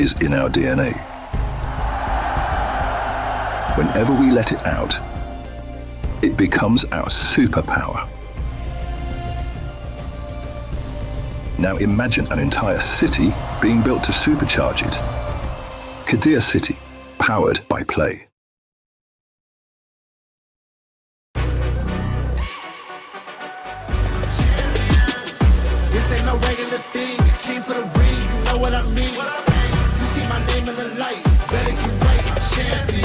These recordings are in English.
is in our DNA. Whenever we let it out, it becomes our superpower. Now imagine an entire city being built to supercharge it. Kadir City, powered by play. This ain't no regular thing. I came for the ring, you know what I mean. You see my name in the lights, better get right, I'm champion.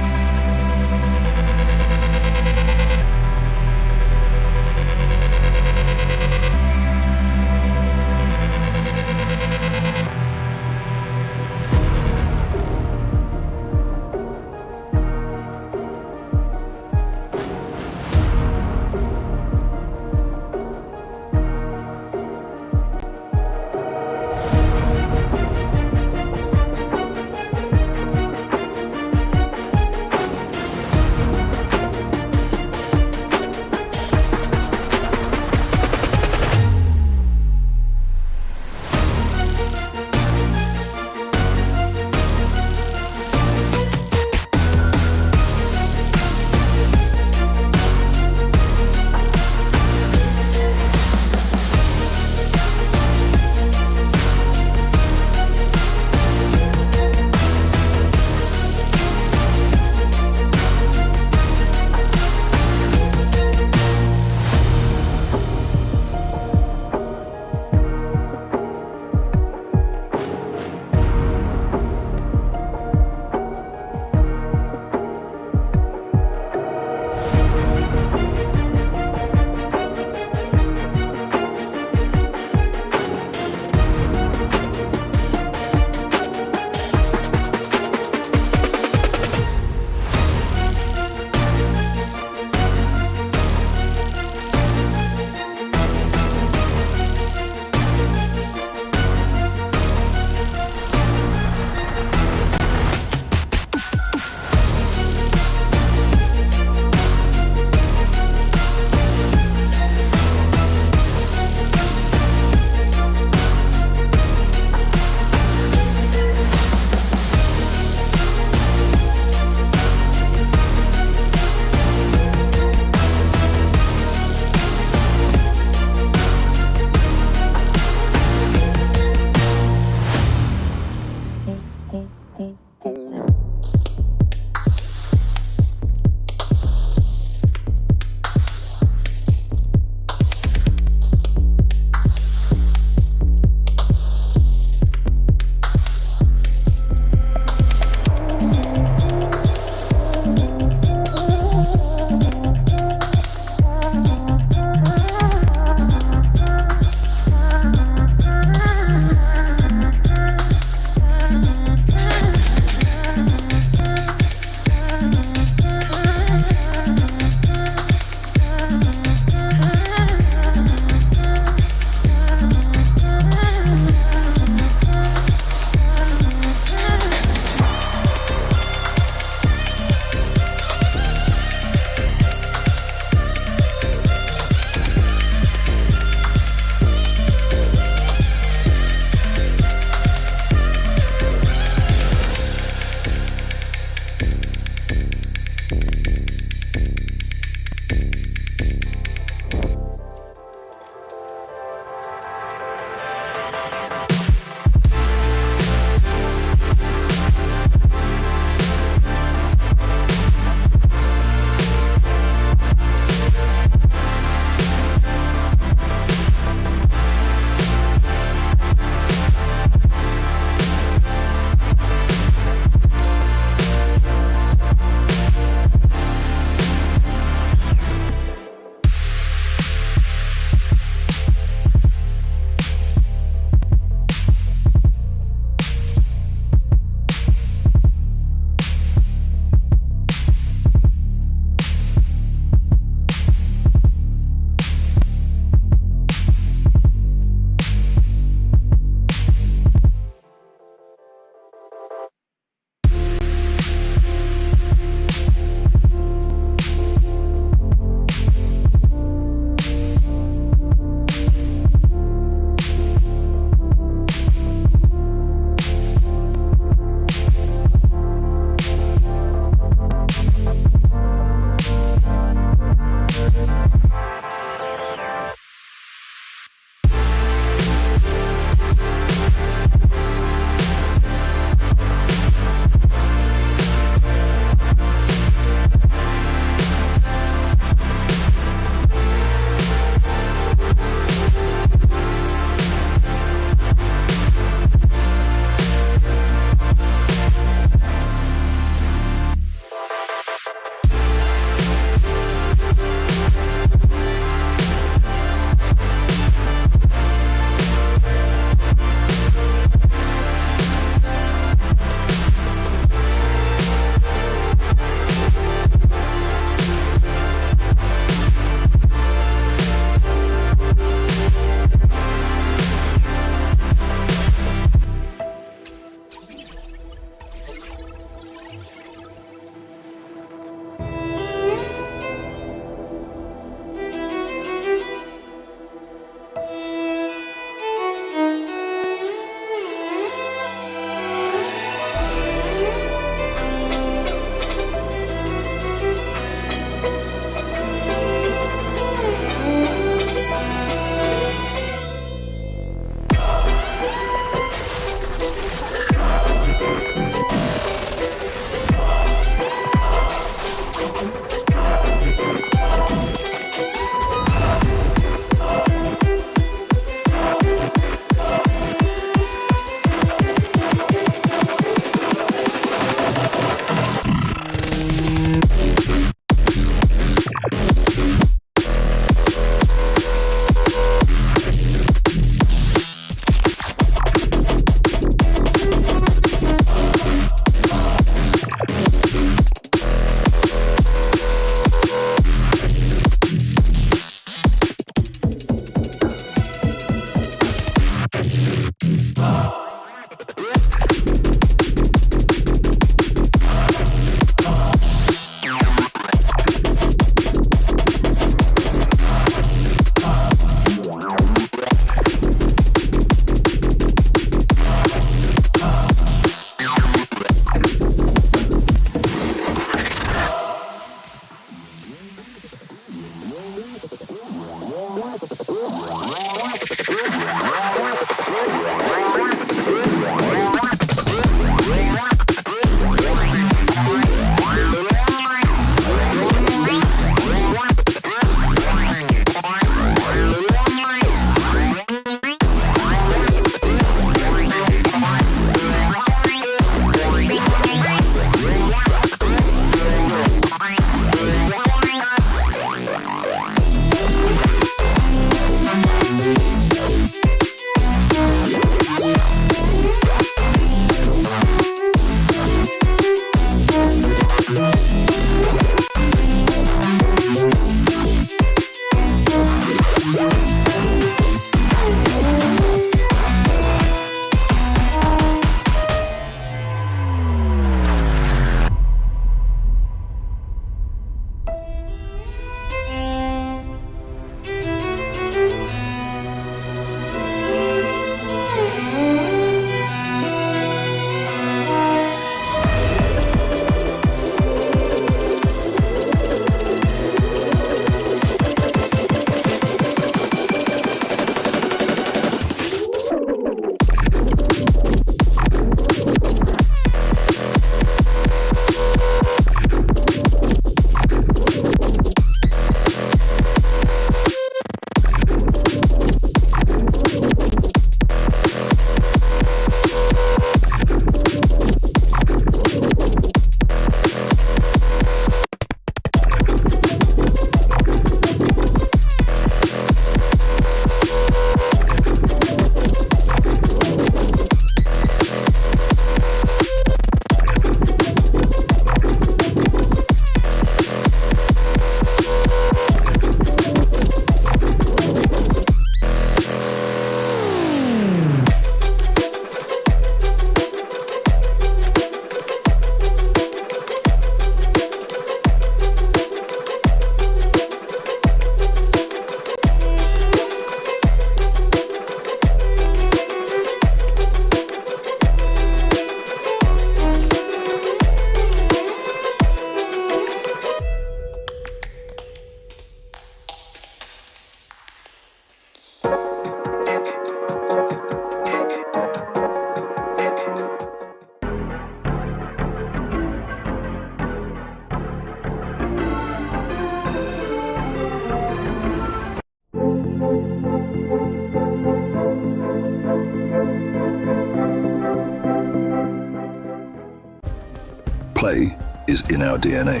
Play is in our DNA.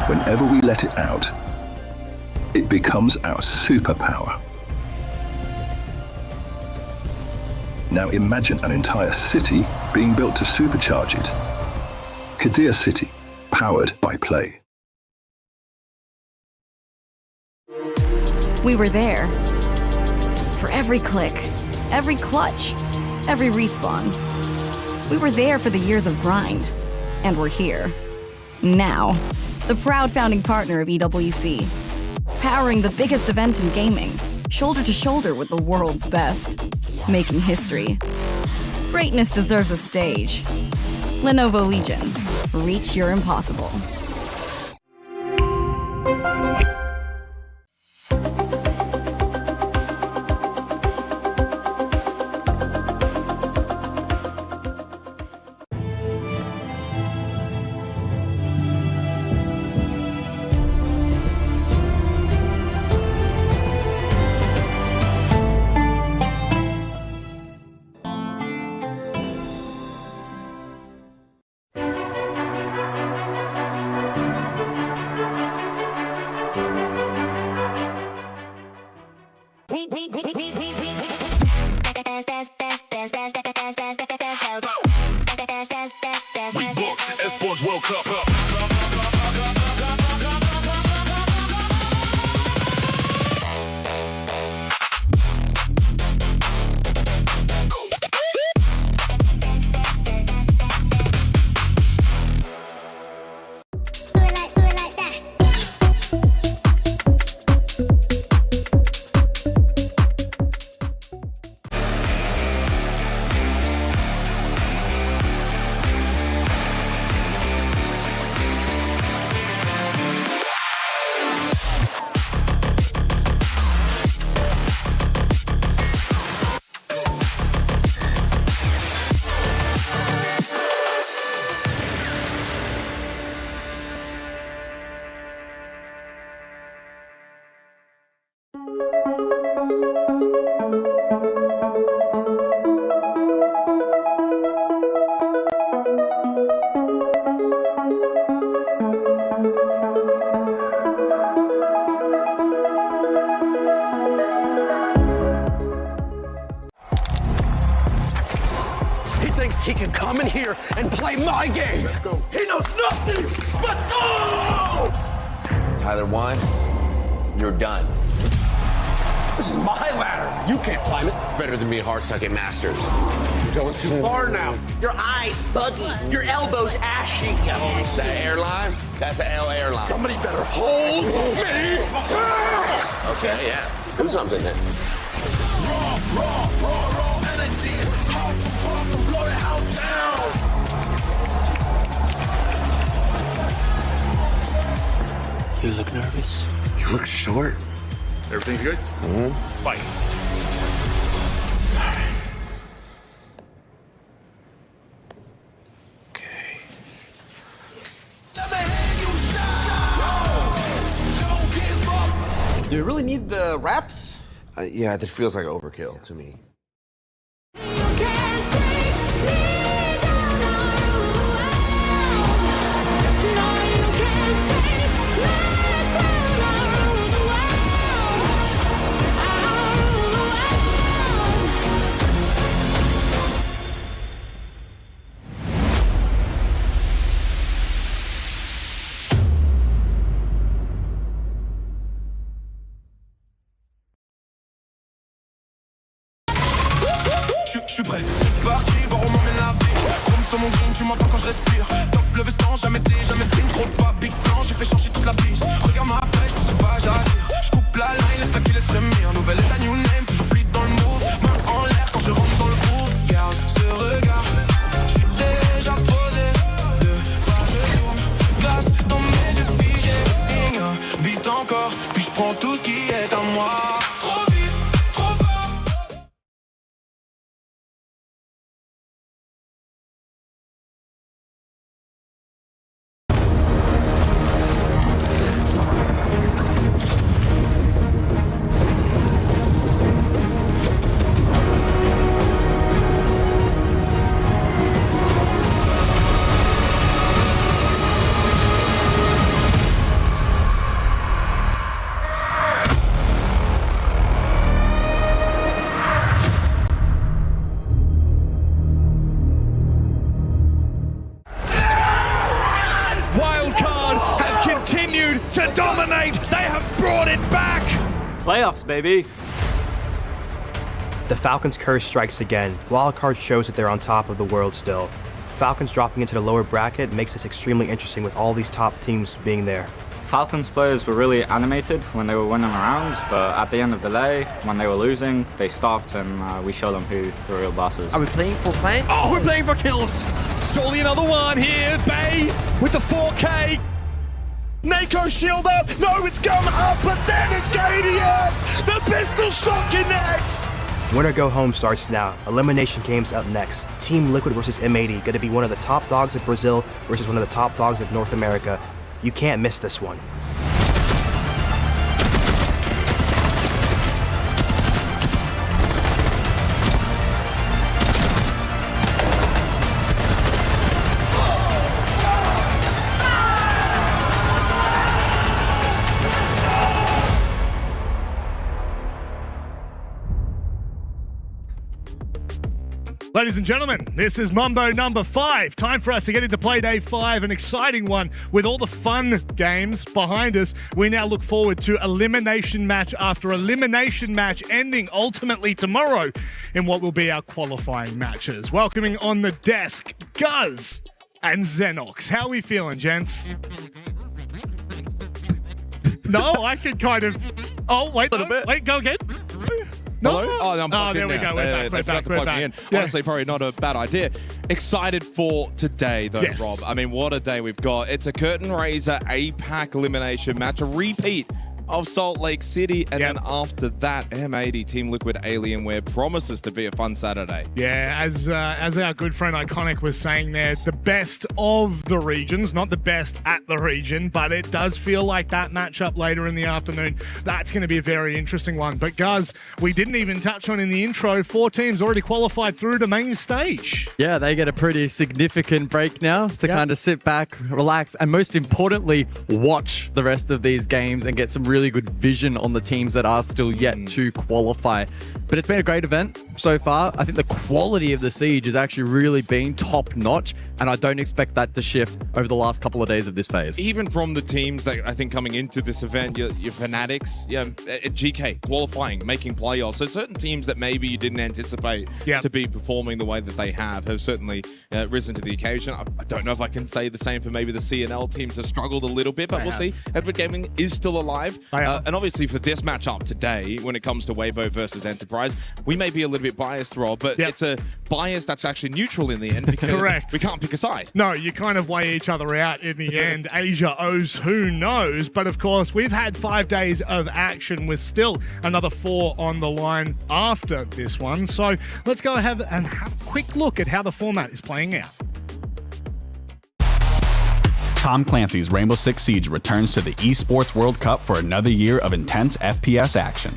Whenever we let it out, it becomes our superpower. Now imagine an entire city being built to supercharge it. Kadir City, powered by Play. We were there. For every click, every clutch, every respawn. We were there for the years of grind. And we're here. Now. The proud founding partner of EWC. Powering the biggest event in gaming. Shoulder to shoulder with the world's best. Making history. Greatness deserves a stage. Lenovo Legion. Reach your impossible. We booked Esports World Cup. He can come in here and play my game. Let's go. He knows nothing. Let's go! Tyler won. You're done. This is my ladder. You can't climb it. It's better than being hard suck at Masters. You're going too far now. Your eyes buggy. Your elbows ashy. That airline? That's an L airline. Somebody better hold me. Okay, yeah. Do something then. Raw energy. Blow the house down. You look nervous. You look short. Everything's good? Mm-hmm. Fight. Okay. Do you really need the wraps? Yeah, that feels like overkill to me. Je suis prêt, c'est parti, voir où m'emmène la vie. Chrome sur mon green, tu m'entends quand je respire. Top le veston, jamais fait une gros pas. Big plan, j'ai fait changer toute la piste. Regarde ma pêche, je sais pas j'attire. Je coupe la line, laisse la qui laisse frémir. Nouvelle état, new name, toujours fluide dans le move. Main en l'air quand je rentre dans le groove. Garde ce regard, je suis déjà posé. Deux pas je tourne, glace dans mes yeux figés. Vite encore, puis je prends tout ce qui est à moi. Playoffs, baby. The Falcons' curse strikes again. Wildcard shows that they're on top of the world still. Falcons dropping into the lower bracket makes this extremely interesting with all these top teams being there. Falcons players were really animated when they were winning rounds, but at the end of the day, when they were losing, they stopped and we showed them who the real boss is. Are we playing for plan? Oh, we're playing for kills. Surely another one here. Bay with the 4K. Nako shield up. No, it's gone up, but then it's Gadiant. The pistol shot connects. Winner go home starts now. Elimination games up next. Team Liquid versus M80, going to be one of the top dogs of Brazil versus one of the top dogs of North America. You can't miss this one. Ladies and gentlemen, this is Mumbo number 5. Time for us to get into play day 5, an exciting one with all the fun games behind us. We now look forward to elimination match after elimination match ending ultimately tomorrow in what will be our qualifying matches. Welcoming on the desk, Guz and Xenox. How are we feeling, gents? No, I can kind of... Oh, wait, wait, go again. No. Oh, no, I'm plugged there in we now. go. We're back. We're back. In. Honestly, probably not a bad idea. Excited for today, though, Yes. Rob. I mean, what a day we've got. It's a curtain raiser APAC elimination match, a repeat of Salt Lake City, and then after that, M80 Team Liquid Alienware promises to be a fun Saturday. Yeah, as our good friend Iconic was saying there, the best of the regions, not the best at the region, but it does feel like that matchup later in the afternoon, that's going to be a very interesting one. But Guz, we didn't even touch on in the intro, 4 teams already qualified through to main stage. Yeah, they get a pretty significant break now to kind of sit back, relax, and most importantly, watch the rest of these games and get some really good vision on the teams that are still yet to qualify. But it's been a great event so far. I think the quality of the Siege has actually really been top notch, and I don't expect that to shift over the last couple of days of this phase. Even from the teams that I think coming into this event, your Fanatics, GK qualifying, making playoffs. So certain teams that maybe you didn't anticipate to be performing the way that they have certainly risen to the occasion. I don't know if I can say the same for maybe the CNL teams have struggled a little bit, but we'll see. Edward Gaming is still alive. And obviously for this matchup today, when it comes to Weibo versus Enterprise, we may be a little bit biased, Rob, but it's a bias that's actually neutral in the end because we can't pick a side. No, you kind of weigh each other out in the end. Asia owes who knows, but of course we've had 5 days of action with still another 4 on the line after this one. So let's go have a quick look at how the format is playing out. Tom Clancy's Rainbow Six Siege returns to the Esports World Cup for another year of intense FPS action.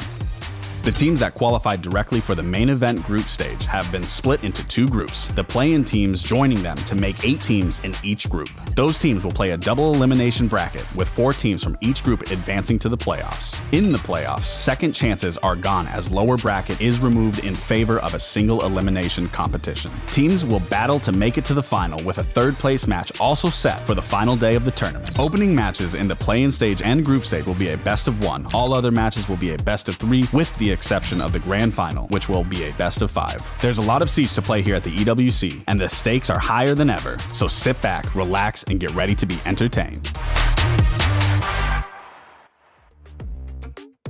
The teams that qualified directly for the main event group stage have been split into 2 groups, the play-in teams joining them to make 8 teams in each group. Those teams will play a double elimination bracket with 4 teams from each group advancing to the playoffs. In the playoffs, second chances are gone as lower bracket is removed in favor of a single elimination competition. Teams will battle to make it to the final with a 3rd place match also set for the final day of the tournament. Opening matches in the play-in stage and group stage will be a best of 1. All other matches will be a best of 3 with the exception of the grand final, which will be a best of 5. There's a lot of Siege to play here at the EWC, and the stakes are higher than ever, so sit back, relax, and get ready to be entertained.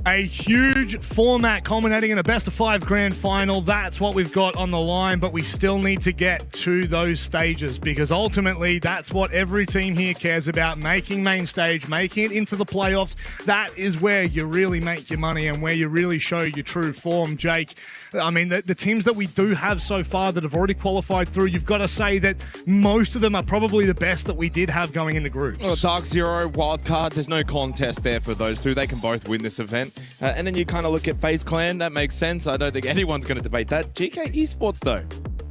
A huge format culminating in a best of 5 grand final. That's what we've got on the line, but we still need to get to those stages because ultimately that's what every team here cares about, making main stage, making it into the playoffs. That is where you really make your money and where you really show your true form, Jake. I mean, the teams that we do have so far that have already qualified through, you've got to say that most of them are probably the best that we did have going into groups. Well, Dark Zero, Wildcard, there's no contest there for those 2. They can both win this event. And then you kind of look at FaZe Clan, that makes sense. I don't think anyone's going to debate that. GK Esports, though,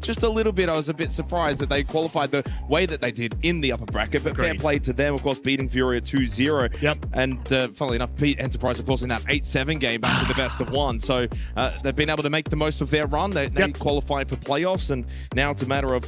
just a little bit, I was a bit surprised that they qualified the way that they did in the upper bracket, but fair play to them, of course, beating Furia 2-0. Yep. And funnily enough, beat Enterprise, of course, in that 8-7 game back to the best of one. So they've been able to make the most of their run. They qualified for playoffs, and now it's a matter of,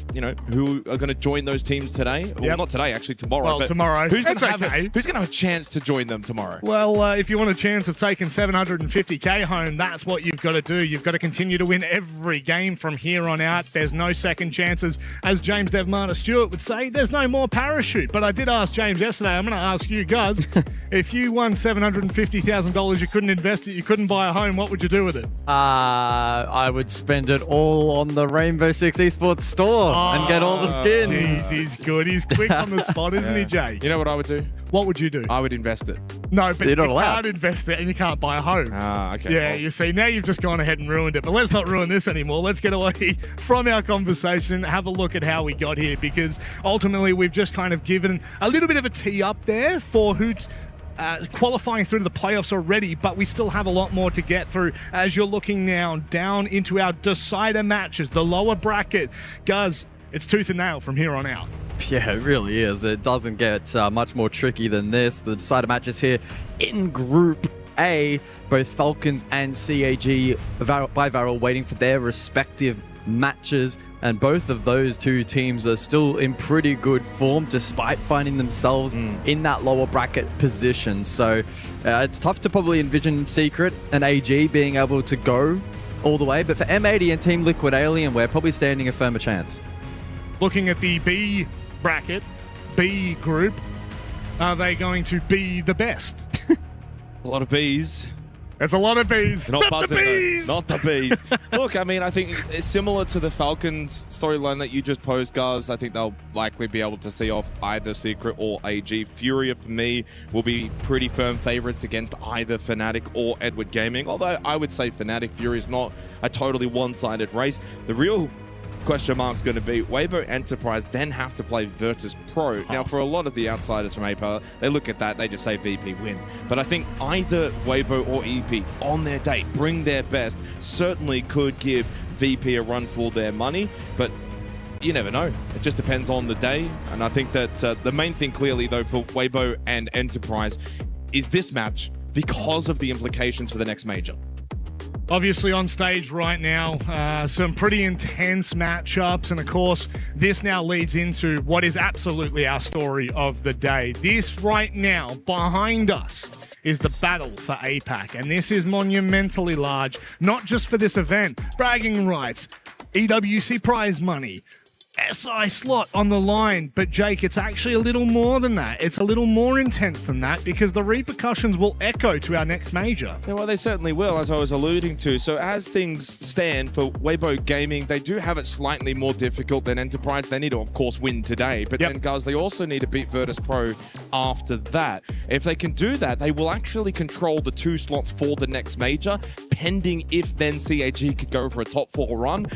who are going to join those teams today. Well, not today, actually, tomorrow. Well, but tomorrow. Who's going to have a chance to join them tomorrow? Well, if you want a chance of taking $750K home, that's what you've got to do. You've got to continue to win every game from here on out. There's no second chances. As James Devmarter Stewart would say, there's no more parachute. But I did ask James yesterday, I'm going to ask you guys, if you won $750,000, you couldn't invest it, you couldn't buy a home, what would you do with it? I would spend it all on the Rainbow Six Esports store and get all the skins. Geez, he's good. He's quick on the spot, isn't he, Jay? You know what I would do? What would you do? I would invest it. No, but You're not you allowed. can't invest it and you can't buy a home. Okay. Yeah, well. you see, now you've just gone ahead and ruined it. But let's not ruin this anymore. Let's get away from our conversation, have a look at how we got here, because ultimately we've just kind of given a little bit of a tee up there for who's qualifying through to the playoffs already, but we still have a lot more to get through as you're looking now down into our decider matches, the lower bracket. Guys, it's tooth and nail from here on out. Yeah, it really is. It doesn't get much more tricky than this. The decider matches here in Group A, both Falcons and CAG by Varel waiting for their respective matches, and both of those two teams are still in pretty good form despite finding themselves in that lower bracket position. So it's tough to probably envision Secret and AG being able to go all the way, but for M80 and Team Liquid Alien, we're probably standing a firmer chance. Looking at the B bracket, B group, are they going to be the best? A lot of bees. There's a lot of bees. Not buzzing, the bees. though. Not the bees. Look, I mean, I think it's similar to the Falcons storyline that you just posed, guys. I think they'll likely be able to see off either Secret or AG. Furia, for me, will be pretty firm favorites against either Fnatic or Edward Gaming. Although I would say Fnatic, Furia is not a totally one-sided race. The real question mark's going to be Weibo Enterprise then have to play virtus.pro. Now, for a lot of the outsiders from ag.al, they look at that, they just say VP win. But I think either Weibo or EP on their day, bring their best, certainly could give VP a run for their money. But you never know. It just depends on the day. And I think that the main thing clearly, though, for Weibo and Enterprise is this match because of the implications for the next major. Obviously on stage right now, some pretty intense matchups, and of course, this now leads into what is absolutely our story of the day. This right now, behind us, is the battle for APAC, and this is monumentally large, not just for this event. Bragging rights, EWC prize money, SI slot on the line, but Jake, it's actually a little more than that. It's a little more intense than that because the repercussions will echo to our next major. Yeah, well, they certainly will, as I was alluding to. So as things stand for Weibo Gaming, they do have it slightly more difficult than Enterprise. They need to, of course, win today, but then, guys, they also need to beat virtus.pro after that. If they can do that, they will actually control the 2 slots for the next major, pending if then CAG could go for a top 4 run.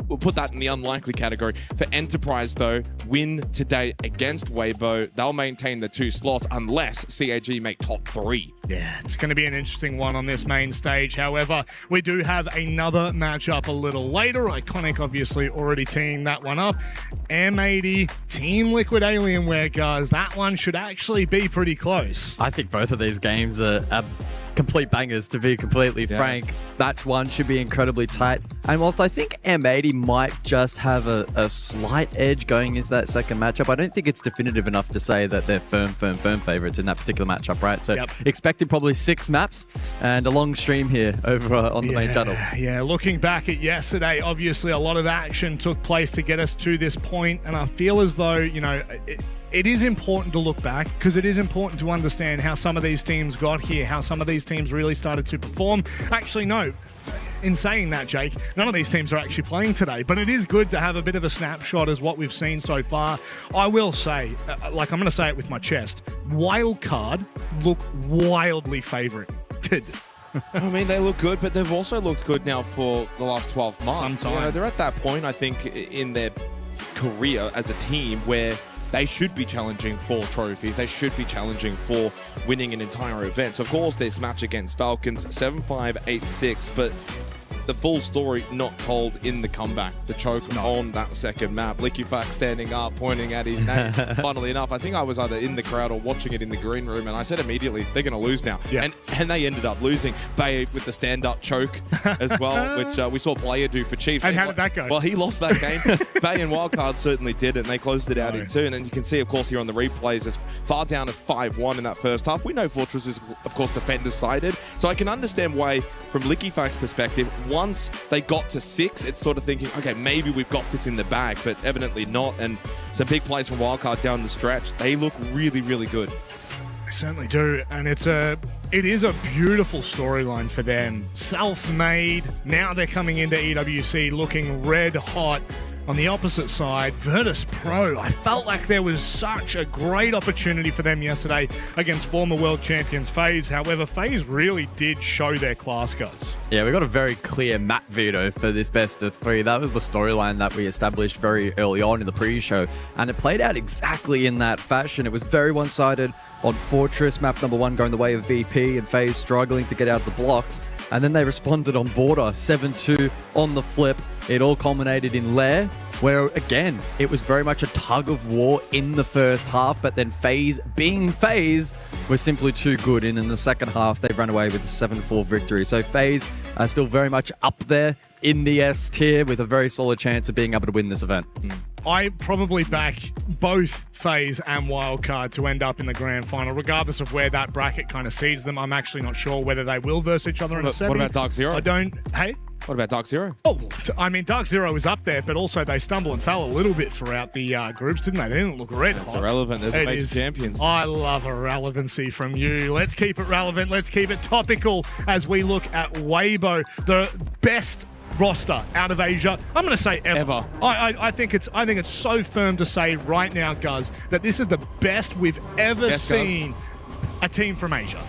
We'll put that in the unlikely category. For Enterprise, though, win today against Weibo. They'll maintain the 2 slots unless CAG make top 3. Yeah, it's going to be an interesting one on this main stage. However, we do have another matchup a little later. Iconic, obviously, already teeing that one up. M80, Team Liquid Alienware, guys. That one should actually be pretty close. I think both of these games are complete bangers, to be completely frank. Match 1 should be incredibly tight. And whilst I think M80 might just have a slight edge going into that second matchup, I don't think it's definitive enough to say that they're firm favorites in that particular matchup, right? So expecting probably 6 maps and a long stream here over on the main channel. Yeah, looking back at yesterday, obviously a lot of action took place to get us to this point, and I feel as though, you know, it is important to look back because it is important to understand how some of these teams got here, how some of these teams really started to perform. Actually, no. In saying that, Jake, none of these teams are actually playing today, but it is good to have a bit of a snapshot as what we've seen so far. I will say, like I'm going to say it with my chest, Wildcard look wildly favorited. I mean, they look good, but they've also looked good now for the last 12 months. Sometime. You know, they're at that point, I think, in their career as a team where they should be challenging for trophies. They should be challenging for winning an entire event. So, of course, this match against Falcons, 7-5, 8-6, but the full story not told in the comeback. The choke on that second map. Liquifax standing up, pointing at his name. Funnily enough, I think I was either in the crowd or watching it in the green room, and I said immediately, they're going to lose now. Yeah. And they ended up losing. Bay with the stand-up choke as well, which we saw Player do for Chiefs. And how did that go? Well, he lost that game. Bay and Wildcard certainly did it, and they closed it out in 2. And then you can see, of course, here on the replays, as far down as 5-1 in that first half. We know Fortress is, of course, defender-sided, so I can understand why, from Liquifax's perspective, once they got to 6, it's sort of thinking, okay, maybe we've got this in the bag, but evidently not. And some big plays from Wildcard down the stretch. They look really, really good. They certainly do, and it is a beautiful storyline for them. Self-made, now they're coming into EWC looking red hot. On the opposite side, virtus.pro. I felt like there was such a great opportunity for them yesterday against former world champions FaZe. However, FaZe really did show their class, guys. Yeah, we got a very clear map veto for this best of 3. That was the storyline that we established very early on in the pre-show, and it played out exactly in that fashion. It was very one-sided on Fortress, map number 1 going the way of VP, and FaZe struggling to get out of the blocks. And then they responded on Porte, 7-2 on the flip. It all culminated in Lair, where, again, it was very much a tug of war in the first half, but then FaZe, being FaZe, was simply too good. And in the second half, they ran away with a 7-4 victory. So FaZe are still very much up there in the S tier with a very solid chance of being able to win this event. I probably back both FaZe and Wildcard to end up in the grand final, regardless of where that bracket kind of seeds them. I'm actually not sure whether they will verse each other in a semi. What about Dark Zero? Hey? What about Dark Zero? Oh, I mean, Dark Zero is up there, but also they stumble and fell a little bit throughout the groups, didn't they? They didn't look red. It's irrelevant. They're the major champions. I love irrelevancy from you. Let's keep it relevant. Let's keep it topical as we look at Weibo, the best roster out of Asia. I'm going to say ever. I think it's so firm to say right now, Guz, that this is the best we've ever seen. A team from Asia.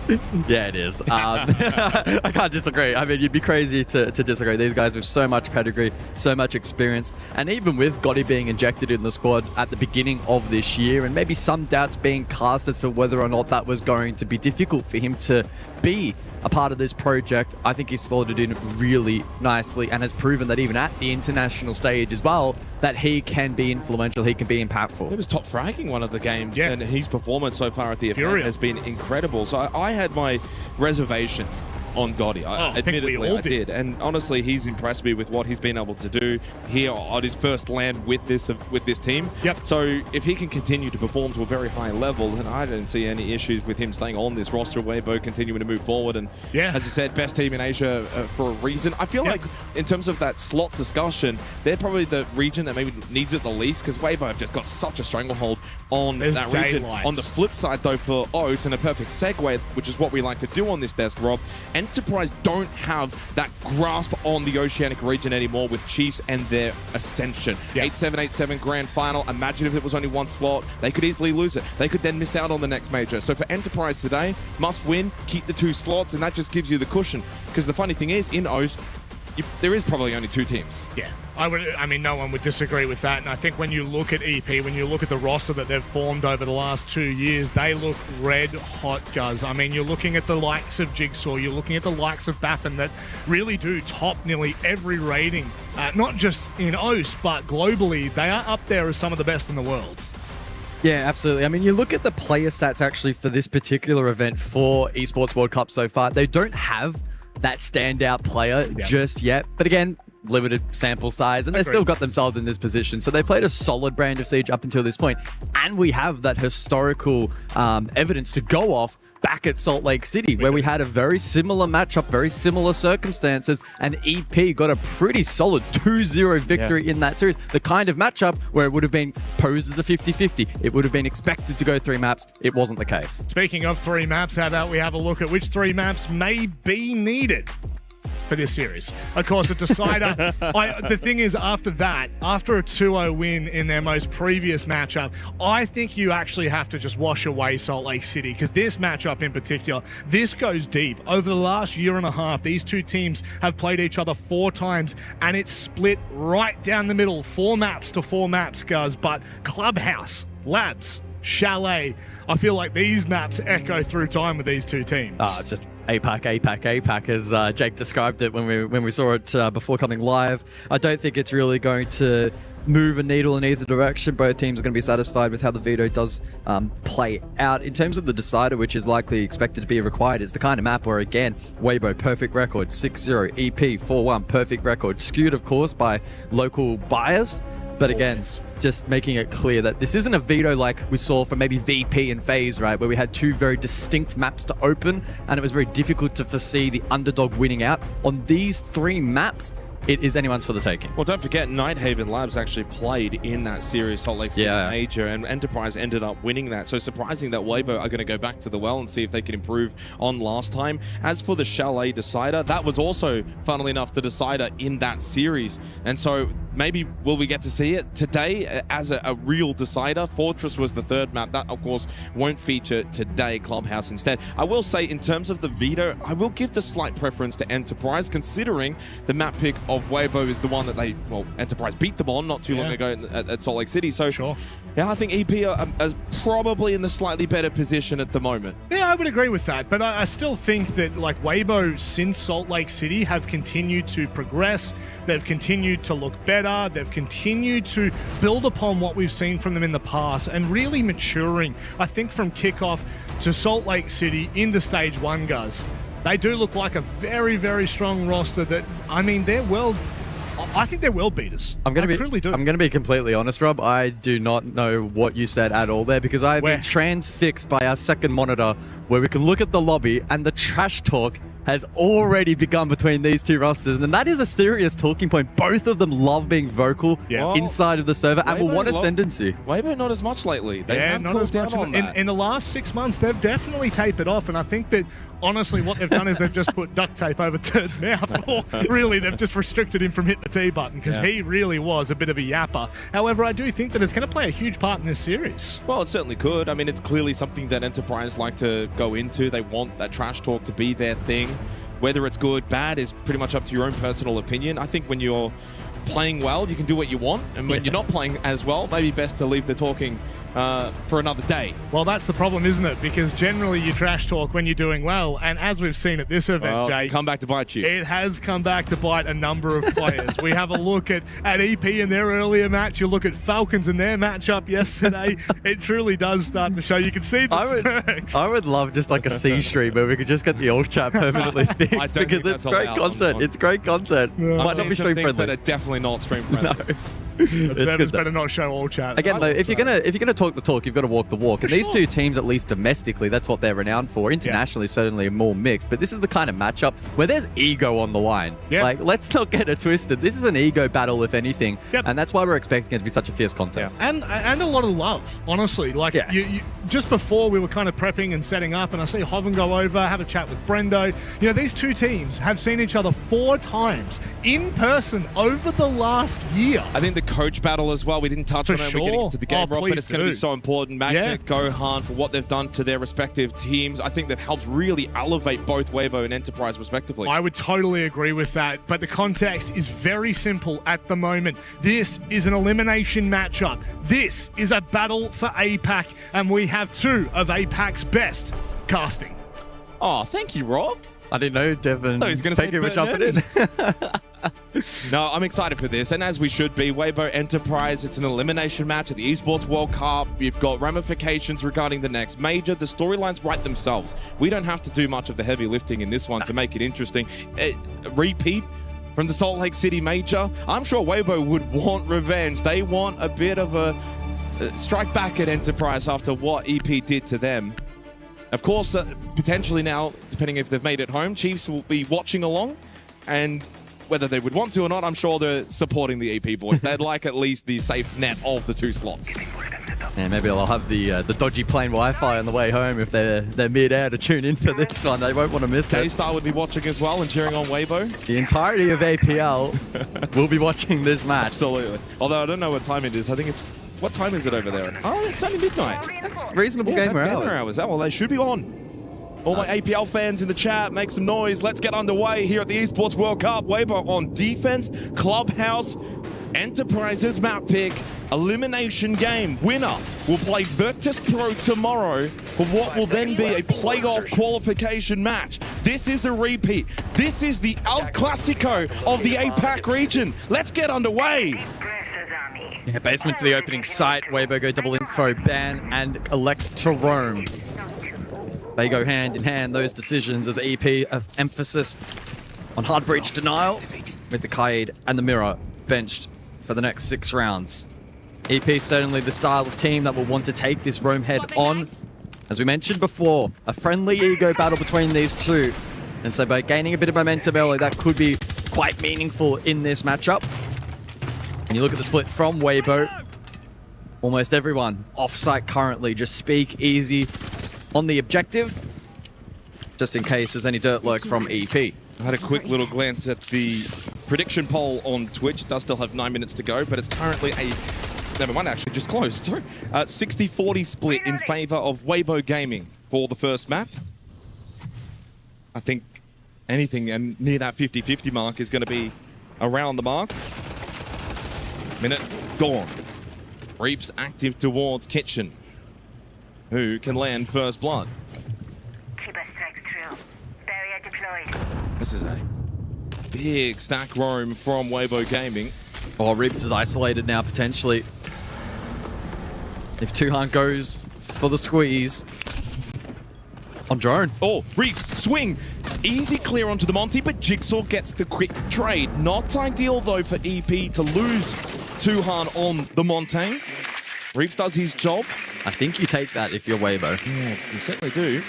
Yeah, it is. I can't disagree. I mean, you'd be crazy to disagree. These guys with so much pedigree, so much experience, and even with Gotti being injected in the squad at the beginning of this year, and maybe some doubts being cast as to whether or not that was going to be difficult for him to be a part of this project, I think he's slotted in really nicely and has proven that even at the international stage as well, that he can be influential, he can be impactful. He was top fragging one of the games, and his performance so far at the event has been incredible. So I had my reservations on Gotti. Admittedly, I did. And honestly, he's impressed me with what he's been able to do here on his first land with this team. So if he can continue to perform to a very high level, then I don't see any issues with him staying on this roster. Weibo continuing to move forward, and as you said, best team in Asia for a reason. I feel like in terms of that slot discussion, they're probably the region that maybe needs it the least, because Weibo have just got such a stranglehold on that region. On the flip side, though, for OS, and a perfect segue, which is what we like to do on this desk, Rob, Enterprise don't have that grasp on the Oceanic region anymore with Chiefs and their ascension. 8-7 grand final. Imagine if it was only one slot. They could easily lose it. They could then miss out on the next major. So for Enterprise today, must win, keep the 2 slots, and that just gives you the cushion. Because the funny thing is, in OS, there is probably only 2 teams. I mean, no one would disagree with that. And I think when you look at EP, when you look at the roster that they've formed over the last 2 years, they look red hot, Guz. I mean, you're looking at the likes of Jigsaw, you're looking at the likes of Bappin that really do top nearly every rating, not just in OS, but globally. They are up there as some of the best in the world. Yeah, absolutely. I mean, you look at the player stats actually for this particular event for Esports World Cup so far, they don't have that standout player just yet. But again, limited sample size, and they've still got themselves in this position. So they played a solid brand of Siege up until this point. And we have that historical evidence to go off back at Salt Lake City, where we had a very similar matchup, very similar circumstances, and EP got a pretty solid 2-0 victory in that series. The kind of matchup where it would have been posed as a 50-50. It would have been expected to go 3 maps. It wasn't the case. Speaking of 3 maps, how about we have a look at which 3 maps may be needed for this series? Of course, the decider. The thing is, after that, after a 2-0 win in their most previous matchup, I think you actually have to just wash away Salt Lake City, because this matchup in particular, this goes deep. Over the last year and a half, these 2 teams have played each other 4 times, and it's split right down the middle, 4 maps to 4 maps, guys. But Clubhouse, Labs, Chalet, I feel like these maps echo through time with these 2 teams. It's just APAC, as Jake described it when we saw it before coming live. I don't think it's really going to move a needle in either direction. Both teams are going to be satisfied with how the veto does play out. In terms of the decider, which is likely expected to be required, it's the kind of map where, again, Weibo, perfect record, 6-0, EP, 4-1, perfect record, skewed, of course, by local bias. But again, just making it clear that this isn't a veto like we saw for maybe VP and FaZe, right? Where we had two very distinct maps to open, and it was very difficult to foresee the underdog winning out. On these 3 maps, it is anyone's for the taking. Well, don't forget, Nighthaven Labs actually played in that series, Salt Lake City Major, and Enterprise ended up winning that. So surprising that Weibo are going to go back to the well and see if they can improve on last time. As for the Chalet decider, that was also, funnily enough, the decider in that series. And so maybe will we get to see it today as a real decider? Fortress was the 3rd map. That, of course, won't feature today, Clubhouse instead. I will say, in terms of the veto, I will give the slight preference to Enterprise, considering the map pick of Weibo is the one that Enterprise beat them on not too long ago at Salt Lake City. So, yeah, I think EP are probably in the slightly better position at the moment. Yeah, I would agree with that. But I still think that, like, Weibo, since Salt Lake City, have continued to progress. They've continued to look better. They've continued to build upon what we've seen from them in the past and really maturing. I think from kickoff to Salt Lake City into Stage 1, guys, they do look like a very, very strong roster that, I mean, I think they're world beaters. I truly do. I'm going to be completely honest, Rob. I do not know what you said at all there, because I've been transfixed by our second monitor where we can look at the lobby and the trash talk has already begun between these two rosters, and that is a serious talking point. Both of them love being vocal inside of the server and will want ascendancy. Weibo not as much lately. They have not as much. In the last 6 months, they've definitely tapered off, and I think that honestly what they've done is they've just put duct tape over Turd's mouth, or really they've just restricted him from hitting the T button, because he really was a bit of a yapper. However, I do think that it's going to play a huge part in this series. Well, it certainly could. I mean, it's clearly something that Enterprise like to go into. They want that trash talk to be their thing. Whether it's good, bad is pretty much up to your own personal opinion. I think when you're playing well, you can do what you want, and when you're not playing as well, maybe best to leave the talking for another day. Well, that's the problem, isn't it? Because generally you trash talk when you're doing well, and as we've seen at this event, Jay, come back to bite you. It has come back to bite a number of players. We have a look at EP in their earlier match. You look at Falcons in their matchup yesterday. It truly does start to show. You can see the smirks. I would love just like a C stream where we could just get the alt chat permanently fixed, because it's great content. It's great content. Might not be stream friendly. That are definitely not stream friendly. No. Observers better not show all chat. Again, though, if you're gonna talk the talk, you've got to walk the walk. And these two teams, at least domestically, that's what they're renowned for. Internationally, certainly more mixed. But this is the kind of matchup where there's ego on the line. Like, let's not get it twisted. This is an ego battle, if anything, and that's why we're expecting it to be such a fierce contest. And a lot of love, honestly. Like, you just before we were kind of prepping and setting up, and I see Hoven go over, have a chat with Brendo. You know, these two teams have seen each other 4 times in person over the last year. I think the coach battle as well. We didn't touch on it. We're getting into the game, Rob, but it's going to be so important. Magnet, Gohan, for what they've done to their respective teams. I think they've helped really elevate both Weibo and Enterprise respectively. I would totally agree with that, but the context is very simple at the moment. This is an elimination matchup. This is a battle for APAC, and we have 2 of APAC's best casting. Oh, thank you, Rob. I didn't know, Devin. No, he's going to say for jumping in. No, I'm excited for this, and as we should be. Weibo Enterprise, it's an elimination match at the Esports World Cup. You've got ramifications regarding the next major. The storylines write themselves. We don't have to do much of the heavy lifting in this one to make it interesting. Repeat from the Salt Lake City major. I'm sure Weibo would want revenge. They want a bit of a strike back at Enterprise after what EP did to them. Of course, potentially now, depending if they've made it home, Chiefs will be watching along, and whether they would want to or not, I'm sure they're supporting the EP boys. They'd like at least the safe net of the 2 slots. Yeah, maybe I'll have the dodgy plane Wi-Fi on the way home if they're mid-air to tune in for this one. They won't want to miss it. K-Star would be watching as well and cheering on Weibo. The entirety of APL will be watching this match. Absolutely. Although I don't know what time it is. I think it's... What time is it over there? Oh, it's only midnight. That's reasonable gamer hours. Well, they should be on. All my APL fans in the chat, make some noise. Let's get underway here at the Esports World Cup. Weibo on defense. Clubhouse Enterprises map pick, elimination game. Winner will play Virtus.pro tomorrow for what will then be a playoff qualification match. This is a repeat. This is the El Clasico of the APAC region. Let's get underway. Yeah, basement for the opening site. Weibo go double info, ban, and elect to roam. They go hand in hand, those decisions, as EP of emphasis on hard breach denial, with the Kaid and the Mirror benched for the next 6 rounds. EP certainly the style of team that will want to take this roam head on. As we mentioned before, a friendly ego battle between these two. And so by gaining a bit of momentum early, that could be quite meaningful in this matchup. And you look at the split from Weibo, almost everyone off-site currently, just speak easy on the objective, just in case there's any dirt lurk from EP. I had a quick little glance at the prediction poll on Twitch. It does still have 9 minutes to go, but it's currently a... Never mind, actually, just closed. Sorry. 60-40 split in favor of Weibo Gaming for the first map. I think anything and near that 50-50 mark is going to be around the mark. Minute gone. Reaps active towards Kitchen, who can land first blood. This is a big stack roam from Weibo Gaming. Oh, Reaps is isolated now, potentially. If Tuhan goes for the squeeze on drone. Oh, Reaps, swing. Easy clear onto the Monty, but Jigsaw gets the quick trade. Not ideal, though, for EP to lose Tuhan on the Montagne. Reaps does his job. I think you take that if you're Weibo. Yeah, you certainly do.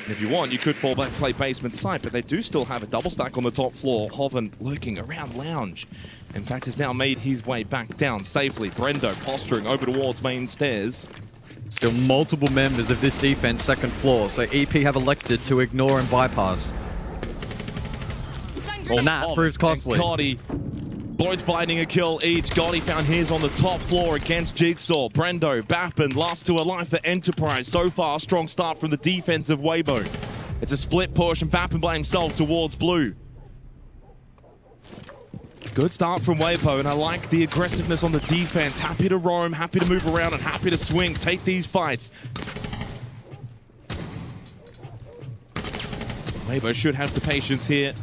If you want, you could fall back, play basement site, but they do still have a double stack on the top floor. Hoven lurking around lounge. In fact, has now made his way back down safely. Brendo posturing over towards main stairs. Still multiple members of this defense, second floor, so EP have elected to ignore and bypass. And that proves costly. Gotti both finding a kill each. Gotti found his on the top floor against Jigsaw. Brendo, Bappen, last two alive for Enterprise. So far, a strong start from the defense of Weibo. It's a split push and Bappen by himself towards blue. Good start from Weibo, and I like the aggressiveness on the defense. Happy to roam, happy to move around, and happy to swing. Take these fights. Weibo should have the patience here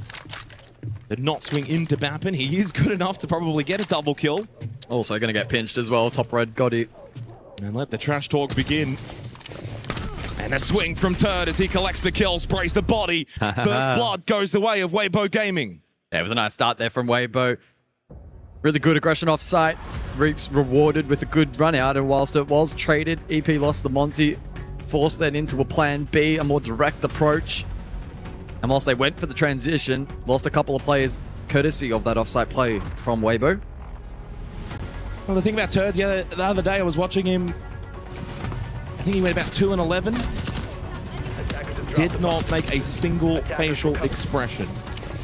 to not swing into Bappen. He is good enough to probably get a double kill. Also going to get pinched as well, top red, Gotti. And let the trash talk begin. And a swing from Turd as he collects the kill, sprays the body. First blood goes the way of Weibo Gaming. Yeah, it was a nice start there from Weibo. Really good aggression off site. Reaps rewarded with a good run out, and whilst it was traded, EP lost the Monty, forced then into a plan B, a more direct approach. And whilst they went for the transition, lost a couple of players courtesy of that offsite play from Weibo. Well, the thing about Turd, the other day I was watching him, I think he went about 2 and 11. Did not make a single facial expression.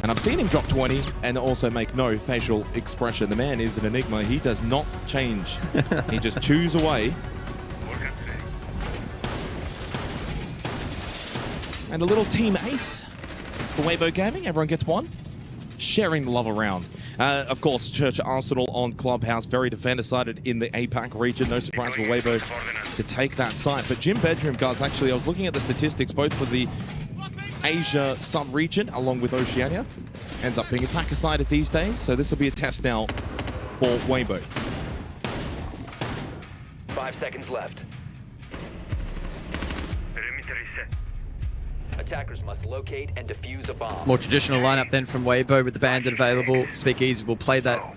And I've seen him drop 20 and also make no facial expression. The man is an enigma. He does not change. He just chews away. And a little team ace for Weibo Gaming. Everyone gets one. Sharing the love around. Of course, Church Arsenal on Clubhouse. Very defender-sided in the APAC region. No surprise for Weibo to take that site. But Jim Bedroom, guys, actually, I was looking at the statistics both for the Asia sub-region along with Oceania. Ends up being attacker-sided these days. So this will be a test now for Weibo. 5 seconds left. Attackers must locate and defuse a bomb. More traditional lineup then from Weibo with the bandit available. Speakeasy will play that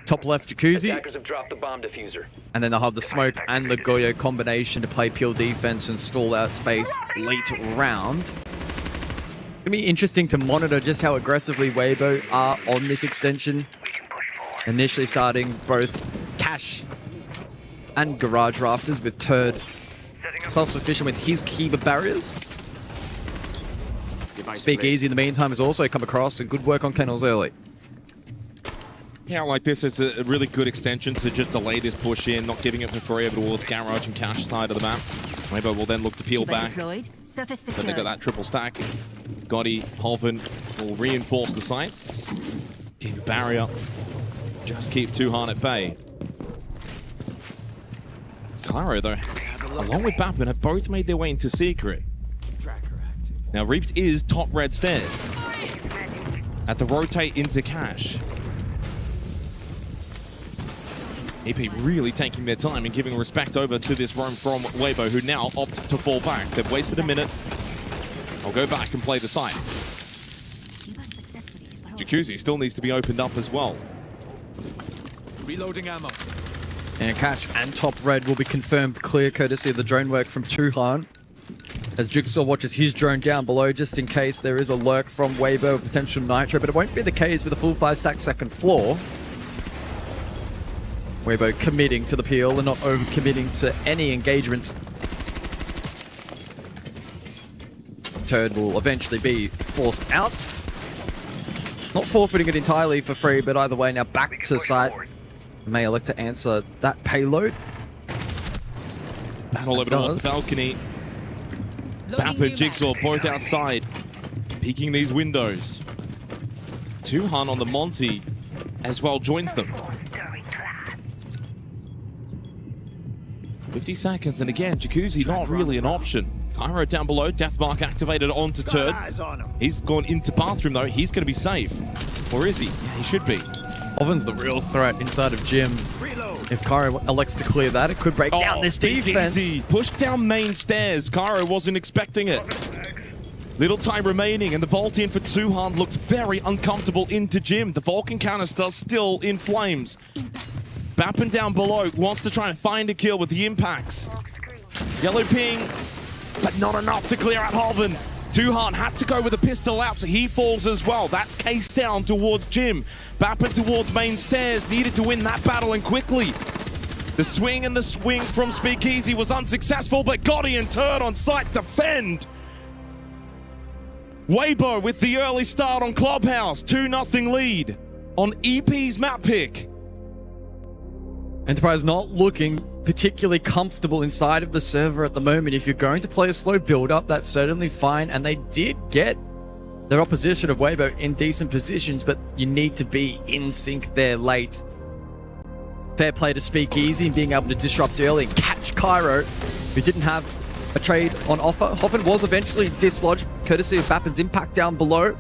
top left jacuzzi. Attackers have dropped the bomb diffuser. And then they'll have the smoke and the Goyo combination to play pure defense and stall out space late round. It's going to be interesting to monitor just how aggressively Weibo are on this extension. Initially starting both Cash and Garage Rafters with Turd self-sufficient with his Kiva barriers. Speakeasy in the meantime has also come across, and good work on Kennels early. Yeah, like this, it's a really good extension to just delay this push in, not giving it for free over towards Garage and Cash side of the map. Weibo will then look to peel back. But they've got that triple stack. Gotti, Hoven will reinforce the site. Keep the barrier. just keep Tuhan at bay. Cairo, though, along with Bappin, have both made their way into secret. Now, Reaps is top red stairs. At the rotate into cash. EP really taking their time and giving respect over to this roam from Weibo, who now opt to fall back. They've wasted a minute. I'll go back and play the side. Jacuzzi still needs to be opened up as well. Reloading ammo. And Cash and top red will be confirmed clear courtesy of the drone work from Tuhan. As Jigsaw watches his drone down below just in case there is a lurk from Weibo, potential nitro, but it won't be the case with a full 5-stack second floor. Weibo committing to the peel and not over-committing to any engagements. Turd will eventually be forced out. Not forfeiting it entirely for free, but either way now back to site. May elect to answer that payload. Battle over off the balcony. Bap and Jigsaw both outside, peeking these windows. Tuhan on the Monty as well joins them. 50 seconds, and again, Jacuzzi not really an option. Cairo down below, death mark activated onto Turd. He's gone into bathroom though, he's going to be safe. Or is he? Yeah, he should be. Oven's the real threat inside of Jim. If Cairo elects to clear that, it could break down this defense. Easy. Pushed down main stairs. Cairo wasn't expecting it. Little time remaining, and the vault in for Tuhan looks very uncomfortable into Jim. The Vulcan canister still in flames. Bappin down below wants to try and find a kill with the impacts. Yellow ping, but not enough to clear out Hoven. Tuhan had to go with a pistol out, so he falls as well. That's case down towards Jim. Bappin towards main stairs, needed to win that battle and quickly. The swing and the swing from Speakeasy was unsuccessful, but Gotti and Turd on site defend. Weibo with the early start on Clubhouse, 2-0 lead on EP's map pick. Enterprise not looking particularly comfortable inside of the server at the moment. If you're going to play a slow build-up, that's certainly fine, and they did get their opposition of Weibo in decent positions, but you need to be in sync there late. Fair play to Speakeasy and being able to disrupt early and catch Cairo, who didn't have a trade on offer. Hoffen was eventually dislodged courtesy of Bappin's impact down below,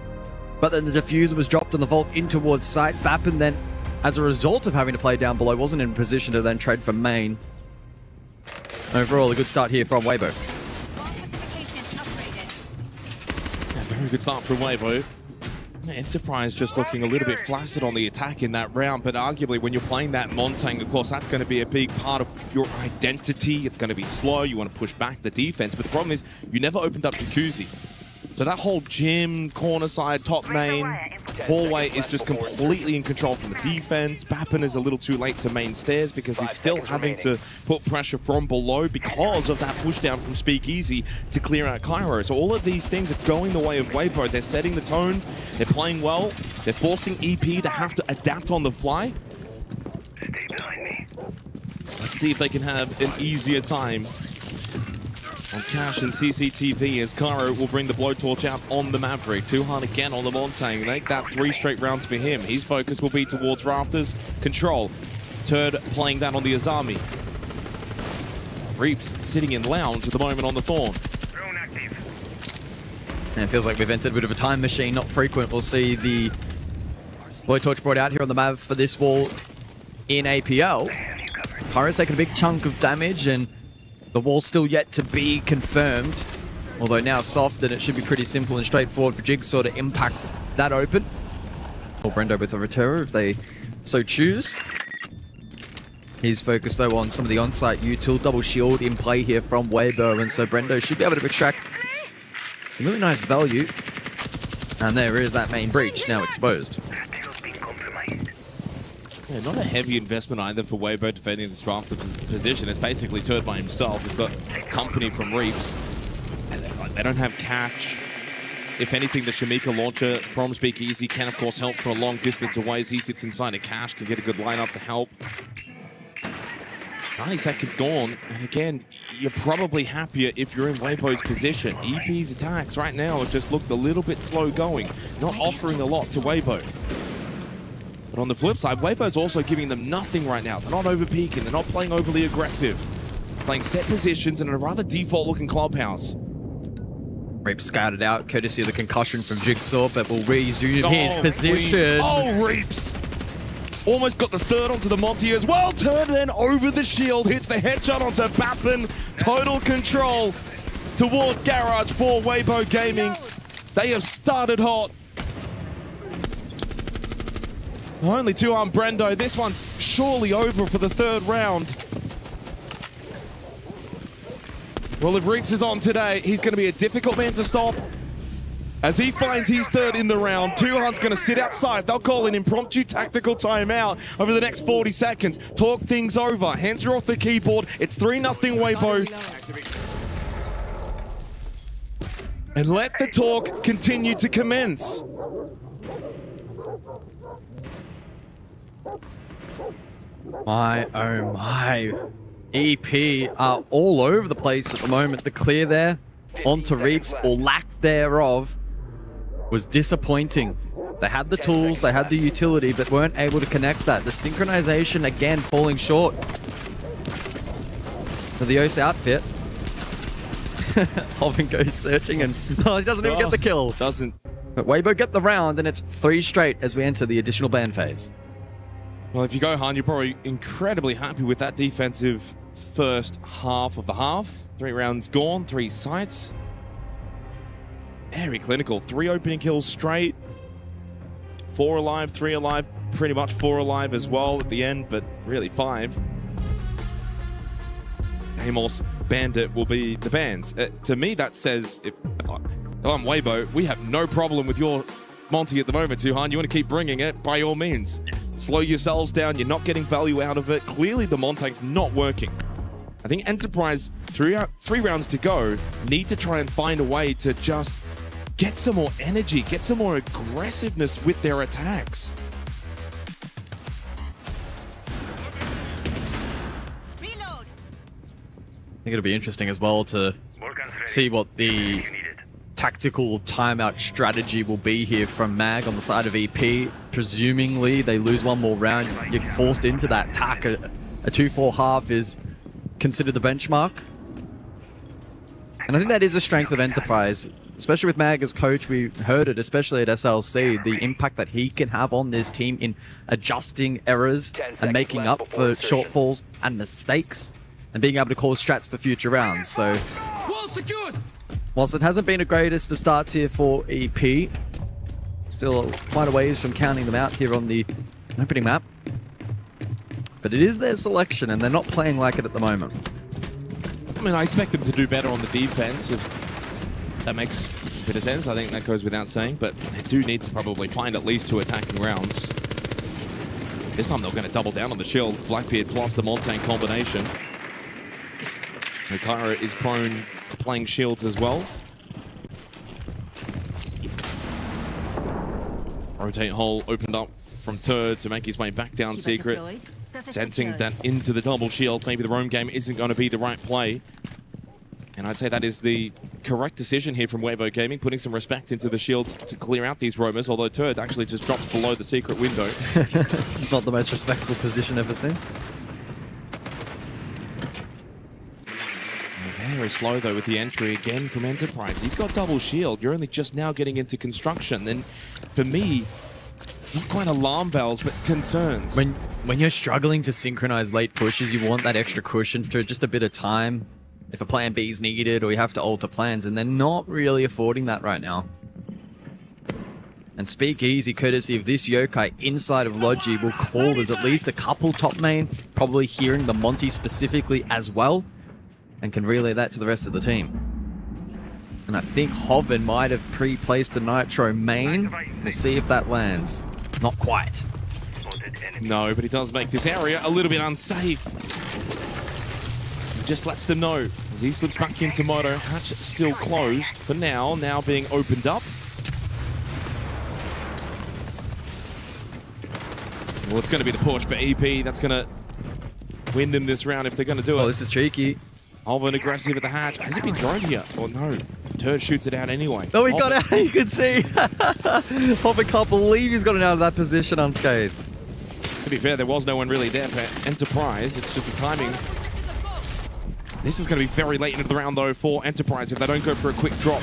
but then the diffuser was dropped on the vault in towards site. Bappin then, as a result of having to play down below, wasn't in a position to then trade for main. Overall, a good start here from Weibo. Yeah, very good start from Weibo. Enterprise just looking a little bit flaccid on the attack in that round, but arguably when you're playing that Montang, of course, that's going to be a big part of your identity. It's going to be slow. You want to push back the defense, but the problem is you never opened up Jacuzzi. So that whole gym, corner side, top main, hallway is just completely in control from the defense. Bappin is a little too late to main stairs because he's still having to put pressure from below because of that push down from Speakeasy to clear out Cairo. So all of these things are going the way of Weibo. They're setting the tone. They're playing well. They're forcing EP to have to adapt on the fly. Let's see if they can have an easier time on Cash and CCTV as Cairo will bring the blowtorch out on the Maverick. Tuhan again on the Montang. Make that 3 straight rounds for him. His focus will be towards Rafters. Control. Turd playing that on the Azami. Reaps sitting in lounge at the moment on the Thorn. And it feels like we've entered a bit of a time machine, not frequent. We'll see the blowtorch brought out here on the Mav for this wall in APL. Cairo's taken a big chunk of damage, and the wall's still yet to be confirmed, although now soft, and it should be pretty simple and straightforward for Jigsaw to impact that open. Or Brendo with a Reterra if they so choose. He's focused though on some of the on-site util, double shield in play here from Weibo, and so Brendo should be able to extract some really nice value. And there is that main breach now exposed. Yeah, not a heavy investment either for Weibo defending this Rafter position. It's basically Turd by himself. He's got company from Reaps. And they don't have catch. If anything, the Shamika launcher from Speakeasy can, of course, help from a long distance away as he sits inside a cache, can get a good lineup to help. 90 seconds gone, and again, you're probably happier if you're in Weibo's position. EP's attacks right now have just looked a little bit slow going, not offering a lot to Weibo. But on the flip side, Weibo's also giving them nothing right now. They're not over peaking. They're not playing overly aggressive. Playing set positions in a rather default-looking clubhouse. Reaps scouted out, courtesy of the concussion from Jigsaw, but will resume his position. Oh, Reaps! Almost got the third onto the Monty as well. Turned then over the shield. Hits the headshot onto Bappin. Total control towards Garage for Weibo Gaming. They have started hot. Only two on Brendo. This one's surely over for the third round. Well, if Reaps is on today, he's going to be a difficult man to stop. As he finds his third in the round, Tuhan's going to sit outside. They'll call an impromptu tactical timeout over the next 40 seconds. Talk things over. Hands are off the keyboard. It's 3-0 Weibo. And let the talk continue to commence. My, oh my. EP are all over the place at the moment. The clear there onto Reaps, or lack thereof, was disappointing. They had the tools, they had the utility, but weren't able to connect that. The synchronization, again, falling short for the Ose outfit. Hoven goes searching and he doesn't even get the kill. Doesn't. But Weibo get the round, and it's 3 straight as we enter the additional ban phase. Well, if you go Han, you're probably incredibly happy with that defensive first half of the half. 3 rounds gone, 3 sites. Very clinical. 3 opening kills straight. 4 alive, 3 alive. Pretty much 4 alive as well at the end, but really 5. Amos, Bandit will be the bans. To me, that says, if I'm Weibo, we have no problem with your Monty at the moment, Tuhan. You want to keep bringing it, by all means. Slow yourselves down. You're not getting value out of it. Clearly, the Montague's not working. I think Enterprise, 3 rounds to go, need to try and find a way to just get some more energy, get some more aggressiveness with their attacks. I think it'll be interesting as well to see what the tactical timeout strategy will be here from Mag on the side of EP. Presumably, they lose one more round. You're forced into that tack. A 2-4 half is considered the benchmark. And I think that is a strength of Enterprise. Especially with Mag as coach, we heard it, especially at SLC, the impact that he can have on this team in adjusting errors and making up for shortfalls and mistakes and being able to call strats for future rounds. So, whilst it hasn't been the greatest of starts here for EP, still quite a ways from counting them out here on the opening map. But it is their selection, and they're not playing like it at the moment. I mean, I expect them to do better on the defense. If that makes a bit of sense. I think that goes without saying, but they do need to probably find at least 2 attacking rounds. This time they're going to double down on the shields. Blackbeard plus the Montang combination. Hikaru is prone to playing shields as well. Rotate hole opened up from Turd to make his way back down Secret. Sensing that into the double shield, maybe the roam game isn't going to be the right play. And I'd say that is the correct decision here from Weibo Gaming, putting some respect into the shields to clear out these roamers, although Turd actually just drops below the secret window. Not the most respectful position ever seen. Very slow though with the entry again from Enterprise. You've got double shield, you're only just now getting into construction. Then for me, not quite alarm bells, but concerns. When you're struggling to synchronize late pushes, you want that extra cushion for just a bit of time. If a plan B is needed or you have to alter plans, and they're not really affording that right now. And Speakeasy, courtesy of this yokai inside of Logi, will call there's at least a couple top main, probably hearing the Monty specifically as well, and can relay that to the rest of the team. And I think Hoven might have pre-placed a Nitro main. We'll see if that lands. Not quite. No, but he does make this area a little bit unsafe. He just lets them know as he slips back into Moto. Hatch still closed for now being opened up. Well, it's going to be the push for EP. That's going to win them this round if they're going to do it. Oh, this is tricky. Alvin aggressive at the hatch. Has it been droned here? Oh no. Turd shoots it out anyway. Oh, he got out. You could see. Hobbit can't believe he's gotten out of that position unscathed. be fair, there was no one really there for Enterprise. It's just the timing. This is going to be very late into the round, though, for Enterprise. If they don't go for a quick drop,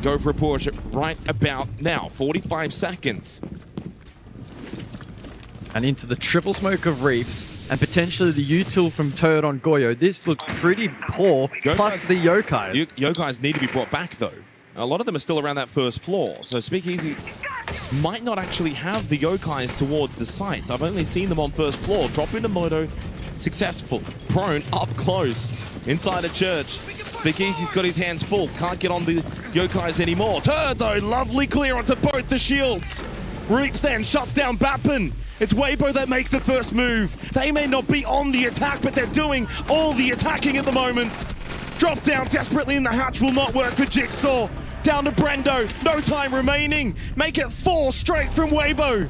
go for a push right about now. 45 seconds. And into the triple smoke of Reaps and potentially the util from Turd on Goyo. This looks pretty poor, plus the Yokais. Yokais need to be brought back, though. A lot of them are still around that first floor, so Speakeasy might not actually have the Yokais towards the site. I've only seen them on first floor. Drop into Moto, successful. Prone, up close, inside a church. Speakeasy's got his hands full, can't get on the Yokais anymore. Turd, though, lovely clear onto both the shields. Reaps then shuts down Bappin. It's Weibo that make the first move. They may not be on the attack, but they're doing all the attacking at the moment. Drop down desperately in the hatch will not work for Jigsaw. Down to Brendo, no time remaining. Make it 4 straight from Weibo.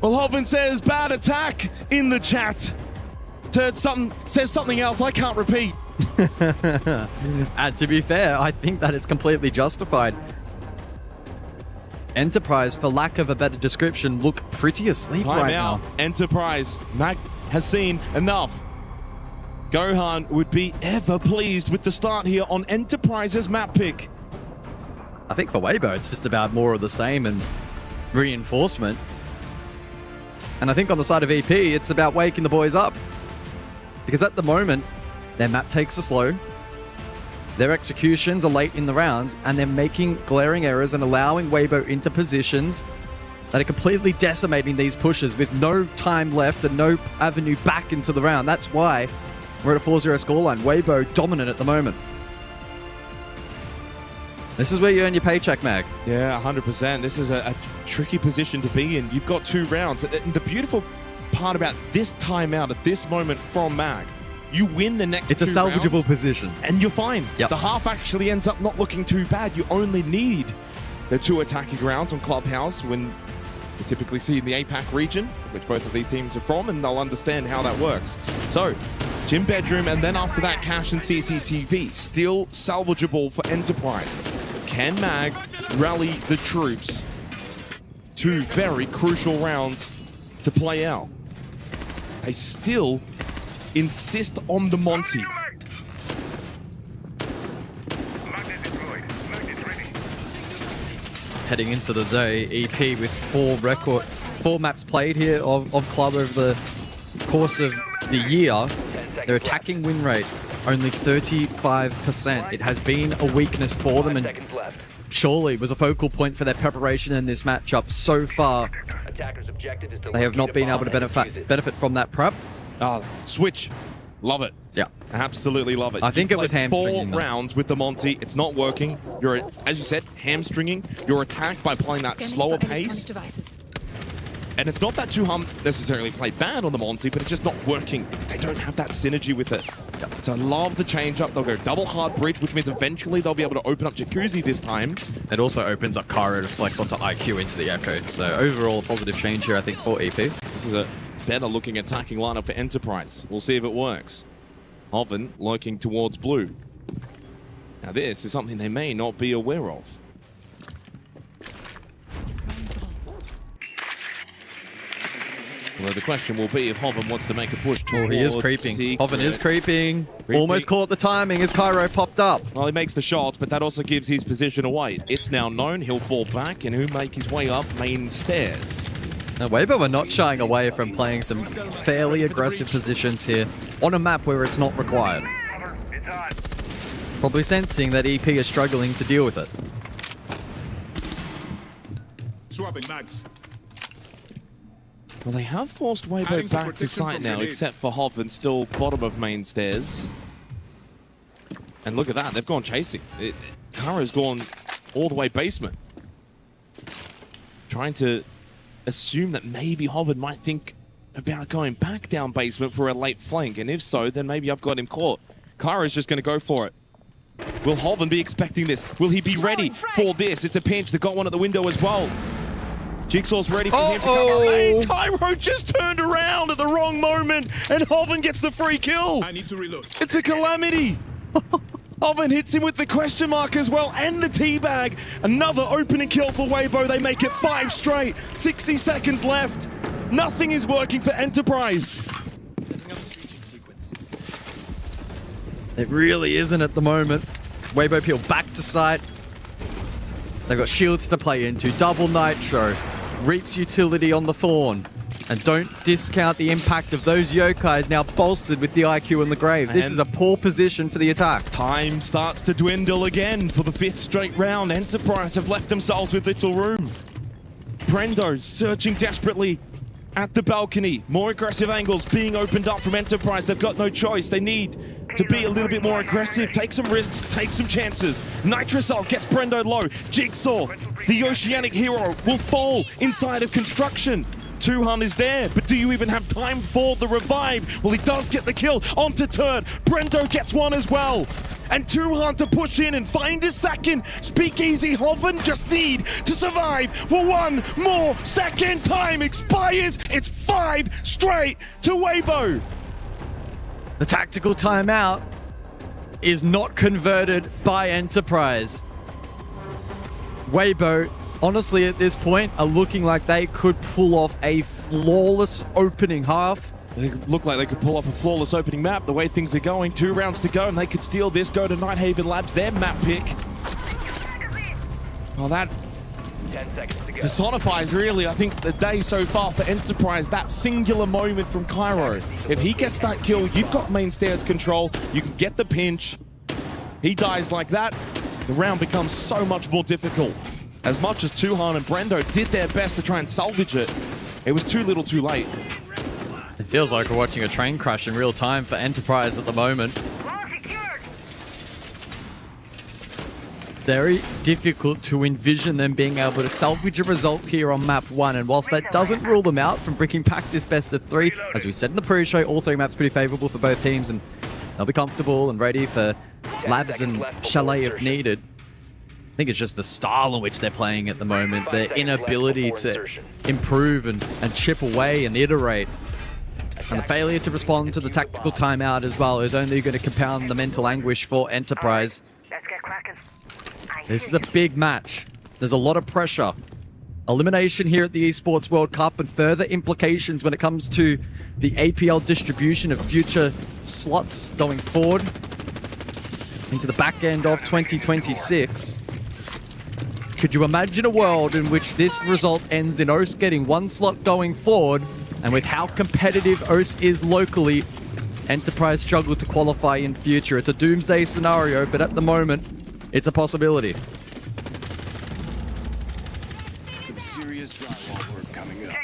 Well, Hoven says bad attack in the chat. Turd says something else I can't repeat. And to be fair, I think that it's completely justified. Enterprise, for lack of a better description, look pretty asleep right now. Enterprise, Mag has seen enough. Gohan would be ever pleased with the start here on Enterprise's map pick. I think for Weibo, it's just about more of the same and reinforcement. And I think on the side of EP, it's about waking the boys up. Because at the moment, their map takes are slow, their executions are late in the rounds, and they're making glaring errors and allowing Weibo into positions that are completely decimating these pushes with no time left and no avenue back into the round. That's why we're at a 4-0 scoreline. Weibo dominant at the moment. This is where you earn your paycheck, Mag. Yeah, 100%. This is a tricky position to be in. You've got 2 rounds. And the beautiful part about this timeout at this moment from Mag, you win the next 2 rounds. It's a salvageable position. And you're fine. Yep. The half actually ends up not looking too bad. You only need the 2 attacking rounds on Clubhouse when you typically see in the APAC region, of which both of these teams are from, and they'll understand how that works. So, Gym Bedroom, and then after that, Cash and CCTV. Still salvageable for Enterprise. Can Mag rally the troops? 2 very crucial rounds to play out. They still insist on the Monty. Heading into the day, EP with 4 maps played here of Club over the course of the year. Their attacking win rate, only 35%. It has been a weakness for them, and surely was a focal point for their preparation in this matchup so far. They have not been able to benefit from that prep. Switch. Love it. Yeah. Absolutely love it. I think it was hamstringing 4 rounds with the Monty. It's not working. You're, as you said, hamstringing. You're attacked by playing that slower pace. And it's not that Tuhum necessarily played bad on the Monty, but it's just not working. They don't have that synergy with it. So I love the change up. They'll go double hard bridge, which means eventually they'll be able to open up Jacuzzi this time. It also opens up Cairo to flex onto IQ into the Echo. So overall, positive change here, I think, for EP. This is a better looking attacking lineup for Enterprise. We'll see if it works. Hoven lurking towards blue. Now this is something they may not be aware of. Well, the question will be if Hoven wants to make a push towards... he is creeping. Hoven is creeping. Almost caught the timing as Cairo popped up. Well, he makes the shots, but that also gives his position away. It's now known he'll fall back, and he'll make his way up main stairs. Now, Weibo are not shying away from playing some fairly aggressive positions here on a map where it's not required. Probably sensing that EP is struggling to deal with it. Swapping mags. Well, they have forced Weibo back to site now, except for Hoven, still bottom of main stairs. And look at that, they've gone chasing. Kara's gone all the way basement. Trying to assume that maybe Hoven might think about going back down basement for a late flank, and if so, then maybe I've got him caught. Kara's just going to go for it. Will Hoven be expecting this? Will he be ready for this? It's a pinch. They got one at the window as well. Jigsaw's ready for him to come up. Hey, Cairo just turned around at the wrong moment, and Hoven gets the free kill. I need to reload. It's a calamity. Hoven hits him with the question mark as well, and the teabag. Another opening kill for Weibo. They make it 5 straight. 60 seconds left. Nothing is working for Enterprise. It really isn't at the moment. Weibo peel back to site. They've got shields to play into. Double Nitro. Reaps utility on the Thorn. And don't discount the impact of those Yokais now bolstered with the IQ and the Grave. This is a poor position for the attack. Time starts to dwindle again for the 5th straight round. Enterprise have left themselves with little room. Brendo searching desperately at the balcony. More aggressive angles being opened up from Enterprise. They've got no choice. They need to be a little bit more aggressive, take some risks, take some chances. Nitrocell gets Brendo low. Jigsaw, the Oceanic hero, will fall inside of construction. Tuhan is there, but do you even have time for the revive? Well, he does get the kill onto Turd. Brendo gets one as well. And Tuhan to push in and find a second. Speakeasy Hoven just need to survive for one more second. Time expires. It's 5 straight to Weibo. The tactical timeout is not converted by Enterprise. Weibo, honestly, at this point, are looking like they could pull off a flawless opening half. They look like they could pull off a flawless opening map the way things are going. 2 rounds to go, and they could steal this, go to Nighthaven Labs, their map pick. Well, that 10 seconds to go. personifies really, I think, the day so far for Enterprise. That singular moment from Cairo. If he gets that kill, you've got main stairs control. You can get the pinch. He dies like that. The round becomes so much more difficult. As much as Tuhan and Brendo did their best to try and salvage it, it was too little too late. It feels like we're watching a train crash in real time for Enterprise at the moment. Very difficult to envision them being able to salvage a result here on map 1, and whilst that doesn't rule them out from bringing back this best of 3, as we said in the pre-show, all 3 maps pretty favorable for both teams, and they'll be comfortable and ready for Labs and Chalet if needed. I think it's just the style in which they're playing at the moment, their inability to improve and chip away and iterate. And the failure to respond to the tactical timeout as well is only going to compound the mental anguish for Enterprise. This is a big match. There's a lot of pressure. Elimination here at the Esports World Cup and further implications when it comes to the APL distribution of future slots going forward into the back end of 2026. Could you imagine a world in which this result ends in OS getting 1 slot going forward, and with how competitive OS is locally, Enterprise struggle to qualify in future? It's a doomsday scenario, but at the moment, it's a possibility. Some serious drywall work coming up.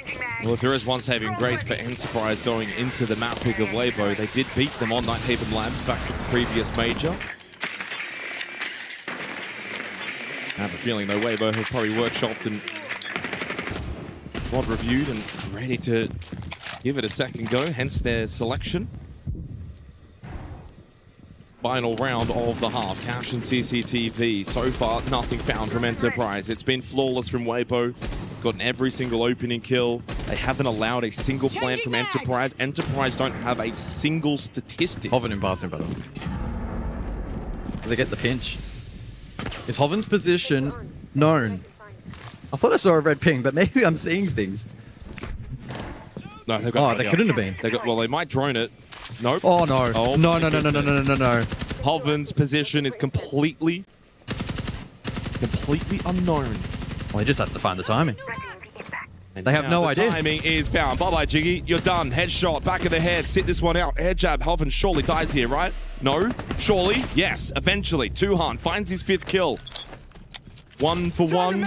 Well, if there is one saving grace for Enterprise going into the map pick of Weibo, they did beat them on Nighthaven Labs back at the previous major. I have a feeling, though, Weibo have probably workshopped and reviewed and ready to give it a second go, hence their selection. Final round of the half. Cash and CCTV. So far, nothing found from Enterprise. It's been flawless from Weibo. Gotten every single opening kill. They haven't allowed a single plant from Enterprise. Enterprise don't have a single statistic. Hoven in bathroom, by the way. They get the pinch. Is Hoven's position known? I thought I saw a red ping, but maybe I'm seeing things. No, they've got they couldn't have been. Well, they might drone it. Nope. Oh, no. Oh, no. Hoven's position is completely unknown. Well, he just has to find the timing. And they have no idea. The timing is found. Bye-bye, Jiggy. You're done. Headshot. Back of the head. Sit this one out. Air jab. Hoven surely dies here, right? No? Surely? Yes. Eventually. Tuhan finds his 5th kill. 1 for 1.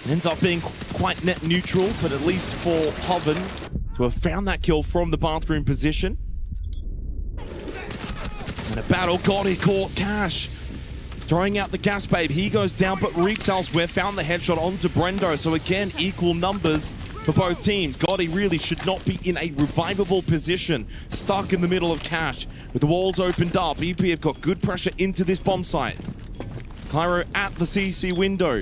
Ends up being quite net neutral, but at least for Hoven to have found that kill from the bathroom position. And a battle. Gotti caught Cash. Throwing out the gas babe. He goes down, but reaps elsewhere. Found the headshot onto Brendo. So again, equal numbers for both teams. Gotti really should not be in a revivable position. Stuck in the middle of Cash. With the walls opened up, EP have got good pressure into this bomb site. Cairo at the CC window.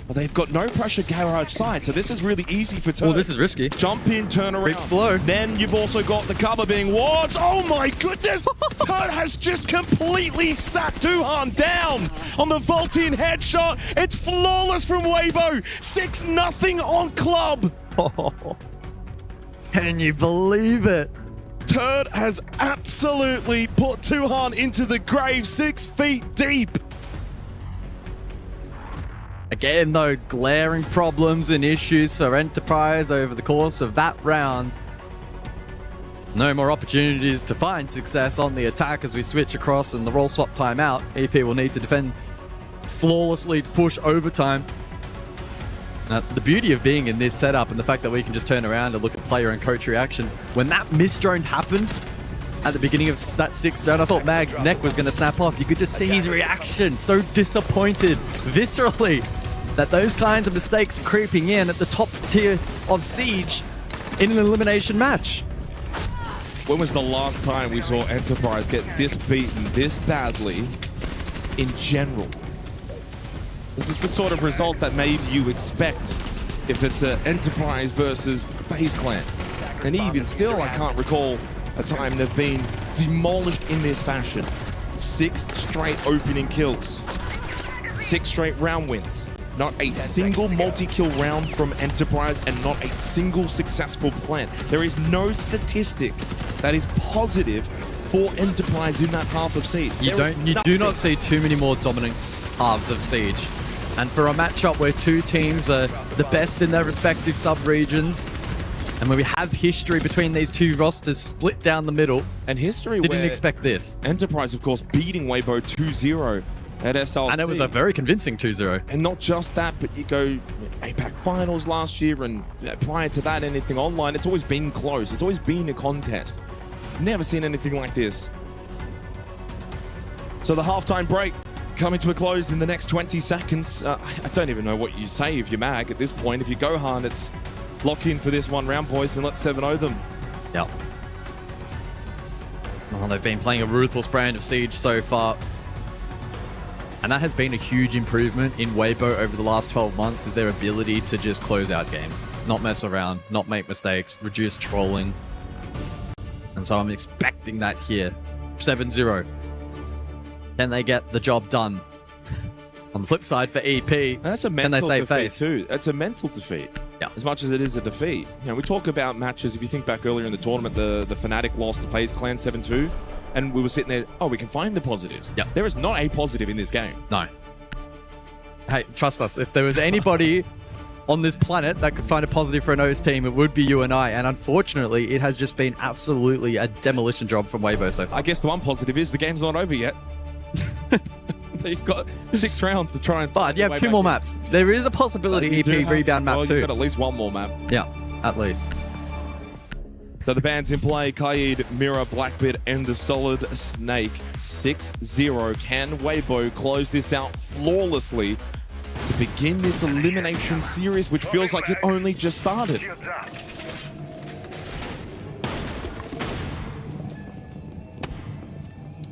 Well, they've got no pressure garage side, so this is really easy for Turd. Oh, this is risky. Jump in, turn around. Explode. Then you've also got the cover being wards. Oh my goodness! Turd has just completely sat Duhan down on the vault-in headshot. It's flawless from Weibo. 6-0 on club. Can you believe it? Turd has absolutely put Duhan into the grave 6 feet deep. Again, though, glaring problems and issues for Enterprise over the course of that round. No more opportunities to find success on the attack as we switch across and the roll swap timeout. EP will need to defend flawlessly to push overtime. Now, the beauty of being in this setup and the fact that we can just turn around and look at player and coach reactions. When that miss drone happened at the beginning of that 6th round, I thought Mag's neck was going to snap off. You could just see his reaction, so disappointed, viscerally, that those kinds of mistakes are creeping in at the top tier of Siege in an elimination match. When was the last time we saw Enterprise get this beaten this badly in general? This is the sort of result that maybe you expect if it's an Enterprise versus FaZe Clan. And even still, I can't recall a time they've been demolished in this fashion. 6 straight opening kills. 6 straight round wins. Not a single multi-kill round from Enterprise and not a single successful plant. There is no statistic that is positive for Enterprise in that half of Siege. You do not see too many more dominant halves of Siege. And for a matchup where two teams are the best in their respective sub-regions, and where we have history between these two rosters split down the middle, and history didn't expect this. Enterprise, of course, beating Weibo 2-0 at SLC. And it was a very convincing 2-0. And not just that, but you go APAC Finals last year, and prior to that, anything online, it's always been close. It's always been a contest. Never seen anything like this. So the halftime break coming to a close in the next 20 seconds. I don't even know what you say if you're Mag at this point. If you're Gohan, it's lock in for this one round, boys, and let's 7-0 them. Yep. Well, they've been playing a ruthless brand of Siege so far. And that has been a huge improvement in Weibo over the last 12 months, is their ability to just close out games. Not mess around, not make mistakes, reduce trolling. And so I'm expecting that here. 7-0. Can they get the job done? On the flip side for EP, that's a mental defeat too. It's a mental defeat. Yeah. As much as it is a defeat. You know, we talk about matches, if you think back earlier in the tournament, the Fnatic lost to FaZe Clan 7-2. And we were sitting there, oh, we can find the positives. Yeah. There is not a positive in this game. No. Hey, trust us. If there was anybody on this planet that could find a positive for an OS team, it would be you and I. And unfortunately, it has just been absolutely a demolition job from Weibo so far. I guess the one positive is the game's not over yet. They've got 6 rounds to try and find. But you have 2 more maps. There is a possibility EP rebound map too. You've got at least 1 more map. Yeah, at least. So the bands in play, Kaid, Mira, Blackbeard, and the Solid Snake. 6-0. Can Weibo close this out flawlessly to begin this elimination series, which feels like it only just started?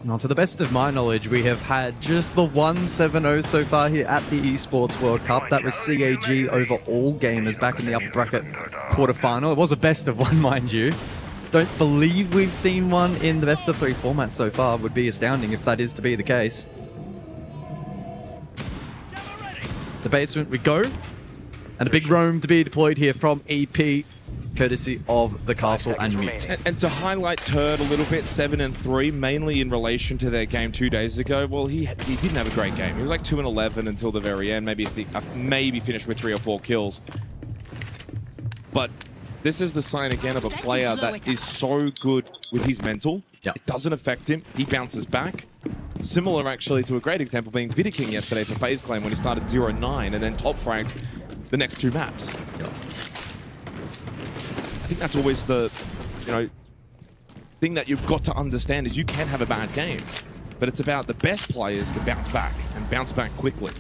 Now, to the best of my knowledge, we have had just the 1-7-0 so far here at the Esports World Cup. That was CAG over all gamers back in the upper bracket quarterfinal. It was a best of 1, mind you. Don't believe we've seen one in the best of 3 format so far. Would be astounding if that is to be the case. The basement we go. And a big roam to be deployed here from EP, courtesy of the Castle and Mute. And to highlight Turd a little bit, 7-3, mainly in relation to their game 2 days ago. Well, he didn't have a great game. He was like 2-11 until the very end. Maybe finished with 3 or 4 kills. But this is the sign again of a player that is so good with his mental. Yep. It doesn't affect him. He bounces back. Similar, actually, to a great example being Vidiking yesterday for FaZe Clan when he started 0-9 and then top fragged the next 2 maps. Yep. I think that's always the, thing that you've got to understand is you can have a bad game, but it's about the best players can bounce back and bounce back quickly.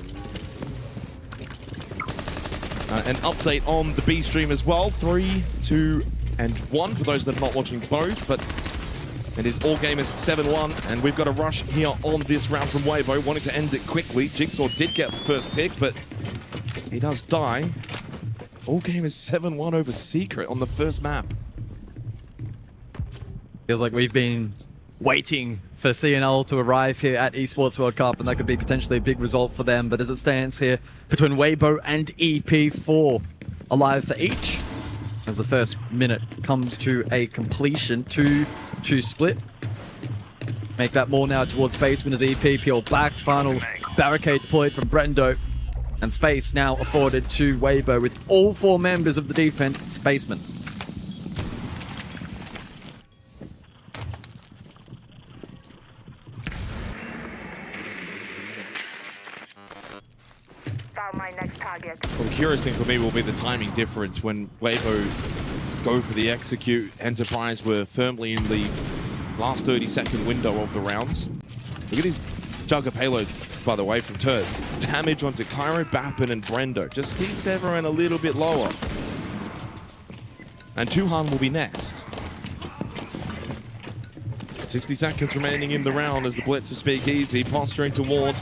An update on the B stream as well. 3, 2, and 1 for those that are not watching both, but it is all gamers 7-1, and we've got a rush here on this round from Weibo, wanting to end it quickly. Jigsaw did get the first pick, but He does die. All game is 7-1 over Secret on the first map. Feels like we've been waiting for CNL to arrive here at Esports World Cup, and that could be potentially a big result for them. But as it stands here, between Weibo and EP4, alive for each. As the first minute comes to a completion, 2-2 split. Make that more now towards Spaceman as EP peel back. Final barricade deployed from Brendo. And space now afforded to Weibo with all 4 members of the defense Spaceman. My next target. Well, the curious thing for me will be the timing difference when Weibo go for the execute. Enterprise were firmly in the last 30-second window of the rounds. Look at his jugger payload, by the way, from Turd. Damage onto Cairo, Bappin, and Brendo. Just keeps everyone a little bit lower. And Tuhan will be next. 60 seconds remaining in the round as the Blitz of Speakeasy posturing towards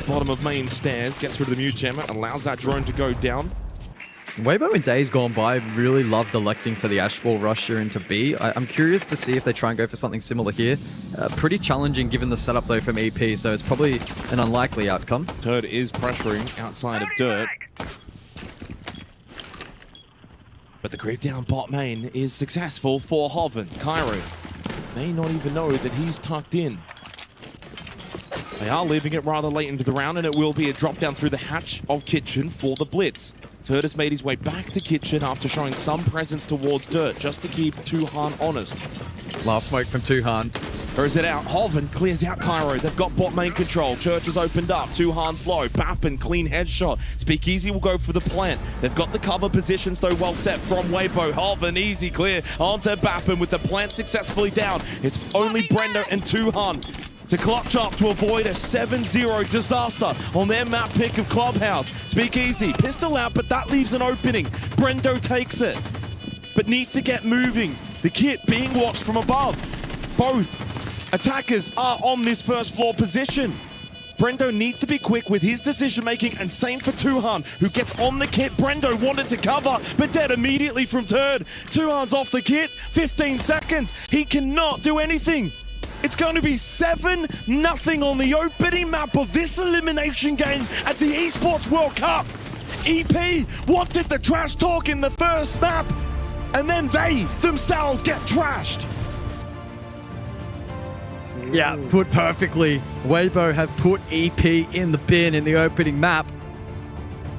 bottom of main stairs. Gets rid of the mute jammer, allows that drone to go down. Weibo in days gone by really loved electing for the Ashwall rush here into B. I'm curious to see if they try and go for something similar here. Pretty challenging given the setup though from EP, so it's probably an unlikely outcome. Turd is pressuring outside of Dirt. But the creep down bot main is successful for Hoven. Cairo may not even know that he's tucked in. They are leaving it rather late into the round, and it will be a drop down through the hatch of Kitchen for the Blitz. Turd has made his way back to Kitchen after showing some presence towards Dirt, just to keep Tuhan honest. Last smoke from Tuhan. Throws it out. Hoven clears out Cairo. They've got bot main control. Church has opened up. Tuhan's low. Bappin, clean headshot. Speakeasy will go for the plant. They've got the cover positions, though, well set from Weibo. Hoven, easy clear onto Bappin with the plant successfully down. It's only Brendo and Tuhan to clutch up to avoid a 7-0 disaster on their map pick of Clubhouse. Speakeasy, pistol out, but that leaves an opening. Brendo takes it, but needs to get moving. The kit being watched from above. Both attackers are on this first floor position. Brendo needs to be quick with his decision making, and same for Tuhan, who gets on the kit. Brendo wanted to cover, but dead immediately from Turd. Tuhan's off the kit, 15 seconds. He cannot do anything. It's going to be 7-0 on the opening map of this elimination game at the Esports World Cup. EP wanted the trash talk in the first map, and then they themselves get trashed. Yeah, put perfectly. Weibo have put EP in the bin in the opening map,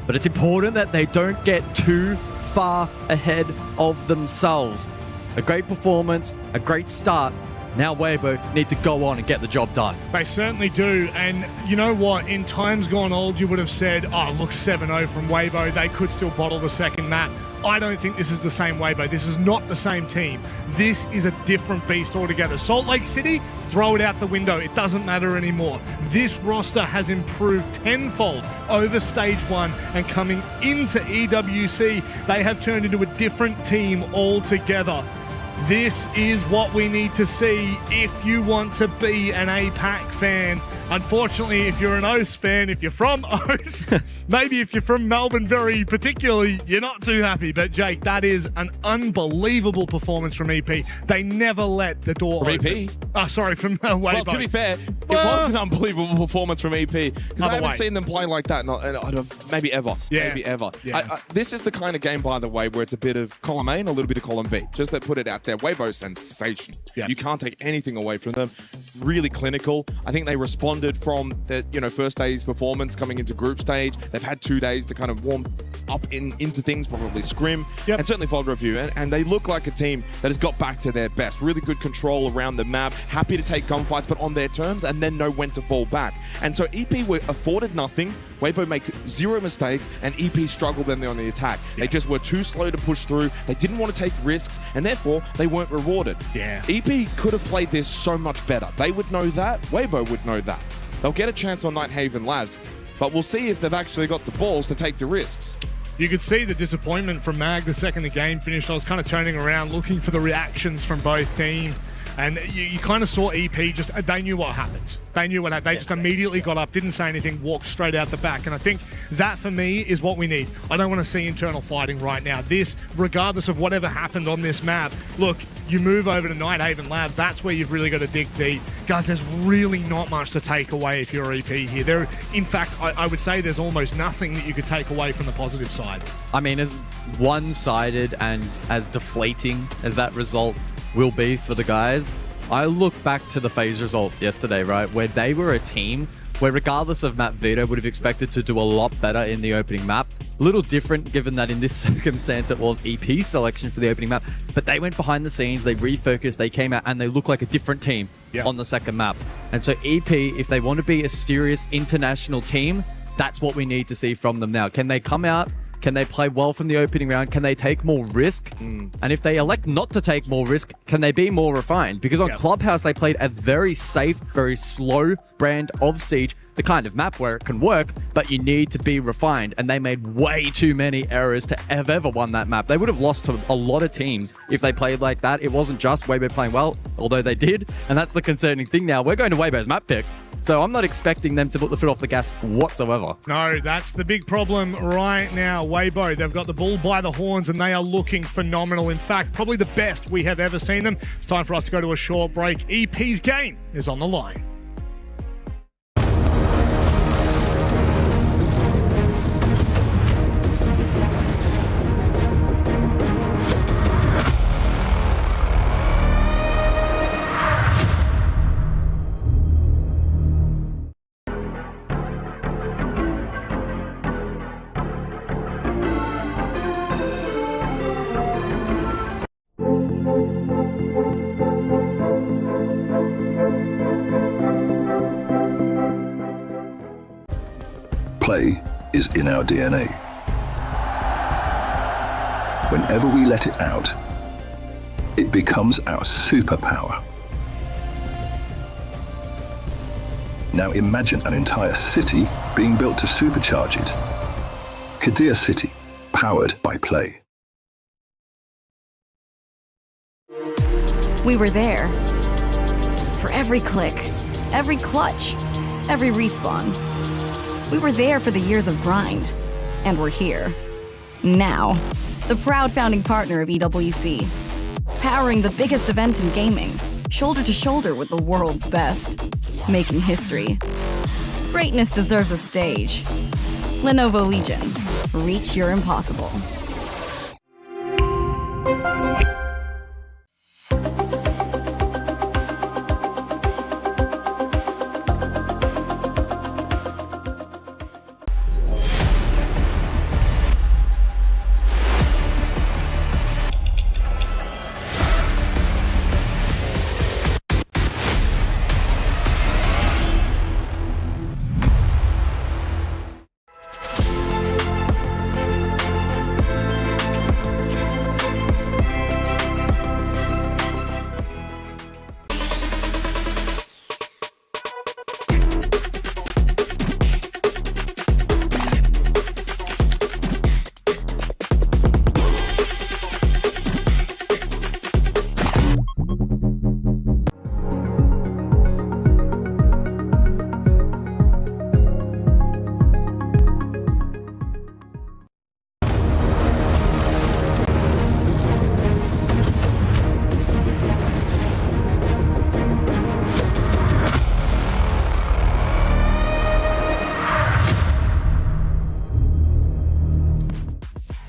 but it's important that they don't get too far ahead of themselves. A great performance, a great start. Now Weibo need to go on and get the job done. They certainly do, and you know what? In times gone old, you would have said, oh, look, 7-0 from Weibo. They could still bottle the second map. I don't think this is the same Weibo. This is not the same team. This is a different beast altogether. Salt Lake City, throw it out the window. It doesn't matter anymore. This roster has improved tenfold over stage 1, and coming into EWC, they have turned into a different team altogether. This is what we need to see if you want to be an APAC fan. Unfortunately, if you're an OS fan, if you're from OS, maybe if you're from Melbourne very particularly, you're not too happy. But Jake, that is an unbelievable performance from EP. They never let the door from open. EP? Oh, sorry, from Weibo. Well, to be fair, it was an unbelievable performance from EP, because I haven't seen them play like that, maybe ever. Yeah. Maybe ever. Yeah. This is the kind of game, by the way, where it's a bit of column A and a little bit of column B. Just to put it out there, Weibo sensation. Yeah. You can't take anything away from them. Really clinical. I think they responded from the first day's performance coming into group stage. They've had 2 days to kind of warm up into things, probably scrim, and certainly VOD review. And they look like a team that has got back to their best. Really good control around the map. Happy to take gunfights, but on their terms, and then know when to fall back. And so EP were afforded nothing. Weibo make 0 mistakes, and EP struggled then on the attack. They just were too slow to push through. They didn't want to take risks, and therefore they weren't rewarded. EP could have played this so much better. They would know that. Weibo would know that. They'll get a chance on Nighthaven Labs, but we'll see if they've actually got the balls to take the risks. You could see the disappointment from Mag the second the game finished. I was kind of turning around, looking for the reactions from both teams. And you kind of saw EP they knew what happened. They knew what happened. They just immediately got up, didn't say anything, walked straight out the back. And I think that, for me, is what we need. I don't want to see internal fighting right now. This, regardless of whatever happened on this map, look, you move over to Nighthaven Labs, that's where you've really got to dig deep. Guys, there's really not much to take away if you're EP here. In fact, I would say there's almost nothing that you could take away from the positive side. I mean, as one-sided and as deflating as that result will be for the guys, I look back to the FaZe result yesterday, right, where they were a team where, regardless of map veto, would have expected to do a lot better in the opening map. A little different, given that in this circumstance it was EP's selection for the opening map, but they went behind the scenes, they refocused, they came out, and they look like a different team on the second map. And so EP, if they want to be a serious international team, that's what we need to see from them now. Can they come out? Can they play well from the opening round? Can they take more risk? And if they elect not to take more risk, can they be more refined? Because on Clubhouse, they played a very safe, very slow brand of Siege, the kind of map where it can work, but you need to be refined. And they made way too many errors to have ever won that map. They would have lost to a lot of teams if they played like that. It wasn't just Weibo playing well, although they did. And that's the concerning thing now. We're going to Weibo's map pick, so I'm not expecting them to put the foot off the gas whatsoever. No, that's the big problem right now. Weibo, they've got the bull by the horns and they are looking phenomenal. In fact, probably the best we have ever seen them. It's time for us to go to a short break. EP's game is on the line. Play is in our DNA. Whenever we let it out, it becomes our superpower. Now imagine an entire city being built to supercharge it. Kadir City, powered by Play. We were there. For every click, every clutch, every respawn. We were there for the years of grind, and we're here. Now, the proud founding partner of EWC, powering the biggest event in gaming, shoulder to shoulder with the world's best, making history. Greatness deserves a stage. Lenovo Legion, reach your impossible.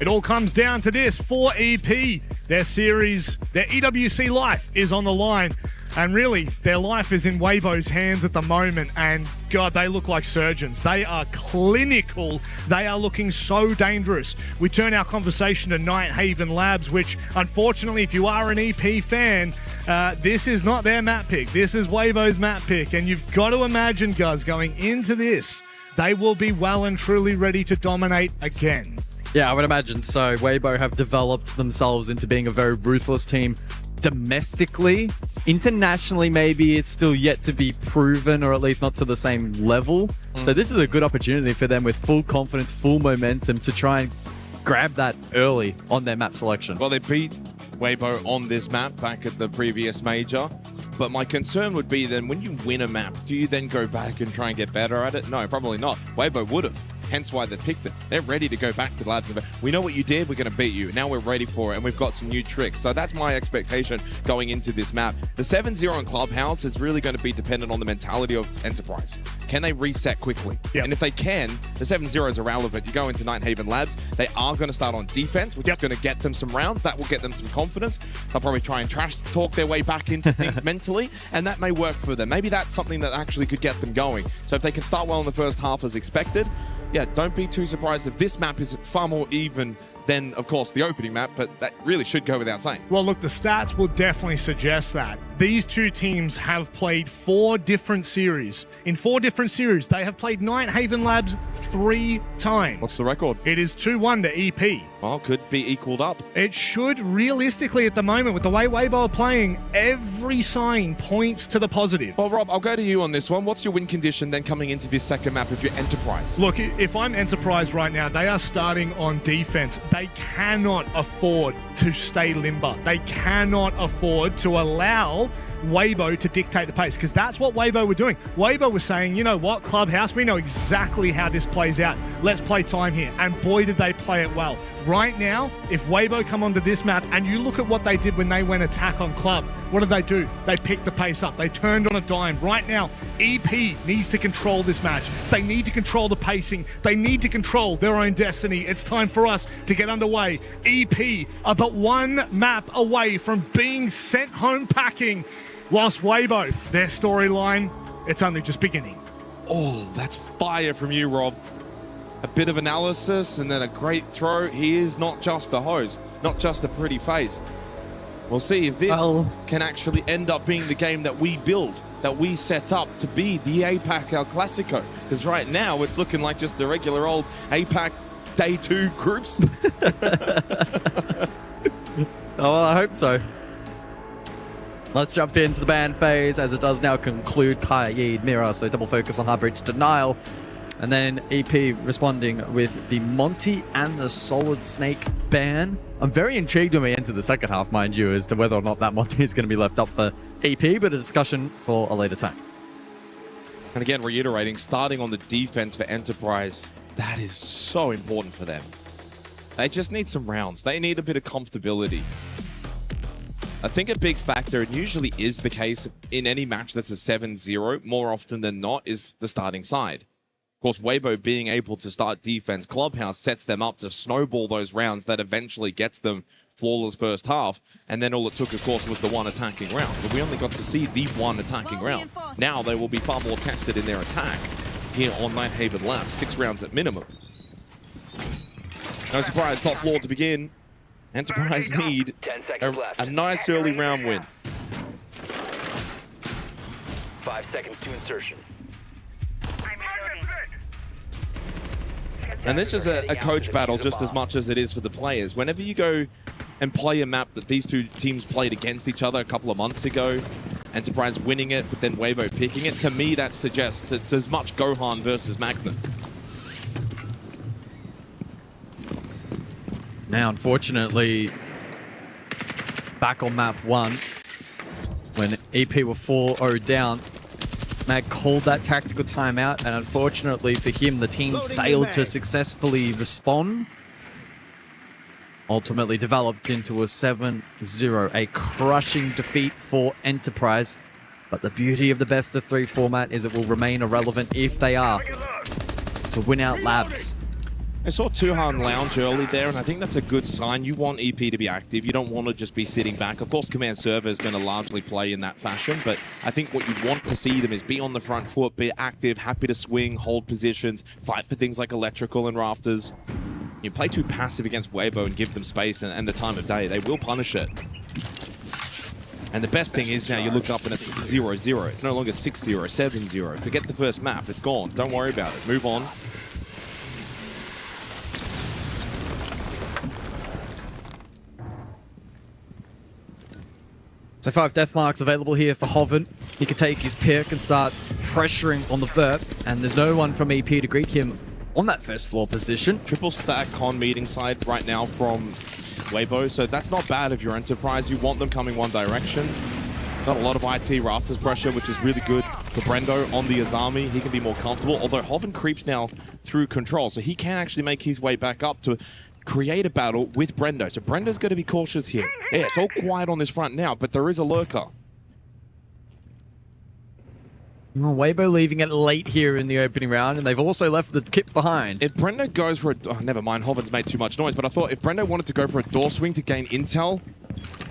It all comes down to this for EP. Their series, their EWC life is on the line. And really, their life is in Weibo's hands at the moment. And God, they look like surgeons. They are clinical. They are looking so dangerous. We turn our conversation to Nighthaven Labs, which unfortunately, if you are an EP fan, this is not their map pick. This is Weibo's map pick. And you've got to imagine, guys, going into this, they will be well and truly ready to dominate again. Yeah, I would imagine so. Weibo have developed themselves into being a very ruthless team domestically. Internationally, maybe it's still yet to be proven, or at least not to the same level. So this is a good opportunity for them with full confidence, full momentum to try and grab that early on their map selection. Well, they beat Weibo on this map back at the previous major. But my concern would be then when you win a map, do you then go back and try and get better at it? No, probably not. Weibo would have. Hence why they picked it. They're ready to go back to the labs. We know what you did. We're going to beat you. Now we're ready for it, and we've got some new tricks. So that's my expectation going into this map. The 7-0 in Clubhouse is really going to be dependent on the mentality of Enterprise. Can they reset quickly? Yep. And if they can, the 7-0 is irrelevant. You go into Nighthaven Labs. They are going to start on defense, which is going to get them some rounds. That will get them some confidence. They'll probably try and trash talk their way back into things mentally, and that may work for them. Maybe that's something that actually could get them going. So if they can start well in the first half as expected, yeah, don't be too surprised if this map is far more even than, of course, the opening map, but that really should go without saying. Well, look, the stats will definitely suggest that. These two teams have played 4 different series. In 4 different series, they have played Nighthaven Labs 3 times. What's the record? It is 2-1 to EP. Well, could be equaled up. It should, realistically, at the moment, with the way Weibo are playing, every sign points to the positive. Well, Rob, I'll go to you on this one. What's your win condition then coming into this second map if you're Enterprise? Look, if I'm Enterprise right now, they are starting on defense. They cannot afford to stay limber. They cannot afford to allow Weibo to dictate the pace, because that's what Weibo were doing. Weibo was saying, you know what, Clubhouse, we know exactly how this plays out. Let's play time here. And boy, did they play it well. Right now, if Weibo come onto this map and you look at what they did when they went attack on Club, what did they do? They picked the pace up. They turned on a dime. Right now, EP needs to control this match. They need to control the pacing. They need to control their own destiny. It's time for us to get underway. EP are but one map away from being sent home packing. Whilst Weibo, their storyline, it's only just beginning. Oh, that's fire from you, Rob. A bit of analysis and then a great throw. He is not just a host, not just a pretty face. We'll see if this can actually end up being the game that we build, that we set up to be the APAC El Clasico. Because right now, it's looking like just a regular old APAC Day 2 groups. Oh, well, I hope so. Let's jump into the ban phase, as it does now conclude Kaid Mira, so double focus on Hard Denial. And then EP responding with the Monty and the Solid Snake ban. I'm very intrigued when we enter the second half, mind you, as to whether or not that Monty is going to be left up for EP, but a discussion for a later time. And again, reiterating, starting on the defense for Enterprise, that is so important for them. They just need some rounds. They need a bit of comfortability. I think a big factor, and usually is the case in any match that's a 7-0, more often than not, is the starting side. Of course, Weibo being able to start defense, Clubhouse sets them up to snowball those rounds that eventually gets them flawless first half, and then all it took, of course, was the one attacking round. But we only got to see the one attacking round. Now they will be far more tested in their attack here on Nighthaven Labs, 6 rounds at minimum. No surprise, top floor to begin. Enterprise need a nice early round win. 5 seconds to insertion. And this is a coach battle just as much as it is for the players. Whenever you go and play a map that these two teams played against each other a couple of months ago, Enterprise winning it, but then Weibo picking it, to me that suggests it's as much Gohan versus Magnet. Now, unfortunately, back on map 1, when EP were 4-0 down, Mag called that tactical timeout, and unfortunately for him, the team failed to successfully respond. Ultimately developed into a 7-0, a crushing defeat for Enterprise. But the beauty of the best-of-3 format is it will remain irrelevant if they are to win out Labs. I saw Tuhan lounge early there, and I think that's a good sign. You want EP to be active. You don't want to just be sitting back. Of course, Command Server is going to largely play in that fashion, but I think what you want to see them is be on the front foot, be active, happy to swing, hold positions, fight for things like electrical and rafters. You play too passive against Weibo and give them space and the time of day. They will punish it. And the best thing is now you look up and it's 0-0. It's no longer 6-0, 7-0. Forget the first map. It's gone. Don't worry about it. Move on. So 5 death marks available here for Hoven. He can take his pick and start pressuring on the Verp, and there's no one from EP to greet him on that first floor position. Triple stack con meeting side right now from Weibo, so that's not bad if you're Enterprise. You want them coming one direction. Got a lot of IT rafters pressure, which is really good for Brendo on the Azami. He can be more comfortable, although Hoven creeps now through control, so he can actually make his way back up to create a battle with Brendo. So Brendo's going to be cautious here. Yeah, it's all quiet on this front now, but there is a lurker. Well, Weibo leaving it late here in the opening round, and they've also left the kit behind. If Brendo goes for a... Oh, never mind, Hoven's made too much noise, but I thought if Brendo wanted to go for a door swing to gain intel,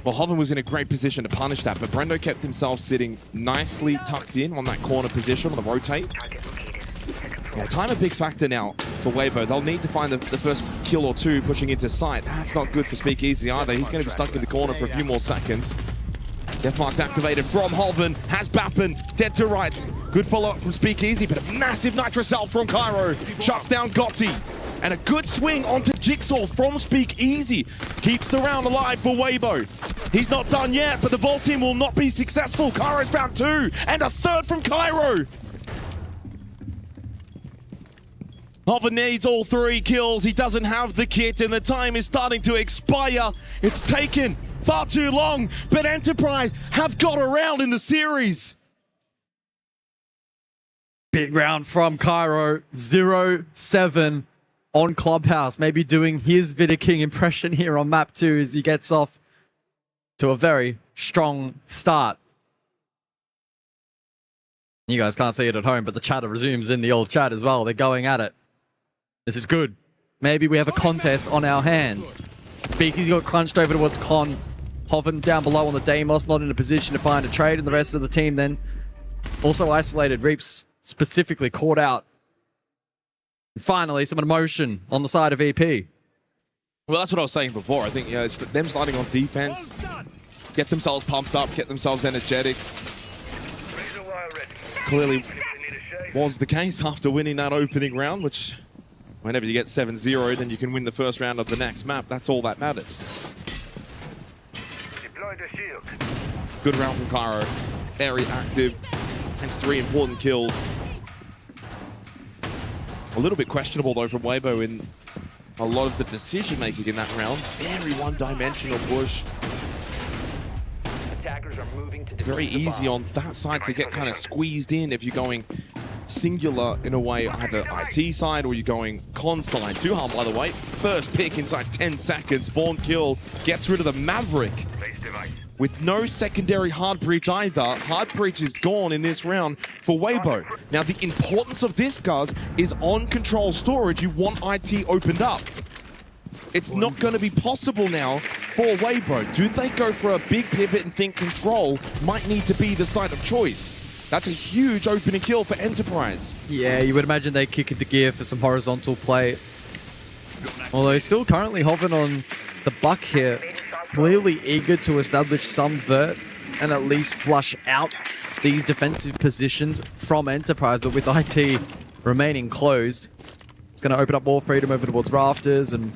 well, Hoven was in a great position to punish that, but Brendo kept himself sitting nicely tucked in on that corner position on the rotate. Yeah, time a big factor now for Weibo. They'll need to find the first kill or two pushing into sight. That's not good for Speakeasy either. He's going to be stuck in the corner for a few more seconds. Deathmark activated from Hoven. Has Bappen dead to rights. Good follow-up from Speakeasy, but a massive Nitro Cell from Cairo. Shuts down Gotti. And a good swing onto Jigsaw from Speakeasy. Keeps the round alive for Weibo. He's not done yet, but the Vault team will not be successful. Cairo's found two, and a third from Cairo. Hoven needs all 3 kills. He doesn't have the kit, and the time is starting to expire. It's taken far too long, but Enterprise have got around in the series. Big round from Cairo, 0-7 on Clubhouse. Maybe doing his Vida King impression here on map 2 as he gets off to a very strong start. You guys can't see it at home, but the chatter resumes in the old chat as well. They're going at it. This is good. Maybe we have a contest on our hands. Speakeasy got crunched over towards Con. Hoven down below on the Deimos, not in a position to find a trade, and the rest of the team then also isolated. Reaps specifically caught out. And finally, some emotion on the side of EP. Well, that's what I was saying before. I think it's them starting on defense, get themselves pumped up, get themselves energetic. Clearly was the case after winning that opening round, which whenever you get 7-0, then you can win the first round of the next map. That's all that matters. Good round from Cairo. Very active. Makes 3 important kills. A little bit questionable, though, from Weibo in a lot of the decision-making in that round. Very one-dimensional push. It's very easy on that side to get kind of squeezed in if you're going singular in a way, either IT side or you're going con side. 2-harm, by the way. First pick inside 10 seconds. Spawn kill gets rid of the Maverick. With no secondary hard breach either. Hard breach is gone in this round for Weibo. Now, the importance of this, guys, is on control storage. You want IT opened up. It's not going to be possible now for Weibo. Do they go for a big pivot and think control might need to be the site of choice? That's a huge opening kill for Enterprise. Yeah, you would imagine they kick into gear for some horizontal play. Although still currently hovering on the buck here. Clearly eager to establish some vert and at least flush out these defensive positions from Enterprise, but with IT remaining closed, it's going to open up more freedom over towards rafters, and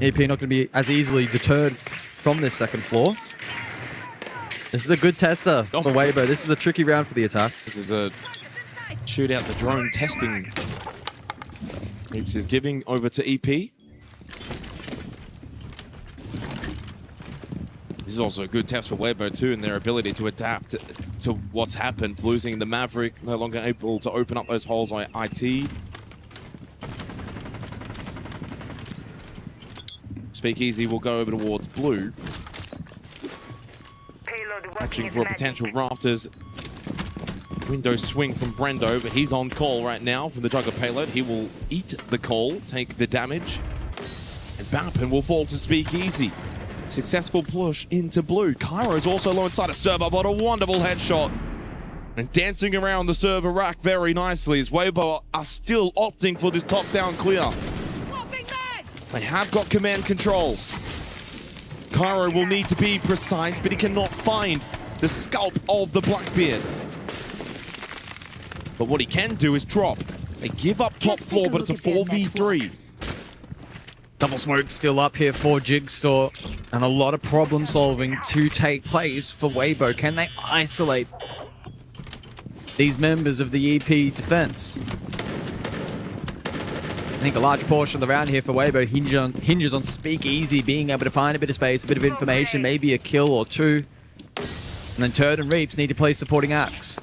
EP not going to be as easily deterred from this second floor. This is a good tester for Weibo. This is a tricky round for the attack. This is a shootout, the drone testing. Reaps is giving over to EP. This is also a good test for Weibo too, in their ability to adapt to what's happened. Losing the Maverick, no longer able to open up those holes on IT. Speakeasy will go over towards blue. Watching for a potential rafters. Window swing from Brendo, but he's on call right now from the Juggler payload. He will eat the call, take the damage. And Bappen will fall to Speakeasy. Successful push into blue. Cairo's also low inside a server, but a wonderful headshot. And dancing around the server rack very nicely as Weibo are still opting for this top-down clear. They have got command control. Cairo will need to be precise, but he cannot find the scalp of the Blackbeard. But what he can do is drop. They give up top floor, but it's a 4v3. Double smoke still up here for Jigsaw, and a lot of problem solving to take place for Weibo. Can they isolate these members of the EP defense? I think a large portion of the round here for Weibo hinges on Speakeasy being able to find a bit of space, a bit of information, maybe a kill or two. And then Turd and Reaps need to play supporting Axe.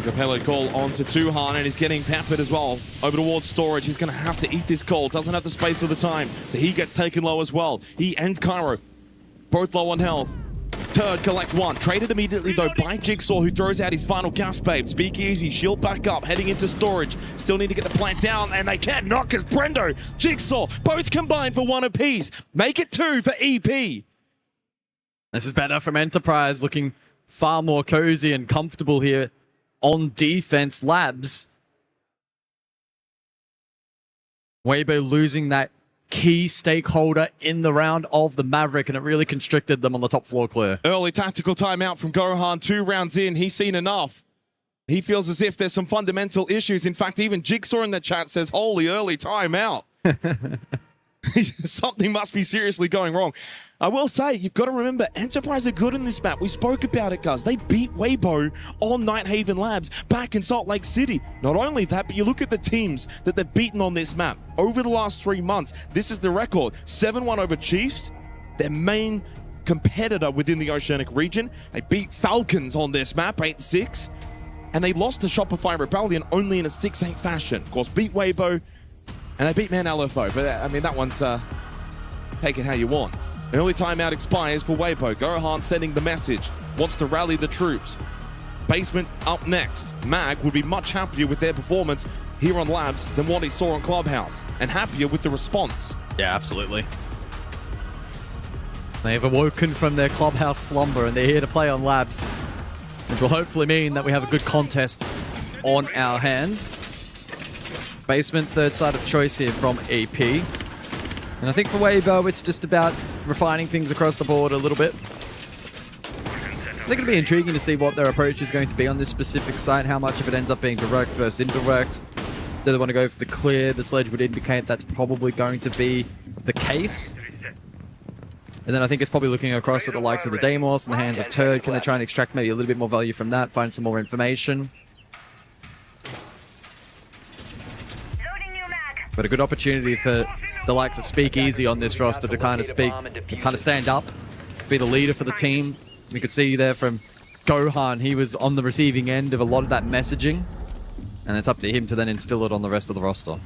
Capello call onto Tuhan, and he's getting peppered as well. Over towards Storage. He's going to have to eat this call. Doesn't have the space or the time. So he gets taken low as well. He and Cairo, both low on health. Turd collects one. Traded immediately, though, by Jigsaw, who throws out his final gas babe. Speakeasy, shield back up, heading into Storage. Still need to get the plant down, and they can't knock because Brendo, Jigsaw, both combined for one apiece. Make it 2 for EP. This is better from Enterprise, looking far more cozy and comfortable here on defense. Labs. Weibo losing that key stakeholder in the round of the Maverick, and it really constricted them on the top floor clear. Early tactical timeout from Gohan. 2 rounds in, he's seen enough. He feels as if there's some fundamental issues. In fact, even Jigsaw in the chat says, holy early timeout. Something must be seriously going wrong. I will say, you've got to remember, Enterprise are good in this map. We spoke about it, guys. They beat Weibo on Nighthaven Labs back in Salt Lake City. Not only that, but you look at the teams that they've beaten on this map over the last 3 months. This is the record. 7-1 over Chiefs, their main competitor within the Oceanic region. They beat Falcons on this map, 8-6. And they lost to Shopify Rebellion only in a 6-8 fashion. Of course, beat Weibo, and they beat Man LFO. But, I mean, that one's take it how you want. Early timeout expires for Weibo. Gohan sending the message. Wants to rally the troops. Basement up next. Mag would be much happier with their performance here on Labs than what he saw on Clubhouse. And happier with the response. Yeah, absolutely. They have awoken from their Clubhouse slumber and they're here to play on Labs, which will hopefully mean that we have a good contest on our hands. Basement, third side of choice here from AP. And I think for Weibo, it's just about refining things across the board a little bit. I think it'll be intriguing to see what their approach is going to be on this specific site, how much of it ends up being direct versus indirect. Do they want to go for the clear? The sledge would indicate that's probably going to be the case. And then I think it's probably looking across at the likes of the Deimos and the hands of Turd. Can they try and extract maybe a little bit more value from that, find some more information? But a good opportunity for the likes of Speakeasy on this roster to kind of stand up, be the leader for the team. We could see there from Gohan, he was on the receiving end of a lot of that messaging. And it's up to him to then instill it on the rest of the roster.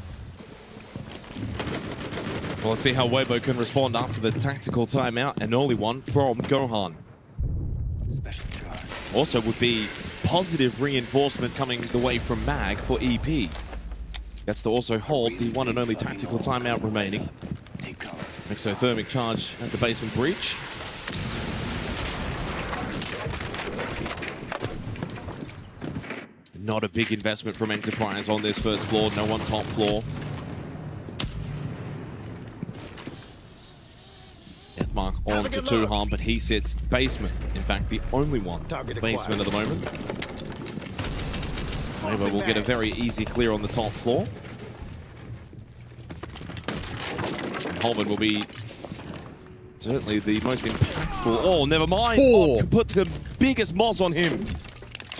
Well, let's see how Weibo can respond after the tactical timeout. An early one from Gohan. Also would be positive reinforcement coming the way from Mag for EP. Gets to also hold the one and only tactical timeout remaining. Exothermic charge at the basement breach. Not a big investment from Enterprise on this first floor. No one top floor. Deathmark on to Tuhan, but he sits basement. In fact, the only one basement at the moment. Weibo will get a very easy clear on the top floor. And Holman will be certainly the most impactful. Oh, never mind. Oh, put the biggest moz on him.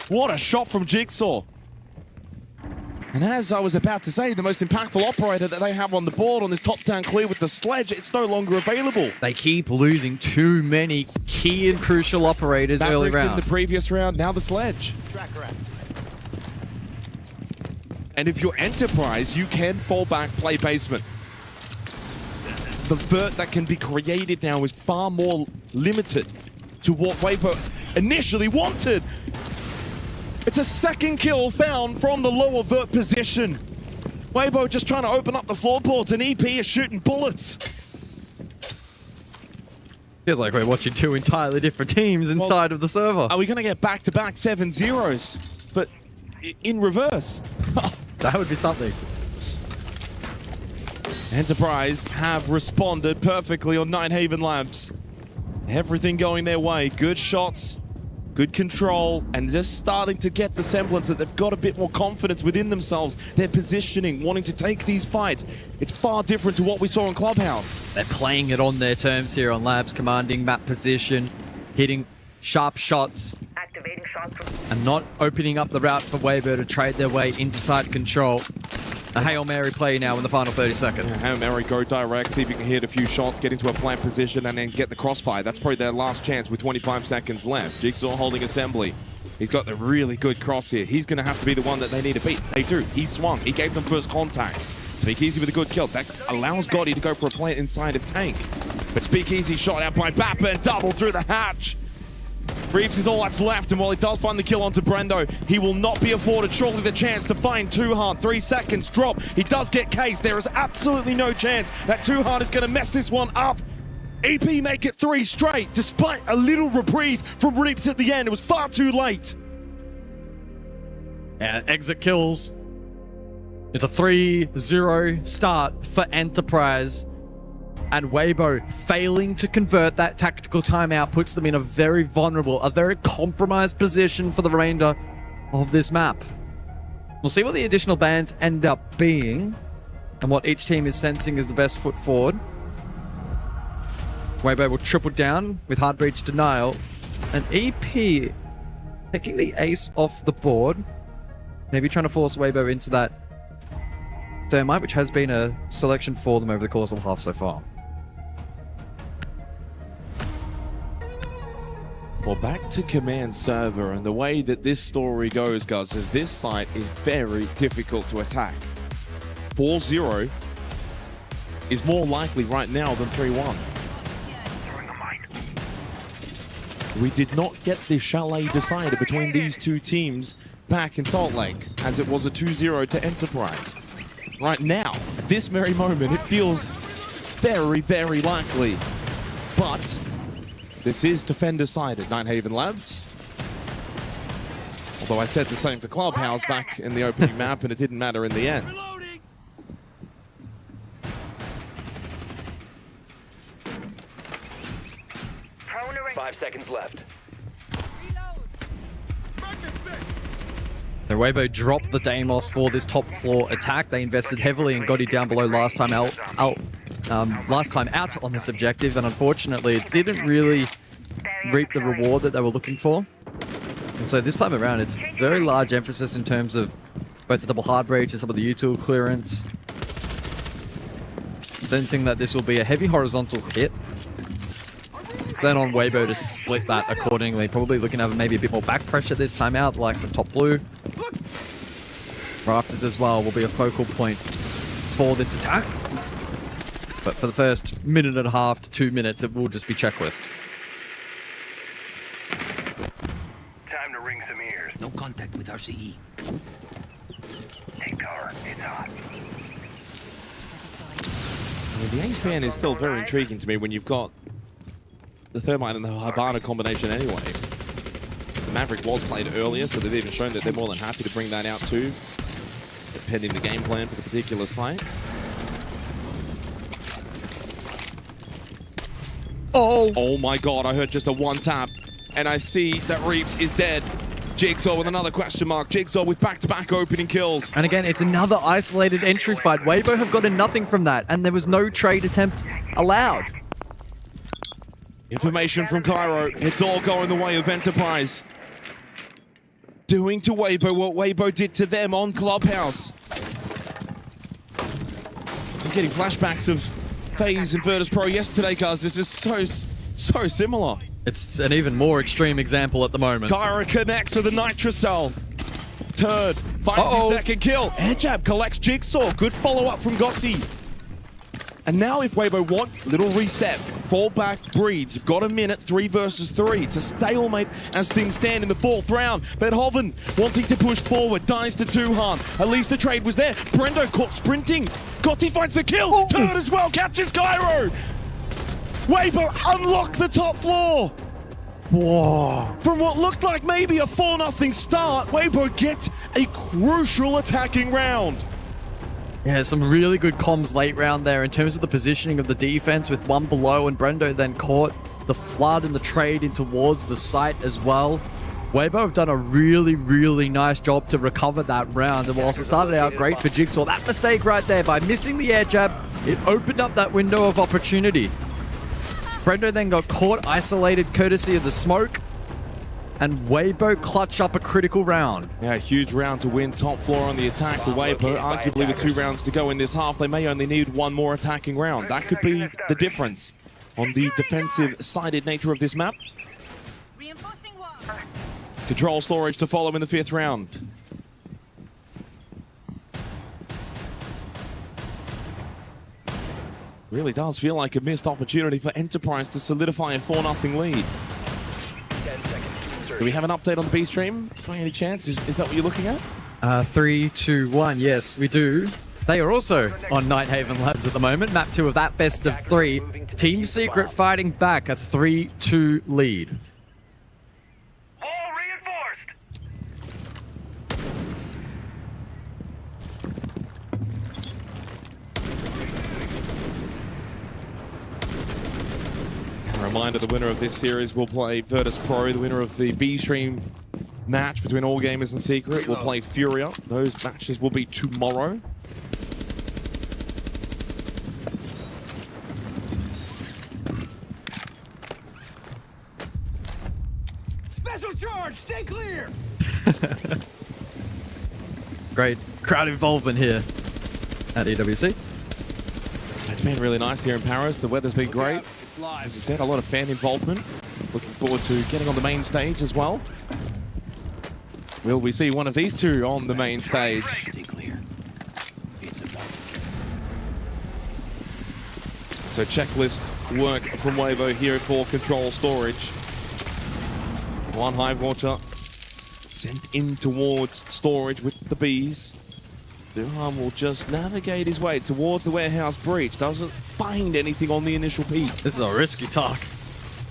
What a shot from Jigsaw. And as I was about to say, the most impactful operator that they have on the board on this top-down clear with the sledge, it's no longer available. They keep losing too many key and crucial operators early round. In the previous round, now the sledge. And if you're Enterprise, you can fall back, play basement. The vert that can be created now is far more limited to what Weibo initially wanted. It's a second kill found from the lower vert position. Weibo just trying to open up the floorboards, and EP is shooting bullets. Feels like we're watching two entirely different teams inside of the server. Are we going to get back-to-back 7-0s? But in reverse. That would be something. Enterprise have responded perfectly on Nighthaven Labs. Everything going their way. Good shots, good control, and just starting to get the semblance that they've got a bit more confidence within themselves. Their positioning, wanting to take these fights. It's far different to what we saw in Clubhouse. They're playing it on their terms here on Labs, commanding map position, hitting sharp shots, and not opening up the route for Weibo to trade their way into site control. A Hail Mary play now in the final 30 seconds. Hail Mary, go direct, see if you can hit a few shots, get into a plant position, and then get the crossfire. That's probably their last chance with 25 seconds left. Jigsaw holding assembly. He's got the really good cross here. He's going to have to be the one that they need to beat. They do. He swung. He gave them first contact. Speakeasy with a good kill. That allows Gotti to go for a plant inside of Tank. But Speakeasy shot out by Bappa and double through the hatch. Reeves is all that's left, and while he does find the kill onto Brendo, he will not be afforded surely the chance to find Too Hard. 3 seconds drop. He does get cased. There is absolutely no chance that Too Hard is going to mess this one up. EP make it 3 straight, despite a little reprieve from Reeves at the end. It was far too late. And exit kills. It's a 3-0 start for Enterprise. And Weibo failing to convert that tactical timeout puts them in a very vulnerable, a very compromised position for the remainder of this map. We'll see what the additional bans end up being and what each team is sensing is the best foot forward. Weibo will triple down with hard breach denial. And EP taking the ace off the board. Maybe trying to force Weibo into that Thermite, which has been a selection for them over the course of the half so far. Well, back to command server, and the way that this story goes, guys, is this site is very difficult to attack. 4-0 is more likely right now than 3-1. We did not get the chalet decided between these two teams back in Salt Lake, as it was a 2-0 to Enterprise. Right now, at this very moment, it feels very, very likely. But this is defender-sided, Nighthaven Labs. Although I said the same for Clubhouse back in the opening map, and it didn't matter in the end. Five seconds left. The Weibo dropped the Deimos for this top floor attack. They invested heavily in Gotti down below last time out on this objective, and unfortunately it didn't really reap the reward that they were looking for. And so this time around, it's very large emphasis in terms of both the double hard breach and some of the util clearance. Sensing that this will be a heavy horizontal hit. Then on Weibo to split that accordingly. Probably looking to have maybe a bit more back pressure this time out, the likes of top blue. Rafters as well will be a focal point for this attack. But for the first minute and a half to 2 minutes, it will just be checklist. Time to ring some ears. No contact with RCE. Take cover. It's hot. I mean, the ace ban is still very intriguing to me when you've got the Thermite and the Hibana combination anyway. The Maverick was played earlier, so they've even shown that they're more than happy to bring that out too, depending the game plan for the particular site. Oh my god, I heard just a one tap, and I see that Reeves is dead. Jigsaw with another question mark. Jigsaw with back-to-back opening kills. And again, it's another isolated entry fight. Weibo have gotten nothing from that, and there was no trade attempt allowed. Information from Cairo. It's all going the way of Enterprise. Doing to Weibo what Weibo did to them on Clubhouse. I'm getting flashbacks of FaZe and virtus.pro yesterday, guys. This is so similar. It's an even more extreme example at the moment. Cairo connects with a Nitrocell. Turd, 50-second kill. Air jab collects Jigsaw. Good follow-up from Gotti. And now if Weibo want, little reset, fall back, breeds. You've got a minute, 3 versus 3. It's a stalemate as things stand in the 4th round. But Hoven wanting to push forward, dies to Tuhan. At least the trade was there. Brendo caught sprinting. Gotti finds the kill. Turd as well, catches Cairo. Weibo unlock the top floor. Whoa. From what looked like maybe a 4-0 start, Weibo gets a crucial attacking round. Yeah, some really good comms late round there in terms of the positioning of the defense with one below, and Brendo then caught the flood and the trade in towards the site as well. Weibo have done a really, really nice job to recover that round, and whilst it started out great for Jigsaw, that mistake right there by missing the air jab, it opened up that window of opportunity. Brendo then got caught, isolated courtesy of the smoke. and Weibo clutch up a critical round. Yeah, a huge round to win. Top floor on the attack for Weibo. Arguably with 2 rounds to go in this half, they may only need 1 more attacking round. That could be the difference on the defensive-sided nature of this map. Control storage to follow in the 5th round. Really does feel like a missed opportunity for Enterprise to solidify a 4-0 lead. Do we have an update on the B stream by any chance? Is that what you're looking at? 3, 2, 1. Yes, we do. They are also on Nighthaven Labs at the moment. Map 2 of that best of 3. Team Secret fighting back a 3-2 lead. Reminder, the winner of this series will play virtus.pro. The winner of the B stream match between All Gamers and Secret will play Furia. Those matches will be tomorrow. Special charge, stay clear. Great crowd involvement here at EWC. It's been really nice here in Paris. The weather's been great. As I said, a lot of fan involvement. Looking forward to getting on the main stage as well. Will we see one of these two on the main stage? So checklist work from Weibo here for control storage. 1 Hive Watcher sent in towards storage with the bees. Duhan will just navigate his way towards the warehouse breach. Doesn't find anything on the initial peek. This is a risky talk.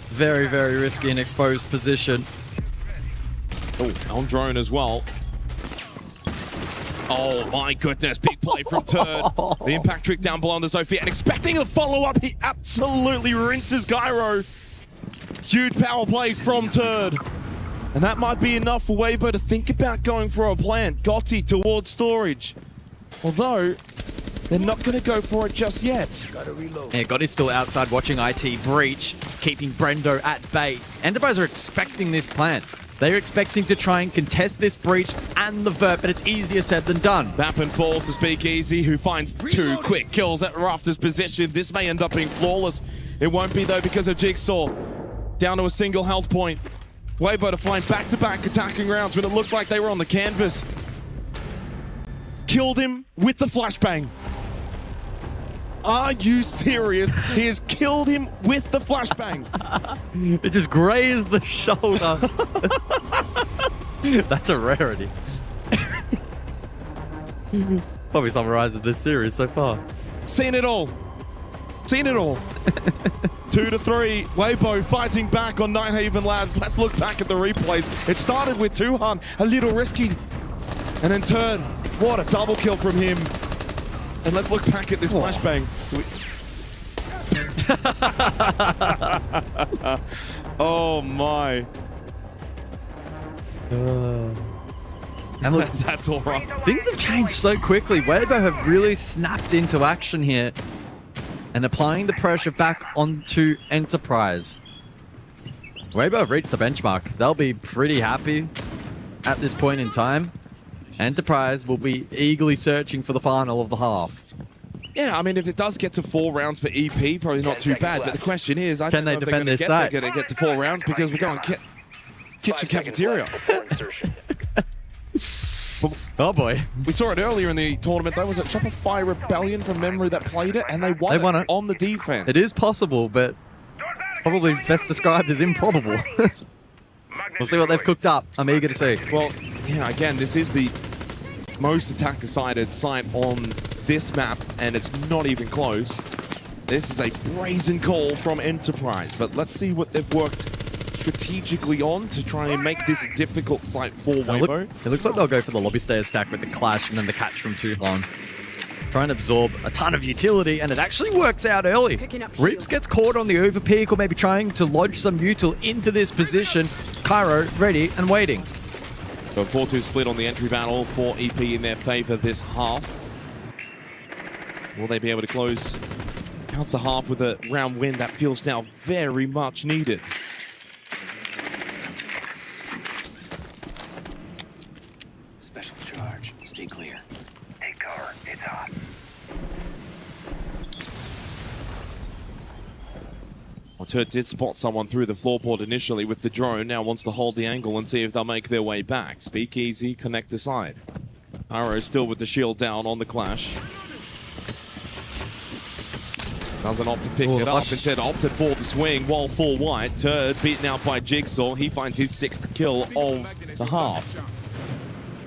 Very, very risky and exposed position. Oh, on drone as well. Oh my goodness, big play from Turd. The impact trick down below on the Sophia and expecting a follow-up. He absolutely rinses Gyro. Huge power play from Turd. And that might be enough for Weibo to think about going for a plant. Gotti towards storage. Although, they're not going to go for it just yet. Yeah, Gotti's still outside watching IT breach, keeping Brendo at bay. Enterprise are expecting this plant. They're expecting to try and contest this breach and the vert, but it's easier said than done. Mappin falls to Speakeasy, who finds 2 quick kills at Rafter's position. This may end up being flawless. It won't be, though, because of Jigsaw. Down to a single health point. Weibo to find back-to-back attacking rounds when it looked like they were on the canvas. Killed him with the flashbang. Are you serious? He has killed him with the flashbang. It just grazed the shoulder. That's a rarity. Probably summarizes this series so far. Seen it all. Seen it all. 2-3. Weibo fighting back on Nighthaven Labs. Let's look back at the replays. It started with Tuhan, a little risky. And then Turn. What a double kill from him. And let's look back at this flashbang. Oh my. And look, that's all right. Things have changed so quickly. Weibo have really snapped into action here and applying the pressure back onto Enterprise. Weibo have reached the benchmark. They'll be pretty happy at this point in time. Enterprise will be eagerly searching for the final of the half. Yeah, I mean, if it does get to 4 rounds for EP, probably not too bad. But the question is, I can don't know they if defend this side? They're going to get to 4 rounds because we're going kitchen cafeteria. Oh boy. We saw it earlier in the tournament, though. Was it Shopify Rebellion from memory that played it? And they won it on the defense. It is possible, but probably best described as improbable. We'll see what they've cooked up. I'm eager to see. Well, yeah, again, this is the most attack-decided site on this map, and it's not even close. This is a brazen call from Enterprise, but let's see what they've worked strategically on to try and make this a difficult site for Weibo. It looks like they'll go for the lobby stairs stack with the clash and then the catch from Tuhan. Trying to absorb a ton of utility, and it actually works out early. Reaps gets caught on the overpeak or maybe trying to lodge some util into this position. Cairo ready and waiting. So 4-2 split on the entry battle for EP in their favor this half. Will they be able to close out the half with a round win that feels now very much needed? Stay clear. Take cover. It's hot. Porte did spot someone through the floorboard initially with the drone, now wants to hold the angle and see if they'll make their way back. Speakeasy, connect aside. Arrow still with the shield down on the clash. Doesn't opt to pick it up, instead opted for the swing while full white. Turd beaten out by Jigsaw. He finds his 6th kill of the half.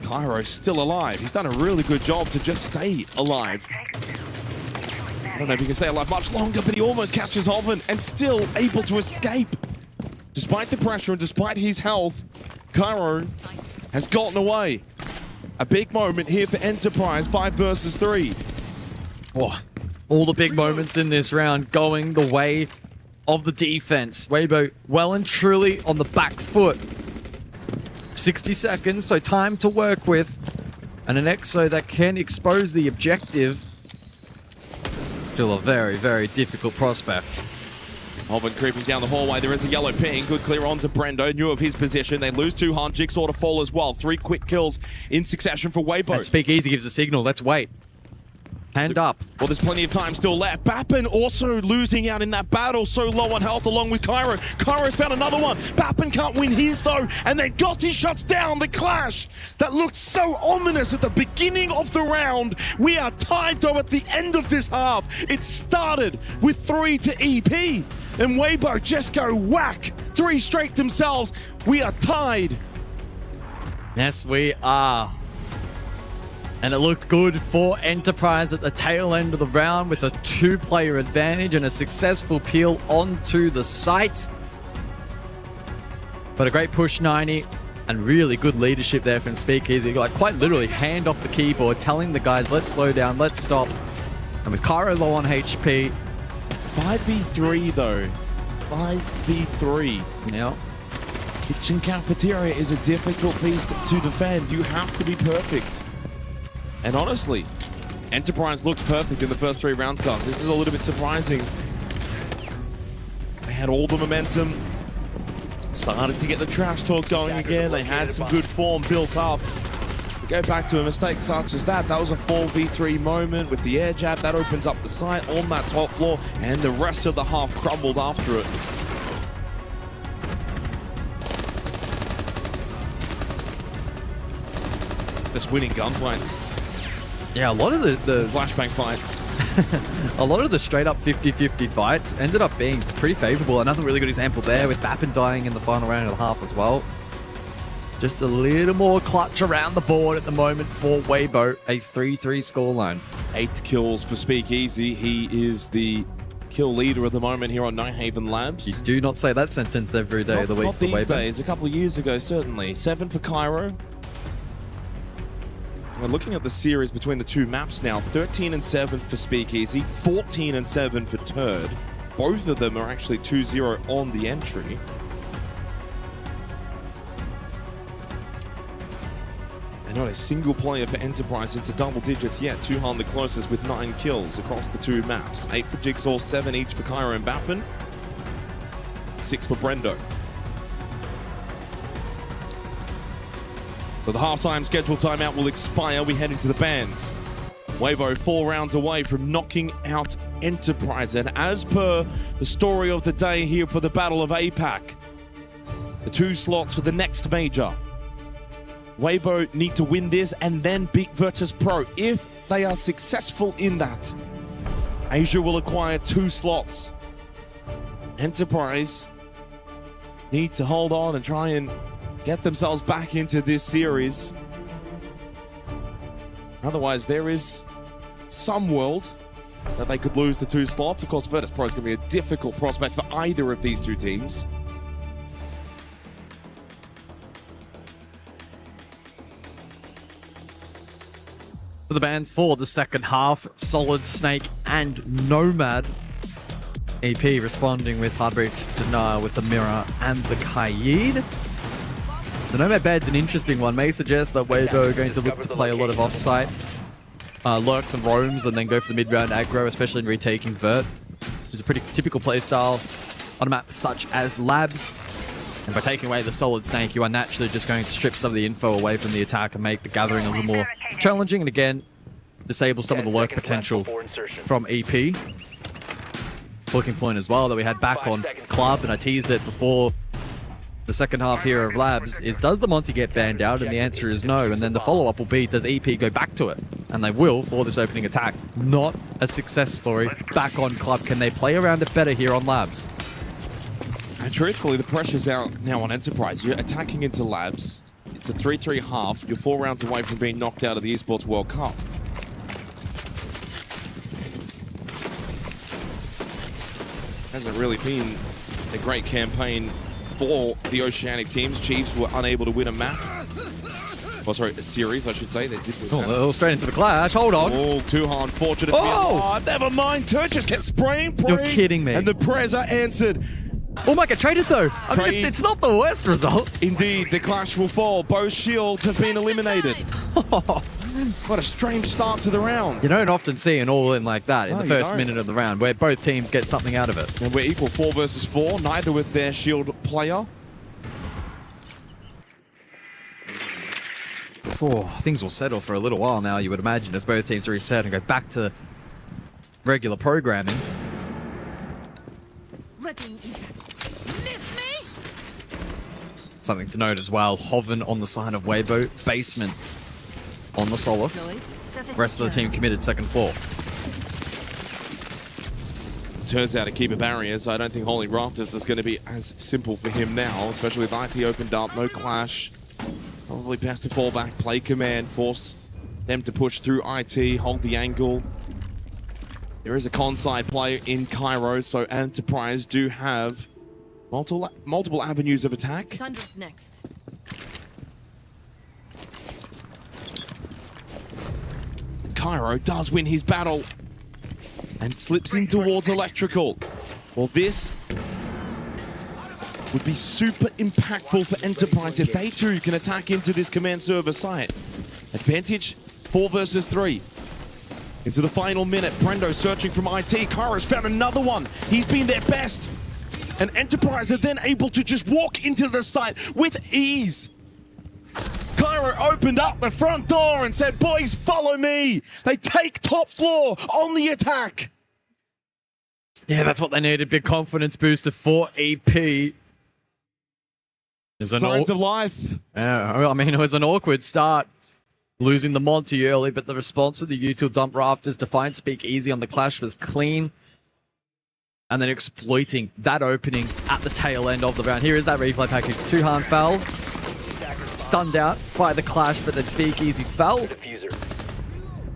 Cairo still alive. He's done a really good job to just stay alive. I don't know if he can stay alive much longer, but he almost catches Hoven and still able to escape. Despite the pressure and despite his health, Cairo has gotten away. A big moment here for Enterprise, 5 versus 3. Oh, all the big moments in this round going the way of the defense. Weibo well and truly on the back foot. 60 seconds, so time to work with. And an Exo that can expose the objective. Still a very, very difficult prospect. Hoven creeping down the hallway. There is a yellow ping. Good clear on to Brendo. Knew of his position. They lose 2 hard. Jigsaw to fall as well. 3 quick kills in succession for Weibo. And Speakeasy gives a signal. Let's wait. Hand up. Well, there's plenty of time still left. Bappin also losing out in that battle, so low on health along with Cairo. Cairo's found another one. Bappin can't win his though, and then Gotti shuts down the clash. That looked so ominous at the beginning of the round. We are tied though at the end of this half. It started with 3 to EP, and Weibo just go whack. 3 straight themselves. We are tied. Yes, we are. And it looked good for Enterprise at the tail end of the round with a 2-player advantage and a successful peel onto the site. But a great push 90 and really good leadership there from Speakeasy. Like quite literally hand off the keyboard, telling the guys, let's slow down, let's stop. And with Cairo low on HP. 5v3 though. 5v3. Yeah. Kitchen Cafeteria is a difficult piece to defend. You have to be perfect. And honestly, Enterprise looked perfect in the first 3 rounds, guys. This is a little bit surprising. They had all the momentum. Started to get the trash talk going again. They had some good form built up. Go back to a mistake such as that. That was a 4v3 moment with the air jab. That opens up the site on that top floor. And the rest of the half crumbled after it. Just winning gunfights. Yeah, a lot of the flashbang fights. A lot of the straight up 50-50 fights ended up being pretty favorable. Another really good example there with Bappin dying in the final round and a half as well. Just a little more clutch around the board at the moment for Weibo. A 3-3 scoreline. 8 kills for Speakeasy. He is the kill leader at the moment here on Nighthaven Labs. You do not say that sentence every day of the week not for these Weibo. days. A couple of years ago, certainly. 7 for Cairo. We're looking at the series between the 2 maps now. 13-7 for Speakeasy, 14-7 for Turd. Both of them are actually 2-0 on the entry. And not a single player for Enterprise into double digits yet. Tuhan the closest with 9 kills across the 2 maps. 8 for Jigsaw, 7 each for Cairo and Bappin. 6 for Brendo. So the halftime scheduled timeout will expire. We head into the bands. Weibo 4 rounds away from knocking out Enterprise. And as per the story of the day here for the Battle of APAC, the 2 slots for the next major. Weibo need to win this and then beat virtus.pro. If they are successful in that, Asia will acquire 2 slots. Enterprise need to hold on and try and get themselves back into this series. Otherwise, there is some world that they could lose the 2 slots. Of course, virtus.pro is going to be a difficult prospect for either of these 2 teams. For the bands for the second half, Solid Snake and Nomad. EP responding with Heartbreak Denial with the Mirror and the Kaid. The Nomad Bed's an interesting one. May suggest that Weibo are going to look to play a lot of off-site lurks and roams and then go for the mid-round aggro, especially in retaking Vert, which is a pretty typical playstyle on a map such as Labs. And by taking away the solid snake, you are naturally just going to strip some of the info away from the attack and make the gathering a little more challenging. And again, disable some of the lurk potential from EP. Looking point as well that we had back on Club, and I teased it before the second half here of Labs, is does the Monty get banned out? And the answer is no. And then the follow-up will be, does EP go back to it? And they will for this opening attack. Not a success story back on Club. Can they play around it better here on Labs? And truthfully, the pressure's out now on Enterprise. You're attacking into Labs. It's a 3-3 half. You're 4 rounds away from being knocked out of the Esports World Cup. Hasn't really been a great campaign for the Oceanic teams. Chiefs were unable to win a map. Oh, sorry, a series, I should say. They did win. Oh, straight into the clash. Hold on. Oh, Tuhan, fortunate. Oh! Never mind. Turd just kept spraying. You're kidding me. And the prayers are answered. Oh, might get traded though. I mean, it's not the worst result. Indeed, the clash will fall. Both shields have been eliminated. What a strange start to the round. You don't often see an all-in like that in the first minute of the round, where both teams get something out of it. And we're equal 4 versus 4, neither with their shield player. Oh, things will settle for a little while now, you would imagine, as both teams reset and go back to regular programming. Something to note as well, Hoven on the side of Weibo, Basement on the Solace. Rest of the team committed second floor. Turns out to keep a barrier, so I don't think Holy Rafters is going to be as simple for him now, especially with IT opened up, no clash. Probably best to fall back, play command, force them to push through IT, hold the angle. There is a con-side player in Cairo, so Enterprise do have multiple avenues of attack. Tundra's next. Cairo does win his battle and slips in towards Electrical. Well, this would be super impactful for Enterprise if they too can attack into this command server site. Advantage 4 versus 3. Into the final minute, Brendo searching from IT. Cairo's found another one. He's been their best. And Enterprise are then able to just walk into the site with ease. Cairo opened up the front door and said, boys, follow me. They take top floor on the attack. Yeah, that's what they needed. Big confidence booster for EP. Signs of life. Yeah, I mean, it was an awkward start. Losing the Monty early, but the response to the util dump rafters, Defiant Speak Easy on the clash was clean. And then exploiting that opening at the tail end of the round. Here is that replay package. Tuhan fell. Stunned out by the clash, but then Speak Easy fell.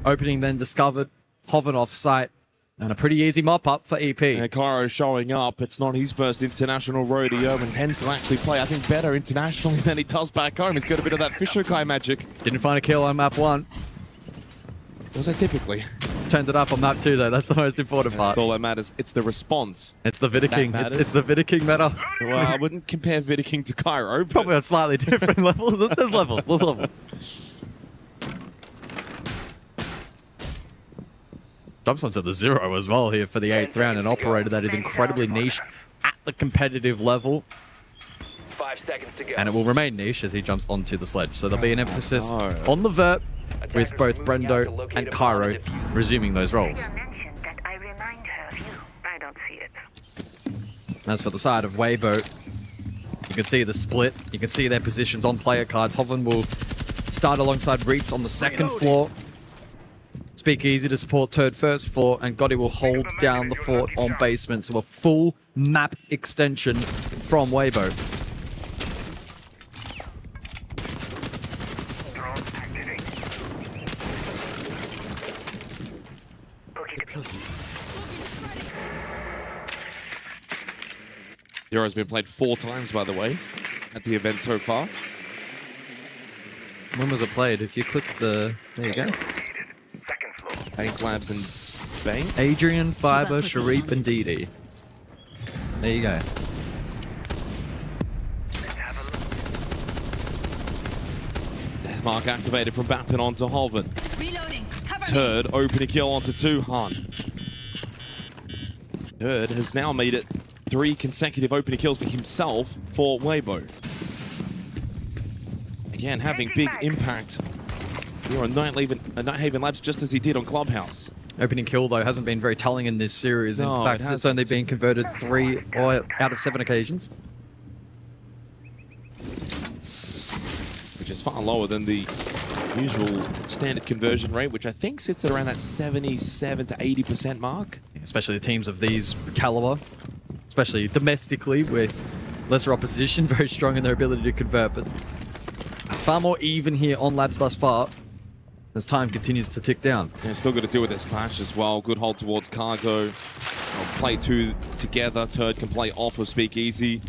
Opening then discovered. Hoven off site. And a pretty easy mop-up for EP. And Cairo showing up. It's not his first international rodeo and tends to actually play, I think, better internationally than he does back home. He's got a bit of that Fisher-Kai magic. Didn't find a kill on map 1. Was that typically? Turned it up on map 2, though. That's the most important part. That's all that matters. It's the response. It's the Vida King. It's the Vida King meta. Well, I wouldn't compare Vida King to Cairo. Probably on slightly different levels. There's levels. There's levels. Jumps onto the 0 as well here for the 8th round. An operator that is incredibly niche at the competitive level. 5 seconds to go. And it will remain niche as he jumps onto the sledge. So there'll be an emphasis on the vert with both Brendo and Cairo resuming those roles. As for the side of Weibo, you can see the split. You can see their positions on player cards. Hoven will start alongside Reeds on the second floor. Speak Easy to support Turd first floor, and Gotti will hold down the fort on basement. So a full map extension from Weibo. Euro's been played 4 times, by the way, at the event so far. When was it played? If you click the... There you go. Bank Labs and Bank. Adrian, Fiber, Sharif, and Didi. There you go. Mark activated from Bappin onto Hoven. Turd open a kill onto Tuhan. Turd has now made it 3 consecutive opening kills for himself for Weibo. Again, having big impact here on Nighthaven Labs, just as he did on Clubhouse. Opening kill, though, hasn't been very telling in this series. In fact, it's only been converted 3 out of 7 occasions. Which is far lower than the usual standard conversion rate, which I think sits at around that 77 to 80% mark. Especially the teams of these caliber, especially domestically with lesser opposition, very strong in their ability to convert, but far more even here on Labs thus far as time continues to tick down. Yeah, still got to deal with this clash as well. Good hold towards Cargo. They'll play 2 together. Turd can play off of Speakeasy.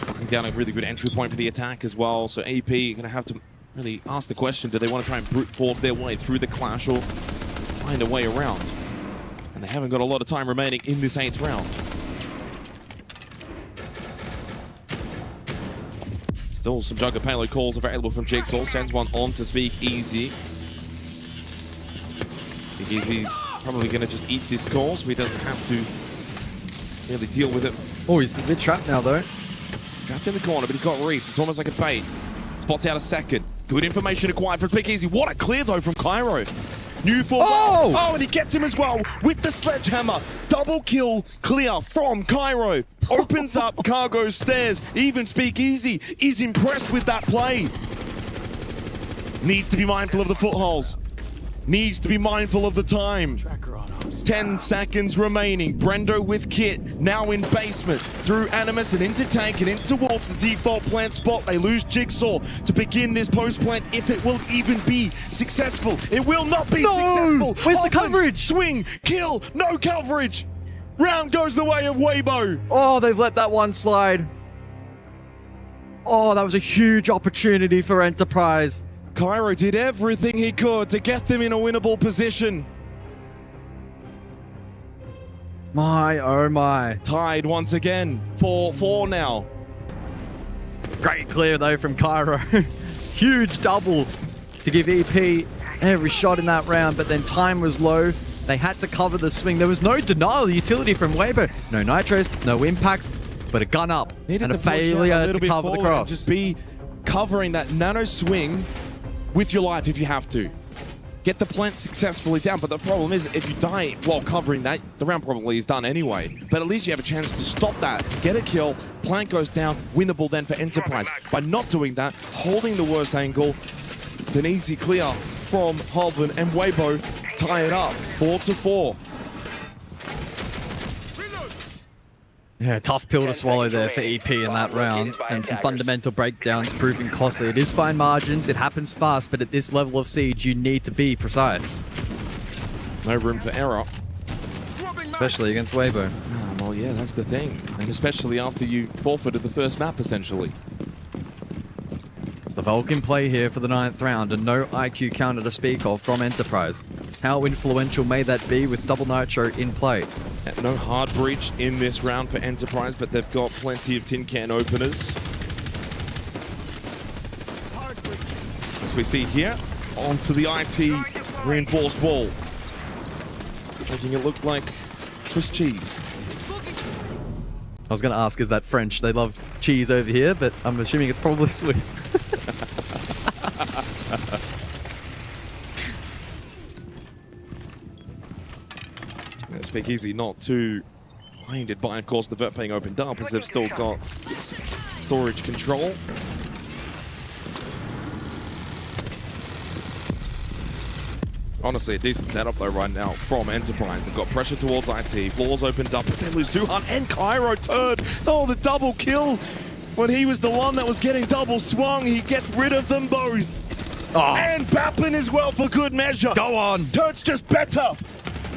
Looking down a really good entry point for the attack as well. So AP going to have to really ask the question, do they want to try and brute force their way through the clash or find a way around? And they haven't got a lot of time remaining in this 8th round. Still some Jugger payload calls available from Jigsaw. Sends one on to Speakeasy. Speakeasy's probably going to just eat this call, so he doesn't have to really deal with it. Oh, he's a bit trapped now, though. Trapped in the corner, but he's got reads. It's almost like a bait. Spots out a second. Good information acquired from Speakeasy. What a clear, though, from Cairo. New for oh, and he gets him as well with the sledgehammer. Double kill clear from Cairo. Opens up Cargo stairs. Even Speakeasy is impressed with that play. Needs to be mindful of the footholds. Needs to be mindful of the time. 10 seconds remaining. Brendo with Kit, now in basement. Through Animus and into tank and in towards the default plant spot. They lose Jigsaw to begin this post plant if it will even be successful. It will not be successful. Where's the coverage? Swing, kill, no coverage. Round goes the way of Weibo. Oh, they've let that one slide. Oh, that was a huge opportunity for Enterprise. Cairo did everything he could to get them in a winnable position. My, oh my. Tied once again, 4-4 now. Great clear, though, from Cairo. Huge double to give EP every shot in that round, but then time was low. They had to cover the swing. There was no denial utility from Weibo. No nitros, no impacts, but a gun up and a failure to cover the cross. Just be covering that nano swing with your life if you have to. Get the plant successfully down, but the problem is if you die while covering that, the round probably is done anyway. But at least you have a chance to stop that, get a kill, plant goes down, winnable then for Enterprise. By not doing that, holding the worst angle, it's an easy clear from Hovland, and Weibo tie it up, 4-4. Yeah, tough pill to swallow there for EP in that round, and some fundamental breakdowns proving costly. It is fine margins, it happens fast, but at this level of siege, you need to be precise. No room for error. Especially against Weibo. Well, yeah, that's the thing. And especially after you forfeited the first map, essentially. It's the Vulcan play here for the 9th round, and no IQ counter to speak of from Enterprise. How influential may that be with double nitro in play? No hard breach in this round for Enterprise, but they've got plenty of tin can openers. As we see here, onto the IT reinforced wall. Making it look like Swiss cheese. I was going to ask, is that French? They love cheese over here, but I'm assuming it's probably Swiss. Speakeasy not too minded by, of course, the vert being opened up, as they've still got storage control. Honestly, a decent setup though right now from Enterprise. They've got pressure towards IT. Floors opened up, but they lose Zuhan and Cairo Turd. Oh, the double kill. When he was the one that was getting double swung, he gets rid of them both. Oh. And Baplin as well for good measure. Go on. Turd's just better.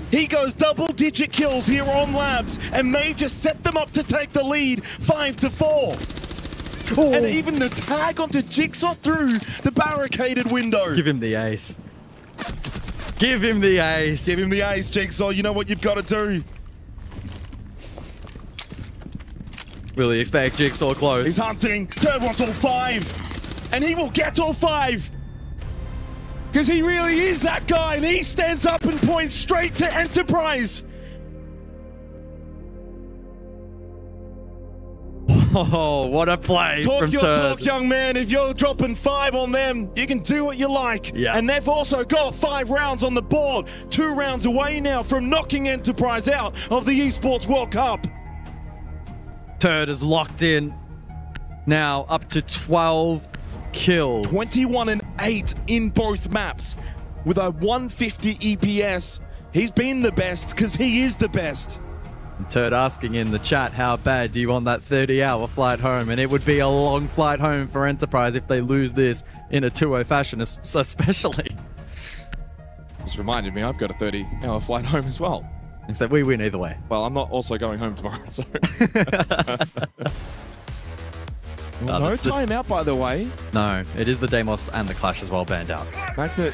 He goes double-digit kills here on Labs and may just set them up to take the lead, 5-4. Cool. And even the tag onto Jigsaw through the barricaded window. Give him the ace. Give him the ace. Give him the ace, Jigsaw. You know what you've got to do. Will he expect Jigsaw close? He's hunting. Turd wants all 5. And he will get all 5. Because he really is that guy, and he stands up and points straight to Enterprise. Oh, what a play Talk from your Turd. talk, young man. If you're dropping 5 on them, you can do what you like. Yeah. And they've also got 5 rounds on the board. 2 rounds away now from knocking Enterprise out of the Esports World Cup. Turd is locked in. Now up to 12 kills. 21 and 8 in both maps with a 150 EPS. He's been the best because he is the best. Turd asking in the chat, how bad do you want that 30-hour flight home? And it would be a long flight home for Enterprise if they lose this in a 2-0 fashion, especially. This reminded me, I've got a 30-hour flight home as well. Except we win either way. Well, I'm not also going home tomorrow, so... No timeout, by the way. No, it is the Deimos and the Clash as well banned out. Magnet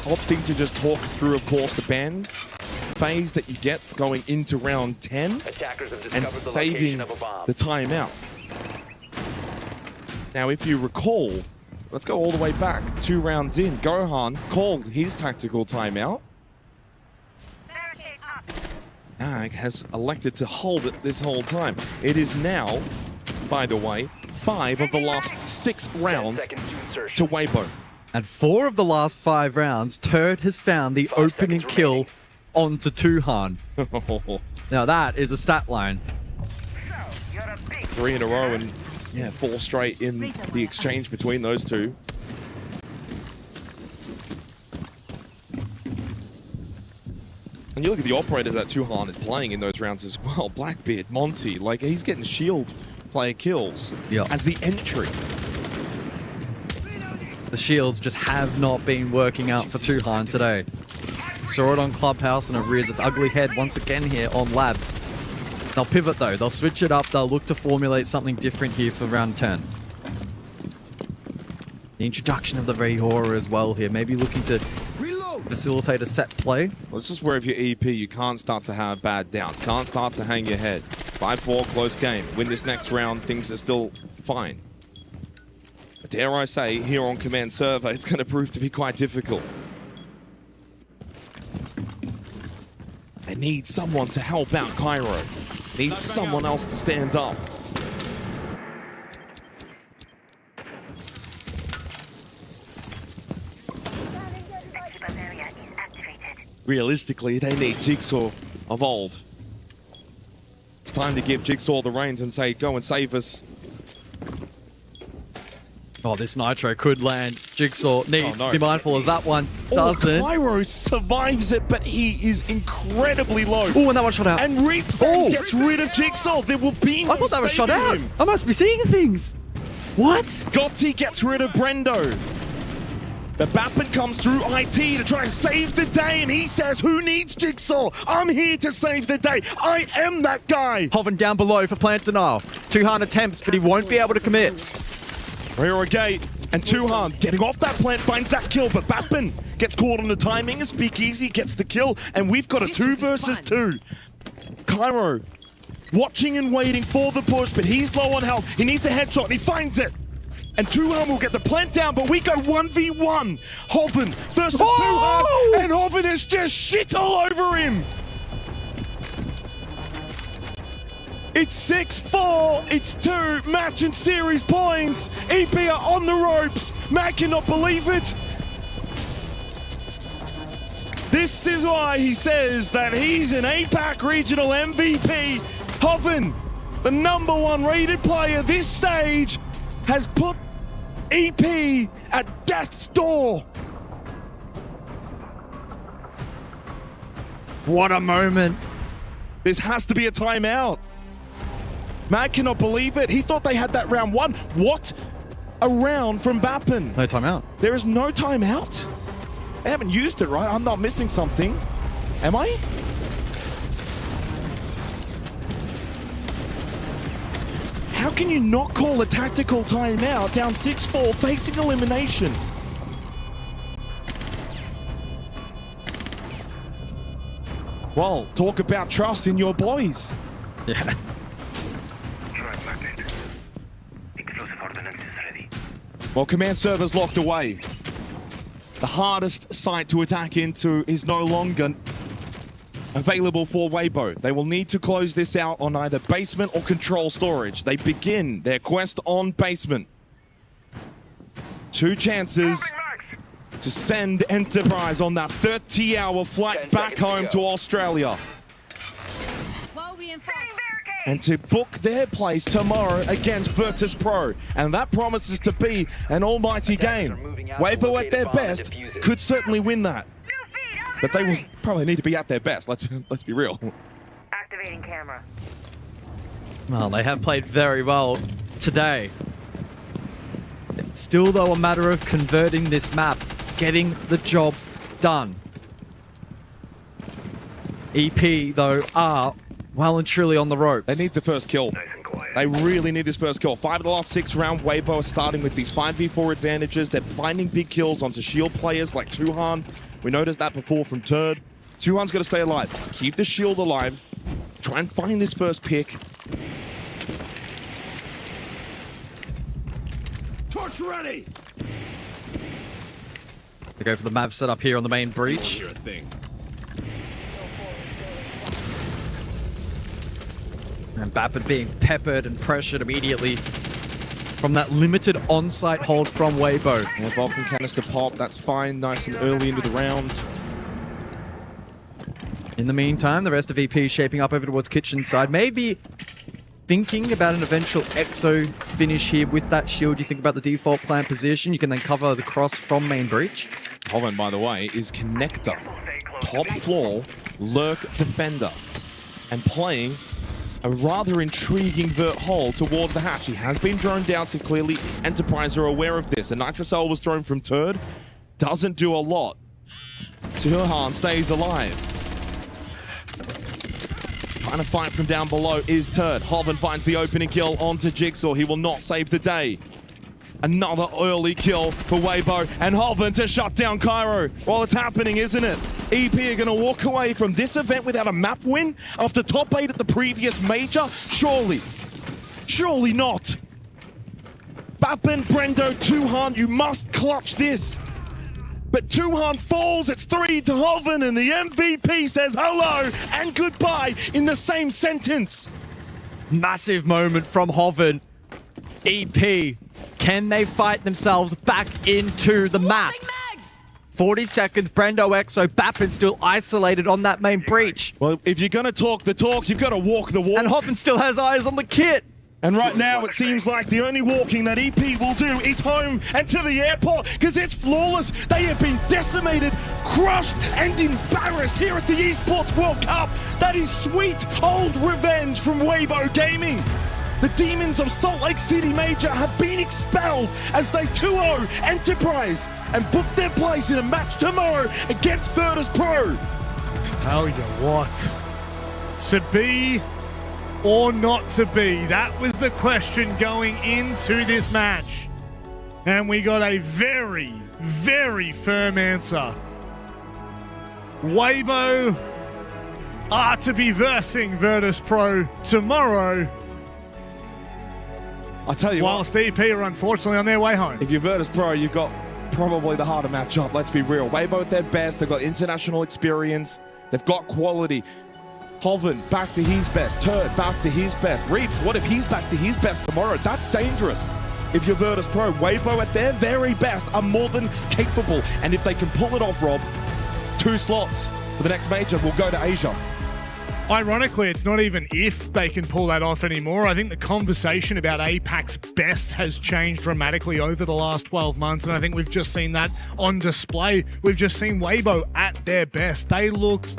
opting to just talk through, of course, the ban phase that you get going into round 10 and saving the timeout. Now, if you recall, let's go all the way back 2 rounds in. Gohan called his tactical timeout. Ag has elected to hold it this whole time. It is now, by the way, 5 of the last 6 rounds to Weibo. And 4 of the last 5 rounds, Turd has found the opening kill onto Tuhan. Now that is a stat line. 3 in a row and 4 straight in the exchange between those two. And you look at the operators that Tuhan is playing in those rounds as well. Blackbeard, Monty, like he's getting shield player kills as the entry. The shields just have not been working out for Tuhan today. Saw it on Clubhouse and it rears its ugly head once again here on Labs. They'll pivot though, they'll switch it up, they'll look to formulate something different here for round 10. The introduction of the Vehora as well here, maybe looking to facilitate a set play. Well, this is where if you're EP, you can't start to have bad downs, can't start to hang your head. 5-4, close game. Win this next round, things are still fine. But dare I say, here on Command Server, it's going to prove to be quite difficult. They need someone to help out Cairo. Needs someone else to stand up. Realistically, they need Jigsaw of old. It's time to give Jigsaw the reins and say, go and save us. Oh, this Nitro could land. Jigsaw needs to be mindful as that one doesn't. Cairo survives it, but he is incredibly low. Oh, and that one shot out. And Reaps then gets rid of Jigsaw. There will be no I thought that was shot saving out. him. I must be seeing things. What? Gotti gets rid of Brendo. The Bappin comes through IT to try and save the day, and he says, who needs Jigsaw? I'm here to save the day. I am that guy. Hovering down below for plant denial. Tuhan attempts, but he won't be able to commit. Rear a gate, and Tuhan getting off that plant finds that kill, but Bappin gets caught on the timing, and Speakeasy gets the kill, and we've got a 2 versus 2. Cairo watching and waiting for the push, but he's low on health. He needs a headshot, and he finds it. And Tuhan will get the plant down, but we go 1v1. Hoven versus Tuhan, and Hoven is just shit all over him. It's 6-4, it's 2 match and series points. EP are on the ropes. Matt cannot believe it. This is why he says that he's an APAC regional MVP. Hoven, the #1 rated player this stage, has put EP at death's door. What a moment. This has to be a timeout. Matt cannot believe it. He thought they had that round 1. What? A round from Bappin. No timeout. There is no timeout? They haven't used it, right? I'm not missing something. Am I? How can you not call a tactical timeout down 6-4 facing elimination? Well, talk about trust in your boys. Yeah. Well, command server's locked away. The hardest site to attack into is no longer available for Weibo. They will need to close this out on either basement or control storage. They begin their quest on basement. 2 chances to send Enterprise on that 30-hour flight back home to Australia. And to book their place tomorrow against Virtus.pro. And that promises to be an almighty game. Weibo at their best could certainly win that. But they will probably need to be at their best, let's be real. Activating camera. Well, they have played very well today. Still, though, a matter of converting this map, getting the job done. EP, though, are well and truly on the ropes. They need the first kill. They really need this first kill. 5 of the last 6 rounds, Weibo are starting with these 5v4 advantages. They're finding big kills onto shield players like Tuhan. We noticed that before from Turd. Tuhan's got to stay alive. Keep the shield alive. Try and find this first pick. Torch ready! They go for the map set up here on the main breach. And Bapid being peppered and pressured immediately from that limited on-site hold from Weibo. Yeah, Vulcan canister pop, that's fine. Nice and early into the round. In the meantime, the rest of EP shaping up over towards kitchen side. Maybe thinking about an eventual Exo finish here with that shield. You think about the default plan position. You can then cover the cross from main breach. Hoven, by the way, is connector. Top floor, lurk defender. And playing a rather intriguing vert hole towards the hatch. He has been droned down, so clearly Enterprise are aware of this. A Nitrocell was thrown from Turd. Doesn't do a lot. Tuhan stays alive. Trying to fight from down below is Turd. Hoven finds the opening kill onto Jigsaw. He will not save the day. Another early kill for Weibo and Hoven to shut down Cairo. Well, it's happening, isn't it? EP are going to walk away from this event without a map win after top 8 at the previous major? Surely. Surely not. Bapin, Brendo, Tuhan, you must clutch this. But Tuhan falls, it's 3 to Hoven, and the MVP says hello and goodbye in the same sentence. Massive moment from Hoven. EP, can they fight themselves back into the map? 40 seconds, Brendo Exo, Bapin still isolated on that main breach. Well, if you're going to talk the talk, you've got to walk the walk. And Hoven still has eyes on the kit. And right now, it seems like the only walking that EP will do is home and to the airport, because it's flawless. They have been decimated, crushed, and embarrassed here at the Esports World Cup. That is sweet old revenge from Weibo Gaming. The Demons of Salt Lake City Major have been expelled as they 2-0 Enterprise and book their place in a match tomorrow against Virtus.pro. Tell you what, to be or not to be, that was the question going into this match. And we got a very, very firm answer. Weibo are to be versing Virtus.pro tomorrow. I tell you whilst EP are unfortunately on their way home. If you're Virtus.pro, you've got probably the harder matchup, let's be real. Weibo at their best, they've got international experience, they've got quality. Hoven back to his best, Turd back to his best. Reaps, what if he's back to his best tomorrow? That's dangerous. If you're Virtus.pro, Weibo at their very best are more than capable. And if they can pull it off, Rob, 2 slots for the next major will go to Asia. Ironically, it's not even if they can pull that off anymore. I think the conversation about APAC's best has changed dramatically over the last 12 months, and I think we've just seen that on display. We've just seen Weibo at their best. They looked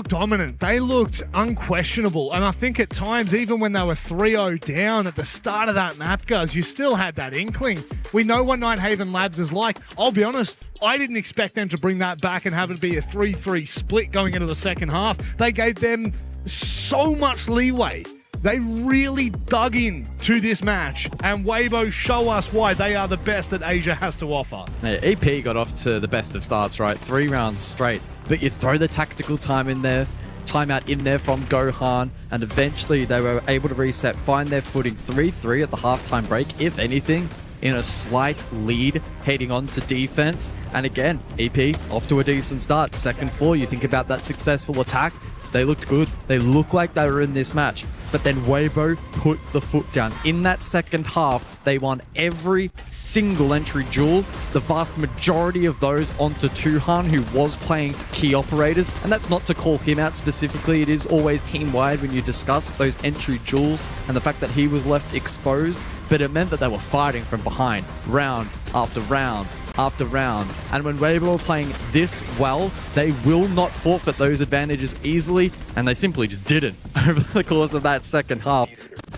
dominant. They looked unquestionable. And I think at times, even when they were 3-0 down at the start of that map, guys, you still had that inkling. We know what Nighthaven Labs is like. I'll be honest, I didn't expect them to bring that back and have it be a 3-3 split going into the second half. They gave them so much leeway. They really dug in to this match, and Weibo show us why they are the best that Asia has to offer. Yeah, EP got off to the best of starts, right? 3 rounds straight, but you throw the tactical timeout in there from Gohan, and eventually they were able to reset, find their footing. 3-3 at the halftime break. If anything, in a slight lead heading on to defense. And again, EP off to a decent start. Second floor, you think about that successful attack. They looked good. They looked like they were in this match. But then Weibo put the foot down. In that second half, they won every single entry duel. The vast majority of those onto Tuhan, who was playing key operators. And that's not to call him out specifically. It is always team-wide when you discuss those entry duels and the fact that he was left exposed. But it meant that they were fighting from behind, round after round after round. And when Weibo are playing this well, they will not forfeit those advantages easily, and they simply just didn't over the course of that second half.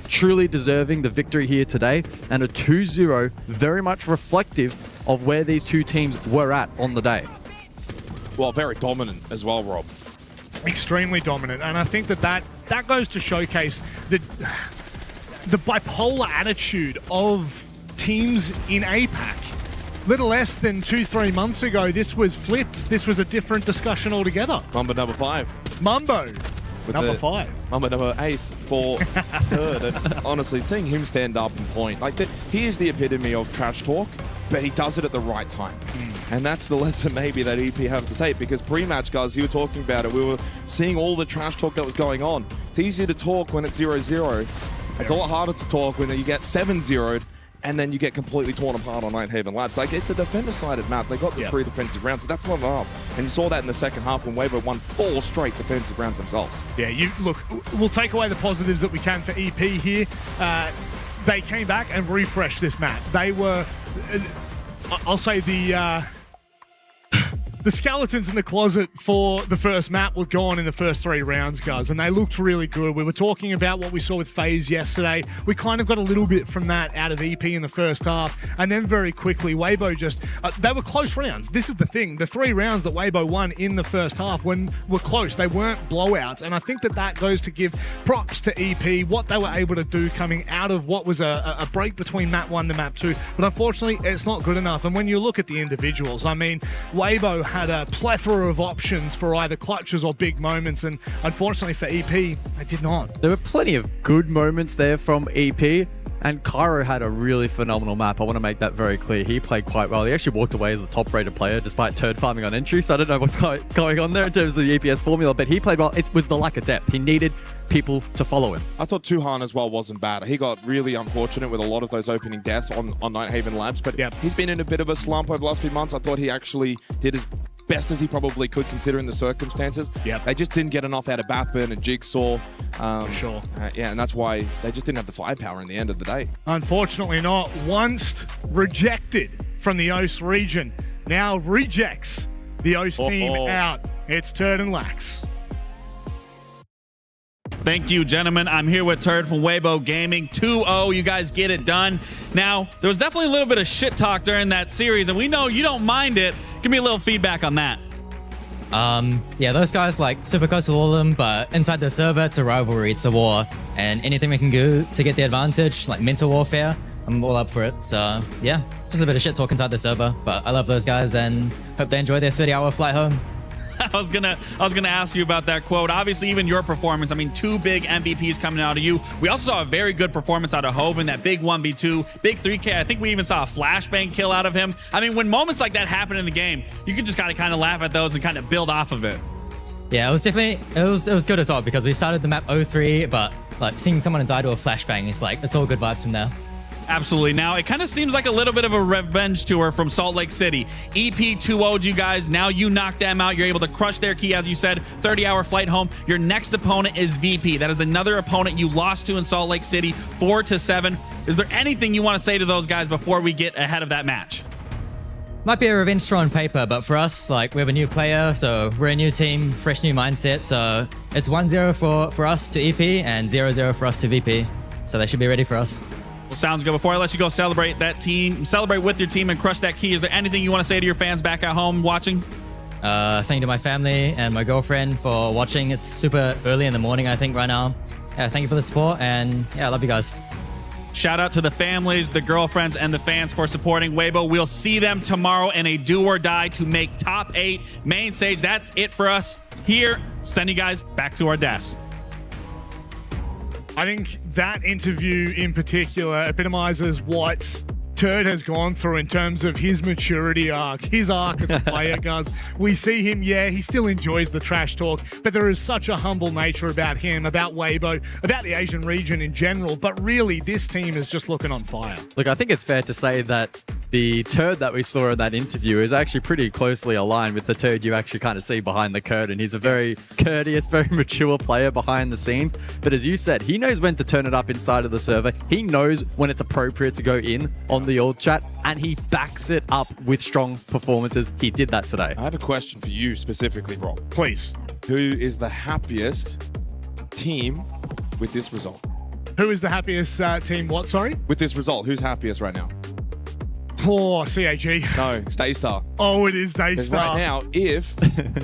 Truly deserving the victory here today, and a 2-0 very much reflective of where these two teams were at on the day. Well, very dominant as well, Rob. Extremely dominant, and I think that goes to showcase the bipolar attitude of teams in APAC. Little less than 2-3 months ago, this was flipped. This was a different discussion altogether. Mambo number 5. Mambo number 5. Mambo number ace for third. And honestly, seeing him stand up and point, like that, he is the epitome of trash talk, but he does it at the right time. And that's the lesson maybe that EP have to take, because pre-match, guys, you were talking about it. We were seeing all the trash talk that was going on. It's easier to talk when it's 0-0. It's a lot harder to talk when you get 7-0'd and then you get completely torn apart on Nighthaven Labs. Like, it's a defender-sided map. They got the 3 defensive rounds, so that's not enough. And you saw that in the second half when Weibo won 4 straight defensive rounds themselves. Yeah, look, we'll take away the positives that we can for EP here. They came back and refreshed this map. They were, I'll say the skeletons in the closet for the first map were gone in the first 3 rounds, guys, and they looked really good. We were talking about what we saw with FaZe yesterday. We kind of got a little bit from that out of EP in the first half, and then very quickly, Weibo just... they were close rounds. This is the thing. The 3 rounds that Weibo won in the first half were close. They weren't blowouts, and I think that goes to give props to EP, what they were able to do coming out of what was a break between map 1 to map 2, but unfortunately, it's not good enough. And when you look at the individuals, I mean, Weibo had a plethora of options for either clutches or big moments, and unfortunately for EP, they did not. There were plenty of good moments there from EP, and Cairo had a really phenomenal map. I want to make that very clear. He played quite well. He actually walked away as the top-rated player despite turd farming on entry, so I don't know what's going on there in terms of the EPS formula, but he played well. It was the lack of depth. He needed people to follow him. I thought Tuhan as well wasn't bad. He got really unfortunate with a lot of those opening deaths on Nighthaven Labs, but he's been in a bit of a slump over the last few months. I thought he actually did as best as he probably could considering the circumstances. They just didn't get enough out of Batman and Jigsaw. For sure. Yeah, and that's why they just didn't have the firepower in the end of the day. Unfortunately not. Once rejected from the OS region, now rejects the OS team out. It's Turd and Lax. Thank you, gentlemen. I'm here with Turd from Weibo Gaming. 2-0, you guys get it done. Now, there was definitely a little bit of shit talk during that series, and we know you don't mind it. Give me a little feedback on that. Yeah, those guys, like, super close to all of them, but inside the server, it's a rivalry, it's a war. And anything we can do to get the advantage, like mental warfare, I'm all up for it. So, yeah, just a bit of shit talk inside the server, but I love those guys and hope they enjoy their 30-hour flight home. I was gonna ask you about that quote. Obviously, even your performance. I mean, 2 big MVPs coming out of you. We also saw a very good performance out of Hoven, that big 1v2, big 3K. I think we even saw a flashbang kill out of him. I mean, when moments like that happen in the game, you can just gotta kind of laugh at those and kind of build off of it. Yeah, it was definitely, it was good as well, because we started the map 0-3, but like seeing someone die to a flashbang, it's like, it's all good vibes from there. Absolutely. Now, it kind of seems like a little bit of a revenge tour from Salt Lake City. EP 2-0'd you guys. Now you knocked them out. You're able to crush their key, as you said. 30-hour flight home. Your next opponent is VP. That is another opponent you lost to in Salt Lake City, 4-7. Is there anything you want to say to those guys before we get ahead of that match? Might be a revenge tour on paper, but for us, like, we have a new player, so we're a new team, fresh new mindset. So it's 1-0 for us to EP and 0-0 for us to VP. So they should be ready for us. Well, sounds good. Before I let you go celebrate with your team and crush that key, is there anything you want to say to your fans back at home watching? Thank you to my family and my girlfriend for watching. It's super early in the morning, I think, right now. Yeah, thank you for the support, and yeah, I love you guys. Shout out to the families, the girlfriends, and the fans for supporting Weibo. We'll see them tomorrow in a do or die to make top 8 main stage. That's it for us here. Send you guys back to our desk. I think that interview in particular epitomizes what Turd has gone through in terms of his maturity arc, his arc as a player, guys. We see him, he still enjoys the trash talk, but there is such a humble nature about him, about Weibo, about the Asian region in general, but really this team is just looking on fire. Look, I think it's fair to say that the Turd that we saw in that interview is actually pretty closely aligned with the Turd you actually kind of see behind the curtain. He's a very courteous, very mature player behind the scenes, but as you said, he knows when to turn it up inside of the server. He knows when it's appropriate to go in on the old chat, and he backs it up with strong performances. He did that today. I have a question for you specifically, Rob. Please. Who is the happiest team with this result? Who is the happiest team? What, sorry? With this result, who's happiest right now? Poor CAG. No, it's Daystar. Oh, it is Because Daystar. right now, if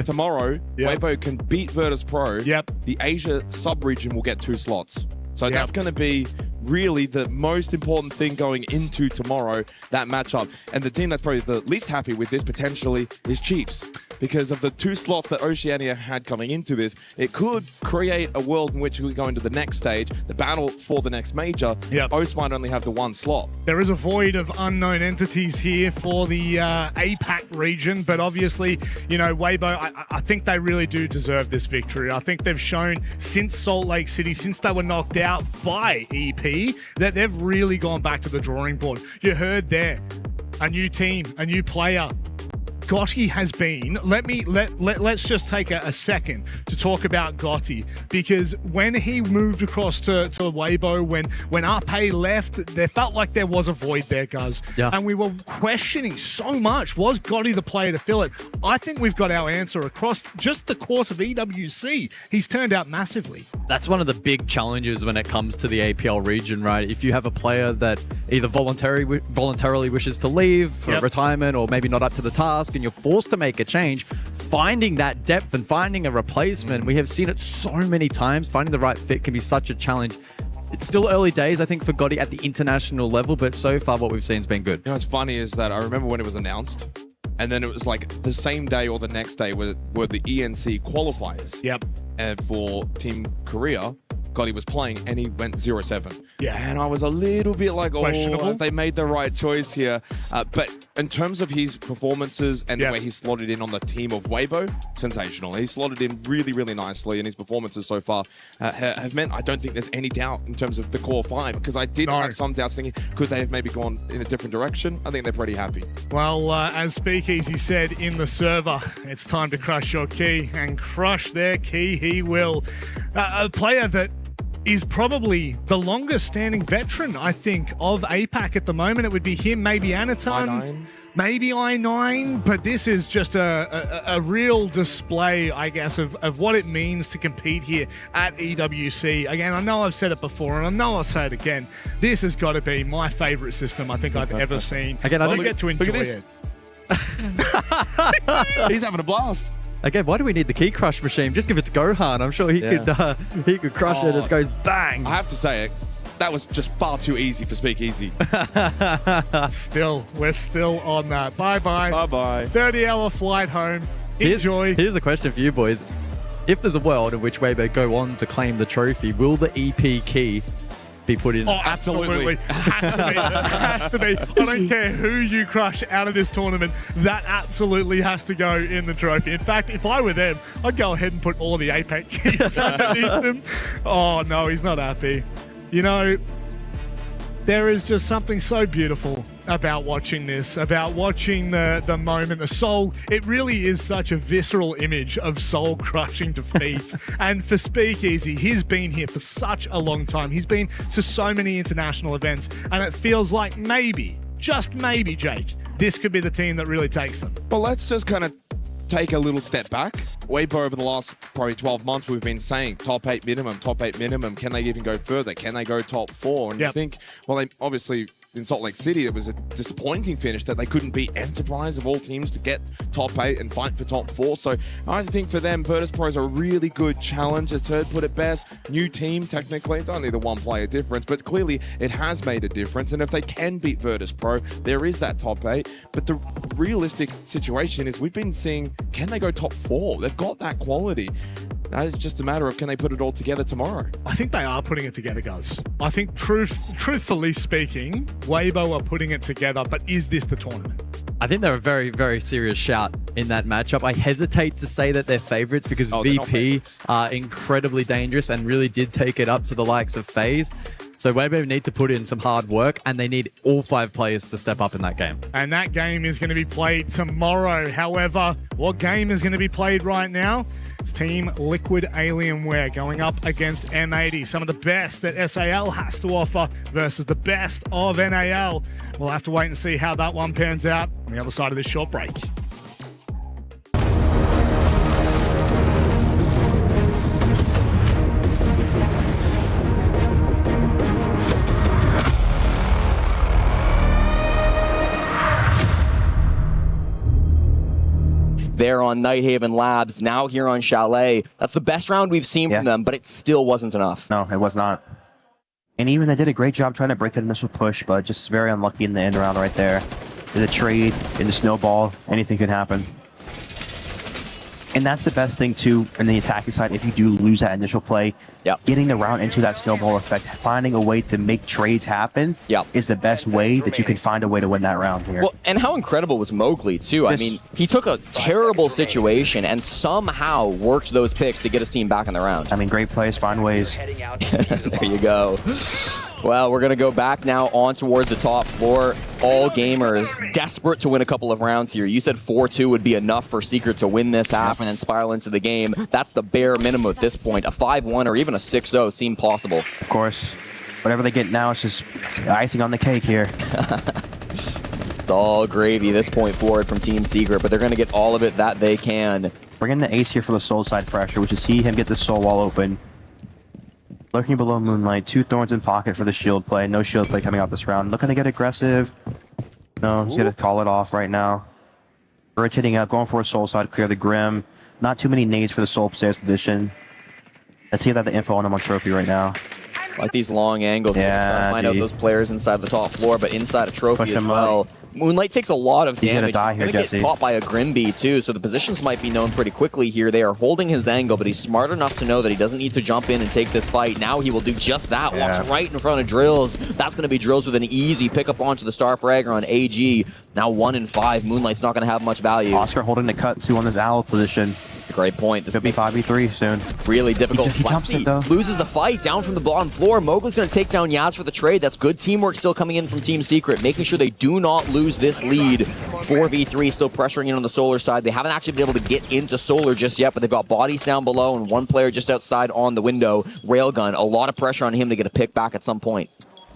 tomorrow Weibo can beat virtus.pro, the Asia sub-region will get 2 slots. So that's going to be really the most important thing going into tomorrow, that matchup. And the team that's probably the least happy with this potentially is Chiefs. Because of the 2 slots that Oceania had coming into this, it could create a world in which we go into the next stage, the battle for the next major. OS might only have the 1 slot. There is a void of unknown entities here for the APAC region, but obviously, you know, Weibo, I think they really do deserve this victory. I think they've shown since Salt Lake City, since they were knocked out by EP, that they've really gone back to the drawing board. You heard there, a new team, a new player. Gotti has been, let's just take a second to talk about Gotti, because when he moved across to Weibo, when Arpe left, there felt like there was a void there, guys. And we were questioning so much, was Gotti the player to fill it? I think we've got our answer across just the course of EWC. He's turned out massively. That's one of the big challenges when it comes to the APL region, right? If you have a player that either voluntarily wishes to leave for retirement or maybe not up to the task, and you're forced to make a change, finding that depth and finding a replacement, we have seen it so many times, finding the right fit can be such a challenge. It's still early days, I think, for Gotti at the international level, but so far what we've seen has been good. You know, what's funny is that I remember when it was announced, and then it was like the same day or the next day were the ENC qualifiers. And for Team Korea, Gotti was playing and he went 0-7. And I was a little bit like, oh, they made the right choice here. But in terms of his performances and the way he slotted in on the team of Weibo, sensational. He slotted in really, really nicely, and his performances so far have meant I don't think there's any doubt in terms of the core 5, because I did have some doubts thinking, could they have maybe gone in a different direction? I think they're pretty happy. Well, as Speakeasy said in the server, it's time to crush your key, and crush their key he will. A player that is probably the longest standing veteran, I think, of APAC at the moment. It would be him, maybe Anaton, maybe I9, but this is just a real display, I guess, of what it means to compete here at EWC. Again, I know I've said it before, and I know I'll say it again. This has got to be my favorite system I think I've ever seen. Again, I get to enjoy it. He's having a blast. Again, why do we need the key crush machine? Just give it to Gohan. I'm sure he could crush it. It goes bang. I have to say it. That was just far too easy for Speakeasy. We're still on that. Bye-bye. Bye-bye. 30-hour flight home. Enjoy. Here's a question for you boys. If there's a world in which Weibo go on to claim the trophy, will the EP key be put in? Oh, absolutely. Has to be. I don't care who you crush out of this tournament. That absolutely has to go in the trophy. In fact, if I were them, I'd go ahead and put all of the APAC keys underneath them. Oh, no, he's not happy. You know, there is just something so beautiful about watching this, about watching the moment, the soul. It really is such a visceral image of soul-crushing defeats. And for Speakeasy, he's been here for such a long time. He's been to so many international events, and it feels like maybe, just maybe, Jake, this could be the team that really takes them. Well, let's just kind of take a little step back. Weibo over the last probably 12 months, we've been saying top 8 minimum, top 8 minimum. Can they even go further? Can they go top 4? And I think, well, they obviously in Salt Lake City, it was a disappointing finish that they couldn't beat Enterprise of all teams to get top 8 and fight for top 4. So I think for them, virtus.pro is a really good challenge. As Turd put it best, new team, technically, it's only the one player difference, but clearly it has made a difference. And if they can beat virtus.pro, there is that top 8. But the realistic situation is we've been seeing, can they go top 4? They've got that quality. Now it's just a matter of can they put it all together tomorrow. I think they are putting it together, guys. I think truthfully speaking, Weibo are putting it together, but is this the tournament? I think they're a very, very serious shout in that matchup. I hesitate to say that they're favorites because VP are incredibly dangerous and really did take it up to the likes of FaZe. So Weibo need to put in some hard work, and they need all 5 players to step up in that game. And that game is going to be played tomorrow. However, what game is going to be played right now? It's Team Liquid Alienware going up against M80. Some of the best that SAL has to offer versus the best of NAL. We'll have to wait and see how that one pans out on the other side of this short break. There on Nighthaven Labs, now here on Chalet. That's the best round we've seen from them, but it still wasn't enough. No, it was not. And even they did a great job trying to break that initial push, but just very unlucky in the end round right there. In the trade, in the snowball, anything could happen. And that's the best thing too in the attacking side. If you do lose that initial play, getting the round into that snowball effect, finding a way to make trades happen is the best way that you can find a way to win that round here. Well, and how incredible was Mowgli too? I mean, he took a terrible situation and somehow worked those picks to get his team back in the round. I mean, great plays, find ways. There you go. Well, we're going to go back now on towards the top floor. All gamers desperate to win a couple of rounds here. You said 4-2 would be enough for Secret to win this half and then spiral into the game. That's the bare minimum at this point. A 5-1 or even a 6-0 seem possible. Of course. Whatever they get now is just icing on the cake here. It's all gravy this point forward from Team Secret, but they're going to get all of it that they can. Bring in the ace here for the soul side pressure, which is see him get the soul wall open. Lurking below Moonlight, 2 thorns in pocket for the shield play. No shield play coming out this round. Looking to get aggressive. No, he's going to call it off right now. Rotating out, going for a soul side, clear the Grim. Not too many nades for the soul stairs position. Let's see if they have the info on him on Trophy right now. Like these long angles. Yeah, find out those players inside the top floor, but inside a Trophy as well. Moonlight takes a lot of damage. He's gonna get caught by a Grimby too, so the positions might be known pretty quickly here. They are holding his angle, but he's smart enough to know that he doesn't need to jump in and take this fight. Now he will do just that. Walks right in front of Drills. That's going to be Drills with an easy pickup onto the Star Fragger on AG. Now 1 in 5. Moonlight's not going to have much value. Oscar holding the cut too on his owl position. Great point. This could be 5v3 soon. Really difficult. He jumps it though. Loses the fight down from the bottom floor. Mowgli's going to take down Yaz for the trade. That's good teamwork still coming in from Team Secret, making sure they do not lose this lead. 4v3 still pressuring in on the Solar side. They haven't actually been able to get into Solar just yet, but they've got bodies down below and 1 player just outside on the window. Railgun, a lot of pressure on him to get a pick back at some point.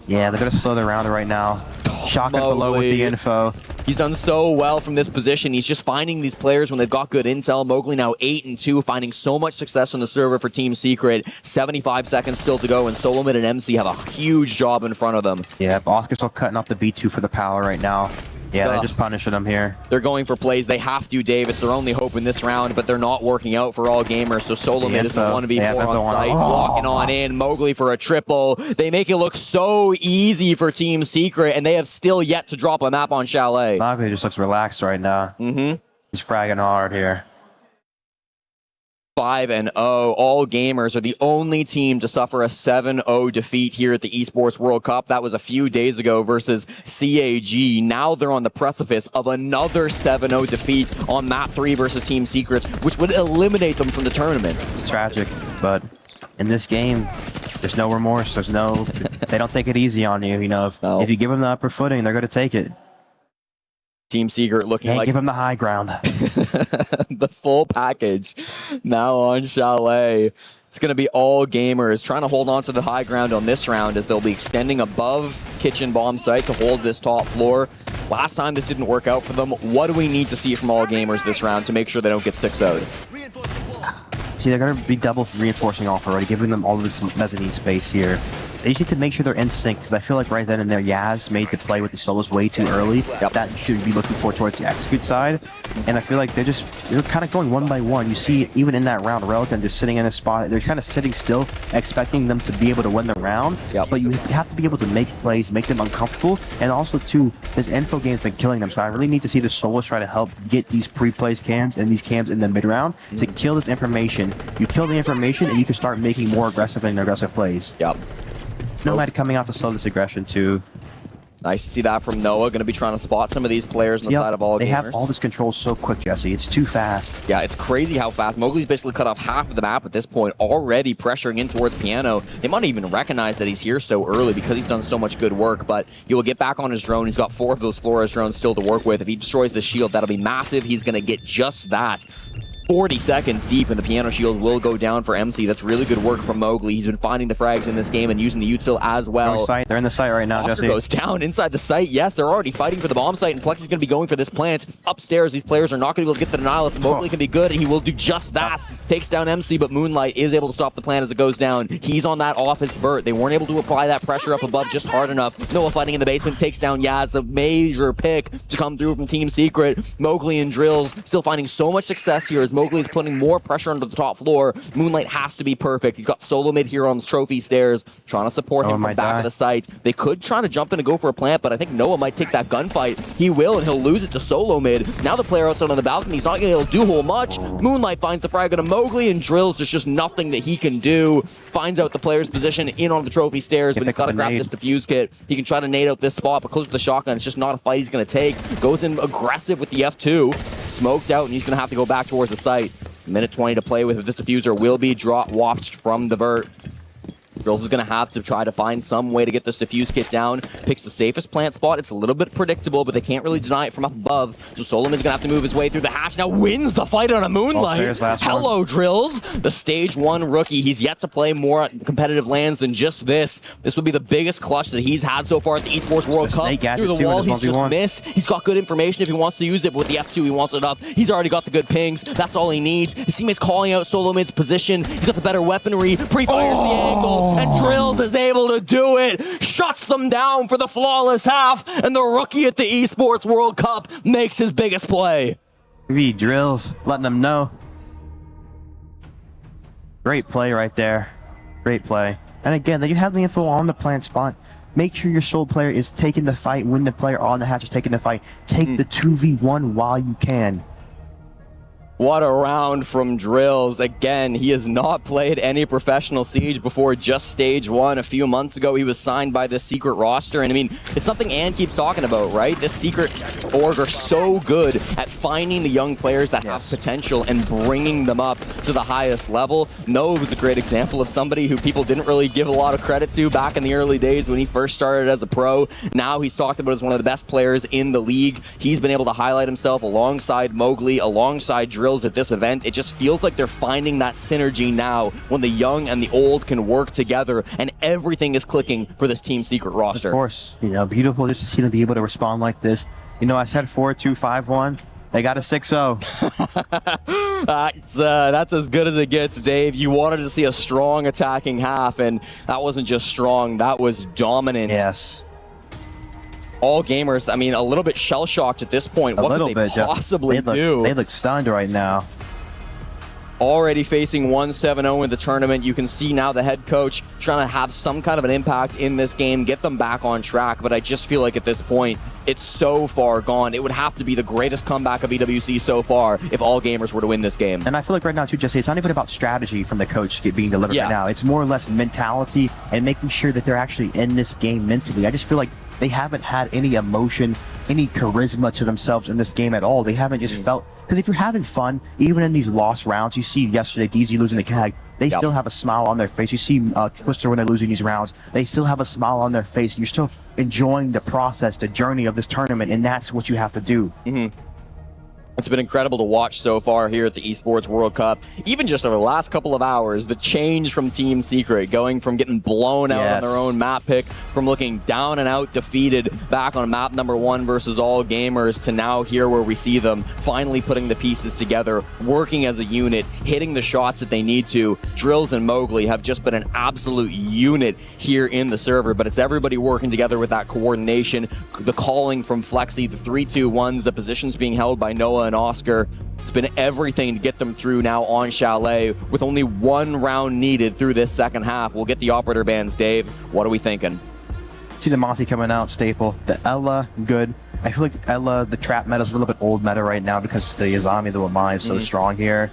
Yeah, they're going to slow their round right now. Shotgun below with the info. He's done so well from this position. He's just finding these players when they've got good intel. Mowgli now 8-2, finding so much success on the server for Team Secret. 75 seconds still to go, and Solomon and MC have a huge job in front of them. Yeah, Oscar's still cutting off the B2 for the power right now. Yeah, they're just punishing them here. They're going for plays. They have to, Dave. It's their only hope in this round, but they're not working out for all gamers. So Solomon doesn't want to be 4 on site. Walking on in. Mowgli for a triple. They make it look so easy for Team Secret, and they have still yet to drop a map on Chalet. Mowgli just looks relaxed right now. He's fragging hard here. 5-0. All gamers are the only team to suffer a 7-0 defeat here at the Esports World Cup. That was a few days ago versus CAG. Now they're on the precipice of another 7-0 defeat on map 3 versus Team Secrets, which would eliminate them from the tournament. It's tragic, but in this game, there's no remorse. There's no, they don't take it easy on you. You know, if you give them the upper footing, they're going to take it. Team Secret looking like... give them the high ground. The full package now on Chalet. It's going to be all gamers trying to hold on to the high ground on this round as they'll be extending above Kitchen Bomb site to hold this top floor. Last time this didn't work out for them. What do we need to see from all gamers this round to make sure they don't get 6-0'd? See, they're going to be double reinforcing off already, giving them all of this mezzanine space here. They just need to make sure they're in sync, because I feel like right then and there, Yaz made the play with the solos way too early. That should be looking for towards the execute side. And I feel like they're kind of going one by one. You see it even in that round, Relative just sitting in a spot. They're kind of sitting still, expecting them to be able to win the round. But you have to be able to make plays, make them uncomfortable. And also, too, this info game's been killing them. So I really need to see the solos try to help get these pre-plays cams and these cams in the mid-round to kill this information. You kill the information, and you can start making more aggressive and aggressive plays. Nomad coming out to slow this aggression too. Nice to see that from Noah. Going to be trying to spot some of these players on the side of all gamers. They have all this control so quick, Jesse. It's too fast. Yeah, it's crazy how fast. Mowgli's basically cut off half of the map at this point, already pressuring in towards Piano. They might even recognize that he's here so early because he's done so much good work, but he will get back on his drone. He's got 4 of those Flores drones still to work with. If he destroys the shield, that'll be massive. He's going to get just that. 40 seconds deep, and the Piano shield will go down for MC. That's really good work from Mowgli. He's been finding the frags in this game and using the util as well. They're in the site right now, Oscar Jesse. goes down inside the site. Yes, they're already fighting for the bomb site, and Flex is going to be going for this plant. Upstairs, these players are not going to be able to get the denial. If Mowgli can be good, he will do just that. Takes down MC, but Moonlight is able to stop the plant as it goes down. He's on that office vert. They weren't able to apply that pressure up above just hard enough. Noah fighting in the basement, takes down Yaz, the major pick to come through from Team Secret. Mowgli and Drills still finding so much success here as Mowgli is putting more pressure onto the top floor. Moonlight has to be perfect. He's got solo mid here on the trophy stairs, trying to support him from back of the site. They could try to jump in and go for a plant, but I think Noah might take that gunfight. He will, and he'll lose it to solo mid. Now the player outside on the balcony, he's not going to be able to do a whole much. Moonlight finds the frag on a Mowgli, and Drills, there's just nothing that he can do. Finds out the player's position in on the trophy stairs, but he's got to grab this defuse kit. He can try to nade out this spot, but close to the shotgun, it's just not a fight he's going to take. Goes in aggressive with the F2. Smoked out, and he's going to have to go back towards the site. Minute 20 to play with. This diffuser will be watched from the vert. Drills is going to have to try to find some way to get this diffuse kit down. Picks the safest plant spot. It's a little bit predictable, but they can't really deny it from up above. So Solomon's going to have to move his way through the hatch. Now wins the fight on a Moonlight. Hello, Drills. The stage 1 rookie. He's yet to play more competitive lands than just this. This would be the biggest clutch that he's had so far at the Esports World Cup. Through the wall, he's just missed. He's got good information if he wants to use it, but with the F2, he wants it up. He's already got the good pings. That's all he needs. His teammate's calling out Solomid's position. He's got the better weaponry. Pre-fires the angle, and Drills is able to do it. Shuts them down for the flawless half, and the rookie at the Esports World Cup makes his biggest play. Drills, letting them know. Great play right there. Great play. And again, you have the info on the plant spot. Make sure your sole player is taking the fight when the player on the hatch is taking the fight. Take the 2v1 while you can. What a round from Drills. Again, he has not played any professional Siege before, just stage 1. A few months ago, he was signed by the Secret roster. And I mean, it's something Ann keeps talking about, right? The Secret org are so good at finding the young players that have potential and bringing them up to the highest level. Noah was a great example of somebody who people didn't really give a lot of credit to back in the early days when he first started as a pro. Now he's talked about as one of the best players in the league. He's been able to highlight himself alongside Mowgli, alongside Drills at this event. It just feels like they're finding that synergy now when the young and the old can work together, and everything is clicking for this Team Secret roster. Of course, you know, beautiful just to see them be able to respond like this. You know, I said 4-2-5-1. They got a 6-0. That's as good as it gets, Dave. You wanted to see a strong attacking half, and that wasn't just strong, that was dominant. Yes. All gamers, I mean, a little bit shell-shocked at this point. What could they possibly do? They look stunned right now. Already facing 1-7-0 in the tournament. You can see now the head coach trying to have some kind of an impact in this game, get them back on track, but I just feel like at this point, it's so far gone. It would have to be the greatest comeback of EWC so far if all gamers were to win this game. And I feel like right now, too, Jesse, it's not even about strategy from the coach being delivered right now. It's more or less mentality and making sure that they're actually in this game mentally. I just feel like they haven't had any emotion, any charisma to themselves in this game at all. They haven't just felt... Because if you're having fun, even in these lost rounds, you see yesterday DZ losing the CAG, they still have a smile on their face. You see Twister when they're losing these rounds, they still have a smile on their face. You're still enjoying the process, the journey of this tournament, and that's what you have to do. It's been incredible to watch so far here at the Esports World Cup. Even just over the last couple of hours, the change from Team Secret, going from getting blown out on their own map pick, from looking down and out defeated back on map number 1 versus All Gamers, to now here where we see them finally putting the pieces together, working as a unit, hitting the shots that they need to. Drills and Mowgli have just been an absolute unit here in the server, but it's everybody working together with that coordination, the calling from Flexi, the 3-2-1s, the positions being held by Noah and Oscar. It's been everything to get them through now on Chalet, with only 1 round needed through this second half. We'll get the operator bands. Dave, what are we thinking? See the Monty coming out, staple. The Ella, good. I feel like Ella, the trap meta is a little bit old meta right now because the Yazami, the Wamai is so strong here.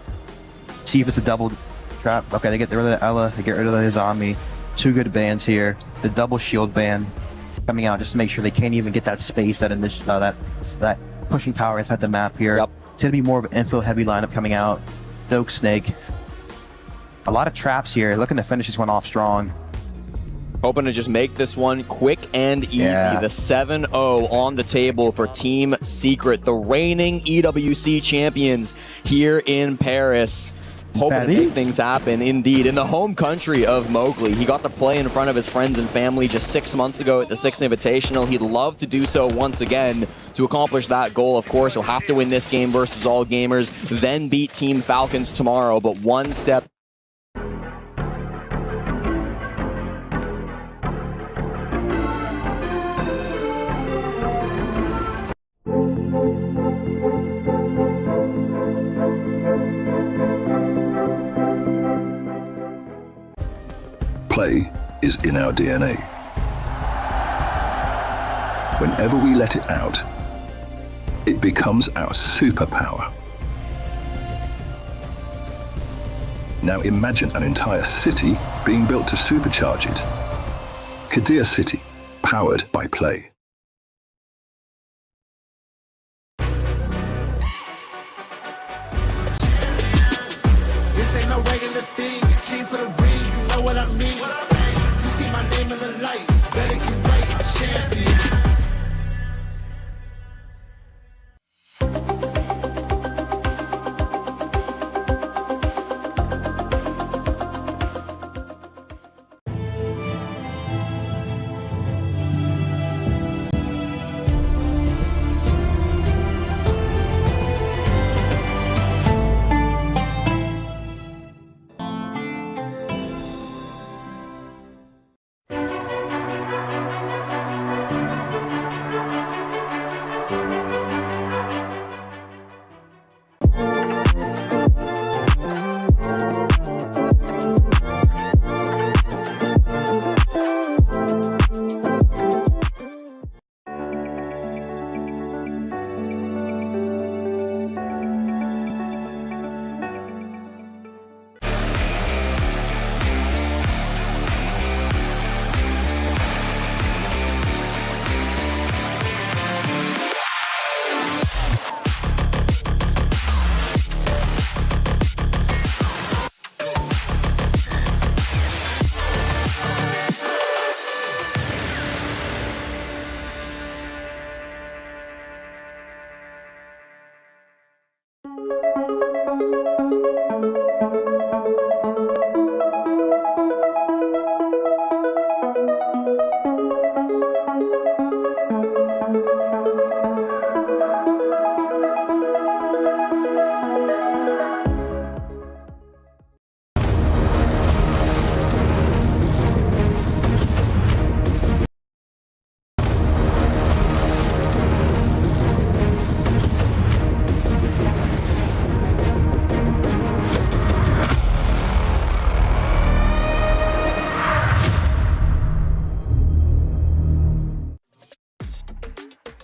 See if it's a double trap. Okay, they get rid of the Ella, they get rid of the Yazami. 2 good bans here. The double shield ban coming out just to make sure they can't even get that space, that pushing power inside the map here. It's going to be more of an info-heavy lineup coming out. Doke Snake. A lot of traps here. Looking to finish this one off strong. Hoping to just make this one quick and easy. The 7-0 on the table for Team Secret, the reigning EWC champions here in Paris. Hoping to make things happen, indeed. In the home country of Mowgli, he got to play in front of his friends and family just 6 months ago at the 6th Invitational. He'd love to do so once again to accomplish that goal. Of course, he'll have to win this game versus All Gamers, then beat Team Falcons tomorrow, but one step. Play is in our DNA. Whenever we let it out, it becomes our superpower. Now imagine an entire city being built to supercharge it. Kadir City, powered by Play. This ain't no regular thing. I came for the ring, you know what I mean. You see my name in the lights, better get right, I'm champion.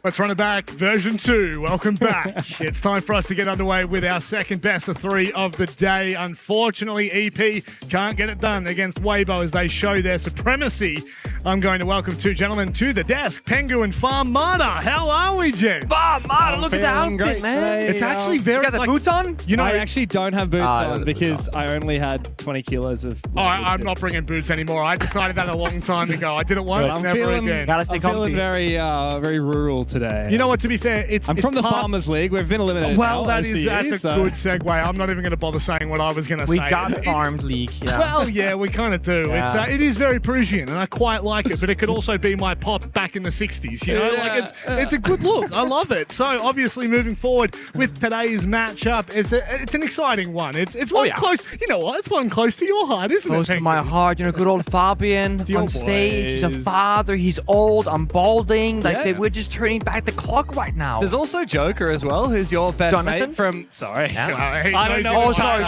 Let's run it back. Version 2. Welcome back. It's time for us to get underway with our second best of 3 of the day. Unfortunately, EP can't get it done against Weibo as they show their supremacy. I'm going to welcome 2 gentlemen to the desk. Pengu and Farmada. How are we, gents? Farmada, look at the outfit, man. It's actually very... You got the boots on? You know, I actually don't have boots on because I only had 20 kilos of... I'm not bringing boots anymore. I decided that a long time ago. I did it once, never again. I'm feeling very, very rural today. today. You know what? To be fair, I'm from the Farmers League. We've been eliminated. Well, now, that's a good segue. I'm not even going to bother saying what I was going to say. We got Farmed League. Yeah. Well, yeah, we kind of do. Yeah. It is very Parisian, and I quite like it. But it could also be my pop back in the '60s. You know, like it's a good look. I love it. So obviously, moving forward with today's matchup, it's an exciting one. It's one close. You know what? It's one close to your heart, isn't it? Close to my heart. You know, good old Fabian on stage. He's a father. He's old. I'm balding. Like we're just turning back the clock right now. There's also Joker as well, who's your best mate from. Sorry, I don't know. Oh, sorry.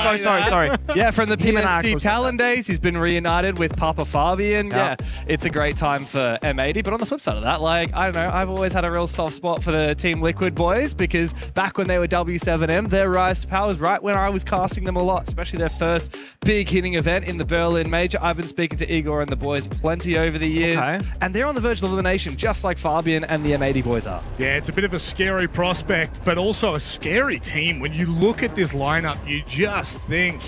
Yeah, from the PSG Talon days, he's been reunited with Papa Fabian. Yeah, it's a great time for M80. But on the flip side of that, like, I don't know, I've always had a real soft spot for the Team Liquid boys because back when they were W7M, their rise to power was right when I was casting them a lot, especially their first big hitting event in the Berlin Major. I've been speaking to Igor and the boys plenty over the years, and they're on the verge of elimination, just like Fabian and the M80 boys are. Yeah, it's a bit of a scary prospect, but also a scary team. When you look at this lineup, you just think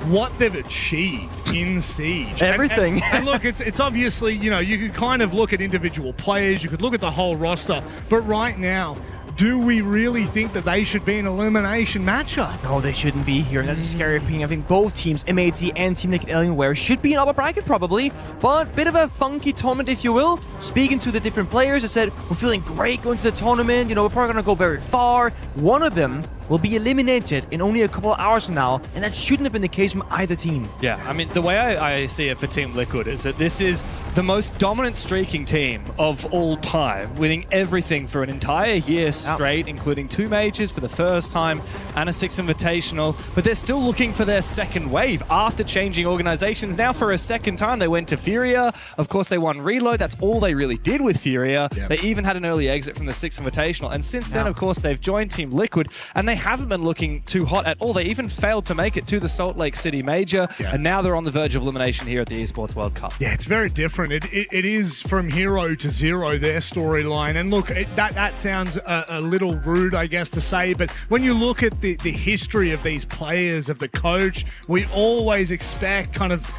what they've achieved in Siege. Everything. And look, it's obviously, you know, you could kind of look at individual players, you could look at the whole roster, but right now, do we really think that they should be an elimination matchup? No, they shouldn't be here. That's a scary opinion. I think both teams, M80 and Team Liquid Alienware, should be in upper bracket probably, but bit of a funky tournament, if you will. Speaking to the different players, I said, we're feeling great going to the tournament. You know, we're probably going to go very far. One of them will be eliminated in only a couple of hours from now, and that shouldn't have been the case from either team. Yeah, I mean, the way I see it for Team Liquid is that this is the most dominant streaking team of all time, winning everything for an entire year straight, including 2 majors for the first time and a 6th invitational, but they're still looking for their second wave after changing organizations. Now for a second time, they went to Furia. Of course, they won Reload. That's all they really did with Furia. Yep. They even had an early exit from the 6th invitational, and since then, of course, they've joined Team Liquid, and they haven't been looking too hot at all. They even failed to make it to the Salt Lake City Major, and now they're on the verge of elimination here at the Esports World Cup. Yeah, it's very different. It is from hero to zero, their storyline. And look, that sounds a little rude, I guess, to say, but when you look at the history of these players, of the coach, we always expect kind of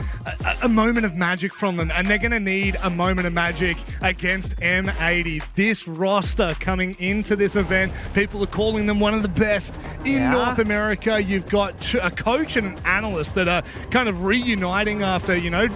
a moment of magic from them, and they're going to need a moment of magic against M80. This roster coming into this event, people are calling them one of the best in North America. You've got a coach and an analyst that are kind of reuniting after, you know,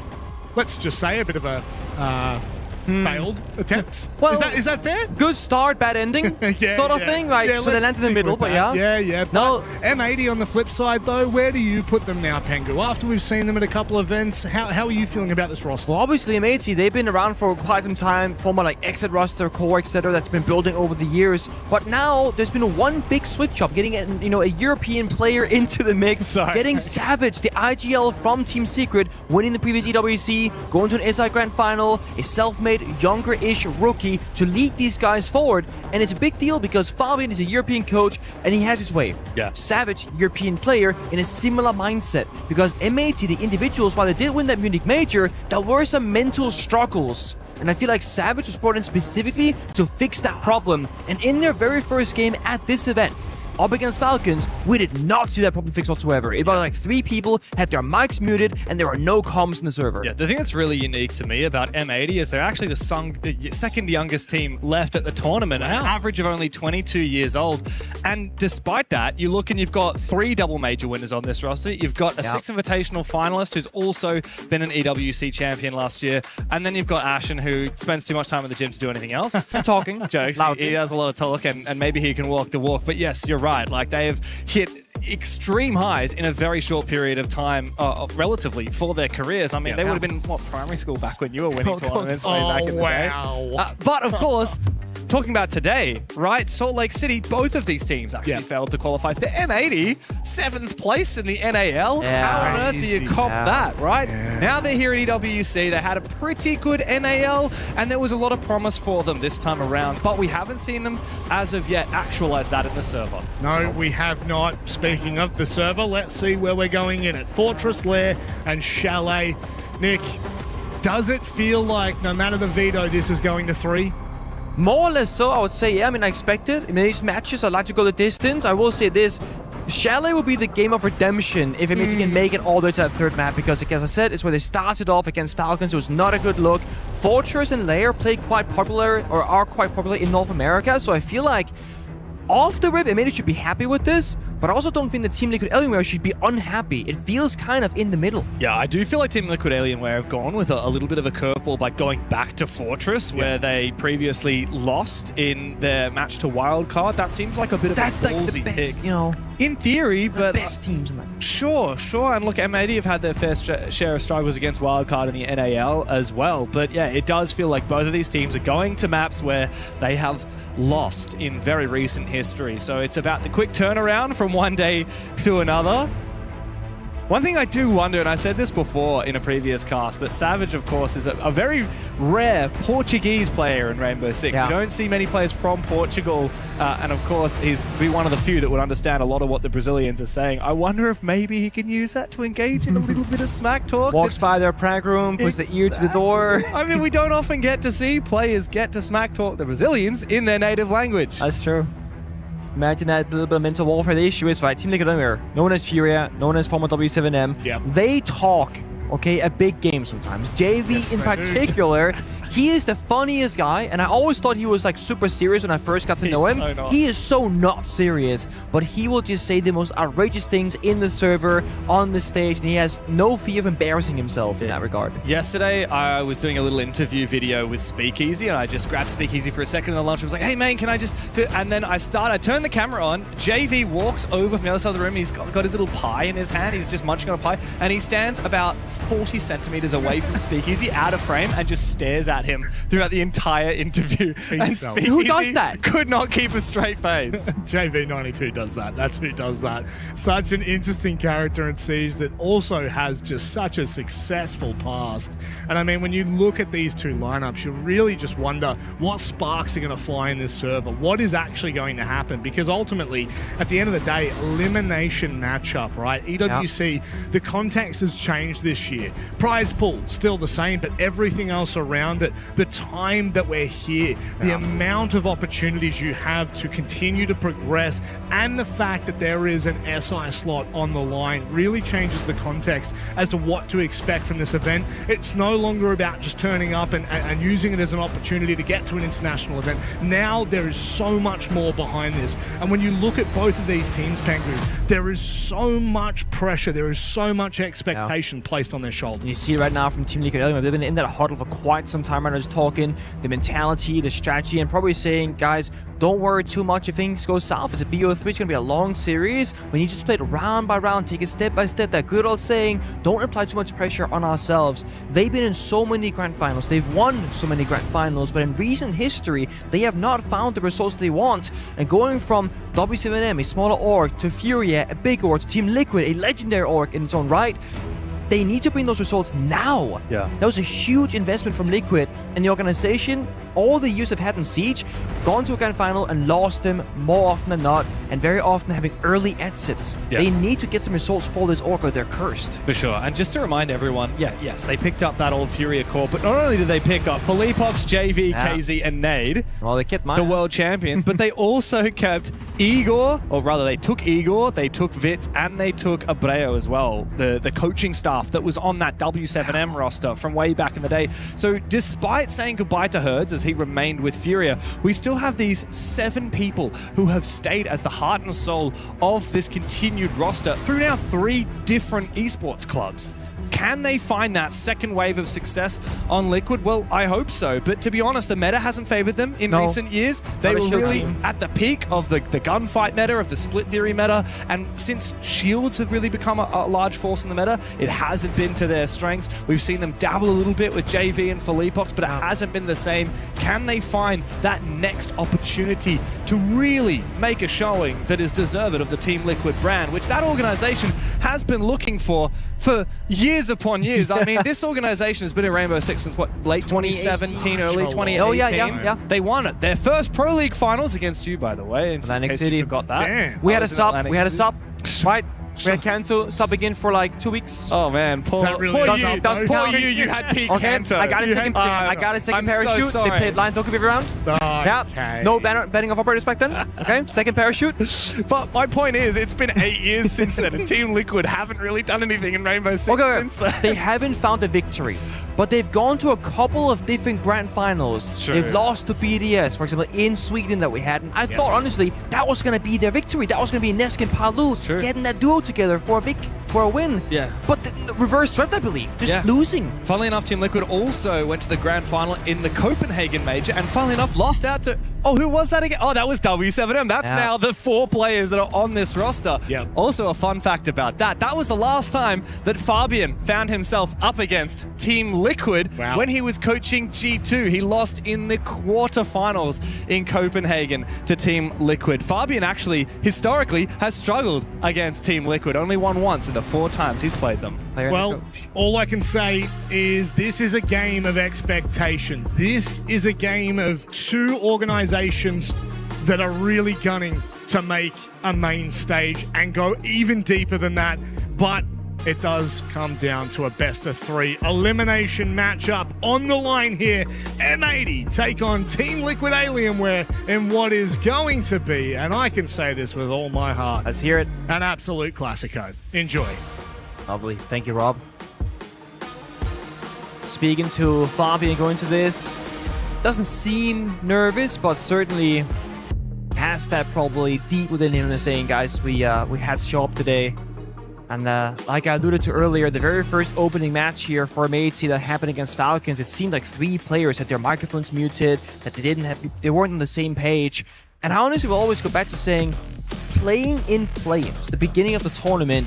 let's just say a bit of a failed attempts. Well, is that fair? Good start, bad ending, sort of thing. Right? So they land in the middle, but Yeah. No, M80 on the flip side, though, where do you put them now, Pengu? After we've seen them at a couple of events, how are you feeling about this roster? Well, obviously, M80, they've been around for quite some time, former like exit roster, core, etc., that's been building over the years. But now there's been one big switch up, getting a European player into the mix, getting Savage, the ag.al from Team Secret, winning the previous EWC, going to an SI Grand Final, a self-made younger-ish rookie to lead these guys forward, and it's a big deal because Fabian is a European coach and he has his way. Savage, European player, in a similar mindset, because M80, the individuals, while they did win that Munich Major, there were some mental struggles. And I feel like Savage was brought in specifically to fix that problem. And in their very first game at this event, up against Falcons, we did not see that problem fixed whatsoever. It was like 3 people had their mics muted and there were no comms in the server. Yeah, the thing that's really unique to me about M80 is they're actually the second youngest team left at the tournament, an average of only 22 years old. And despite that, you look and you've got 3 double major winners on this roster. You've got a 6th invitational finalist who's also been an EWC champion last year. And then you've got Ashen, who spends too much time in the gym to do anything else. Talking. Jokes. He has a lot of talk and maybe he can walk the walk. But yes, you're right. Like, they have hit extreme highs in a very short period of time, relatively, for their careers. I mean, they would have been, primary school back when you were winning tournaments way back in the day. But, of course, talking about today, right? Salt Lake City, both of these teams actually failed to qualify. For M80, 7th place in the NAL. How on earth do you cop that, right? Now they're here at EWC. They had a pretty good NAL, and there was a lot of promise for them this time around, but we haven't seen them, as of yet, actualize that in the server. No, we have not. Speaking of the server, let's see where we're going in it. Fortress, Lair, and Chalet. Nick, does it feel like no matter the veto, this is going to 3? More or less so, I would say. Yeah, I mean, I expect it. In these matches, I like to go the distance. I will say this. Chalet will be the game of redemption if it means you can make it all the way to that third map, because as I said, it's where they started off against Falcons. It was not a good look. Fortress and Lair play quite popular, or are quite popular in North America, so I feel like off the rip, Emmanuel should be happy with this, but I also don't think the Team Liquid Alienware should be unhappy. It feels kind of in the middle. Yeah, I do feel like Team Liquid Alienware have gone with a little bit of a curveball by going back to Fortress, where they previously lost in their match to Wildcard. That seems like a bit of a ballsy best, pick. you know, in theory, but best teams in that. Sure. And look, M80 have had their fair share of struggles against Wildcard in the NAL as well. But yeah, it does feel like both of these teams are going to maps where they have lost in very recent history. So it's about the quick turnaround from one day to another. One thing I do wonder, and I said this before in a previous cast, but Savage, of course, is a very rare Portuguese player in Rainbow Six. Yeah. You don't see many players from Portugal, and of course, he's be one of the few that would understand a lot of what the Brazilians are saying. I wonder if maybe he can use that to engage in a little bit of smack talk. Walks by their prag room, puts the ear to the door. I mean, we don't often get to see players get to smack talk the Brazilians in their native language. That's true. Imagine that little bit of mental warfare. The issue is, right, Team Liquid Alienware, known as Furia, known as former W7M, they talk, okay, a big game sometimes. JV in particular, he is the funniest guy, and I always thought he was like super serious when I first got to know him. He is so not serious, but he will just say the most outrageous things in the server, on the stage, and he has no fear of embarrassing himself in that regard. Yesterday, I was doing a little interview video with Speakeasy, and I just grabbed Speakeasy for a second in the lunch. I was like, hey man, can I just do it? And then I turned the camera on, JV walks over from the other side of the room, he's got his little pie in his hand, he's just munching on a pie, and he stands about 40 centimeters away from Speakeasy, out of frame, and just stares at him throughout the entire interview. Who does that? Could not keep a straight face. JV92 does that. That's who does that. Such an interesting character in Siege that also has just such a successful past. And I mean, when you look at these two lineups, you really just wonder what sparks are going to fly in this server. What is actually going to happen? Because ultimately, at the end of the day, elimination matchup, right? EWC, the context has changed this year. Prize pool, still the same, but everything else around it, the time that we're here, the amount of opportunities you have to continue to progress, and the fact that there is an SI slot on the line really changes the context as to what to expect from this event. It's no longer about just turning up and using it as an opportunity to get to an international event. Now there is so much more behind this. And when you look at both of these teams, Pengu, there is so much pressure, there is so much expectation placed on their shoulders. You see right now from Team Liquid Alienware, they've been in that huddle for quite some time right now, just talking the mentality, the strategy, and probably saying, guys, don't worry too much if things go south. It's a BO3, it's going to be a long series. We need to just play it round by round, take it step by step. That good old saying, don't apply too much pressure on ourselves. They've been in so many grand finals. They've won so many grand finals, but in recent history, they have not found the results they want. And going from W7M, a smaller org, to Furia, a big org, to Team Liquid, a legendary org in its own right, they need to bring those results now. Yeah. That was a huge investment from Liquid, and the organization, all the years they've had in Siege, gone to a grand final and lost them more often than not, and very often having early exits. Yeah. They need to get some results for this org or they're cursed. For sure. And just to remind everyone, yes, they picked up that old Furia core, but not only did they pick up Felipox, JV, KZ, and Nade, well, they kept the world champions, but they also kept Igor, or rather they took Igor, they took Vitz, and they took Abreu as well, the coaching staff that was on that W7M roster from way back in the day. So despite saying goodbye to Herds as he remained with Furia, we still have these 7 people who have stayed as the heart and soul of this continued roster through now 3 different esports clubs. Can they find that second wave of success on Liquid? Well, I hope so. But to be honest, the meta hasn't favored them in recent years. They were really at the peak of the gunfight meta, of the split theory meta. And since shields have really become a large force in the meta, it hasn't been to their strengths. We've seen them dabble a little bit with JV and Felipox, but it hasn't been the same. Can they find that next opportunity to really make a showing that is deserved of the Team Liquid brand, which that organization has been looking for years upon years. I mean, this organization has been in Rainbow Six since what, late 2017, early 2018. Oh, yeah. They won it. Their first Pro League finals against you, by the way. In Atlantic case City. you forgot that. We had a sub. Right? We had Kanto subbing in for like 2 weeks. Oh man, poor you. You had Pete Kanto. I got a second parachute. So sorry. They played Lion Toku every round. Okay. No betting of operators back then. Okay, second parachute. But my point is, it's been 8 years since then, and Team Liquid haven't really done anything in Rainbow Six since then. They haven't found a victory, but they've gone to a couple of different grand finals. They've lost to BDS, for example, in Sweden that we had. And I thought, honestly, that was going to be their victory. That was going to be Nesk and Palu getting that duo together for a win. Yeah. But the reverse swept, I believe. Just losing. Funnily enough, Team Liquid also went to the grand final in the Copenhagen Major, and funnily enough, lost out to... Oh, who was that again? Oh, that was W7M. That's now the 4 players that are on this roster. Yep. Also, a fun fact about that. That was the last time that Fabian found himself up against Team Liquid when he was coaching G2. He lost in the quarterfinals in Copenhagen to Team Liquid. Fabian actually, historically, has struggled against Team Liquid. Only won once in the 4 times he's played them. Well, all I can say is this is a game of expectations. This is a game of 2 organizations that are really gunning to make a main stage and go even deeper than that. But it does come down to a best-of-3 elimination matchup on the line here. M80 take on Team Liquid Alienware in what is going to be, and I can say this with all my heart, let's hear it, an absolute classico. Enjoy. Lovely. Thank you, Rob. Speaking to Fabian going to this, doesn't seem nervous, but certainly has that probably deep within him and saying, guys, we had to show up today. And like I alluded to earlier, the very first opening match here for M80 that happened against Falcons, it seemed like 3 players had their microphones muted, that they weren't on the same page. And I honestly will always go back to saying, playing in play-ins, the beginning of the tournament,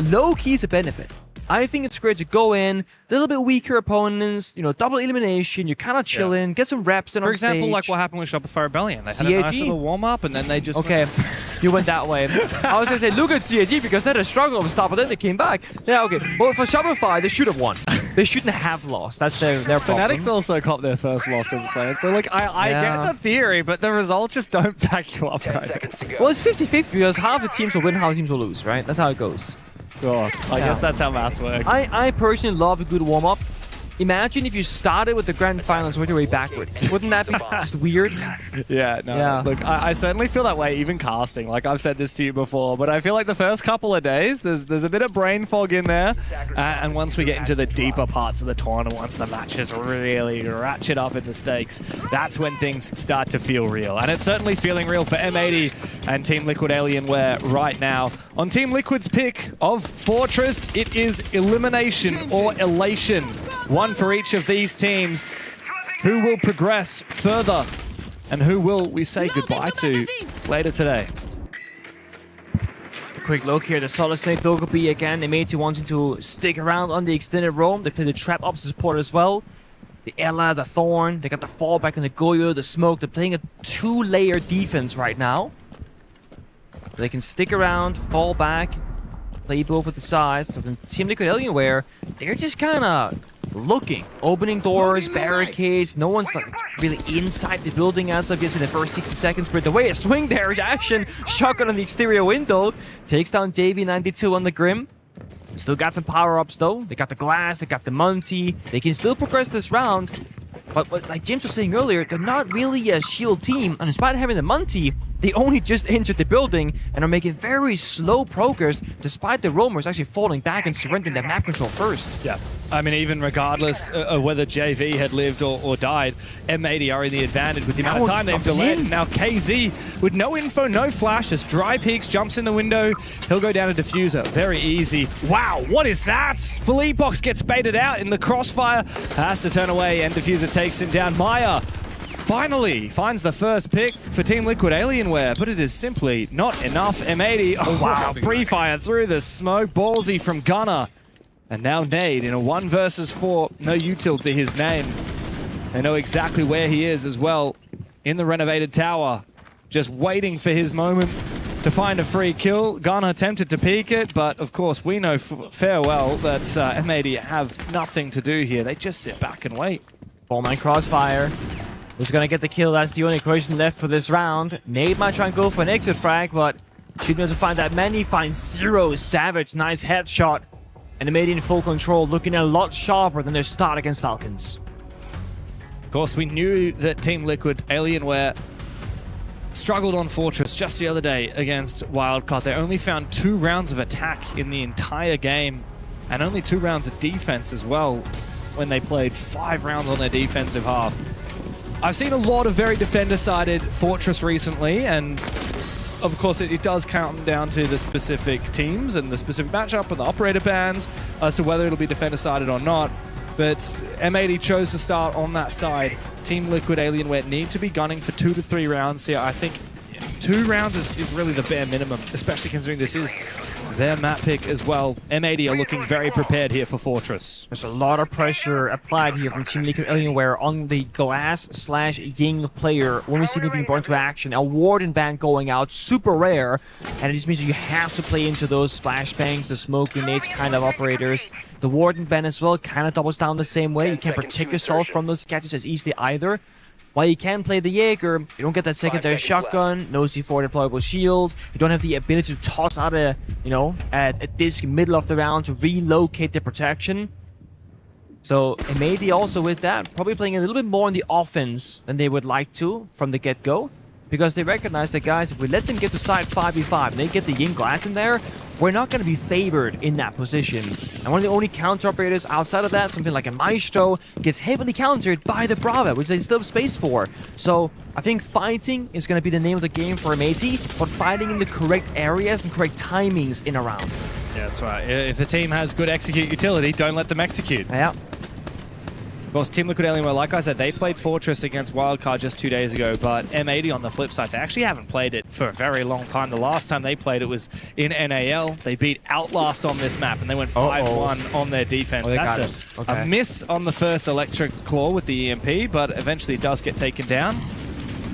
low-key is a benefit. I think it's great to go in, a little bit weaker opponents, double elimination, you're kind of chilling, get some reps in on stage. For example, like what happened with Shopify Rebellion. They had a nice little warm-up, and then they just... Okay, you went that way. I was going to say, look at CAG, because they had a struggle to stop, but then they came back. Yeah, okay. Well, for Shopify, they should have won. They shouldn't have lost. That's their problem. Fnatic's also copped their first loss since playing. So, look, I get the theory, but the results just don't back you up right. Well, it's 50-50, because half the teams will win, half the teams will lose, right? That's how it goes. God, I guess that's how maths works. I personally love a good warm-up. Imagine if you started with the grand finals worked your way backwards. Wouldn't that be just weird? Yeah. Look, I certainly feel that way, even casting. Like, I've said this to you before, but I feel like the first couple of days, there's a bit of brain fog in there. And once we get into the deeper parts of the tournament, once the matches really ratchet up in the stakes, that's when things start to feel real. And it's certainly feeling real for M80 and Team Liquid Alienware right now. On Team Liquid's pick of Fortress, it is elimination or elation. One for each of these teams. Who will progress further and who will we say goodbye to later today? A quick look here, the Solid Snake Dokkaebi again. M80 wanting to stick around on the extended roam. They play the trap opposite support as well. The Ella, the Thorn, they got the fallback and the Goyo, the Smoke. They're playing a 2-layer defense right now. They can stick around, fall back, play both at the sides. So then Team Liquid Alienware, they're just kind of looking, opening doors, barricades. No one's like really inside the building as of yet in the first 60 seconds. But the way a swing there is action. Shotgun on the exterior window. Takes down JV92 on the Grim. Still got some power-ups though. They got the Glass, they got the Monty. They can still progress this round. But like James was saying earlier, they're not really a shield team. And despite having the Monty, they only just entered the building and are making very slow progress despite the roamers actually falling back and surrendering their map control first. Yeah. I mean, even regardless of whether JV had lived or died, M80 are in the advantage with the amount of time they've delayed. Now KZ, with no info, no flash, as Dry Peaks jumps in the window, he'll go down to Diffuser. Very easy. Wow, what is that? Philippebox gets baited out in the crossfire, has to turn away, and Diffuser takes him down. Maya finally finds the first pick for Team Liquid Alienware, but it is simply not enough. M80, oh wow, pre-fire through the smoke, ballsy from Gunner. And now Nade in a 1 versus 4, no util to his name. They know exactly where he is as well, in the renovated tower, just waiting for his moment to find a free kill. Gunner attempted to peek it, but of course we know fair well that M80 have nothing to do here. They just sit back and wait. Ballman crossfire. Who's gonna get the kill? That's the only question left for this round. Nade might try and go for an exit frag, but Shouldn't be able to find that many. Finds 0. Savage, nice headshot. And the Made in full control, looking a lot sharper than their start against Falcons. Of course, we knew that Team Liquid, Alienware, struggled on Fortress just the other day against Wildcard. They only found 2 rounds of attack in the entire game, and only 2 rounds of defense as well when they played 5 rounds on their defensive half. I've seen a lot of very defender-sided Fortress recently, and of course, it does count down to the specific teams and the specific matchup and the operator bans as to whether it'll be defender-sided or not. But M80 chose to start on that side. Team Liquid, Alienware need to be gunning for 2 to 3 rounds here. I think 2 rounds is really the bare minimum, especially considering this is their map pick as well. M80 are looking very prepared here for Fortress. There's a lot of pressure applied here from Team Liquid Alienware on the Glass/Ying player when we see them being brought into action. A Warden ban going out, super rare, and it just means that you have to play into those flashbangs, the smoke grenades kind of operators. The Warden ban as well kind of doubles down the same way. You can't protect yourself from those catches as easily either. While you can play the Jaeger, you don't get that secondary shotgun, no C4 deployable shield, you don't have the ability to toss out a disc middle of the round to relocate the protection. So maybe also with that, probably playing a little bit more on the offense than they would like to from the get-go. Because they recognize that, guys, if we let them get to side 5v5 and they get the Ying Glass in there, we're not going to be favored in that position. And one of the only counter operators outside of that, something like a Maestro, gets heavily countered by the Brava, which they still have space for. So I think fighting is going to be the name of the game for M80, but fighting in the correct areas and correct timings in a round. Yeah, that's right. If the team has good execute utility, don't let them execute. Yeah. Of course, Team Liquid Alienware, like I said, they played Fortress against Wildcard just 2 days ago, but M80 on the flip side, they actually haven't played it for a very long time. The last time they played it was in NAL. They beat Outlast on this map, and they went 5-1 on their defense. That's a miss on the first Electric Claw with the EMP, but eventually it does get taken down.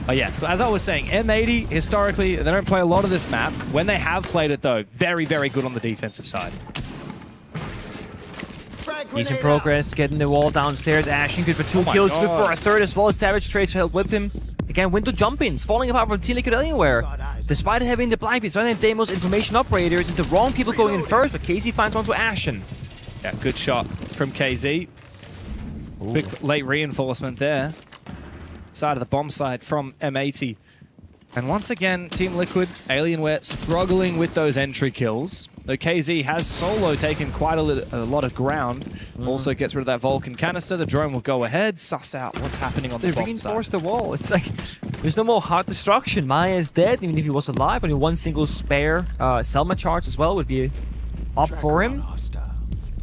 Oh yeah, so as I was saying, M80, historically, they don't play a lot of this map. When they have played it, though, very, very good on the defensive side. Decent progress, getting the wall downstairs. Ashen good for 2 kills, good for a 3rd as well. Savage trades to help with him. Again, window jump-ins, falling apart from Team Liquid Alienware. Despite having the blind beats, one of Demo's information operators, is the wrong people going in first, but KZ finds one to Ashen. Yeah, good shot from KZ. Big late reinforcement there. Side of the bomb side from M80. And once again, Team Liquid, Alienware struggling with those entry kills. Though KZ has solo taken quite a lot of ground. Also gets rid of that Vulcan canister. The drone will go ahead, suss out what's happening on the bomb side. They reinforced the wall. It's like, there's no more hard destruction. Maya is dead, even if he was alive. Only one single spare Selma charge as well would be up for him.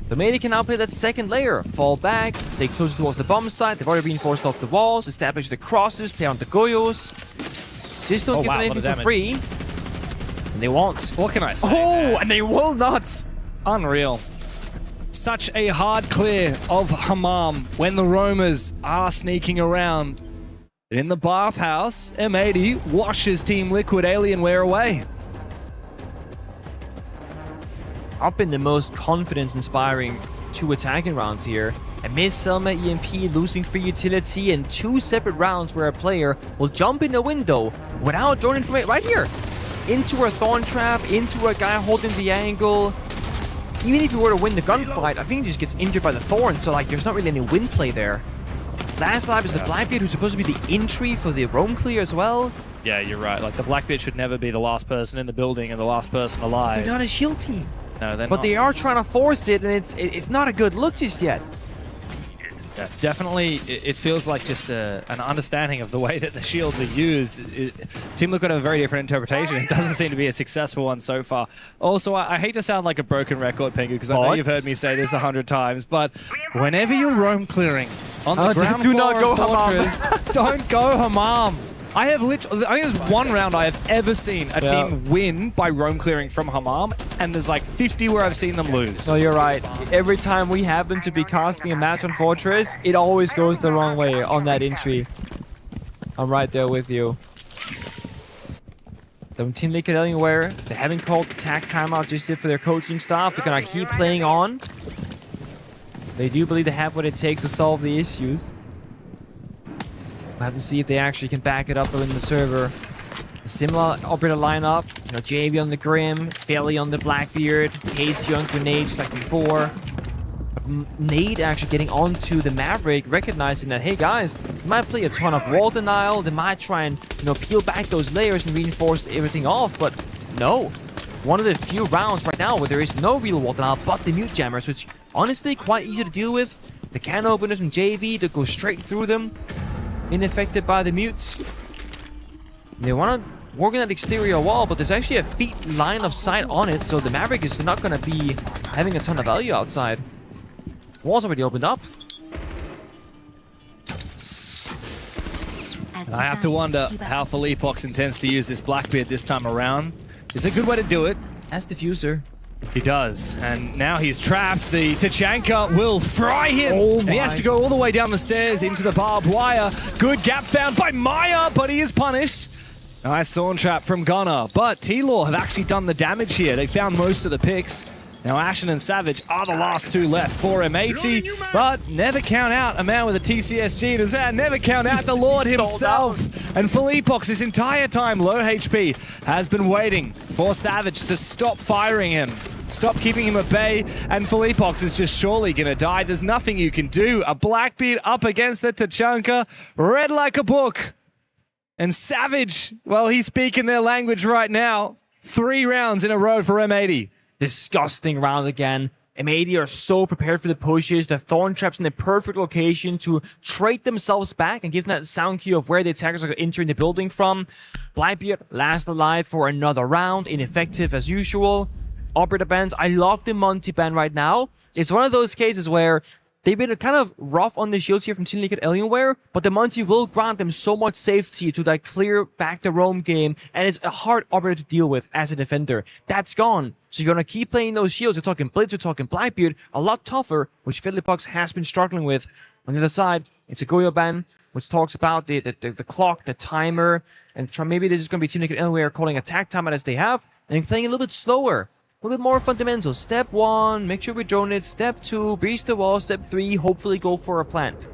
The Mady can now play that second layer. Fall back, stay closer towards the bomb site. They've already reinforced off the walls, established the crosses, play on the Goyos. Just don't give them anything for free. And they won't. What can I say? Oh, and they will not. Unreal. Such a hard clear of Hammam when the roamers are sneaking around. In the bathhouse, M80 washes Team Liquid Alienware away. Up in the most confidence-inspiring 2 attacking rounds here. A miss Selma EMP losing free utility, and 2 separate rounds where a player will jump in a window without drone information right here. Into a thorn trap, into a guy holding the angle. Even if you were to win the gunfight, I think he just gets injured by the thorn, so like there's not really any win play there. Last lap is the Blackbeard, who's supposed to be the entry for the roam clear as well. Yeah, you're right. Like the Blackbeard should never be the last person in the building and the last person alive. They're not a shield team. No, they're not. But they are trying to force it, and it's not a good look just yet. Yeah, definitely, it feels like just an understanding of the way that the shields are used. Team Liquid have a very different interpretation. It doesn't seem to be a successful one so far. Also, I hate to sound like a broken record, Pengu, because I know you've heard me say this 100 times, but whenever you're roam clearing on the ground floor of Fortress, don't go Hammam. I think there's one round I have ever seen a team win by roam clearing from Hammam, and there's like 50 where I've seen them lose. No, you're right. Every time we happen to be casting a match on Fortress, it always goes the wrong way on that entry. I'm right there with you. So Team Liquid Alienware, they haven't called the tag timeout just yet for their coaching staff. They're gonna keep playing on. They do believe they have what it takes to solve the issues. We'll have to see if they actually can back it up in the server. Similar operator lineup. You know, JV on the Grim, Felly on the Blackbeard, Casey on Grenade, just like before. Nade actually getting onto the Maverick, recognizing that, hey guys, they might play a ton of wall denial, they might try and, you know, peel back those layers and reinforce everything off, but no. One of the few rounds right now where there is no real wall denial but the mute jammers, which honestly quite easy to deal with. The can openers from JV that go straight through them, unaffected by the mutes. They want to work on that exterior wall, but there's actually a feet line of sight on it, so the Maverick is not going to be having a ton of value outside. Wall's already opened up. I have to wonder how Philippox intends to use this Blackbeard this time around. It's a good way to do it. As diffuser. He does, and now he's trapped. The Tachanka will fry him. And he has to go all the way down the stairs into the barbed wire. Good gap found by Maya, but he is punished. Nice thorn trap from Gunnar, but T-Law have actually done the damage here. They found most of the picks. Now Ashen and Savage are the last two left for M80, but never count out a man with a TCSG in his hand. Never count out the Lord himself. And Philippox this entire time, low HP, has been waiting for Savage to stop firing him. Stop keeping him at bay, and Philippox is just surely gonna die. There's nothing you can do. A Blackbeard up against the Tachanka, read like a book. And Savage, well, he's speaking their language right now. 3 rounds in a row for M80. Disgusting round again. M80 are so prepared for the pushes. The thorn traps in the perfect location to trade themselves back and give them that sound cue of where the attackers are entering the building from. Blackbeard last alive for another round. Ineffective as usual. Operator bans. I love the Monty ban right now. It's one of those cases where they've been kind of rough on the shields here from Team Liquid Alienware, but the Monty will grant them so much safety to that clear back the roam game, and it's a hard operator to deal with as a defender. That's gone. So if you want to keep playing those shields, you're talking Blitz, you're talking Blackbeard, a lot tougher, which Philippox has been struggling with. On the other side, it's a Goyo ban, which talks about the clock, the timer, and maybe this is going to be Team Liquid Alienware calling attack time as they have, and playing a little bit slower. A little bit more fundamental. Step 1, make sure we drone it. Step 2, breach the wall. Step 3, hopefully go for a plant.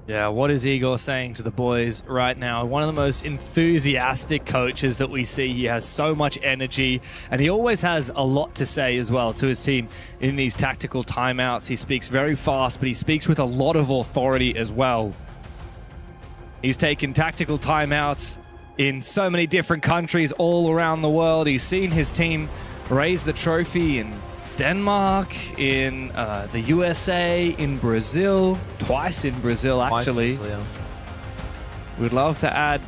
Yeah, what is Igor saying to the boys right now? One of the most enthusiastic coaches that we see. He has so much energy, and he always has a lot to say as well to his team in these tactical timeouts. He speaks very fast, but he speaks with a lot of authority as well. He's taken tactical timeouts in so many different countries all around the world. He's seen his team raise the trophy in Denmark, in the USA, in Brazil, twice in Brazil actually. We'd love to add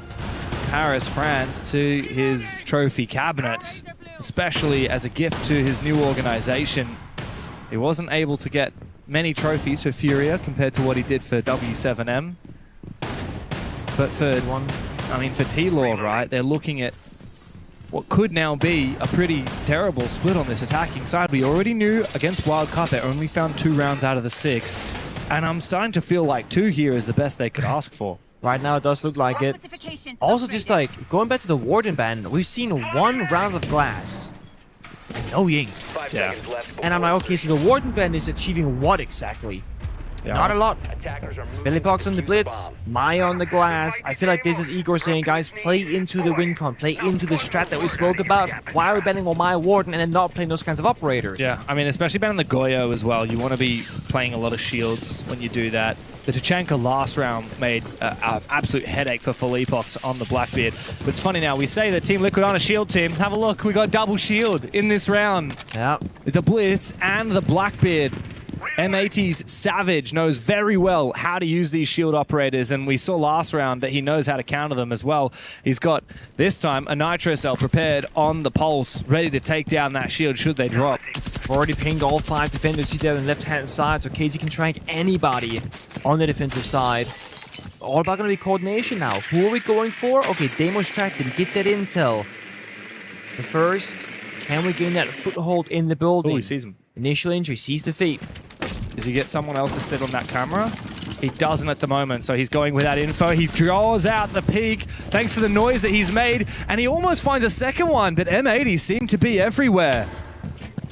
Paris, France to his trophy cabinet, especially as a gift to his new organization. He wasn't able to get many trophies for Furia compared to what he did for W7M. But for for T-Law, right, they're looking at what could now be a pretty terrible split on this attacking side. We already knew against Wild Cup they only found 2 rounds out of the 6, and I'm starting to feel like 2 here is the best they could ask for. Right now it does look like it. Also, just like going back to the Warden ban, we've seen 1 round of glass. No Ying. Yeah. And I'm like, okay, so the Warden ban is achieving what exactly? Yeah. Not a lot. Philippox on the Blitz, Maya on the glass. I feel like this is Igor saying, guys, play into the win con, play into the strat that we spoke about. Why are we banning on Maya Warden and then not playing those kinds of operators? Yeah, I mean, especially banning the Goyo as well. You want to be playing a lot of shields when you do that. The Tachanka last round made an absolute headache for Philippox on the Blackbeard. But it's funny now, we say that Team Liquid on a shield team. Have a look, we got double shield in this round. Yeah. The Blitz and the Blackbeard. M80's Savage knows very well how to use these shield operators, and we saw last round that he knows how to counter them as well. He's got, this time, a Nitro Cell prepared on the pulse, ready to take down that shield should they drop. Already pinged all 5 defenders here on the left-hand side, so KZ can track anybody on the defensive side. All about going to be coordination now. Who are we going for? Okay, Deimos tracked him, get that intel. But first, can we gain that foothold in the building? Oh, he sees him. Initial injury, sees the feet. Does he get someone else to sit on that camera? He doesn't at the moment, so he's going with that info. He draws out the peak thanks to the noise that he's made, and he almost finds a second one, but M80 seem to be everywhere.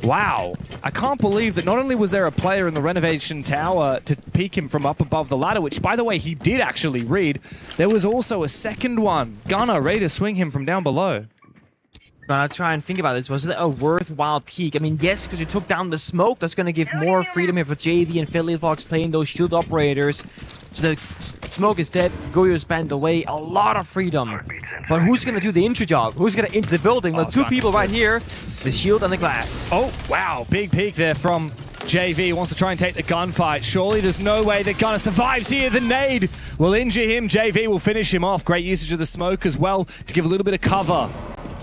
Wow. I can't believe that not only was there a player in the renovation tower to peek him from up above the ladder, which, by the way, he did actually read, there was also a second one. Gunner ready to swing him from down below. Gonna try and think about this. Was it a worthwhile peak? I mean, yes, because you took down the smoke. That's going to give more freedom here for JV and Phillyfox playing those shield operators. So the smoke is dead. Goyo's banned away. A lot of freedom. But who's going to do the entry job? Who's going to enter the building? The two people right here, the shield and the glass. Oh, wow. Big peek there from JV. Wants to try and take the gunfight. Surely there's no way that Gunner survives here. The nade will injure him. JV will finish him off. Great usage of the smoke as well to give a little bit of cover.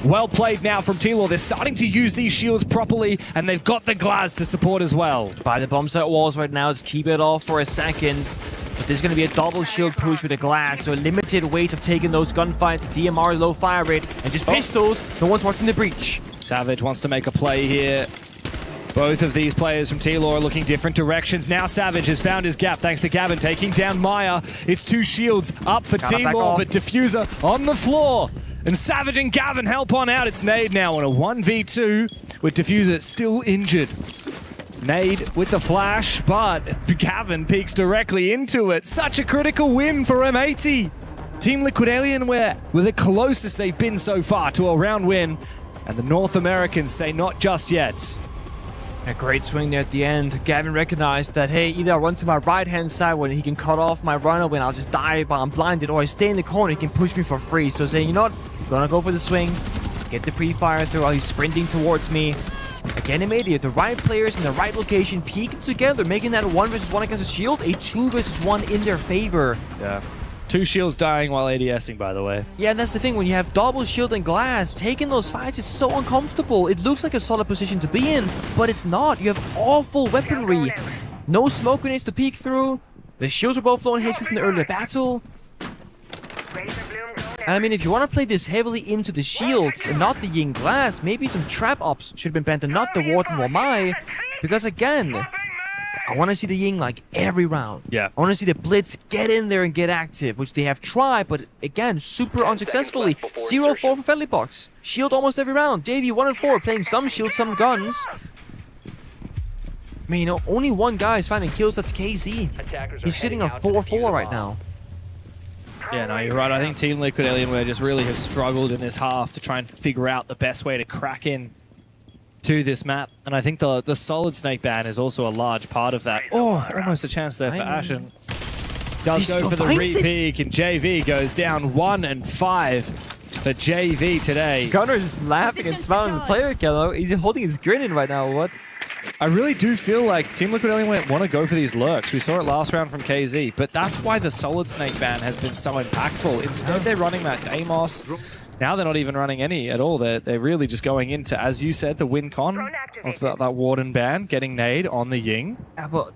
Well played now from T-Law. They're starting to use these shields properly, and they've got the glass to support as well. By the bomb site walls right now, let's keep it off for a second. But there's going to be a double shield push with the glass, so limited ways of taking those gunfights. DMR, low fire rate, and just pistols. No one's watching the breach. Savage wants to make a play here. Both of these players from T-Law are looking different directions. Now Savage has found his gap thanks to Gavin taking down Maya. It's two shields up for T-Law, but Diffuser on the floor. And Savage and Gavin help on out. It's Nade now on a 1v2 with Diffuser still injured. Nade with the flash, but Gavin peeks directly into it. Such a critical win for M80. Team Liquid Alienware were the closest they've been so far to a round win. And the North Americans say not just yet. A great swing there at the end. Gavin recognized that, hey, either I run to my right-hand side when he can cut off my runner when I'll just die while I'm blinded, or I stay in the corner, he can push me for free. So saying, you know what, gonna go for the swing, get the pre-fire through while he's sprinting towards me. Again, M80, the right players in the right location peeking together, making that 1 versus 1 against a shield, a 2 versus 1 in their favor. Yeah. 2 shields dying while ADSing, by the way. Yeah, that's the thing. When you have double shield and glass, taking those fights is so uncomfortable. It looks like a solid position to be in, but it's not. You have awful weaponry. No smoke grenades to peek through. The shields are both flowing HP from the earlier battle. And I mean, if you want to play this heavily into the shields and not the Ying glass, maybe some trap ops should have been banned and not the Warden Wamai. Because again, I want to see the Ying like every round. Yeah. I want to see the Blitz get in there and get active, which they have tried, but again, super unsuccessfully. 0-4 for Phillyfox. Shield almost every round. JV 1-4, playing some shield, some guns. I mean, you know, only one guy is finding kills, that's KZ. He's sitting on 4-4 right now. Yeah, no, you're right. I think Team Liquid Alienware just really have struggled in this half to try and figure out the best way to crack in to this map, and I think the solid snake ban is also a large part of that. Oh, almost a chance there for Ashen. Does go for the re-peek, and JV goes down 1-5 for JV today. Gunner's laughing and smiling at the player kill. He's holding his grin in right now. What? I really do feel like Team Liquid Alienware want to go for these lurks. We saw it last round from KZ, but that's why the solid snake ban has been so impactful. Instead, they're running that Deimos. Now they're not even running any at all. They're really just going into, as you said, the win con of that Warden ban, getting nade on the Ying. Yeah, but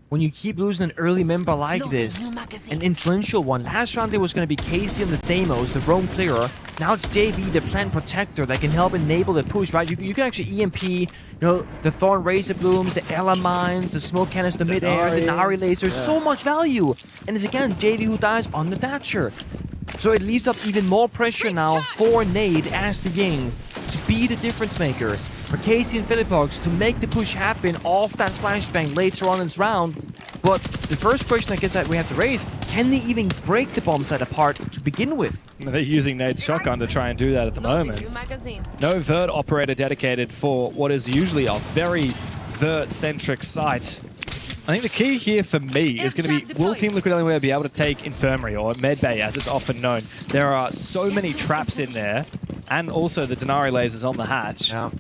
when you keep losing an early member like this, an influential one, last round there was going to be Casey on the Deimos, the roam clearer. Now it's JV, the plant protector, that can help enable the push, right? You can actually EMP, you know, the Thorn Razor Blooms, the Ella Mines, the Smoke Cannons, the Mid-Air, the Nari Lasers, so much value. And it's again JV who dies on the Thatcher. So it leaves up even more pressure now for Nade as the Ying to be the difference maker. For Casey and Phillyfox to make the push happen off that flashbang later on in this round. But the first question I guess that we have to raise, can they even break the bomb site apart to begin with? They're using Nade's shotgun to try and do that at the moment. No vert operator dedicated for what is usually a very vert-centric site. I think the key here for me is going to be, will Team Liquid Alienware be able to take Infirmary, or Medbay as it's often known? There are so many traps in there, and also the Denari lasers on the hatch. Yeah.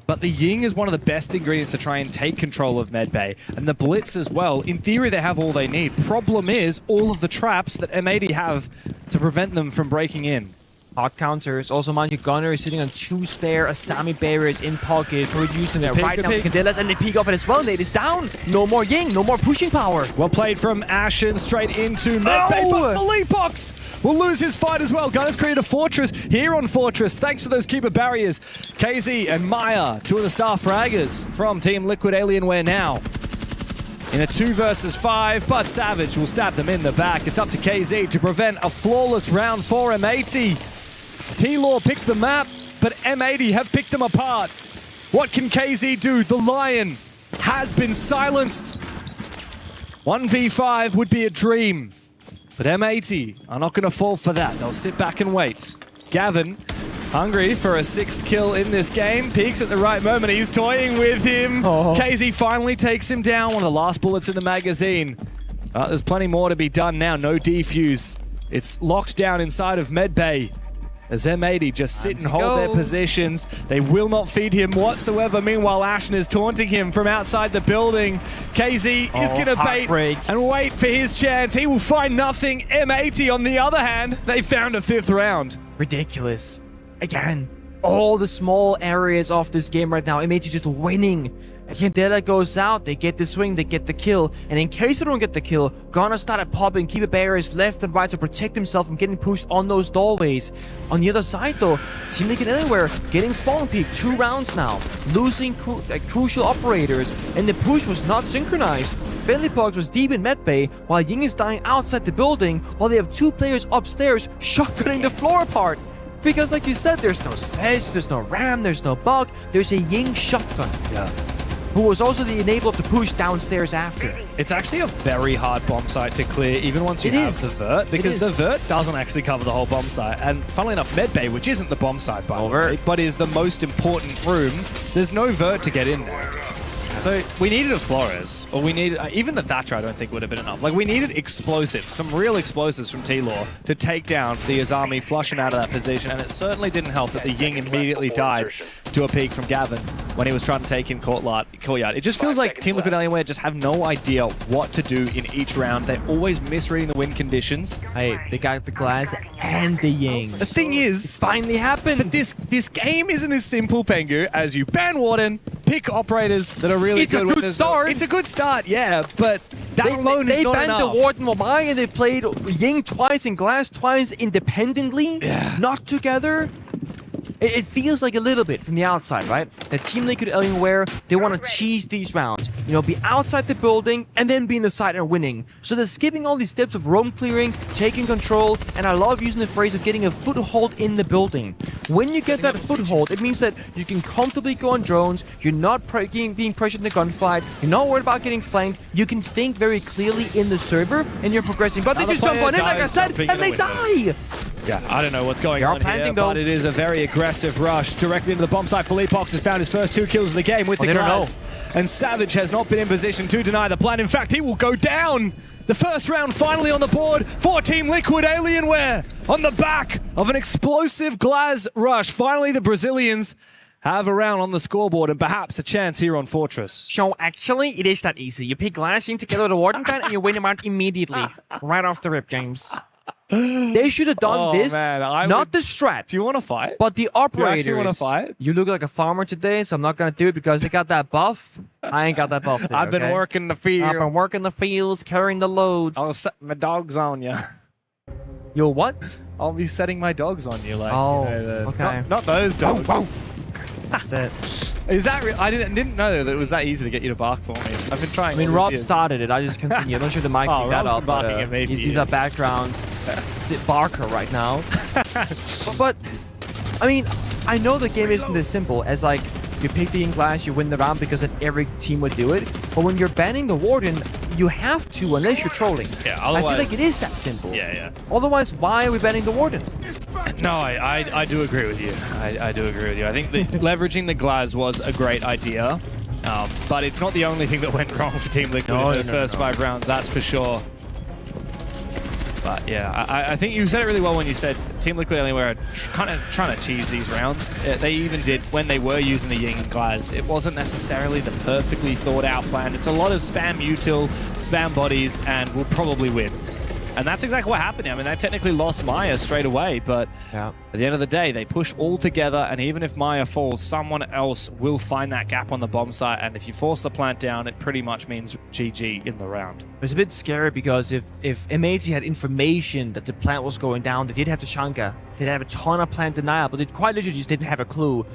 But the Ying is one of the best ingredients to try and take control of Medbay. And the Blitz as well. In theory, they have all they need. Problem is, all of the traps that M80 have to prevent them from breaking in. Hot counters. Also, mind you, Gunner is sitting on 2 spare Asami barriers in pocket. Probably using there right now. Candelas, and they peek off it as well. Nade is down. No more Ying. No more pushing power. Well played from Ashen straight into Medbay. But Phillyfox will lose his fight as well. Gunner's created a fortress here on Fortress thanks to those keeper barriers. KZ and Maya, 2 of the star fraggers from Team Liquid Alienware now. In a 2 versus 5, but Savage will stab them in the back. It's up to KZ to prevent a flawless round for M80. T-Law picked the map, but M80 have picked them apart. What can KZ do? The Lion has been silenced. 1v5 would be a dream, but M80 are not going to fall for that. They'll sit back and wait. Gavin, hungry for a 6th kill in this game, peeks at the right moment. He's toying with him. KZ finally takes him down. One of the last bullets in the magazine. There's plenty more to be done now. No defuse. It's locked down inside of medbay. As M80 just sit and hold their positions. They will not feed him whatsoever. Meanwhile, Ashen is taunting him from outside the building. KZ is going to bait and wait for his chance. He will find nothing. M80, on the other hand, they found a 5th round. Ridiculous. Again, all the small areas of this game right now, M80 just winning. Candela goes out, they get the swing, they get the kill, and in case they don't get the kill, gonna start at popping, keep barriers left and right to protect himself from getting pushed on those doorways. On the other side though, Team Liquid Anywhere getting spawn peak 2 rounds now, losing crucial operators, and the push was not synchronized. Pogs was deep in medbay, while Ying is dying outside the building, while they have 2 players upstairs shotgunning the floor apart. Because like you said, there's no sledge, there's no ram, there's no bug, there's a Ying shotgun. Yeah. Who was also the enabler of the push downstairs after. It's actually a very hard bomb site to clear, even once you have the vert, because the vert doesn't actually cover the whole bomb site. And funnily enough, medbay, which isn't the bomb site by the way, but is the most important room, there's no vert to get in there. So we needed a Flores, or we needed, even the Thatcher I don't think would have been enough. Like we needed explosives, some real explosives from T-Law to take down the Azami, flush him out of that position, and it certainly didn't help that the Ying immediately died to a peek from Gavin when he was trying to take in Courtyard. It just feels like Team Liquid Alienware just have no idea what to do in each round. They're always misreading the win conditions. Hey, they got the glass and the Ying. The thing is, it's finally happened. But this game isn't as simple, Pengu, as you ban Warden, pick operators that are really good. It's a good start. It's a good start, yeah, but that alone is not enough. They banned the Warden Wamai and they played Ying twice and Glass twice independently, not together. It feels like a little bit from the outside, right? That Team Liquid Alienware, they want to cheese these rounds. You know, be outside the building and then be in the side and winning. So they're skipping all these steps of roam clearing, taking control, and I love using the phrase of getting a foothold in the building. When you get that foothold, it means that you can comfortably go on drones, you're not being pressured in the gunfight, you're not worried about getting flanked, you can think very clearly in the server, and you're progressing. But they just jump on in, like I said, and they die! Yeah, I don't know what's going on here, but it is a very aggressive rush directly into the bomb site. Philippox has found his first 2 kills of the game with the glass. And Savage has not been in position to deny the plan. In fact, he will go down. The first round finally on the board for Team Liquid Alienware on the back of an explosive glass rush. Finally, the Brazilians have a round on the scoreboard and perhaps a chance here on Fortress. So actually, it is that easy. You pick Glass in together with the Warden gun and you win him out immediately. Right off the rip, James. They should have done this, not the strat. Do you want to fight? But the operators. Do you actually want to fight? You look like a farmer today, so I'm not going to do it because they got that buff. I ain't got that buff today, I've been working the field. I've been working the fields, carrying the loads. I'll set my dogs on you. You'll what? I'll be setting my dogs on you. Like, okay. Not those dogs. That's it. Is that I didn't know that it was that easy to get you to bark for me. I've been trying. I mean, Rob started it. I just continue. I'm not sure the mic picked that up. Barking at me. He's a background barker right now. but I mean, I know the game isn't as simple as like you pick the in-glass, you win the round because then every team would do it. But when you're banning the Warden, you have to unless you're trolling. Yeah, otherwise, I feel like it is that simple. Yeah. Otherwise, why are we banning the Warden? No, I do agree with you. I do agree with you. I think leveraging the glass was a great idea, but it's not the only thing that went wrong for Team Liquid in those first 5 rounds, that's for sure. But yeah, I think you said it really well when you said Team Liquid Alienware are kind of trying to cheese these rounds. They even did when they were using the Ying and Glass. It wasn't necessarily the perfectly thought out plan. It's a lot of spam util, spam bodies, and we'll probably win. And that's exactly what happened. I mean, they technically lost Maya straight away, but at the end of the day, they push all together, and even if Maya falls, someone else will find that gap on the bomb site, and if you force the plant down, it pretty much means GG in the round. It was a bit scary because if M80 had information that the plant was going down, they did have to Shanka. They'd have a ton of plant denial, but they quite literally just didn't have a clue.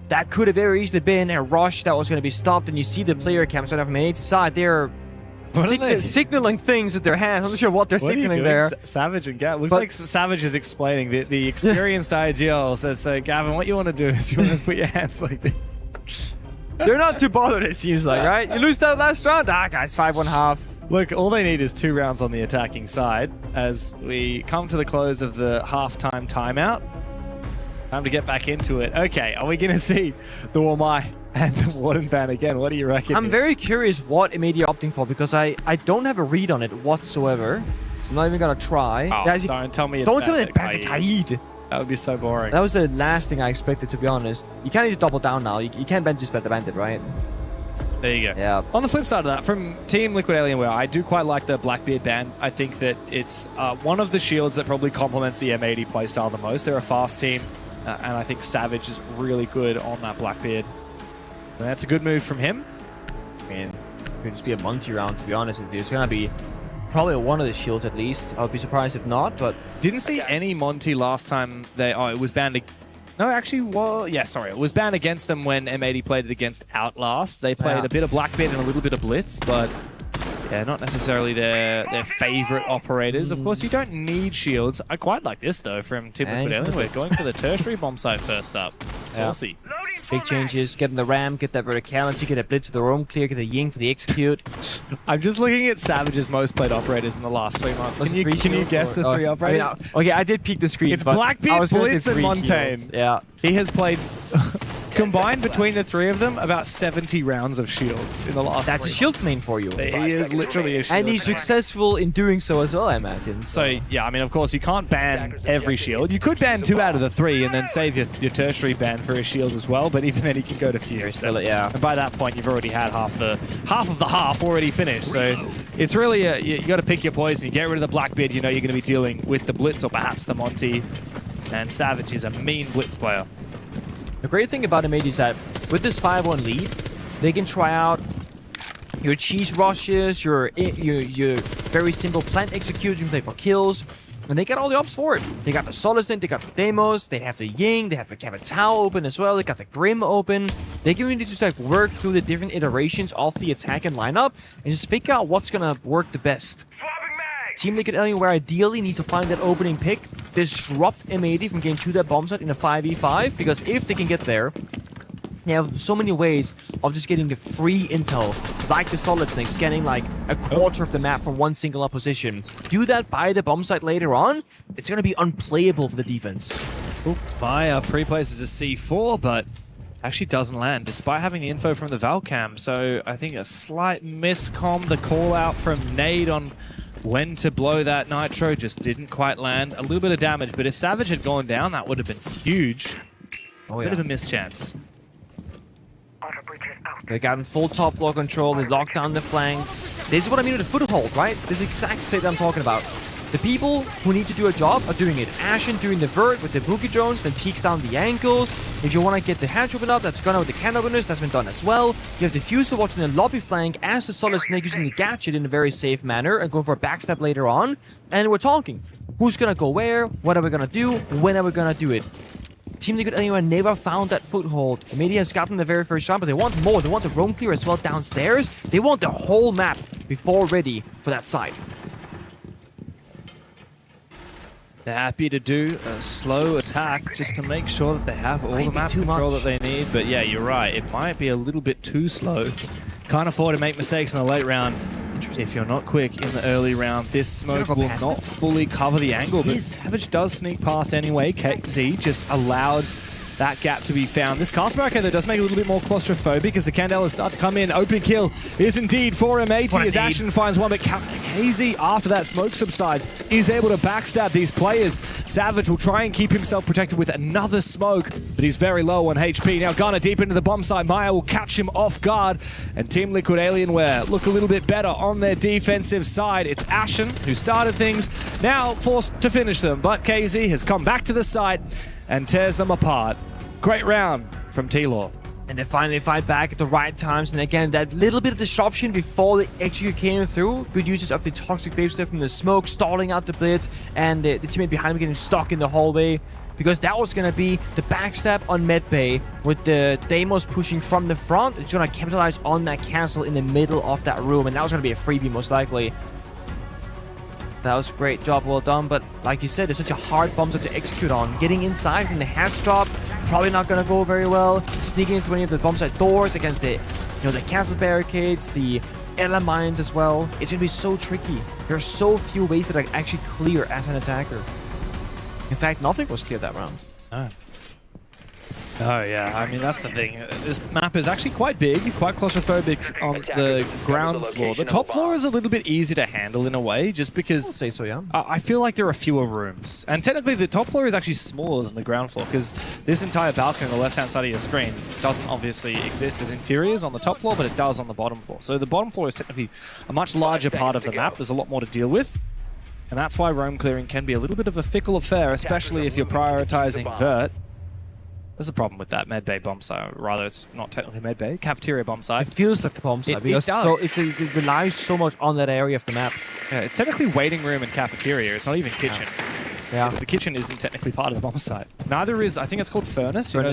That could have very easily been a rush that was going to be stopped, and you see the player cams on M80's side, they're signaling things with their hands. I'm not sure what they're signaling there. Savage and Gavin. Looks like Savage is explaining. The experienced ag.al says, so Gavin, what you want to do is you want to put your hands like this. They're not too bothered, it seems like, right? You lose that last round? Ah, guys, 5-1/2. Look, all they need is 2 rounds on the attacking side as we come to the close of the halftime timeout. Time to get back into it. Okay, are we going to see the Wamai and the Warden ban again? What do you reckon? I'm very curious what MAD are opting for because I don't have a read on it whatsoever. So I'm not even going to try. Oh, Guys, don't tell me don't tell me it's they banned the Kaid. That would be so boring. That was the last thing I expected, to be honest. You can't just double down now. You can't just bet the bandit, right? There you go. Yeah. On the flip side of that, from Team Liquid Alienware, I do quite like the Blackbeard ban. I think that it's one of the shields that probably complements the M80 playstyle the most. They're a fast team, and I think Savage is really good on that Blackbeard. And that's a good move from him. I mean, it could just be a Monty round, to be honest with you. It's going to be probably one of the shields at least. I would be surprised if not, but... Didn't see any Monty last time they... Oh, it was banned... No, actually, well, yeah, sorry. It was banned against them when M80 played it against Outlast. They played a bit of Blackbeard and a little bit of Blitz, but yeah, not necessarily their favorite operators. Of course, you don't need shields. I quite like this, though, from Team Liquid Alienware. Going for the tertiary bomb site first up. Saucy. Yeah. Big changes. Get in the ram, get that verticality, get a blitz for the roam clear, get a ying for the execute. I'm just looking at Savage's most played operators in the last 3 months. Can you guess the 3 operators? I mean, okay, I did peek the screen. It's Blackbeard, Blitz, and Montaigne. Yeah. He has played combined between the 3 of them about 70 rounds of shields in the last. That's a shield main for you. He is literally a shield. And he's successful in doing so as well, I imagine. So yeah, I mean, of course, you can't ban every shield. You could ban 2 out of the 3 and then save your tertiary ban for a shield as well. But even then, he can go to Fuse. Yeah. And by that point, you've already had half of the half already finished. So it's really you got to pick your poison. You get rid of the Blackbeard, you know you're going to be dealing with the Blitz or perhaps the Monty. And Savage is a mean Blitz player. The great thing about MAD is that with this 5-1 lead, they can try out your cheese rushes, your very simple plant executes, you can play for kills, and they got all the ops for it. They got the Solacent, they got the Demos, they have the Ying, they have the Coveted open as well, they got the Grim open. They can really just like work through the different iterations of the attack and lineup and just figure out what's gonna work the best. Team Liquid Alienware ideally needs to find that opening pick, disrupt MAD from getting to that bomb site in a 5v5, because if they can get there, they have so many ways of just getting the free intel, like the Solid Snake, scanning like a quarter of the map from one single up position. Do that by the bomb site later on, it's going to be unplayable for the defense. Maya pre-places a C4, but actually doesn't land, despite having the info from the Valcam. So I think a slight miscomm, the call out from Nade on when to blow that Nitro just didn't quite land. A little bit of damage, but if Savage had gone down, that would have been huge. Bit of a mischance. They got in full top floor control, they locked down the flanks. This is what I mean with the foothold, right? This exact state that I'm talking about. The people who need to do a job are doing it. Ashen doing the vert with the boogie drones, then peeks down the ankles. If you want to get the hatch open up, that's gone out with the can openers, that's been done as well. You have the Diffuser watching the lobby flank as the Solid Snake using the gadget in a very safe manner and going for a backstab later on. And we're talking. Who's gonna go where? What are we gonna do? When are we gonna do it? Team Liquid Alienware never found that foothold. Media has gotten the very first shot, but they want more. They want the roam clear as well downstairs. They want the whole map before ready for that side. They're happy to do a slow attack just to make sure that they have all the map control that they need. But yeah, you're right. It might be a little bit too slow. Can't afford to make mistakes in the late round. If you're not quick in the early round, this smoke will not fully cover the angle. But Savage does sneak past anyway. KZ just allowed that gap to be found. This cast barricade though does make it a little bit more claustrophobic as the Candelas start to come in. Open kill is indeed for M80 as Ashen finds one, but KZ, after that smoke subsides, is able to backstab these players. Savage will try and keep himself protected with another smoke, but he's very low on HP. Now Gunner deep into the bomb site. Maya will catch him off guard, and Team Liquid Alienware look a little bit better on their defensive side. It's Ashen who started things, now forced to finish them, but KZ has come back to the side and tears them apart. Great round from T-Law. And they finally fight back at the right times. And again, that little bit of disruption before the execute came through. Good uses of the toxic babe stuff from the smoke, stalling out the blitz, and the teammate behind him getting stuck in the hallway. Because that was going to be the backstab on Medbay with the Deimos pushing from the front. It's going to capitalize on that cancel in the middle of that room. And that was going to be a freebie most likely. That was a great job, well done, but like you said, it's such a hard bomb to execute on. Getting inside from the hatch drop, probably not going to go very well. Sneaking into any of the bomb site doors against the, the castle barricades, the airline mines as well. It's going to be so tricky. There are so few ways that I actually clear as an attacker. In fact, nothing was cleared that round. Oh, yeah. I mean, that's the thing. This map is actually quite big, quite claustrophobic on the ground floor. The top floor is a little bit easier to handle in a way, just because... I'll say so, yeah. I feel like there are fewer rooms. And technically, the top floor is actually smaller than the ground floor, because this entire balcony on the left-hand side of your screen doesn't obviously exist as interiors on the top floor, but it does on the bottom floor. So the bottom floor is technically a much larger part of the map. There's a lot more to deal with. And that's why roam clearing can be a little bit of a fickle affair, especially if you're prioritizing Vert. There's a problem with that medbay bomb site. Rather, it's not technically medbay, cafeteria bomb site. It feels like the bomb site because it relies so much on that area of the map. Yeah, it's technically waiting room and cafeteria. It's not even kitchen. Yeah. The kitchen isn't technically part of the bomb site. Neither is, I think it's called furnace. You know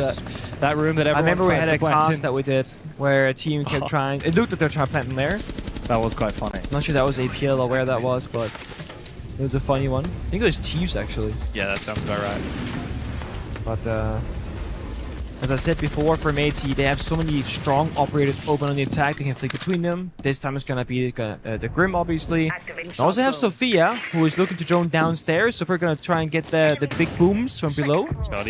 that room that everyone I remember we had a class cast that we did where a team kept trying. It looked like they're trying to plant in there. That was quite funny. I'm not sure that was APL or where that was, but it was a funny one. I think it was Chiefs actually. Yeah, that sounds about right. But as I said before, for Métis, they have so many strong operators open on the attack. They can flick between them. This time it's gonna be the Grim, obviously. We also have Sophia, who is looking to drone downstairs, so we're gonna try and get the big booms from below.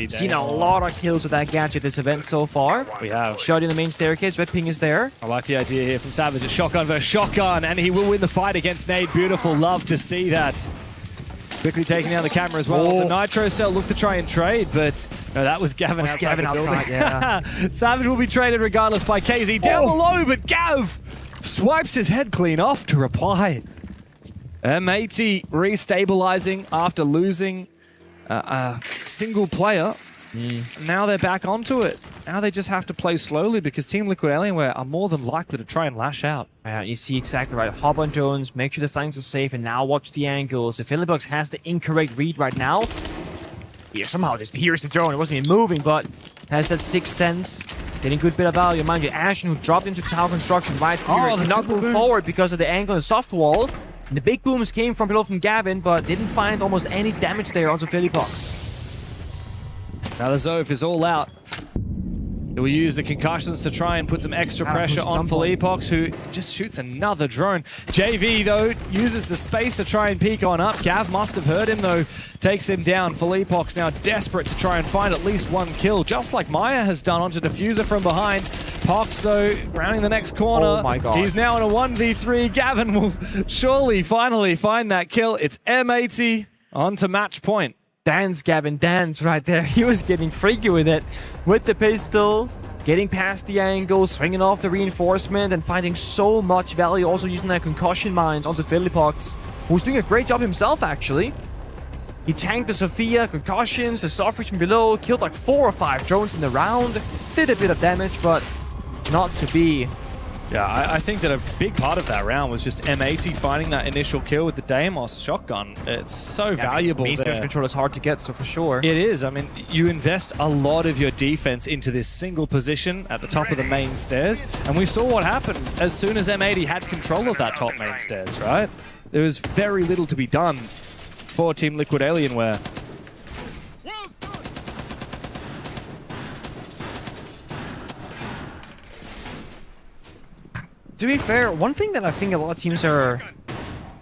Seen a lot of kills with that gadget this event so far. We have. Shot in the main staircase. Red ping is there. I like the idea here from Savage. A shotgun versus shotgun, and he will win the fight against Nade. Beautiful. Love to see that. Quickly taking down the camera as well. The Nitro Cell looked to try and trade, but no, that was Gavin outside. Yeah. Savage will be traded regardless by KZ. Down below, but Gav swipes his head clean off to reply. M80 restabilizing after losing a single player. Now they're back onto it. Now they just have to play slowly because Team Liquid Alienware are more than likely to try and lash out. You see exactly right. Hop on Jones, make sure the flanks are safe, and now watch the angles. If Philibox has the incorrect read right now, here somehow just here's the drone. It wasn't even moving, but has that 610s. Getting a good bit of value. Mind you, Ashen, who dropped into tower construction right here, cannot move forward because of the angle and soft wall. And the big booms came from below from Gavin, but didn't find almost any damage there onto Philibox. Now the Zoph is all out. He will use the concussions to try and put some extra pressure on Philippox, who just shoots another drone. JV, though, uses the space to try and peek on up. Gav must have heard him, though. Takes him down. Philippox now desperate to try and find at least one kill, just like Maya has done onto Diffuser from behind. Pox, though, rounding the next corner. Oh my god. He's now in a 1v3. Gavin will surely finally find that kill. It's M80 on to match point. Dance, Gavin, dance right there. He was getting freaky with it. With the pistol, getting past the angle, swinging off the reinforcement, and finding so much value. Also using that concussion mines onto Philipox, who's doing a great job himself, actually. He tanked the Sophia, concussions, the software from below, killed like 4 or 5 drones in the round. Did a bit of damage, but not to be. Yeah, I think that a big part of that round was just M80 finding that initial kill with the Deimos shotgun. It's so valuable Main there. stairs control is hard to get, so for sure. It is. I mean, you invest a lot of your defense into this single position at the top of the main stairs, and we saw what happened as soon as M80 had control of that top main stairs, right? There was very little to be done for Team Liquid Alienware. To be fair, one thing that I think a lot of teams are,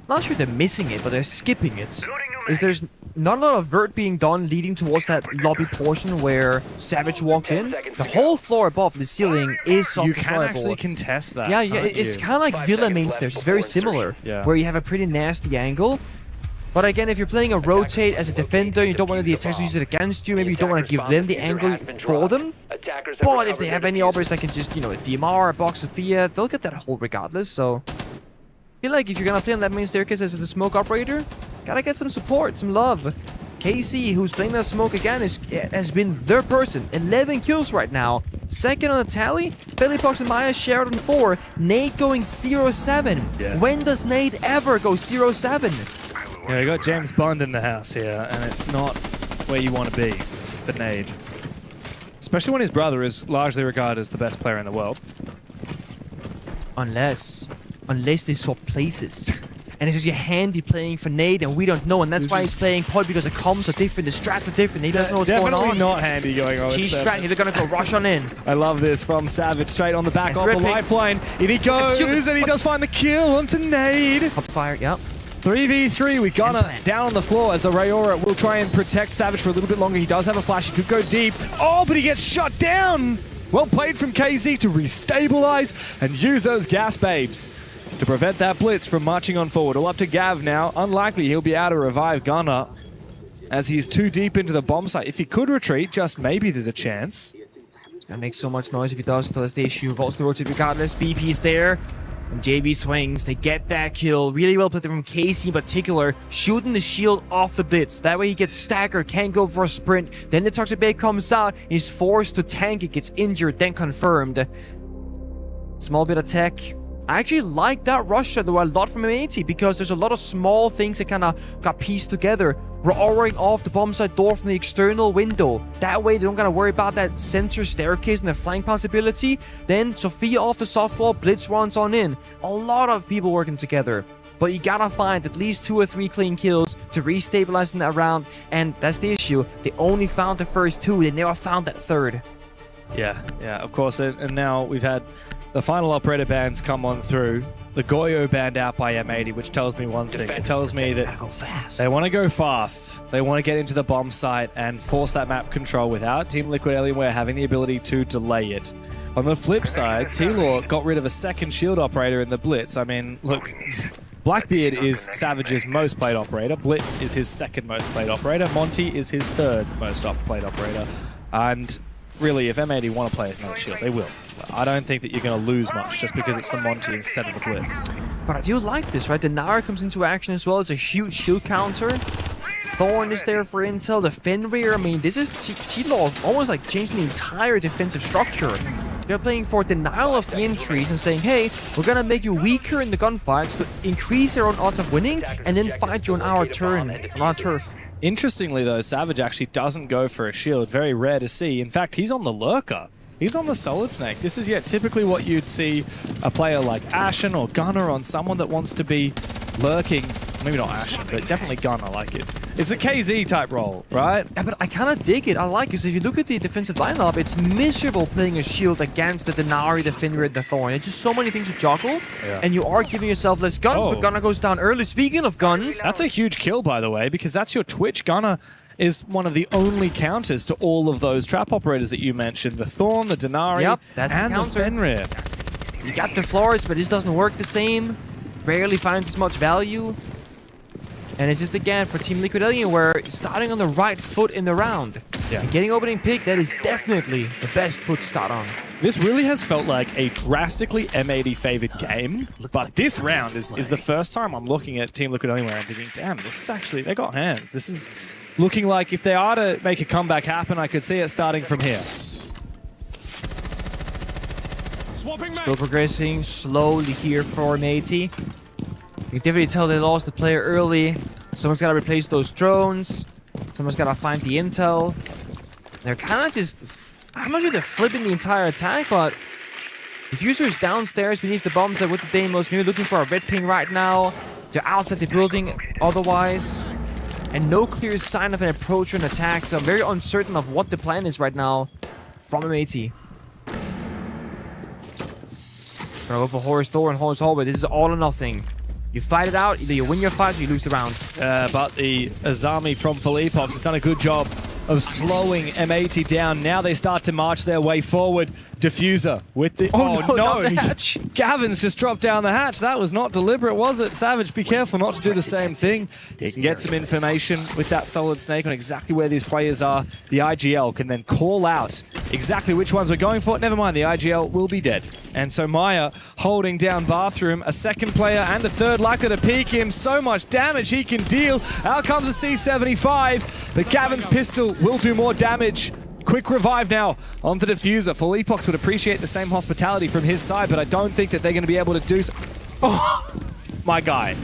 not sure they're missing it, but they're skipping it, is there's not a lot of vert being done leading towards that lobby portion where Savage walked in. The whole floor above the ceiling is soft. You can actually contest that. Yeah, it's kind of like Villa main stairs. It's very similar, where you have a pretty nasty angle. But again, if you're playing a rotate as a defender, you don't want the attackers to use it against you. Maybe you don't want to give them the angle for them. But if they have any operators that can just, a DMR, a Box Sophia, they'll get that hold regardless. So, I feel like if you're going to play on that main staircase as a smoke operator, gotta get some support, some love. KC, who's playing that smoke again, has been their person. 11 kills right now. Second on the tally, Philipox and Maya shared on 4. Nade going 0-7. Yeah. When does Nade ever go 0-7? Yeah, we got James Bond in the house here, and it's not where you want to be for Nade. Especially when his brother is largely regarded as the best player in the world. Unless they swap places. and it's just your handy playing for Nade, and we don't know, and that's why he's playing Porte, because the comms are different, the strats are different, he doesn't know what's going on. Definitely not handy going on. G-strat, they're gonna go rush on in. I love this from Savage, straight on the back of the lifeline. In he goes, and he does find the kill onto Nade. Up fire, yep. 3v3 with Gunnar down on the floor as the Rayora will try and protect Savage for a little bit longer. He does have a flash, he could go deep. Oh, but he gets shut down! Well played from KZ to restabilize and use those gas babes to prevent that blitz from marching on forward. All up to Gav now. Unlikely he'll be able to revive Gunnar as he's too deep into the bomb site. If he could retreat, just maybe there's a chance. That makes so much noise if he does, so that's the issue. Vaults the rotate regardless. BP's there. And JV swings, they get that kill. Really well played from KC in particular, shooting the shield off the blitz. That way he gets staggered, can't go for a sprint. Then the Toxic Bait comes out, he's forced to tank it, gets injured, then confirmed. Small bit of tech. I actually like that rush shadow a lot from M80 because there's a lot of small things that kind of got pieced together. Roaring off the bomb side door from the external window. That way they don't gotta worry about that center staircase and the flank possibility. Then Sophia off the softball, Blitz runs on in. A lot of people working together. But you gotta find at least 2 or 3 clean kills to restabilize in that round. And that's the issue. They only found the first 2, they never found that third. Yeah, of course. And now we've had the final operator bands come on through. The Goyo banned out by M80, which tells me one thing. It tells me that they want to go fast. They want to get into the bomb site and force that map control without Team Liquid Alienware having the ability to delay it. On the flip side, T-Law got rid of a second shield operator in the Blitz. I mean, look, Blackbeard is Savage's most played operator. Blitz is his second most played operator. Monty is his third most played operator. And really, if M80 want to play another shield, they will. I don't think that you're going to lose much just because it's the Monty instead of the Blitz. But I do like this, right? The Nara comes into action as well. It's a huge shield counter. Thorn is there for intel. The Fenrir, I mean, this is T-Law almost like changing the entire defensive structure. They're playing for denial of the entries and saying, hey, we're going to make you weaker in the gunfights to increase your own odds of winning and then fight you on our turn, on our turf. Interestingly, though, Savage actually doesn't go for a shield. Very rare to see. In fact, he's on the Lurker. He's on the Solid Snake. This is typically what you'd see a player like Ashen or Gunnar on, someone that wants to be lurking. Maybe not Ashen, but definitely Gunnar, like it. It's a KZ type role, right? Yeah, but I kind of dig it. I like it. So if you look at the defensive lineup, it's miserable playing a shield against the Denari, the Fenrir, the Thorn. It's just so many things to juggle, and you are giving yourself less guns, but Gunnar goes down early. Speaking of guns... That's a huge kill, by the way, because that's your Twitch. Gunnar is one of the only counters to all of those trap operators that you mentioned. The Thorn, the Denari, and the Fenrir. You got the Flores, but this doesn't work the same. Rarely finds as much value. And it's just, again, for Team Liquid Alienware, starting on the right foot in the round. And getting opening pick, that is definitely the best foot to start on. This really has felt like a drastically M80 favored game, but this round is the first time I'm looking at Team Liquid Alienware and thinking, damn, this is actually, they got hands. This is looking like if they are to make a comeback happen, I could see it starting from here. Still progressing slowly here for M80. You can definitely tell they lost the player early. Someone's got to replace those drones. Someone's got to find the intel. They're kind of just... I'm not sure they're flipping the entire attack, but... Diffuser is downstairs beneath the bomb site with the Deimos. Maybe looking for a red ping right now. They're outside the building otherwise. And no clear sign of an approach or an attack, so I'm very uncertain of what the plan is right now from M80. Gonna go for Horus Door and Horus Hallway. This is all or nothing. You fight it out, either you win your fight or you lose the round. But the Azami from Philippox has done a good job of slowing M80 down. Now they start to march their way forward. Diffuser with the... Oh no! The hatch. Gavin's just dropped down the hatch. That was not deliberate, was it? Savage, be careful not to do the same thing. You can get some information with that Solid Snake on exactly where these players are. The ag.al can then call out exactly which ones we're going for. Never mind, the ag.al will be dead. And so Maya holding down Bathroom, a second player and a third likely to peek him. So much damage he can deal. Out comes a C75, but Gavin's pistol will do more damage. Quick revive now on the Diffuser. Philippox would appreciate the same hospitality from his side, but I don't think that they're going to be able to do so. Oh, my guy.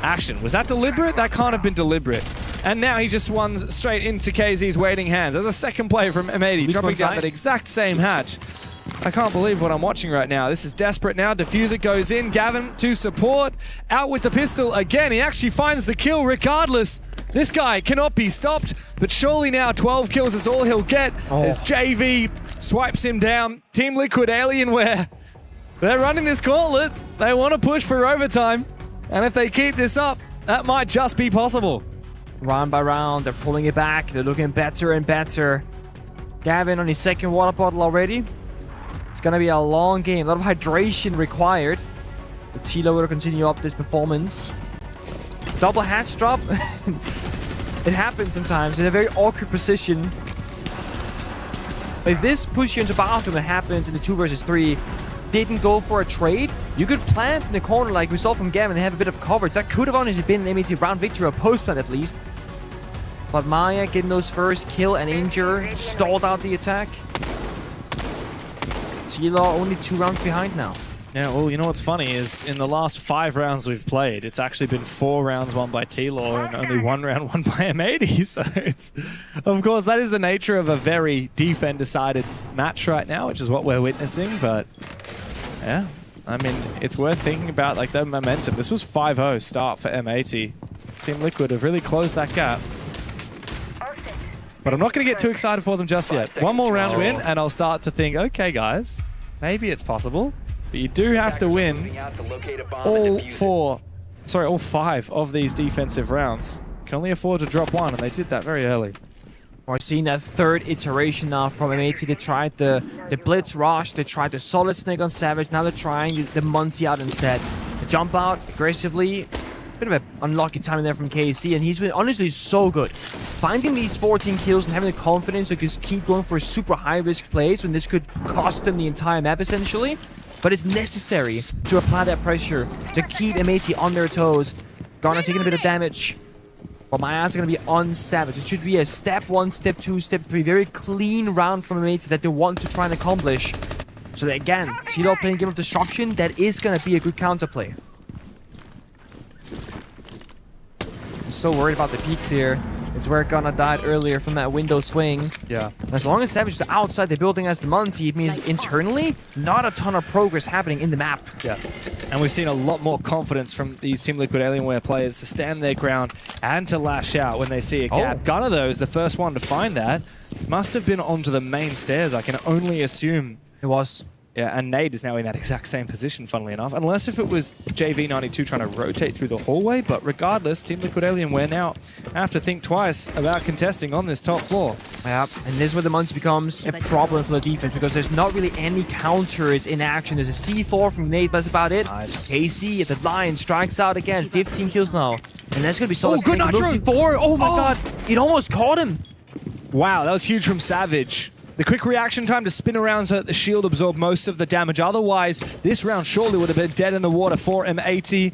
Action. Was that deliberate? That can't have been deliberate. And now he just runs straight into KZ's waiting hands. There's a second player from M80 dropping down that exact same hatch. I can't believe what I'm watching right now. This is desperate now. Diffuser goes in. Gavin to support. Out with the pistol again. He actually finds the kill regardless. This guy cannot be stopped, but surely now 12 kills is all he'll get as JV swipes him down. Team Liquid Alienware, they're running this gauntlet. They want to push for overtime, and if they keep this up, that might just be possible. Round by round, they're pulling it back. They're looking better and better. Gavin on his second water bottle already. It's going to be a long game. A lot of hydration required. The Tilo will continue up this performance. Double hatch drop. It happens sometimes in a very awkward position. If this push you into bathroom, it happens in the 2 versus 3. Didn't go for a trade. You could plant in the corner like we saw from Gavin and have a bit of coverage. That could have honestly been an MAT round victory or post plant at least. But Maya getting those first kill and injure, stalled out the attack. Tilo only 2 rounds behind now. Yeah, well, you know what's funny is in the last 5 rounds we've played, it's actually been 4 rounds won by T-Law and only 1 round won by M80. So it's, of course, that is the nature of a very defend-decided match right now, which is what we're witnessing. But yeah, I mean, it's worth thinking about like the momentum. This was 5-0 start for M80. Team Liquid have really closed that gap. But I'm not going to get too excited for them just yet. 1 more round win, and I'll start to think, okay, guys, maybe it's possible. But you do have to win all 5 of these defensive rounds. You can only afford to drop 1, and they did that very early. We're seeing that 3rd iteration now from M80. They tried the Blitz Rush, they tried the Solid Snake on Savage, now they're trying the Monty out instead. They jump out aggressively. Bit of an unlucky timing there from KC, and he's been honestly so good. Finding these 14 kills and having the confidence to just keep going for super high-risk plays when this could cost them the entire map essentially. But it's necessary to apply that pressure to keep M80 on their toes. Garner taking a bit of damage. But my eyes are going to be on Savage. It should be a step 1, step 2, step 3. Very clean round from M80 that they want to try and accomplish. So that, again, Tilo playing Game of Destruction, that is going to be a good counterplay. I'm so worried about the peaks here. It's where Gunna died earlier from that window swing. Yeah. And as long as Savage is outside the building as the Monty, it means internally, not a ton of progress happening in the map. Yeah. And we've seen a lot more confidence from these Team Liquid Alienware players to stand their ground and to lash out when they see a gap. Gunna, though, is the first one to find that. Must have been onto the main stairs, I can only assume. It was. Yeah, and Nade is now in that exact same position, funnily enough. Unless if it was JV92 trying to rotate through the hallway. But regardless, Team Liquid Alienware now have to think twice about contesting on this top floor. Yeah, and this is where the Monty becomes a problem for the defense because there's not really any counters in action. There's a C4 from Nade, but that's about it. Nice. KC at the line strikes out again. 15 kills now. And that's going to be solid. Oh, good nitro! C4. Oh my god. It almost caught him. Wow, that was huge from Savage. The quick reaction time to spin around so that the shield absorbed most of the damage. Otherwise, this round surely would have been dead in the water for M80.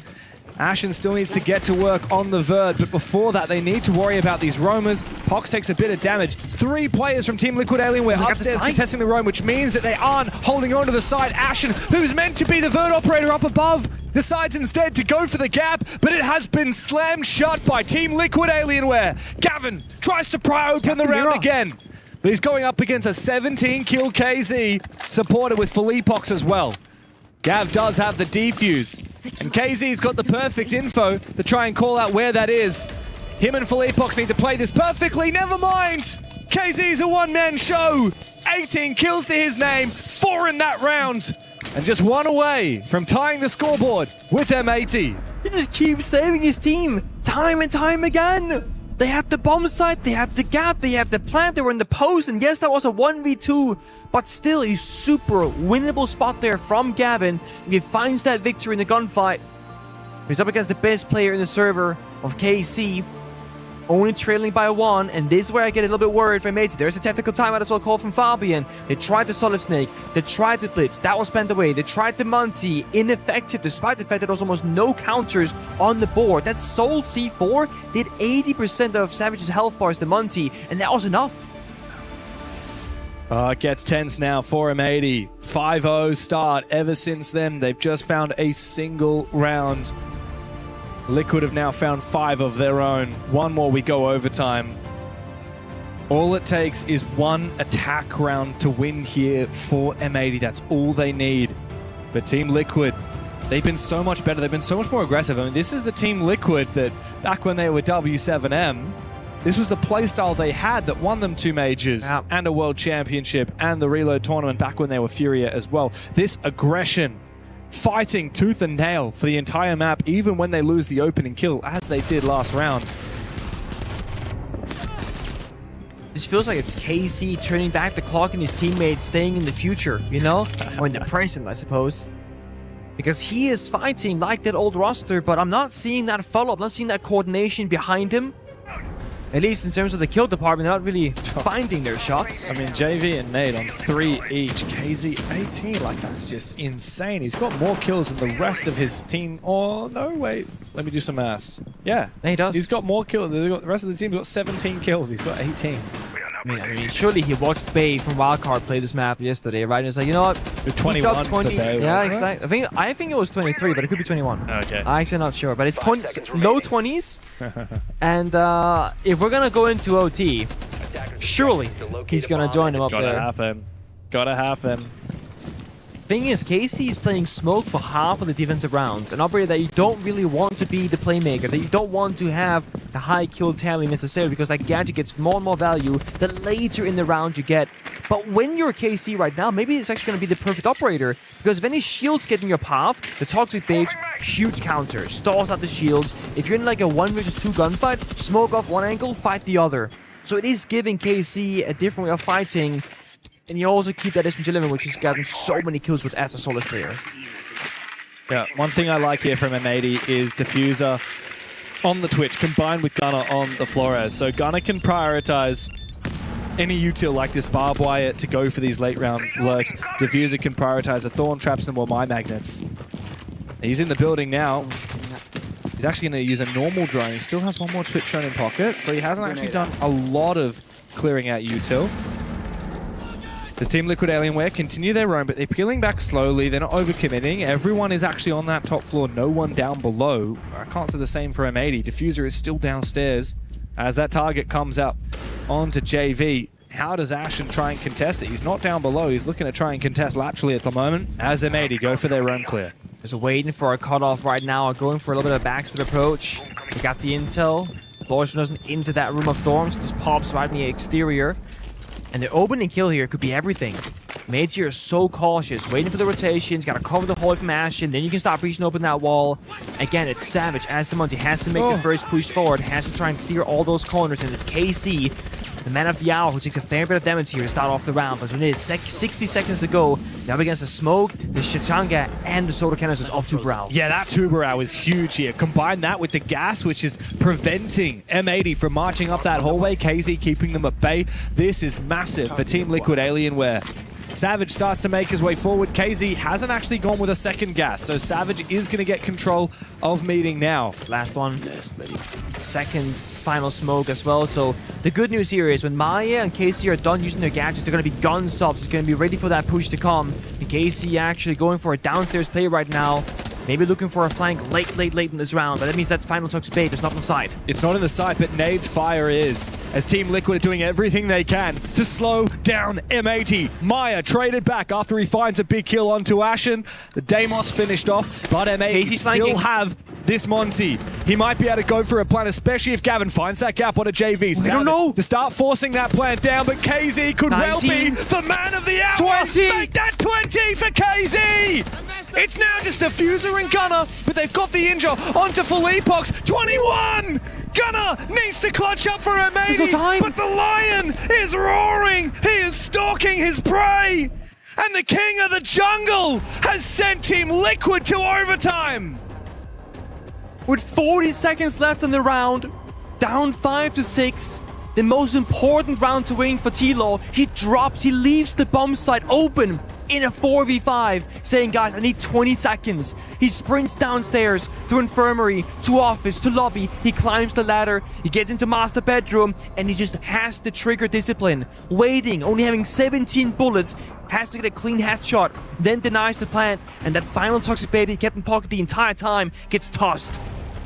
Ashen still needs to get to work on the Vert, but before that, they need to worry about these roamers. Pox takes a bit of damage. 3 players from Team Liquid Alienware upstairs contesting the roam, which means that they aren't holding on to the side. Ashen, who's meant to be the Vert operator up above, decides instead to go for the gap, but it has been slammed shut by Team Liquid Alienware. Gavin tries to pry open the round again. But he's going up against a 17-kill KZ, supported with Philippox as well. Gav does have the defuse, and KZ's got the perfect info to try and call out where that is. Him and Philippox need to play this perfectly, never mind! KZ's a one-man show! 18 kills to his name, 4 in that round, and just 1 away from tying the scoreboard with M80. He just keeps saving his team, time and time again! They had the bomb site, they had the gap, they had the plant, they were in the post, and yes, that was a 1v2, but still a super winnable spot there from Gavin. If he finds that victory in the gunfight, he's up against the best player in the server of KC, only trailing by 1, and this is where I get a little bit worried for mates. There's a technical timeout as well called from Fabian. They tried the Solid Snake, they tried the Blitz, that was spent away. They tried the Monty, ineffective despite the fact that there was almost no counters on the board. That Soul C4 did 80% of Savage's health bars, the Monty, and that was enough. It gets tense now for M80. 5-0 start. Ever since then, they've just found a single round. Liquid have now found 5 of their own. 1 more, we go overtime. All it takes is one attack round to win here for M80. That's all they need. But Team Liquid, they've been so much better. They've been so much more aggressive. I mean, this is the Team Liquid that back when they were W7M, this was the playstyle they had that won them 2 majors and a world championship and the Reload tournament back when they were Furia as well. This aggression, fighting tooth and nail for the entire map, even when they lose the opening kill, as they did last round. This feels like it's KC turning back the clock and his teammates staying in the future, you know? Or in the present, I suppose. Because he is fighting like that old roster, but I'm not seeing that follow-up, not seeing that coordination behind him. At least in terms of the kill department, they're not really finding their shots. I mean, JV and Nate on 3 each. KZ 18, like that's just insane. He's got more kills than the rest of his team. Oh, no, wait. Let me do some maths. Yeah, he does. He's got more kills. The rest of the team's got 17 kills. He's got 18. I mean, surely he watched Bay from Wildcard play this map yesterday, right? And it's like, you know what? 21 for Bay. Yeah, exactly. I think it was 23, but it could be 21. Okay. I'm actually not sure, but it's low 20s. And if we're gonna go into OT, surely he's gonna join him up there. Gotta happen. Thing is, KC is playing smoke for half of the defensive rounds, an operator that you don't really want to be the playmaker, that you don't want to have a high kill tally necessarily, because that gadget gets more and more value the later in the round you get. But when you're KC right now, maybe it's actually going to be the perfect operator, because if any shields get in your path, the Toxic Babes, huge counter, stalls out the shields. If you're in like a 1 versus 2 gunfight, smoke off one angle, fight the other. So it is giving KC a different way of fighting. And you also keep that SMG11, which has gotten so many kills with as a Solis player. Yeah, one thing I like here from M80 is Diffuser on the Twitch combined with Gunner on the Flores. So Gunner can prioritize any util like this barbed wire to go for these late round lurks. Diffuser can prioritize the Thorn Traps and more My Magnets. He's in the building now. He's actually going to use a normal drone. He still has one more Twitch drone in pocket, so he hasn't actually done a lot of clearing out util. This Team Liquid Alienware continue their roam, but they're peeling back slowly. They're not overcommitting. Everyone is actually on that top floor. No one down below. I can't say the same for M80. Diffuser is still downstairs as that target comes up onto JV. How does Ashen try and contest it? He's not down below. He's looking to try and contest laterally at the moment. As M80 go for their roam clear. Just waiting for a cutoff right now. Going for a little bit of backstep approach. We got the intel. Blossom doesn't into that room of thorns. Just pops right in the exterior. And the opening kill here could be everything. Mates here are so cautious, waiting for the rotations, gotta cover the hole from Ashen, then you can start breaching open that wall. Again, it's Savage as the Monty has to make the first push forward, has to try and clear all those corners, and it's KC, the man of the hour, who takes a fair bit of damage here to start off the round. But when it's 60 seconds to go, now against the smoke, the Shachanga, and the soda canisters of Tubarao. Yeah, that Tubarao is huge here. Combine that with the gas, which is preventing M80 from marching up that hallway. KZ keeping them at bay. This is massive for Team Liquid Alienware. Savage starts to make his way forward. KZ hasn't actually gone with a second gas, so Savage is going to get control of meeting now. Last one. Second final smoke as well. So the good news here is when Maya and KC are done using their gadgets, they're going to be gun subs. It's going to be ready for that push to come. And KC actually going for a downstairs play right now. Maybe looking for a flank late in this round, but that means that final Toxic Babe is not in sight. It's not in the sight, but Nade's fire is, as Team Liquid are doing everything they can to slow down M80. Maya traded back after he finds a big kill onto Ashen. The Deimos finished off, but M80 still have this Monty. He might be able to go for a plant, especially if Gavin finds that gap on a JV. I don't know. To start forcing that plant down, but KZ could 19, well be the man of the hour. 20. Make that 20 for KZ. It's now just Diffuser and Gunner, but they've got the injure onto Felipox. 21! Gunner needs to clutch up for M80, There's no time. But the Lion is roaring. He is stalking his prey. And the King of the Jungle has sent Team Liquid to overtime. With 40 seconds left in the round, down 5-6, the most important round to win for T-Law, he leaves the bomb site open in a 4v5, saying, guys, I need 20 seconds. He sprints downstairs, through infirmary, to office, to lobby. He climbs the ladder, he gets into master bedroom, and he just has to trigger discipline. Waiting, only having 17 bullets, has to get a clean headshot, then denies the plant, and that final Toxic Baby he kept in pocket the entire time gets tossed.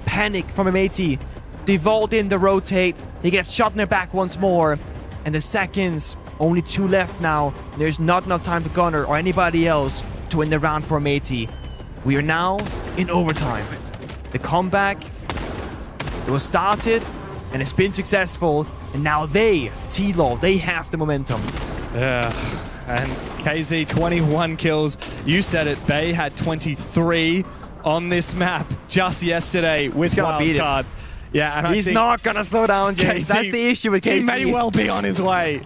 Panic from M80. They vault in, they rotate, he gets shot in the back once more. and the seconds, only 2 left now. There's not enough time for Gunnar or anybody else to win the round for M80. We are now in overtime. The comeback, it was started and it's been successful, and now they, T-Law, they have the momentum. Yeah, and KZ 21 kills. You said it, Bay had 23 on this map just yesterday with Wildcard. Yeah, and he's not gonna slow down, James. That's the issue with KZ. He may well be on his way.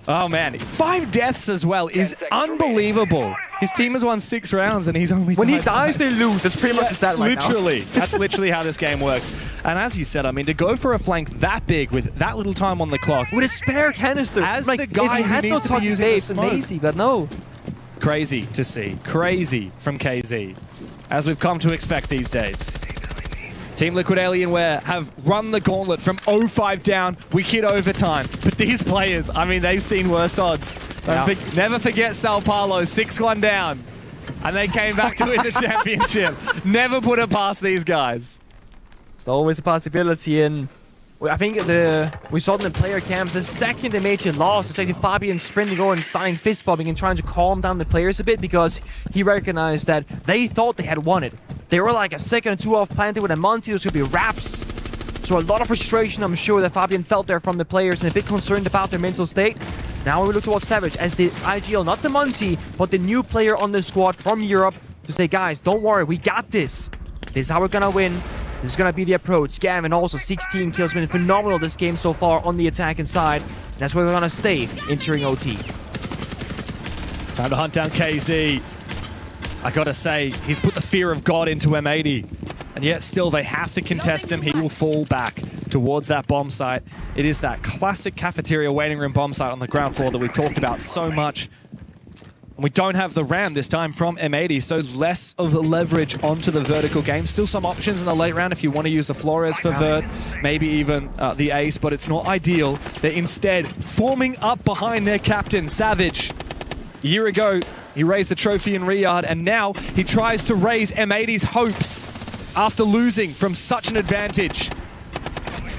Oh man, 5 deaths as well is unbelievable. His team has won 6 rounds and he's only when he dies, they lose. That's pretty much the stat right now. Literally, that's literally how this game works. And as you said, I mean, to go for a flank that big with that little time on the clock, with a spare canister, as like, the guy if he had who no needs to be using the smoke. amazing, but no. Crazy to see, crazy from KZ, as we've come to expect these days. Team Liquid Alienware have run the gauntlet from 0-5 down. We hit overtime. But these players, I mean, they've seen worse odds. Never forget Sao Paulo, 6-1 down. And they came back to win the championship. Never put it past these guys. It's always a possibility, and I think we saw in the player camps, the second they made it lost, it's actually Fabian sprinting over and starting fist bumping and trying to calm down the players a bit, because he recognized that they thought they had won it. They were like a second or 2 off planted with a Monty. Those could be wraps. So a lot of frustration, I'm sure, that Fabian felt there from the players, and a bit concerned about their mental state. Now we look towards Savage as the ag.al, not the Monty, but the new player on the squad from Europe, to say, guys, don't worry, we got this. This is how we're gonna win. This is gonna be the approach. Gavin also 16 kills, been phenomenal this game so far on the attacking side. That's where we're gonna stay entering OT. Time to hunt down KZ. I gotta say, he's put the fear of God into M80. And yet still, they have to contest him. He will fall back towards that bomb site. It is that classic cafeteria waiting room bomb site on the ground floor that we've talked about so much. And we don't have the ram this time from M80, so less of a leverage onto the vertical game. Still some options in the late round if you want to use the Flores for vert, maybe even the ace, but it's not ideal. They're instead forming up behind their captain, Savage. A year ago, he raised the trophy in Riyadh, and now he tries to raise M80's hopes after losing from such an advantage.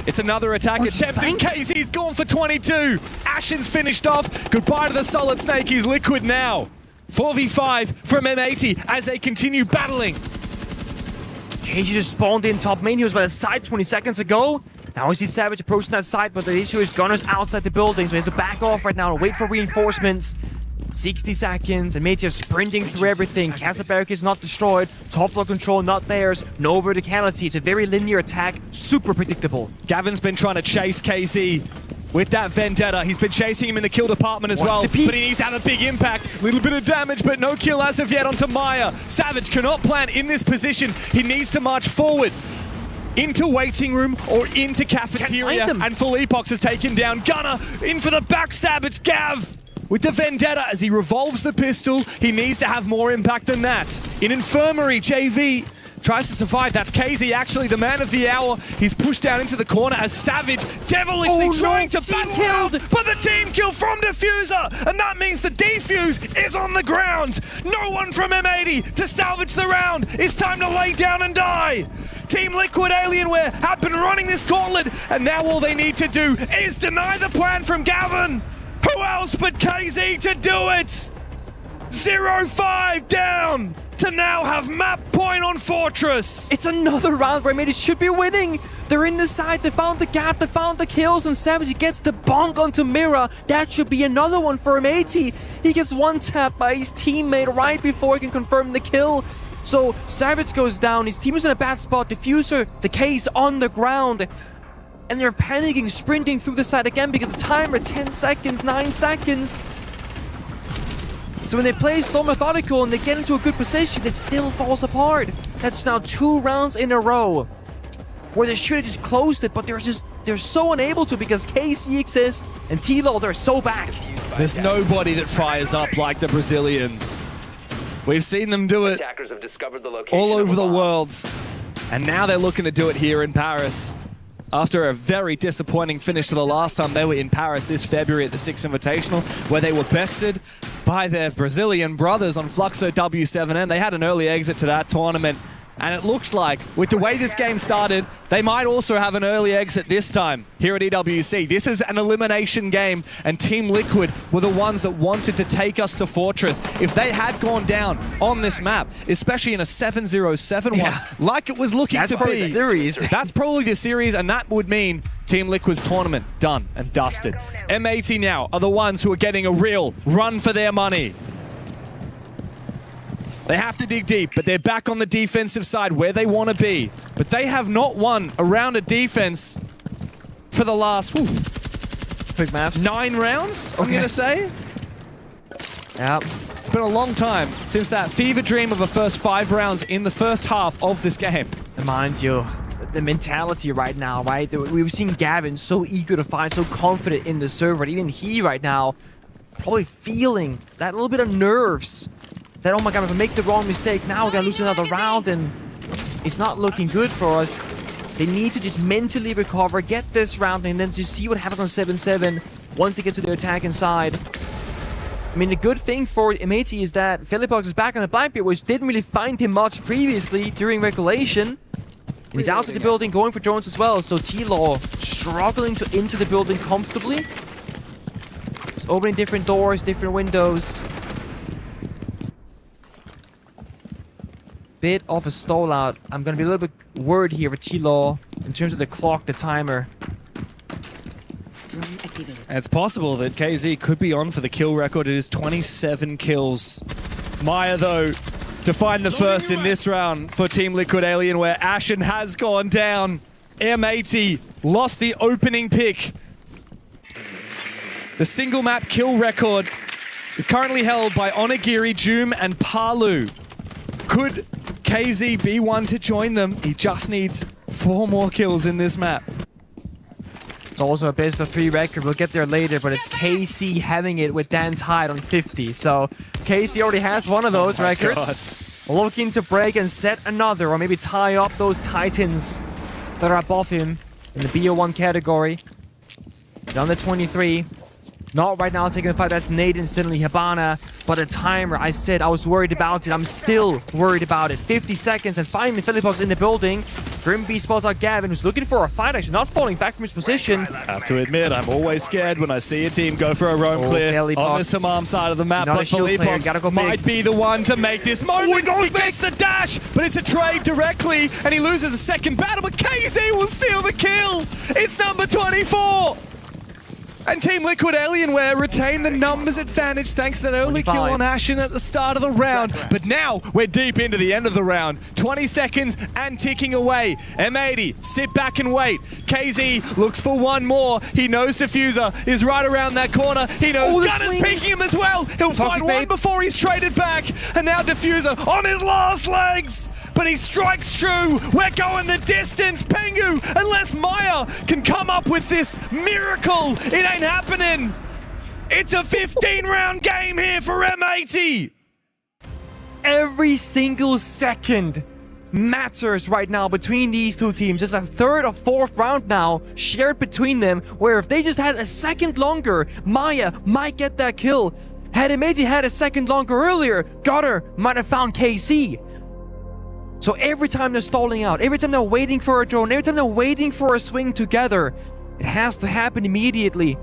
It's another attack attempt, and KZ's gone for 22. Ashen's finished off. Goodbye to the Solid Snake. He's Liquid now. 4v5 from M80 as they continue battling. KZ just spawned in top main. He was by the side 20 seconds ago. Now we see Savage approaching that side, but the issue is Gunner's outside the building, so he has to back off right now and wait for reinforcements. 60 seconds, and Meteor sprinting through everything. Castle Barricade is not destroyed. Top floor control not theirs. No verticality. It's a very linear attack. Super predictable. Gavin's been trying to chase KZ with that Vendetta. He's been chasing him in the kill department as well, but he needs to have a big impact. Little bit of damage, but no kill as of yet onto Maya. Savage cannot plant in this position. He needs to march forward into waiting room or into cafeteria, and full epox has taken down Gunner. In for the backstab, it's Gav with the Vendetta as he revolves the pistol. He needs to have more impact than that. In Infirmary, JV tries to survive. That's KZ, actually the man of the hour. He's pushed down into the corner as Savage devilishly trying to battle out, but the team kill from Diffuser, and that means the defuse is on the ground. No one from M80 to salvage the round. It's time to lay down and die. Team Liquid Alienware have been running this gauntlet, and now all they need to do is deny the plan from Gavin. Who else but KZ to do it? 0-5 down to now have map point on Fortress. It's another round where M80 should be winning. They're in the side. They found the gap. They found the kills, and Savage gets the bonk onto Mira. That should be another one for M80. He gets one tap by his teammate right before he can confirm the kill. So Savage goes down. His team is in a bad spot. Diffuser, the case on the ground. And they're panicking, sprinting through the side again because the timer, 10 seconds, 9 seconds. So when they play slow methodical and they get into a good position, it still falls apart. That's now 2 rounds in a row where they should have just closed it, but they're so unable to because KC exists and T-Law, they're so back. There's nobody that fires up like the Brazilians. We've seen them do it all over the world. And now they're looking to do it here in Paris. After a very disappointing finish to the last time they were in Paris this February at the 6th Invitational, where they were bested by their Brazilian brothers on Fluxo W7M. They had an early exit to that tournament, And it looks like, with the way this game started, they might also have an early exit this time here at EWC. This is an elimination game, and Team Liquid were the ones that wanted to take us to Fortress. If they had gone down on this map, especially in a 7-0-7-1, like it was looking to be, the series. That's probably the series, and that would mean Team Liquid's tournament done and dusted. M80 now are the ones who are getting a real run for their money. They have to dig deep, but they're back on the defensive side where they want to be. But they have not won a round of defense for the last quick maps. 9 rounds, I'm going to say. Yep. It's been a long time since that fever dream of the first 5 rounds in the first half of this game. And mind you, the mentality right now, right? We've seen Gavin so eager to fight, so confident in the server. Even he right now probably feeling that little bit of nerves. That, oh my god, if I make the wrong mistake, now we're gonna lose another round, and it's not looking good for us. They need to just mentally recover, get this round, and then just see what happens on 7-7 once they get to their attack inside. I mean, the good thing for M80 is that Philippox is back on the Blackbeard, which didn't really find him much previously during regulation. And he's out of the building, going for drones as well, so T-Law struggling to enter the building comfortably. Just opening different doors, different windows. Bit of a stall out. I'm gonna be a little bit worried here with T-Law in terms of the clock, the timer. And it's possible that KZ could be on for the kill record. It is 27 kills. Maya, though, to find the first in this round for Team Liquid Alienware. Ashen has gone down. M80 lost the opening pick. The single map kill record is currently held by Onigiri, Joom, and Palu. Could KZ be one to join them? He just needs 4 more kills in this map. It's also a best of 3 record. We'll get there later, but it's KC having it with Dan Tide on 50. So KC already has one of those records. Looking to break and set another, or maybe tie up those Titans that are above him in the BO1 category. Down to 23. Not right now taking the fight. That's Nate instantly, Habana. But a timer, I said I was worried about it. I'm still worried about it. 50 seconds, and finally Philippox in the building. Grimby spots out Gavin, who's looking for a fight, actually not falling back from his position. I have to admit, I'm always scared when I see a team go for a roam clear on the Tamam side of the map. But Philippox might be the one to make this moment. He gets the dash, but it's a trade directly, and he loses a second battle, but KZ will steal the kill. It's number 24. And Team Liquid Alienware retain the numbers advantage thanks to that early kill on Ashen at the start of the round. But now we're deep into the end of the round. 20 seconds and ticking away. M80, sit back and wait. KZ looks for one more. He knows Diffuser is right around that corner. He knows Gunner's peeking him as well. He'll find one before he's traded back. And now Diffuser on his last legs. But he strikes true. We're going the distance. Pengu, unless Maya can come up with this miracle, it ain't happening. It's a 15-round game here for M80. Every single second matters right now between these two teams. It's a 3rd or 4th round now shared between them, where if they just had a second longer, Maya might get that kill. Had M80 had a second longer earlier, Gutter might have found KC. So every time they're stalling out, every time they're waiting for a drone, every time they're waiting for a swing together, it has to happen immediately.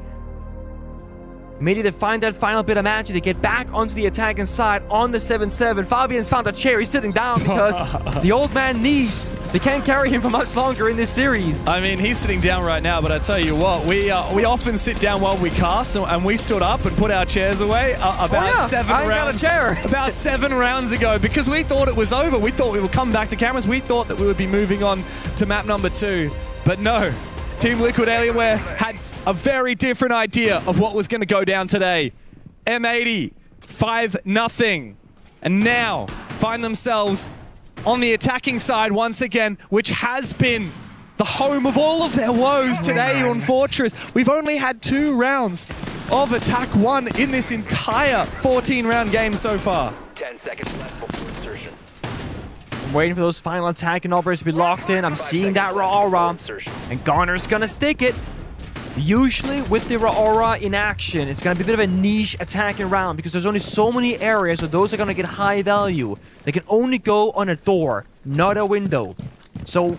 Maybe they find that final bit of magic to get back onto the attacking side on the 7-7. Fabian's found a chair. He's sitting down because the old man needs. They can't carry him for much longer in this series. I mean, he's sitting down right now, but I tell you what, we often sit down while we cast, and we stood up and put our chairs away about 7 rounds. Got a chair. About 7 rounds ago, because we thought it was over. We thought we would come back to cameras. We thought that we would be moving on to map number 2, but no. Team Liquid Alienware had a very different idea of what was going to go down today. M80, 5-0. And now find themselves on the attacking side once again, which has been the home of all of their woes today on Fortress. We've only had 2 rounds of attack 1 in this entire 14-round game so far. 10 seconds left before insertion. I'm waiting for those final attacking operators to be locked in. I'm seeing that raw aura. And Garner's gonna stick it. Usually with the Aura in action, it's going to be a bit of a niche attacking round because there's only so many areas where those are going to get high value. They can only go on a door, not a window. So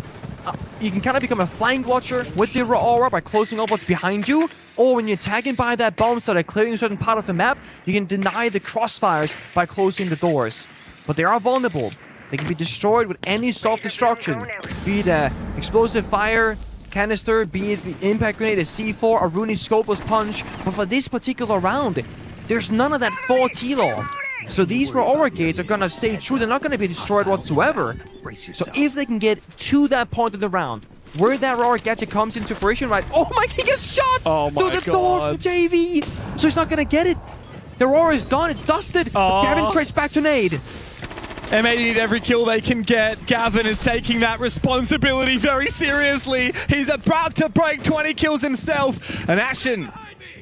you can kind of become a flank watcher with the Aura by closing off what's behind you, or when you're tagging by that bomb site or clearing a certain part of the map, you can deny the crossfires by closing the doors. But they are vulnerable. They can be destroyed with any soft destruction, be it explosive fire, canister, be it impact grenade, a C4, a Rooney Scopeless punch. But for this particular round, there's none of that 4 T-Law. So these Aura gates are gonna stay true. They're not gonna be destroyed whatsoever. So if they can get to that point of the round, where that Aura gadget comes into fruition, right? Oh my, he gets shot through the door from JV. So he's not gonna get it. The Aura is done. It's dusted. Gavin trades back to nade. M80 need every kill they can get. Gavin is taking that responsibility very seriously. He's about to break 20 kills himself. And Ashen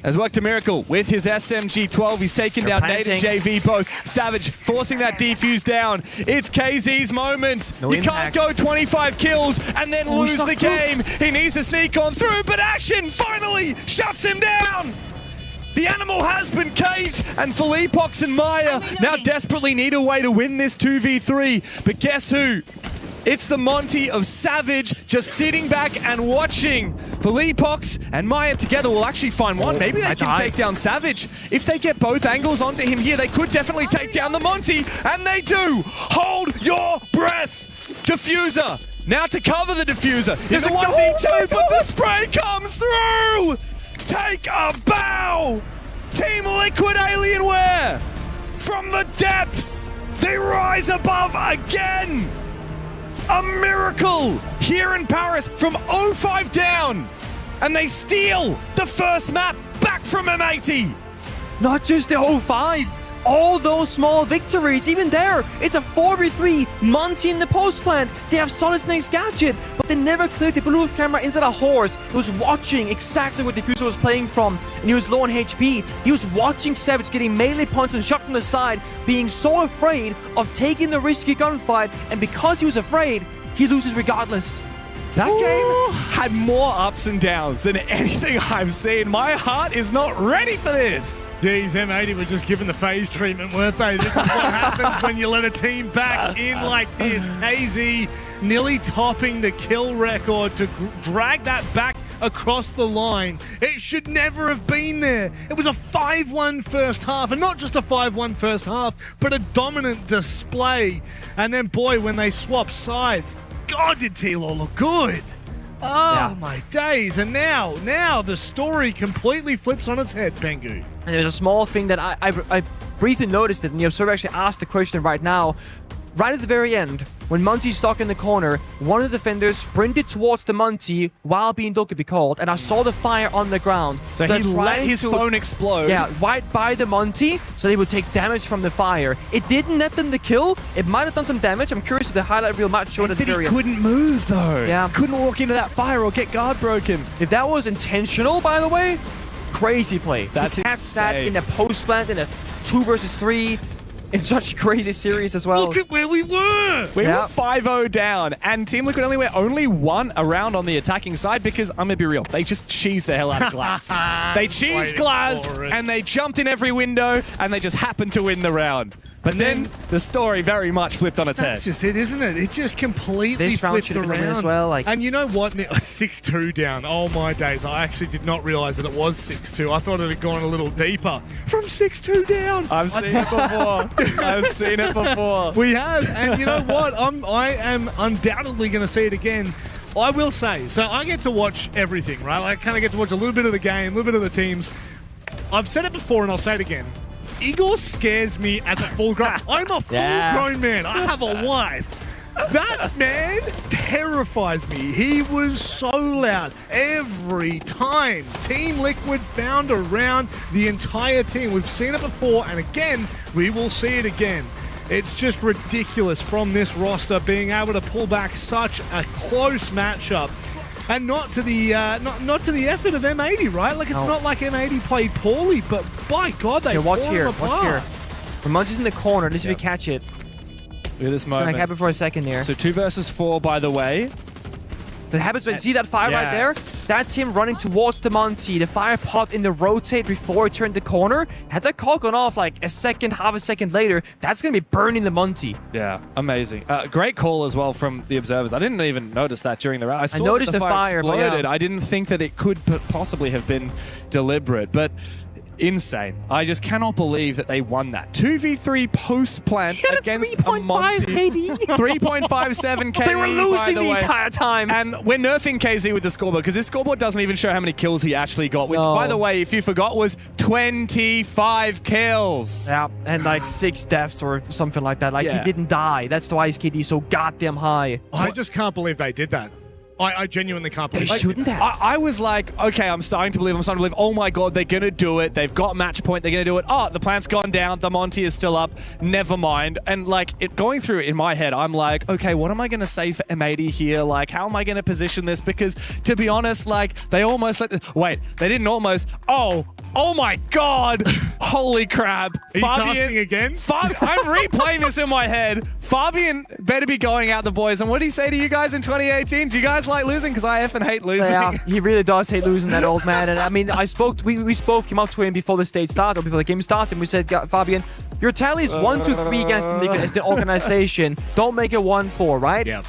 has worked a miracle with his SMG-12. He's taken down Nate and JV both. Savage forcing that defuse down. It's KZ's moment. You can't go 25 kills and then lose the game. He needs to sneak on through, but Ashen finally shuts him down. The animal has been caged, and Philippox and Maya now desperately need a way to win this 2v3. But guess who? It's the Monty of Savage just sitting back and watching. Philippox and Maya together will actually find one. Maybe they can take down Savage. If they get both angles onto him here, they could definitely take down the Monty, and they do. Hold your breath. Diffuser. Now to cover the diffuser. There's a 1v2, but the spray comes through. Take a bow! Team Liquid Alienware! From the depths, they rise above again! A miracle here in Paris from 0-5 down! And they steal the first map back from M80! Not just the 0-5, all those small victories, even there, it's a 4v3, Monty in the post plant. They have Solid Snake's gadget, but they never cleared the Bluetooth camera inside a horse. He was watching exactly where Diffuser was playing from, and he was low on HP. He was watching Savage getting melee punched and shot from the side, being so afraid of taking the risky gunfight, and because he was afraid, he loses regardless. That game had more ups and downs than anything I've seen. My heart is not ready for this. Geez, M80 were just given the phase treatment, weren't they? This is what happens when you let a team back in like this. KZ nearly topping the kill record to drag that back across the line. It should never have been there. It was a 5-1 first half, and not just a 5-1 first half, but a dominant display. And then, boy, when they swapped sides, God, did T-Law look good. Oh, my days. And now the story completely flips on its head, Pengu. And there's a small thing that I briefly noticed it, and the observer actually asked the question right now. Right at the very end, when Monty's stuck in the corner, one of the defenders sprinted towards the Monty while being told to be called, and I saw the fire on the ground. So he let his phone explode. Yeah, right by the Monty, so they would take damage from the fire. It didn't net them the kill. It might have done some damage. I'm curious if the highlight reel might show it at the very end. He couldn't move, though. Yeah. Couldn't walk into that fire or get guard broken. If that was intentional, by the way, crazy play. That's to catch insane. that in a post plant in a 2 versus 3. In such a crazy series as well. Look at where we were! We were 5-0 down, and Team Liquid only won a round on the attacking side because, I'm going to be real, they just cheesed the hell out of Glass. They cheesed Glass, and they jumped in every window, and they just happened to win the round. But then the story very much flipped on its head. That's just it, isn't it? It just completely this round flipped around. As well, and you know what? 6-2 down. Oh my days. I actually did not realize that it was 6-2. I thought it had gone a little deeper. From 6-2 down. I've seen it before. I've seen it before. We have. And you know what? I am undoubtedly going to see it again. I will say, so I get to watch everything, right? I kind of get to watch a little bit of the game, a little bit of the teams. I've said it before and I'll say it again. Igor scares me as a full-grown... I'm a full-grown man. I have a wife. That man terrifies me. He was so loud every time. Team Liquid found a round, the entire team. We've seen it before, and again, we will see it again. It's just ridiculous from this roster being able to pull back such a close matchup. And not to the not to the effort of M80, right? Like, it's not like M80 played poorly, but by God, they watch tore here, him apart. watch here. When Munchie's in the corner, let's see if we catch it. Look at this moment. It's gonna happen for a second there. So 2 versus 4, by the way. that happens when you see that fire right there. That's him running towards the Monty. The fire popped in the rotate before it turned the corner. Had that call gone off like half a second later, that's going to be burning the Monty. Yeah, amazing. Great call as well from the observers. I didn't even notice that during the round. I saw noticed that the fire exploded. But yeah. I didn't think that it could possibly have been deliberate, but insane. I just cannot believe that they won that. 2v3 post-plant against a Monty. 3.57 KD. They were losing the entire time. And we're nerfing KZ with the scoreboard because this scoreboard doesn't even show how many kills he actually got, which, by the way, if you forgot, was 25 kills. Yeah, and like 6 deaths or something like that. Like, he didn't die. That's why his KD is so goddamn high. I just can't believe they did that. I genuinely can't believe they shouldn't have. I was like, okay, I'm starting to believe. Oh my god, they're gonna do it. They've got match point. They're gonna do it. Oh, the plant's gone down. The Monty is still up. Never mind. And like, it going through in my head, I'm like, okay, what am I gonna say for M80 here? Like, how am I gonna position this? Because to be honest, like, they almost wait, they didn't almost. Oh my god! Holy crap! Are you casting again? I'm replaying this in my head. Fabian better be going out the boys. And what did he say to you guys in 2018? Do you guys like losing? Because I effing hate losing. Yeah, he really does hate losing, that old man. And I mean, we both came up to him before the stage started, or before the game started, and we said, Fabian, your tally is 1-2-3 against the organization. Don't make it 1-4, right? Yeah.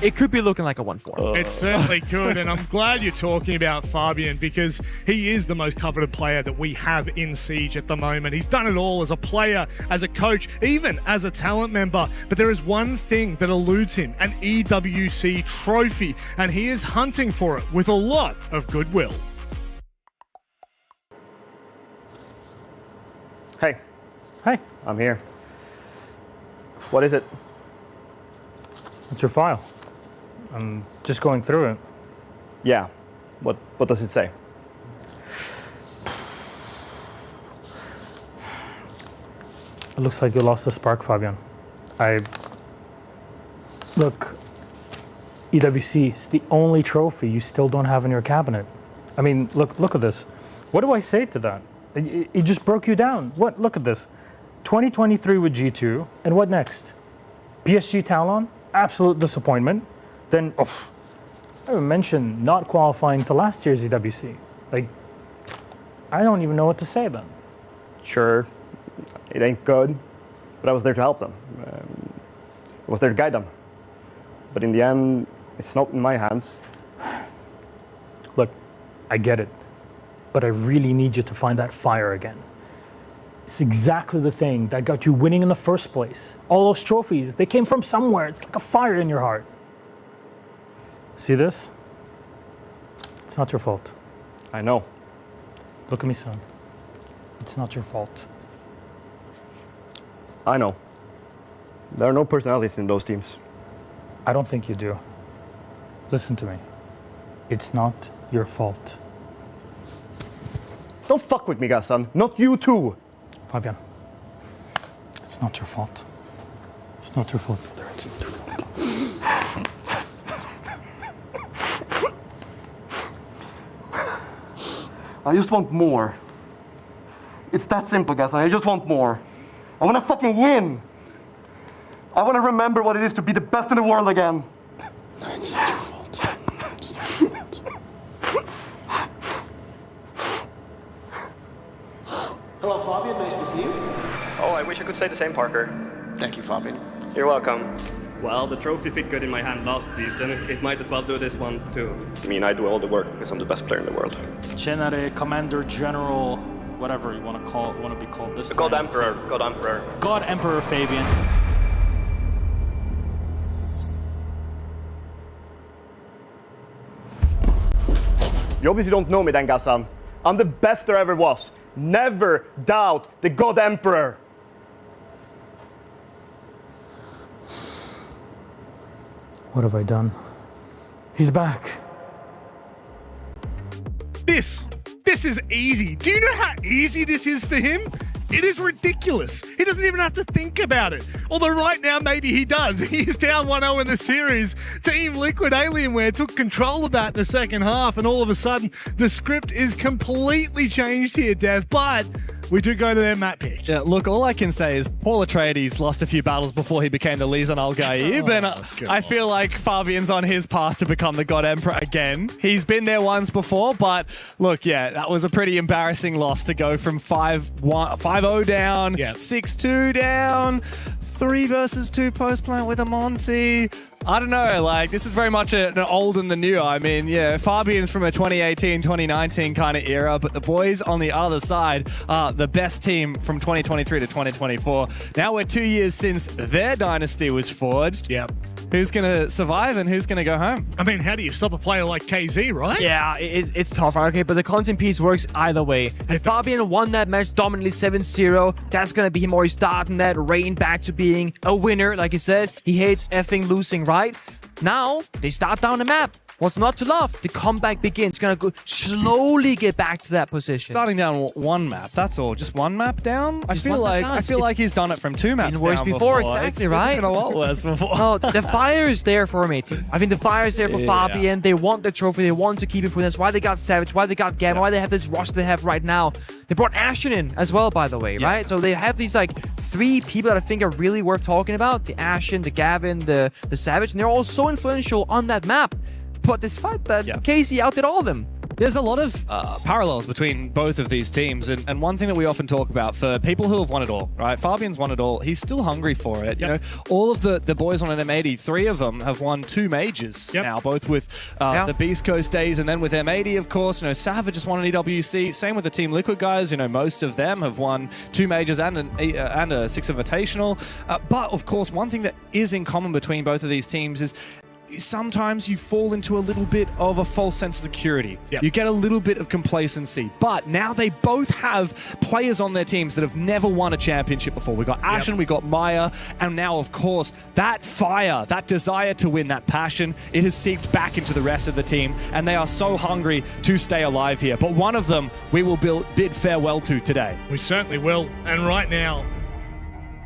It could be looking like a 1-4. It certainly could, and I'm glad you're talking about Fabian because he is the most coveted player that we have in Siege at the moment. He's done it all as a player, as a coach, even as a talent member. But there is one thing that eludes him, an EWC trophy, and he is hunting for it with a lot of goodwill. Hey. Hey. I'm here. What is it? It's your file. I'm just going through it. Yeah. What does it say? It looks like you lost the spark, Fabian. Look, EWC is the only trophy you still don't have in your cabinet. I mean, look at this. What do I say to that? It just broke you down. What? Look at this. 2023 with G2, and what next? PSG Talon? Absolute disappointment. Then, I haven't mentioned not qualifying to last year's EWC. Like, I don't even know what to say then. Sure, it ain't good, but I was there to help them. I was there to guide them. But in the end, it's not in my hands. Look, I get it, but I really need you to find that fire again. It's exactly the thing that got you winning in the first place. All those trophies, they came from somewhere. It's like a fire in your heart. See this? It's not your fault. I know. Look at me, son. It's not your fault. I know. There are no personalities in those teams. I don't think you do. Listen to me. It's not your fault. Don't fuck with me, Gassan. Not you too. Fabian, it's not your fault. It's not your fault. It's not your fault. I just want more. It's that simple, Gassan. I just want more. I want to fucking win. I want to remember what it is to be the best in the world again. It's not your fault. It's not your fault. Hello, Fabian. Nice to see you. Oh, I wish I could say the same, Parker. Thank you, Fabian. You're welcome. Well, the trophy fit good in my hand last season. It might as well do this one, too. I mean, I do all the work because I'm the best player in the world. Tjenare, Commander General, whatever you want to be called this time. God Emperor. God Emperor. God Emperor Fabian. You obviously don't know me then, Gassan. I'm the best there ever was. Never doubt the God Emperor. What have I done? He's back. This is easy. Do you know how easy this is for him? It is ridiculous. He doesn't even have to think about it. Although right now, maybe he does. He's down 1-0 in the series. Team Liquid Alienware took control of that in the second half, and all of a sudden, the script is completely changed here, Dev. But we do go to their map picks. Yeah, look, all I can say is Paul Atreides lost a few battles before he became the Lisan Al-Gaib, and I feel like Fabian's on his path to become the God Emperor again. He's been there once before, but look, yeah, that was a pretty embarrassing loss to go from 5-0 down, 6-2 down, 3 versus 2 post-plant with a Monty. I don't know, like, this is very much an old and the new. I mean, yeah, Fabian's from a 2018, 2019 kind of era, but the boys on the other side are the best team from 2023 to 2024. Now we're 2 years since their dynasty was forged. Yep. Who's going to survive and who's going to go home? I mean, how do you stop a player like KZ, right? Yeah, it's tough, right? Okay, but the content piece works either way. If Fabian won that match dominantly 7-0, that's going to be him already starting that reign back to being a winner. Like you said, he hates effing losing, right? Now, they start down the map. What's not to love? The comeback begins. Gonna go slowly get back to that position. Starting down one map, that's all. Just one map down? I feel like he's done it from 2 maps worse down before. Exactly, right? It's been a lot worse before. No, the fire is there for me too. I think the fire is there for Fabian. They want the trophy. They want to keep it for them. That's why they got Savage, why they got Gavin, why they have this roster they have right now. They brought Ashen in as well, by the way, right? So they have these like 3 people that I think are really worth talking about. The Ashen, the Gavin, the Savage, and they're all so influential on that map. But despite that, Casey outdid all of them. There's a lot of parallels between both of these teams, and one thing that we often talk about for people who have won it all, right? Fabian's won it all. He's still hungry for it. You know, all of the boys on an M80, 3 of them have won 2 majors now, both with the Beast Coast days and then with M80, of course. You know, Savage just won an EWC. Same with the Team Liquid guys. You know, most of them have won 2 majors and a 6 Invitational. But of course, one thing that is in common between both of these teams is sometimes you fall into a little bit of a false sense of security. You get a little bit of complacency. But now they both have players on their teams that have never won a championship before. We got Ashen, we got Maya, and now, of course, that fire, that desire to win, that passion, it has seeped back into the rest of the team, and they are so hungry to stay alive here. But one of them we will bid farewell to today. We certainly will. And right now,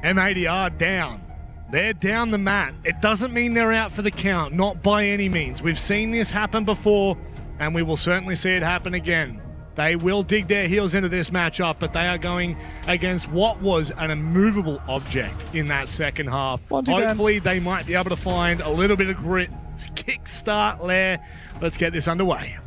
M80 are down. They're down the mat. It doesn't mean they're out for the count, not by any means. We've seen this happen before, and we will certainly see it happen again. They will dig their heels into this matchup, but they are going against what was an immovable object in that second half. Hopefully, they might be able to find a little bit of grit. Kickstart there. Let's get this underway.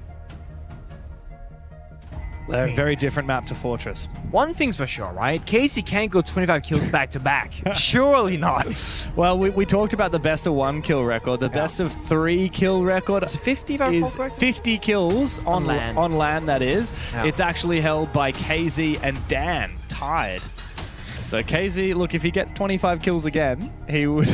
A very different map to Fortress. One thing's for sure, right? Casey can't go 25 kills back to back. Surely not. Well, we talked about the best of 1 kill record. The best of 3 kill record is 50, is 50 kills on land. On land, that is. Yeah. It's actually held by KZ and Dan, tied. So KZ, look, if he gets 25 kills again, he would...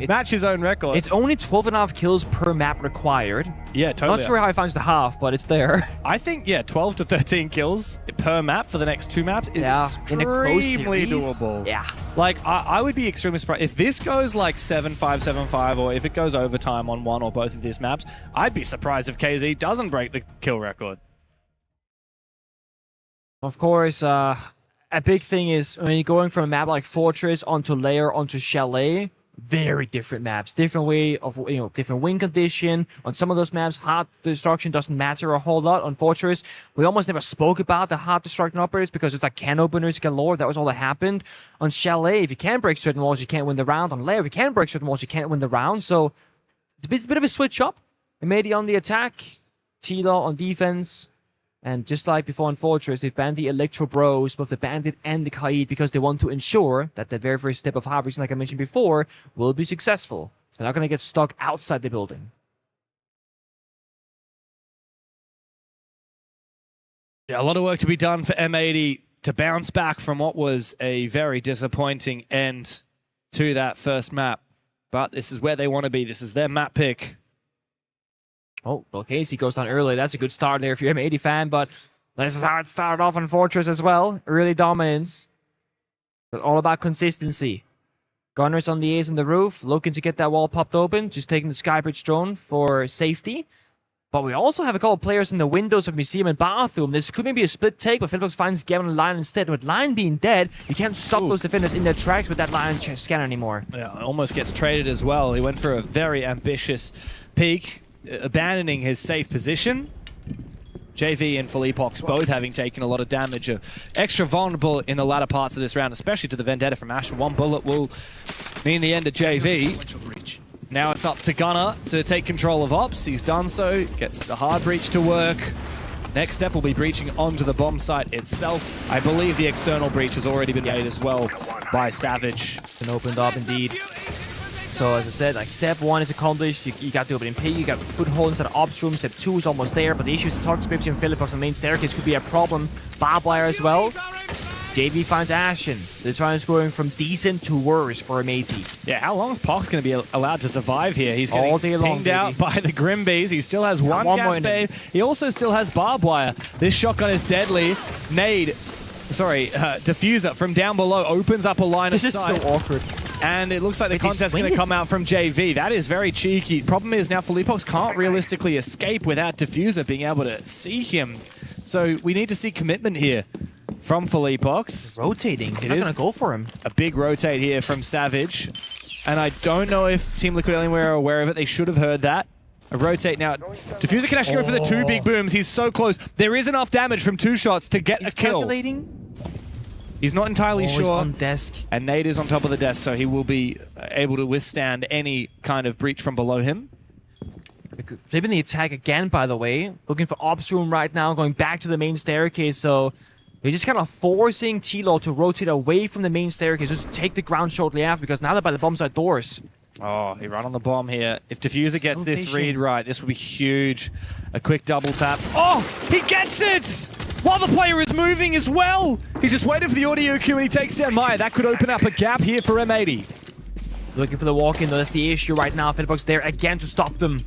match his own record. It's only 12.5 kills per map required. Yeah, totally. Not sure how he finds the half, but it's there. I think, 12 to 13 kills per map for the next 2 maps is extremely doable. Yeah. Like, I would be extremely surprised. If this goes like 7-5, 7-5, or if it goes overtime on one or both of these maps, I'd be surprised if KZ doesn't break the kill record. Of course, a big thing is when you're going from a map like Fortress onto Lair onto Chalet, very different maps, different way of, different win condition. On some of those maps, hard destruction doesn't matter a whole lot. On Fortress, we almost never spoke about the hard destruction operators because it's like can openers galore. That was all that happened. On Chalet, if you can't break certain walls, you can't win the round. On Lair, if you can break certain walls, you can't win the round. So it's a bit of a switch up. Mady on the attack, T-Law on defense. And just like before in Fortress, they've banned the Electro Bros, both the Bandit and the Kaid, because they want to ensure that the very first step of Harvest, like I mentioned before, will be successful. They're not going to get stuck outside the building. Yeah, a lot of work to be done for M80 to bounce back from what was a very disappointing end to that first map. But this is where they want to be. This is their map pick. Oh, well, Casey goes down early. That's a good start there if you're an M80 fan, but this is how it started off in Fortress as well. Early dominance. It's all about consistency. Gunners on the A's on the roof, looking to get that wall popped open, just taking the Skybridge drone for safety. But we also have a couple of players in the windows of Museum and Bathroom. This could maybe a split take, but Phillips finds Gavin on Lion instead. With Lion being dead, you can't stop those defenders in their tracks with that Lion scanner anymore. Yeah, almost gets traded as well. He went for a very ambitious peek, abandoning his safe position. JV and Philippox both having taken a lot of damage, are extra vulnerable in the latter parts of this round, especially to the Vendetta from Ash. One bullet will mean the end of JV. Now it's up to Gunner to take control of Ops. He's done so, gets the hard breach to work. Next step will be breaching onto the bomb site itself. I believe the external breach has already been made as well by Savage. And opened up indeed. So as I said, like step 1 is accomplished. You got the opening P, you got the foothold inside the ops room. Step 2 is almost there, but the issue is the target scripts and Philippox on the main staircase could be a problem. Barbed wire as well. JV finds Ashen. This round is going from decent to worse for M80. Yeah, how long is Pox going to be allowed to survive here? He's getting all day long, pinged out by the Grimbees. He still has one gas babe. He also still has barbed wire. This shotgun is deadly. Nade, Diffuser from down below opens up a line of sight. This is so awkward. And it looks like the contest is going to come out from JV. That is very cheeky. Problem is now Philippox can't realistically escape without Diffuser being able to see him. So we need to see commitment here from Philippox. Rotating. They're not going to go for him. A big rotate here from Savage. And I don't know if Team Liquid Alienware are aware of it. They should have heard that. A rotate now. Diffuser can actually go for the 2 big booms. He's so close. There is enough damage from 2 shots to get a kill. Calculating. He's not entirely sure. On desk. And Nade is on top of the desk, so he will be able to withstand any kind of breach from below him. Flipping the attack again, by the way. Looking for ops room right now, going back to the main staircase. So they're just kind of forcing T-Law to rotate away from the main staircase. Just take the ground shortly after, because now they're by the bomb site doors. Oh, he ran on the bomb here. If Diffuser gets this read right, this will be huge. A quick double tap. Oh, he gets it! While the player is moving as well. He just waited for the audio cue and he takes down Maya. That could open up a gap here for M80. Looking for the walk-in, though. That's the issue right now. Philippox there again to stop them.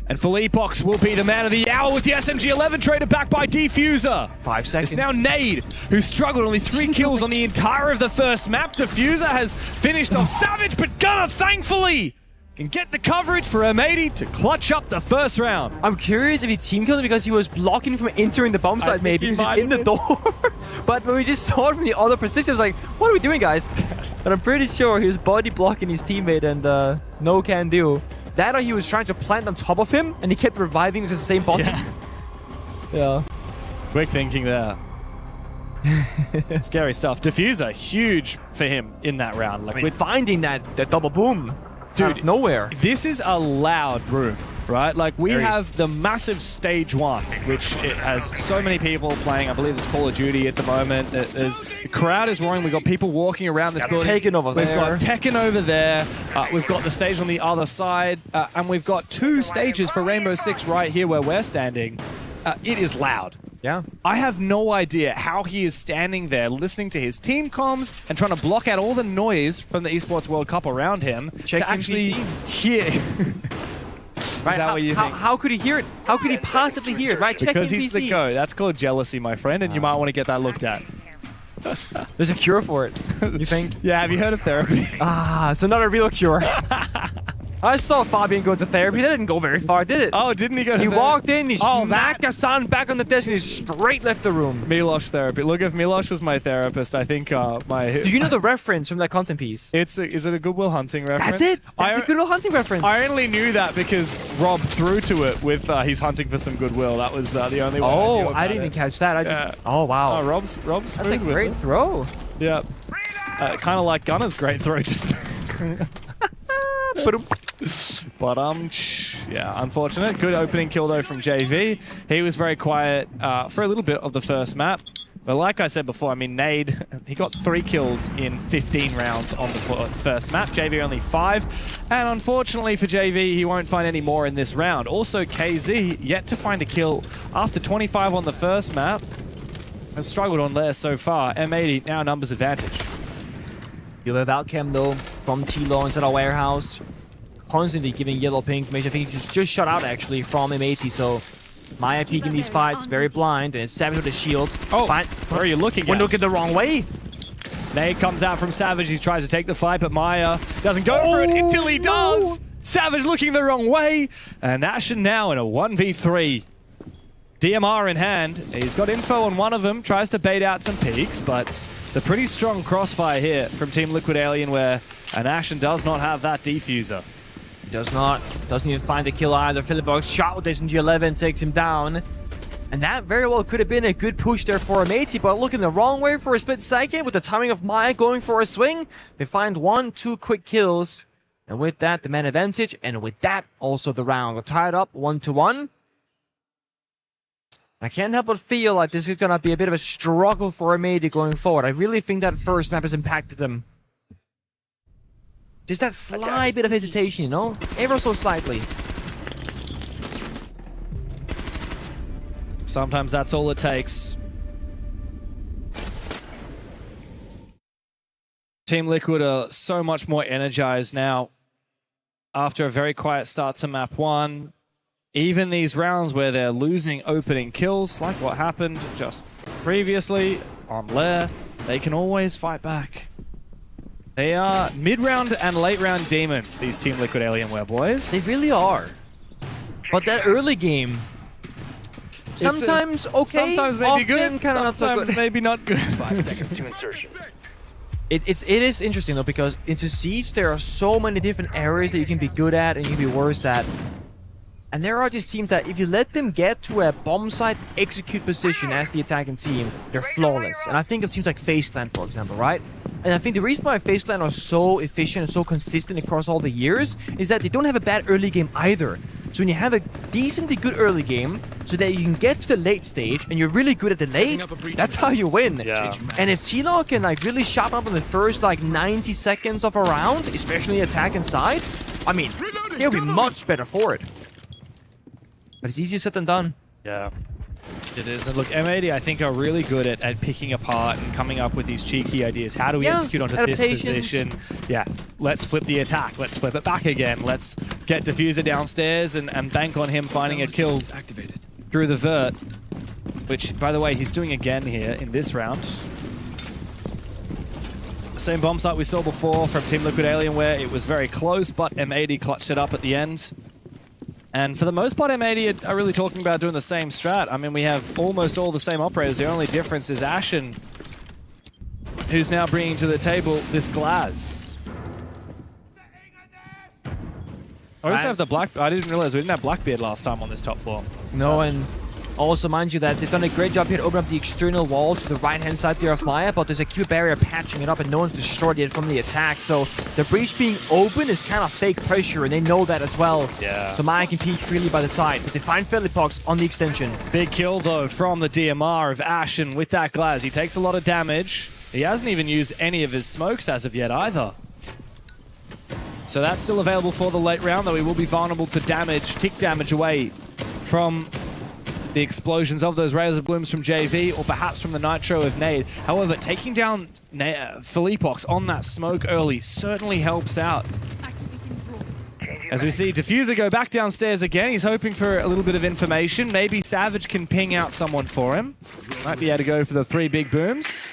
And Philippox will be the man of the hour with the SMG-11 traded back by Diffuser. 5 seconds. It's now Nade, who struggled, only 3 kills on the entire of the first map. Diffuser has finished off Savage, but Gunner, thankfully, can get the coverage for M80 to clutch up the first round. I'm curious if he team killed him because he was blocking from entering the bomb site, maybe. He was just in the door. But when we just saw it from the other position, I was like, what are we doing, guys? But I'm pretty sure he was body blocking his teammate and no can do. That or he was trying to plant on top of him and he kept reviving with the same body. Yeah. Quick thinking there. Scary stuff. Diffuser, huge for him in that round. Like, with finding that double boom. Dude, out of nowhere. This is a loud room, right? Like, we have the massive stage 1, which it has so many people playing. I believe there's Call of Duty at the moment. The crowd is roaring. We've got people walking around this building. Tekken over there. We've got Tekken over there. We've got the stage on the other side. And we've got 2 stages for Rainbow Six right here where we're standing. It is loud. Yeah. I have no idea how he is standing there listening to his team comms and trying to block out all the noise from the Esports World Cup around him to actually hear. Right, how could he hear it? How could he possibly hear it, right? Because he's the go. That's called jealousy, my friend, and you might want to get that looked at. There's a cure for it, you think? Yeah, have you heard of therapy? So not a real cure. I saw Fabian go to therapy. That didn't go very far, did it? Oh, didn't he go to therapy? He walked in, he smacked that Hassan back on the desk, and he straight left the room. Milosh therapy. Look, if Milosh was my therapist, I think my... Do you know the reference from that content piece? Is it a Goodwill Hunting reference? That's it! That's a Goodwill Hunting reference. I only knew that because Rob threw to it with he's hunting for some goodwill. That was the only way I knew about I didn't even catch that. I just... Oh, wow. Oh, Rob's smooth. That's a great throw. Yeah. Kind of like Gunner's great throw, just... But yeah, unfortunate. Good opening kill though from JV. He was very quiet for a little bit of the first map. But like I said before, I mean, Nade, he got 3 kills in 15 rounds on the first map. JV only 5. And unfortunately for JV, he won't find any more in this round. Also, KZ, yet to find a kill after 25 on the first map. Has struggled on there so far. M80 now numbers advantage. You have outcam though from T-Law inside our warehouse. Constantly giving yellow ping information. I think he's just shut out actually from M80. So Maya peeking these fights, very blind, and it's Savage with the shield. Oh, where are you looking at? When looking the wrong way. Nade comes out from Savage. He tries to take the fight, but Maya doesn't go for it until he does. Savage looking the wrong way. And Ashen now in a 1v3. DMR in hand. He's got info on one of them. Tries to bait out some peeks, but it's a pretty strong crossfire here from Team Liquid Alienware. And Ashen does not have that defuser. Does not. Doesn't even find the kill either. Philippox shot with SMG-11 takes him down. And that very well could have been a good push there for Amati, but looking the wrong way for a split second with the timing of Maya going for a swing. They find 1-2 quick kills. And with that, the man advantage. And with that, also the round. We're tied up 1-1. I can't help but feel like this is going to be a bit of a struggle for Amati going forward. I really think that first map has impacted them. Just that slight bit of hesitation, you know? Ever so slightly. Sometimes that's all it takes. Team Liquid are so much more energized now after a very quiet start to map 1. Even these rounds where they're losing opening kills, like what happened just previously on Lair, they can always fight back. They are mid-round and late-round demons, these Team Liquid Alienware boys. They really are. But that early game, sometimes okay, sometimes maybe good, kind of not so good. Sometimes maybe not good. 5 seconds to insertion. It is interesting though, because into Siege there are so many different areas that you can be good at and you can be worse at. And there are just teams that if you let them get to a bomb site execute position as the attacking team, they're flawless. And I think of teams like FaZe Clan, for example, right? And I think the reason why FaZe Clan are so efficient and so consistent across all the years is that they don't have a bad early game either. So when you have a decently good early game, so that you can get to the late stage and you're really good at the late, that's how you win. Yeah. And if T-Law can like really sharpen up in the first like 90 seconds of a round, especially attack inside, I mean, they'll be much better for it. But it's easier said than done. Yeah, it is. And look, M80, I think, are really good at picking apart and coming up with these cheeky ideas. How do we execute onto this position? Yeah, let's flip the attack. Let's flip it back again. Let's get Diffuser downstairs and bank on him finding a kill through the vert. Which, by the way, he's doing again here in this round. Same bomb site we saw before from Team Liquid Alienware. It was very close, but M80 clutched it up at the end. And for the most part, M80 are really talking about doing the same strat. I mean, we have almost all the same operators. The only difference is Ashen, who's now bringing to the table this Glaz. I also have the Black... I didn't realize we didn't have Blackbeard last time on this top floor. No, and also mind you that they've done a great job here to open up the external wall to the right-hand side there of Maya, but there's a Q barrier patching it up and no one's destroyed it from the attack. So the breach being open is kind of fake pressure, and they know that as well. Yeah. So Maya can peek freely by the side, but they find Felipox on the extension. Big kill, though, from the DMR of Ashen with that Glaz. He takes a lot of damage. He hasn't even used any of his smokes as of yet either. So that's still available for the late round, though he will be vulnerable to damage, tick damage away from the explosions of those Razor Blooms from JV, or perhaps from the Nitro of Nade. However, taking down Felipox on that smoke early certainly helps out. As we see Diffuser go back downstairs again, he's hoping for a little bit of information. Maybe Savage can ping out someone for him. Might be able to go for the 3 big booms.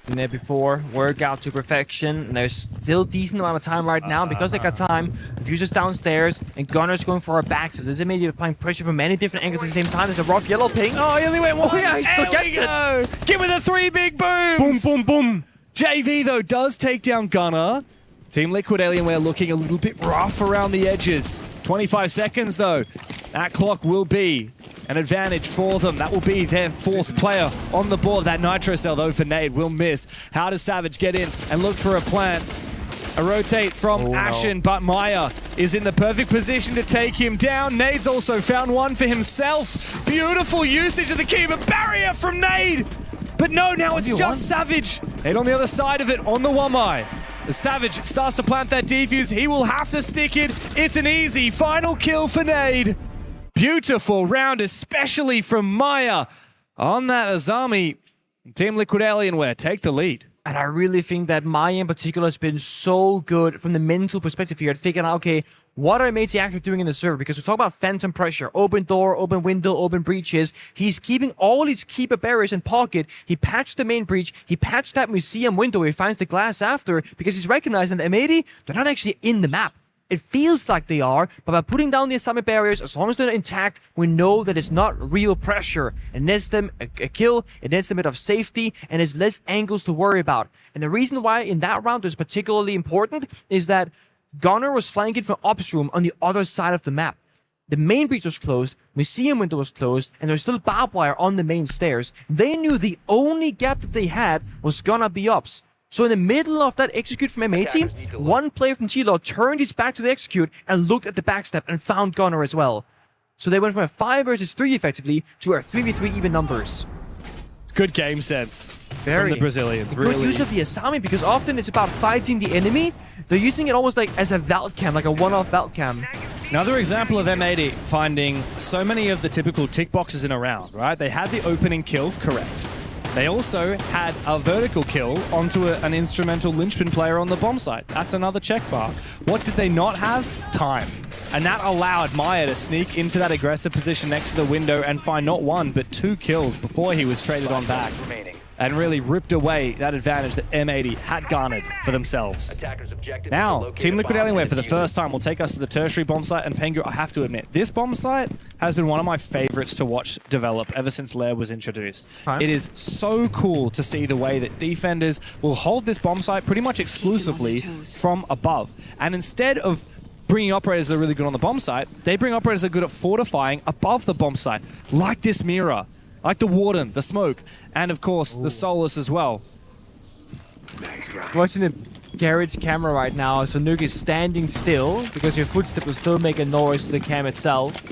Been there before, work out to perfection, and there's still decent amount of time right now because they got time. Diffuser's downstairs, and Gunner's going for a back. So there's immediately applying pressure from many different angles at the same time. There's a rough yellow ping. Oh, he only went one. Oh, yeah, he still gets it. Give me the 3 big booms. Boom, boom, boom. JV, though, does take down Gunner. Team Liquid Alienware looking a little bit rough around the edges. 25 seconds, though. That clock will be an advantage for them. That will be their 4th player on the board. That Nitro Cell, though, for Nade will miss. How does Savage get in and look for a plant? A rotate from Ashen, but Maya is in the perfect position to take him down. Nade's also found one for himself. Beautiful usage of the key, but barrier from Nade. But no, now it's just Savage. Nade on the other side of it, on the 1-eye. The Savage starts to plant that defuse. He will have to stick it. It's an easy final kill for Nade. Beautiful round, especially from Maya. On that Azami, Team Liquid Alienware take the lead. And I really think that Maya in particular has been so good from the mental perspective here at figuring out, okay, what are Matey actually doing in the server? Because we talk about phantom pressure, open door, open window, open breaches. He's keeping all his keeper barriers in pocket. He patched the main breach. He patched that museum window where he finds the glass after because he's recognizing that M80, they're not actually in the map. It feels like they are, but by putting down the assignment barriers, as long as they're intact, we know that it's not real pressure. It nets them a kill, it nets them a bit of safety, and there's less angles to worry about. And the reason why in that round is particularly important is that Gunner was flanking from Ops Room on the other side of the map. The main breach was closed, museum window was closed, and there's still barbed wire on the main stairs. They knew the only gap that they had was gonna be ups. So in the middle of that execute from M80, one player from T-Law turned his back to the execute and looked at the backstep and found Gunner as well. So they went from a 5 versus 3 effectively to a 3v3 even numbers. It's good game sense Very. from the Brazilians. Good Really. use of the Asami, because often it's about fighting the enemy. They're using it almost like as a vault cam, like a one-off vault cam. Another example of M80 finding so many of the typical tick boxes in a round, right? They had the opening kill, correct. They also had a vertical kill onto an instrumental linchpin player on the bomb site. That's another check bar. What did they not have? Time. And that allowed Maya to sneak into that aggressive position next to the window and find not 1, but 2 kills before he was traded on back. And really ripped away that advantage that M80 had garnered for themselves. Now, Team Liquid Alienware for the first time will take us to the tertiary bomb site, and Pengu, I have to admit, this bomb site has been one of my favorites to watch develop ever since Lair was introduced. It is so cool to see the way that defenders will hold this bomb site pretty much exclusively from above. And instead of bringing operators that are really good on the bomb site, they bring operators that are good at fortifying above the bomb site, like this Mira. Like the Warden, the Smoke, and of course, the Solus as well. Watching the garage camera right now, so Nuke is standing still because your footstep will still make a noise to the cam itself.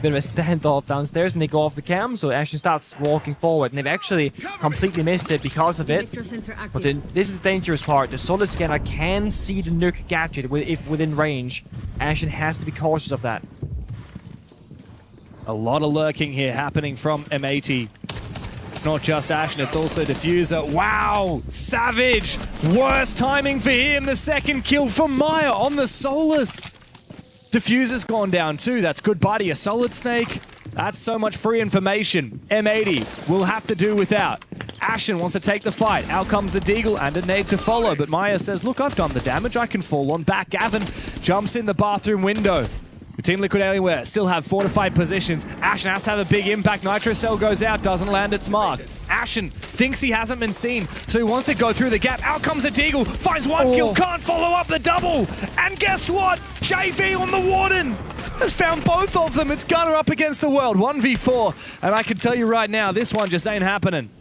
Bit of a standoff downstairs, and they go off the cam, so Ashen starts walking forward, and they've actually completely missed it because of it. But then this is the dangerous part. The Solid Scanner can see the Nuke gadget if within range. Ashen has to be cautious of that. A lot of lurking here happening from M80. It's not just Ashen, it's also Diffuser. Wow! Savage! Worst timing for him. The second kill for Maya on the Solus. Diffuser's gone down too. That's goodbye to your Solid Snake. That's so much free information. M80 will have to do without. Ashen wants to take the fight. Out comes the Deagle and a nade to follow. But Maya says, look, I've done the damage. I can fall on back. Gavin jumps in the bathroom window. Team Liquid Alienware still have fortified positions. Ashen has to have a big impact. Nitro Cell goes out, doesn't land its mark. Ashen thinks he hasn't been seen, so he wants to go through the gap. Out comes a Deagle, finds one kill, can't follow up the double. And guess what? JV on the Warden has found both of them. It's Gunner up against the world, 1v4. And I can tell you right now, this one just ain't happening.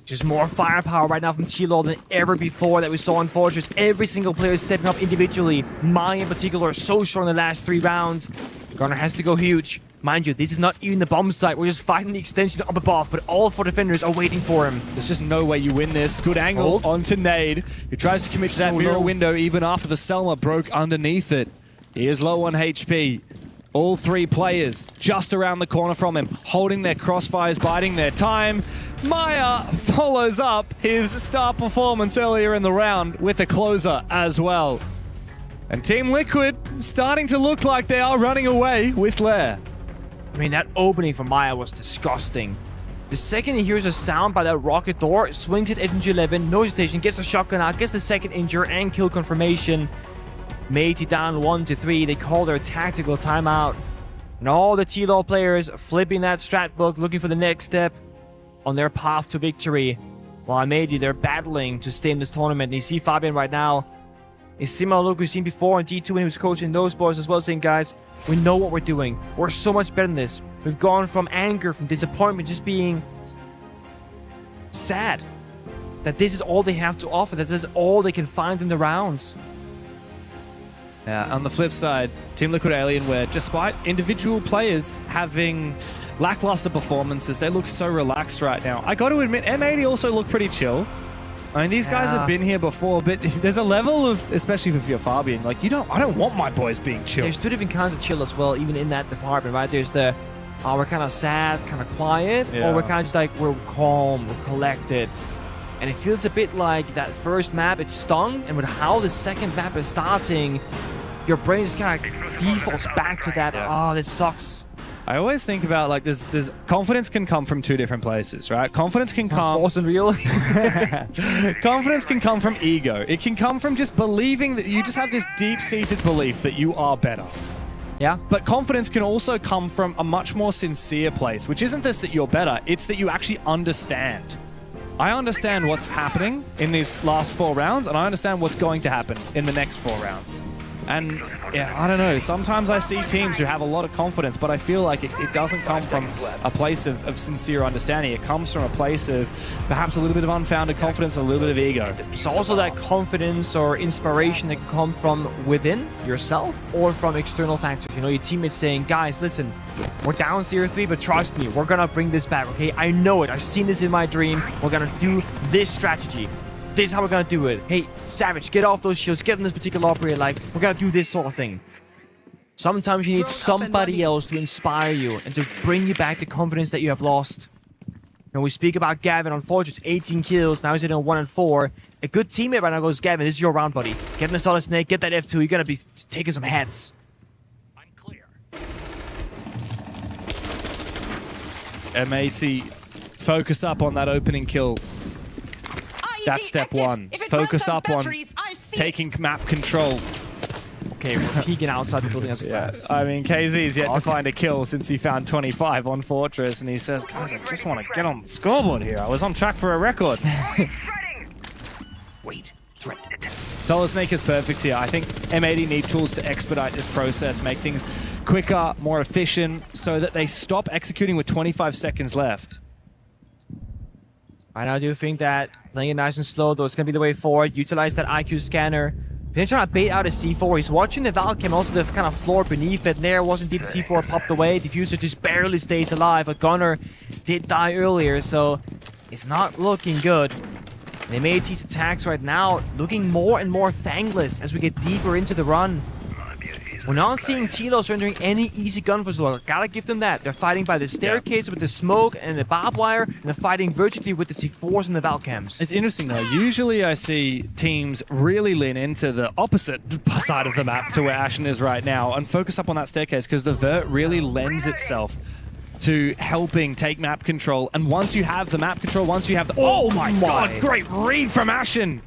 Just more firepower right now from T-Law than ever before that we saw in Fortress. Every single player is stepping up individually. Maya in particular is so strong in the last 3 rounds. Gunner has to go huge. Mind you, this is not even the bomb site. We're just fighting the extension up above, but all 4 defenders are waiting for him. There's just no way you win this. Good angle onto Nade, who tries to commit to that mirror window even after the Selma broke underneath it. He is low on HP. All 3 players just around the corner from him, holding their crossfires, biding their time. Maya follows up his star performance earlier in the round with a closer as well. And Team Liquid starting to look like they are running away with Lair. I mean, that opening for Maya was disgusting. The second he hears a sound by that rocket door, swings it at FNG11, no hesitation, gets the shotgun out, gets the second injure and kill confirmation. Matey down 1-3, they call their tactical timeout. And all the T-Law players flipping that strat book, looking for the next step on their path to victory. While Matey, they're battling to stay in this tournament. And you see Fabian right now. It's similar look we've seen before in G2 when he was coaching those boys as well, saying, guys, we know what we're doing. We're so much better than this. We've gone from anger, from disappointment, just being sad that this is all they have to offer, that this is all they can find in the rounds. On the flip side, Team Liquid Alienware, despite individual players having lackluster performances, they look so relaxed right now. I got to admit, M80 also look pretty chill. I mean, these guys have been here before, but there's a level of, especially for your Fabian, like, I don't want my boys being chill. There's 2 different kinds of chill as well, even in that department, right? There's the, we're kind of sad, kind of quiet, or we're kind of just like, we're calm, we're collected. And it feels a bit like that first map, it stung, and with how the second map is starting, your brain just kind of defaults back to that, this sucks. I always think about, like, there's confidence can come from 2 different places, right? Confidence can come... Force and real. Confidence can come from ego. It can come from just believing that you just have this deep-seated belief that you are better. Yeah. But confidence can also come from a much more sincere place, which isn't this that you're better, it's that you actually understand. I understand what's happening in these last 4 rounds, and I understand what's going to happen in the next 4 rounds. And yeah, I don't know. Sometimes I see teams who have a lot of confidence, but I feel like it doesn't come from a place of sincere understanding. It comes from a place of perhaps a little bit of unfounded confidence, a little bit of ego. It's also that confidence or inspiration that can come from within yourself or from external factors. You know, your teammates saying, guys, listen, we're down 0-3, but trust me, we're going to bring this back, okay? I know it. I've seen this in my dream. We're going to do this strategy. This is how we're gonna do it. Hey, Savage, get off those shields. Get on this particular operator. Like, we're gonna do this sort of thing. Sometimes you need somebody else to inspire you and to bring you back the confidence that you have lost. When we speak about Gavin, unfortunately, 18 kills. Now he's in a 1-4. A good teammate right now goes, Gavin, this is your round, buddy. Get in the solid snake. Get that F2. You're gonna be taking some heads. M80, focus up on that opening kill. That's step one. Focus up on taking map control. Okay, we're peeking outside the building as fast. I mean, KZ's yet to find a kill since he found 25 on Fortress, and he says, guys, I just want to get on the scoreboard here. I was on track for a record. Wait. Solid Snake is perfect here. I think M80 need tools to expedite this process, make things quicker, more efficient, so that they stop executing with 25 seconds left. I do think that playing it nice and slow, though, it's going to be the way forward. Utilize that IQ scanner. He's trying to bait out a C4. He's watching the Valcam, also the kind of floor beneath it. There was indeed the C4 popped away. Diffuser just barely stays alive. But Gunner did die earlier, so it's not looking good. And M80's attacks right now looking more and more thankless as we get deeper into the run. We're not seeing T-Los rendering any easy gun for Zoro. Gotta give them that. They're fighting by the staircase with the smoke and the barbed wire, and they're fighting vertically with the C4s and the Valcams. It's interesting though. Usually I see teams really lean into the opposite side of the map to where Ashen is right now and focus up on that staircase because the vert really lends itself to helping take map control. And once you have the map control, once you have the... Oh my god, great read from Ashen!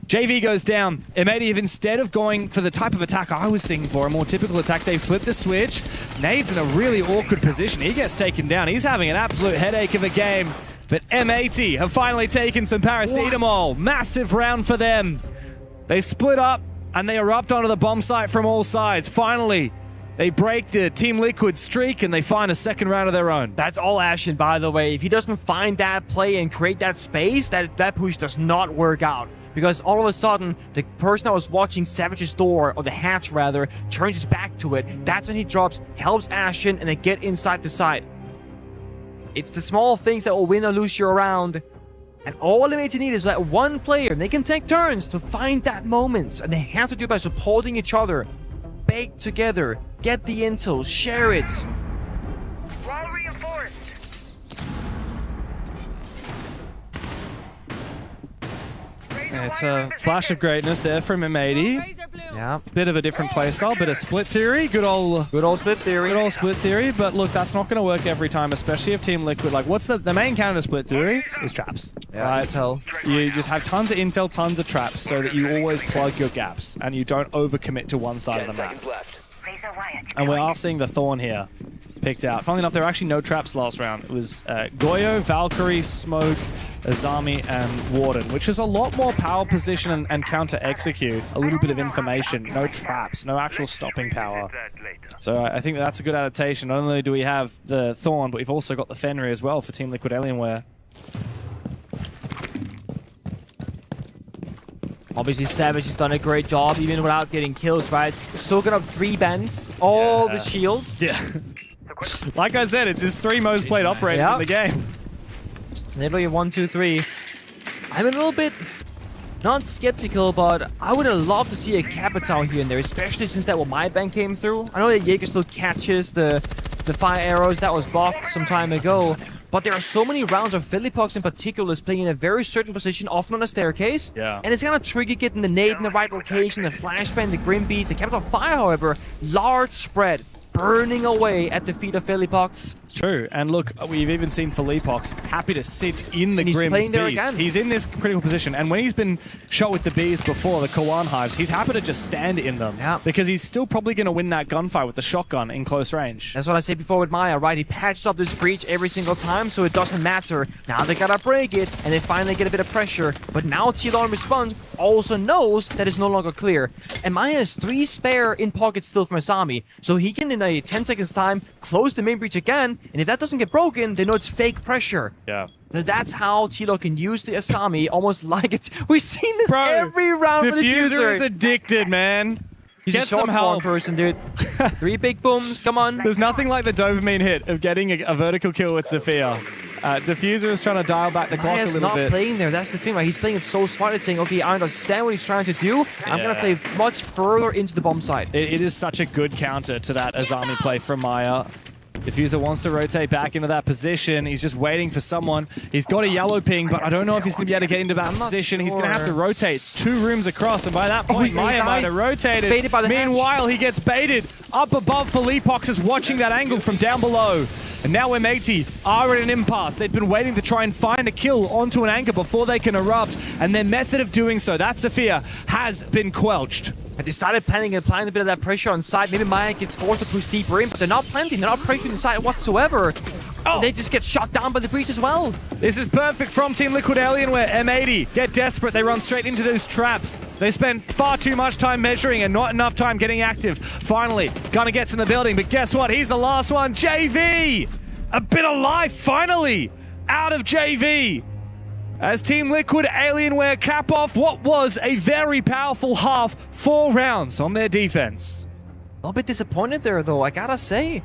JV goes down. M80, instead of going for the type of attack I was thinking for, a more typical attack, they flip the switch. Nade's in a really awkward position. He gets taken down. He's having an absolute headache of a game. But M80 have finally taken some paracetamol. What? Massive round for them. They split up and they erupt onto the bomb site from all sides. Finally, they break the Team Liquid streak and they find a second round of their own. That's all Ashen, by the way. If he doesn't find that play and create that space, that push does not work out. Because all of a sudden, the person that was watching Savage's door, or the hatch rather, turns his back to it. That's when he drops, helps Ashen, and they get inside the site. It's the small things that will win or lose you around. And all they need is that one player. They can take turns to find that moment. And they have to do it by supporting each other. Bake together. Get the intel. Share it. Wall reinforced. It's a flash of greatness there from M80. Yeah. Bit of a different playstyle, bit of split theory. Good old split theory. Good old split theory, but look, that's not going to work every time, especially if Team Liquid, like, what's the main counter to split theory is traps. Yeah, intel. You just have tons of intel, tons of traps, so that you always plug your gaps, and you don't overcommit to one side of the map. And we are seeing the Thorn here picked out. Funnily enough, there were actually no traps last round. It was Goyo, Valkyrie, Smoke, Azami, and Warden, which is a lot more power position and counter-execute. A little bit of information. No traps, no actual stopping power. So I think that's a good adaptation. Not only do we have the Thorn, but we've also got the Fenrir as well for Team Liquid Alienware. Obviously, Savage has done a great job, even without getting kills, right? Soaking up 3 bans, all the shields. Yeah. Like I said, it's his 3 most played operators in the game. Literally 1, 2, 3. I'm a little bit not skeptical, but I would have loved to see a Capital here and there, especially since that my ban came through. I know that Jaeger still catches the fire arrows that was buffed some time ago, but there are so many rounds of Philippox in particular is playing in a very certain position, often on a staircase. Yeah. And it's gonna trigger getting the nade in the right location, the flashbang, the Grim Beast, the Capital Fire, however, large spread, burning away at the feet of Philippox. It's true. And look, we've even seen Felipox happy to sit in the Grimm's playing there bees. again. He's in this critical position. And when he's been shot with the bees before, the Kawan hives, he's happy to just stand in them. Yeah. Because he's still probably going to win that gunfight with the shotgun in close range. That's what I said before with Maya, right? He patched up this breach every single time, so it doesn't matter. Now they gotta break it, and they finally get a bit of pressure. But now T-Law in response also knows that it's no longer clear. And Maya has 3 spare in pockets still from Asami, so he can, in a 10 seconds time, close the main breach again, and if that doesn't get broken, they know it's fake pressure. Yeah. So that's how T-Law can use the Asami, almost like it. We've seen this every round for Diffuser is addicted, man. He's Get a short some help. person, dude. 3 big booms, come on. There's nothing like the dopamine hit of getting a vertical kill with Sophia. Diffuser is trying to dial back the clock Maya's a little not bit. playing there. That's the thing, right? He's playing it so smart. It's saying, okay, I understand what he's trying to do. I'm going to play much further into the bomb side. It is such a good counter to that Azami play from Maya. Diffuser wants to rotate back into that position. He's just waiting for someone. He's got a yellow ping, but I don't know if he's going to be able to get into that position. He's going to have to rotate 2 rooms across, and by that point, Maya might have rotated. Baited by the Meanwhile, he gets baited. Up above, Felipox is watching that angle from down below. And now M80 are at an impasse. They've been waiting to try and find a kill onto an anchor before they can erupt, and their method of doing so, that Sophia, has been quelched. And they started planning and applying a bit of that pressure on side. Maybe Maya gets forced to push deeper in, but they're not planting. They're not pressuring inside whatsoever. Oh. They just get shot down by the breach as well. This is perfect from Team Liquid Alienware. M80 get desperate. They run straight into those traps. They spend far too much time measuring and not enough time getting active. Finally, Gunner gets in the building, but guess what? He's the last one. JV! A bit of life, finally, out of JV. As Team Liquid Alienware cap off what was a very powerful half, 4 rounds on their defense. A little bit disappointed there, though, I gotta say.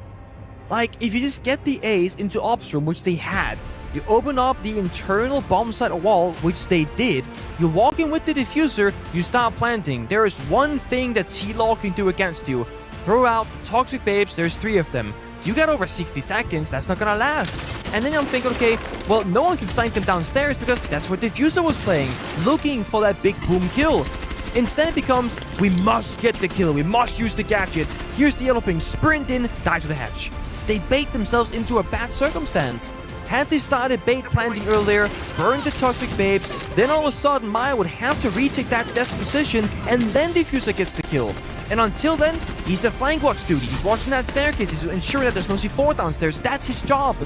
Like, if you just get the A's into Ops Room, which they had, you open up the internal bomb site wall, which they did, you walk in with the diffuser, you start planting. There is one thing that T-Law can do against you. Throw out Toxic Babes, there's 3 of them. You got over 60 seconds, that's not gonna last. And then I'm thinking, okay, well, no one can flank them downstairs because that's what Diffuser was playing, looking for that big boom kill. Instead it becomes, we must get the kill, we must use the gadget. Here's the yellow ping, sprint in, die to the hatch. They bait themselves into a bad circumstance. Had they started bait planting earlier, burned the Toxic Babes, then all of a sudden Maya would have to retake that desk position, and then Diffuser gets the kill. And until then, he's the flank watch duty. He's watching that staircase. He's ensuring that there's no C4 downstairs. That's his job.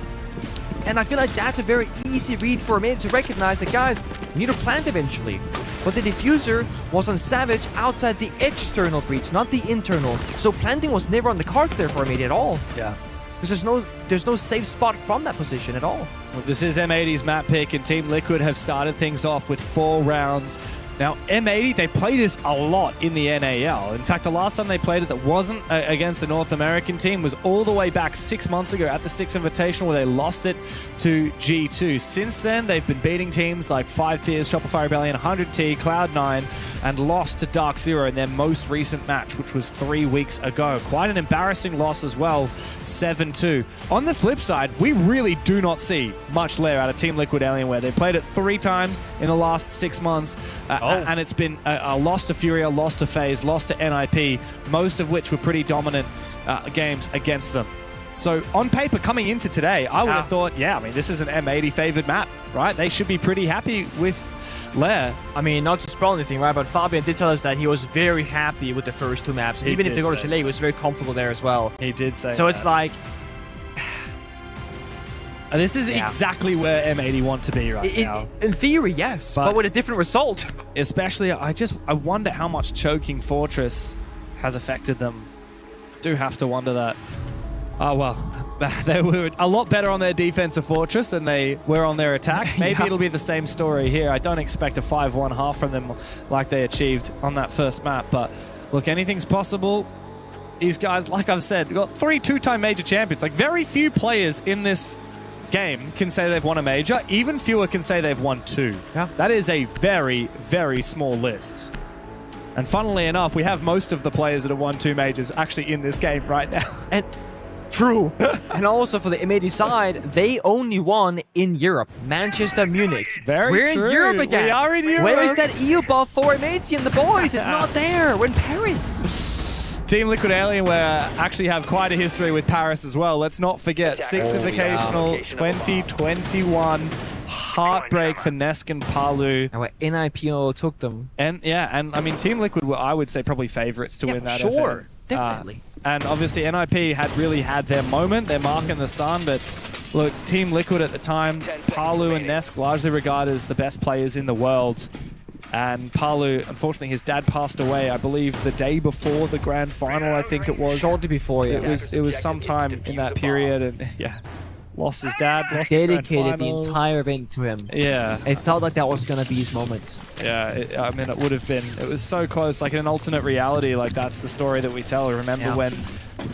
And I feel like that's a very easy read for Amade to recognize that, guys, we need to plant eventually. But the diffuser was on Savage outside the external breach, not the internal. So planting was never on the cards there for Amade at all. Yeah. Because there's no safe spot from that position at all. Well, this is M80's map pick, and Team Liquid have started things off with 4 rounds. Now, M80, they play this a lot in the NAL. In fact, the last time they played it that wasn't against the North American team was all the way back 6 months ago at the Six Invitational, where they lost it to G2. Since then, they've been beating teams like 5 Fears, Shopify Rebellion, 100T, Cloud9, and lost to Dark Zero in their most recent match, which was 3 weeks ago. Quite an embarrassing loss as well, 7-2. On the flip side, we really do not see much lair out of Team Liquid Alienware. They've played it 3 times in the last 6 months, and it's been a loss to Furia, loss to FaZe, loss to NIP, most of which were pretty dominant games against them. So on paper, coming into today, I would have thought, yeah, I mean, this is an M80 favored map, right? They should be pretty happy with Lair. I mean, not to spoil anything, right? But Fabian did tell us that he was very happy with the first 2 maps. And even if they go to Chalet, he was very comfortable there as well. He did say so that. It's like... This is exactly where M80 want to be right now. In theory, yes, but with a different result. Especially, I wonder how much choking Fortress has affected them. Do have to wonder that. Oh, well, they were a lot better on their defensive Fortress than they were on their attack. Maybe it'll be the same story here. I don't expect a 5-1 half from them like they achieved on that first map. But look, anything's possible. These guys, like I've said, got 3 two-time major champions. Like, very few players in this game can say they've won a major. Even fewer can say they've won 2. Yeah. That is a very, very small list. And funnily enough, we have most of the players that have won 2 majors actually in this game right now. And true. And also for the M80 side, they only won in Europe. Manchester, Munich. We're true. in Europe again. We are in Europe. Where is that EU buff for M80 and the boys? It's not there. We're in Paris. Team Liquid Alienware actually have quite a history with Paris as well. Let's not forget, Six Invitational 2021. Heartbreak for Nesk and Palu. And where NIPO took them. And yeah, and I mean, Team Liquid were, I would say, probably favorites to win that event. Definitely. And obviously, NIP had really had their moment, their mark in the sun, but look, Team Liquid at the time, Palu and Nesk largely regarded as the best players in the world. And Palu, unfortunately, his dad passed away, I believe, the day before the grand final, I think it was. Shortly before, yeah. It was sometime in that period, and yeah. Lost his dad, lost dedicated the entire event to him. Yeah. It felt like that was going to be his moment. Yeah, I mean, it would have been. It was so close, like in an alternate reality, like that's the story that we tell. Remember when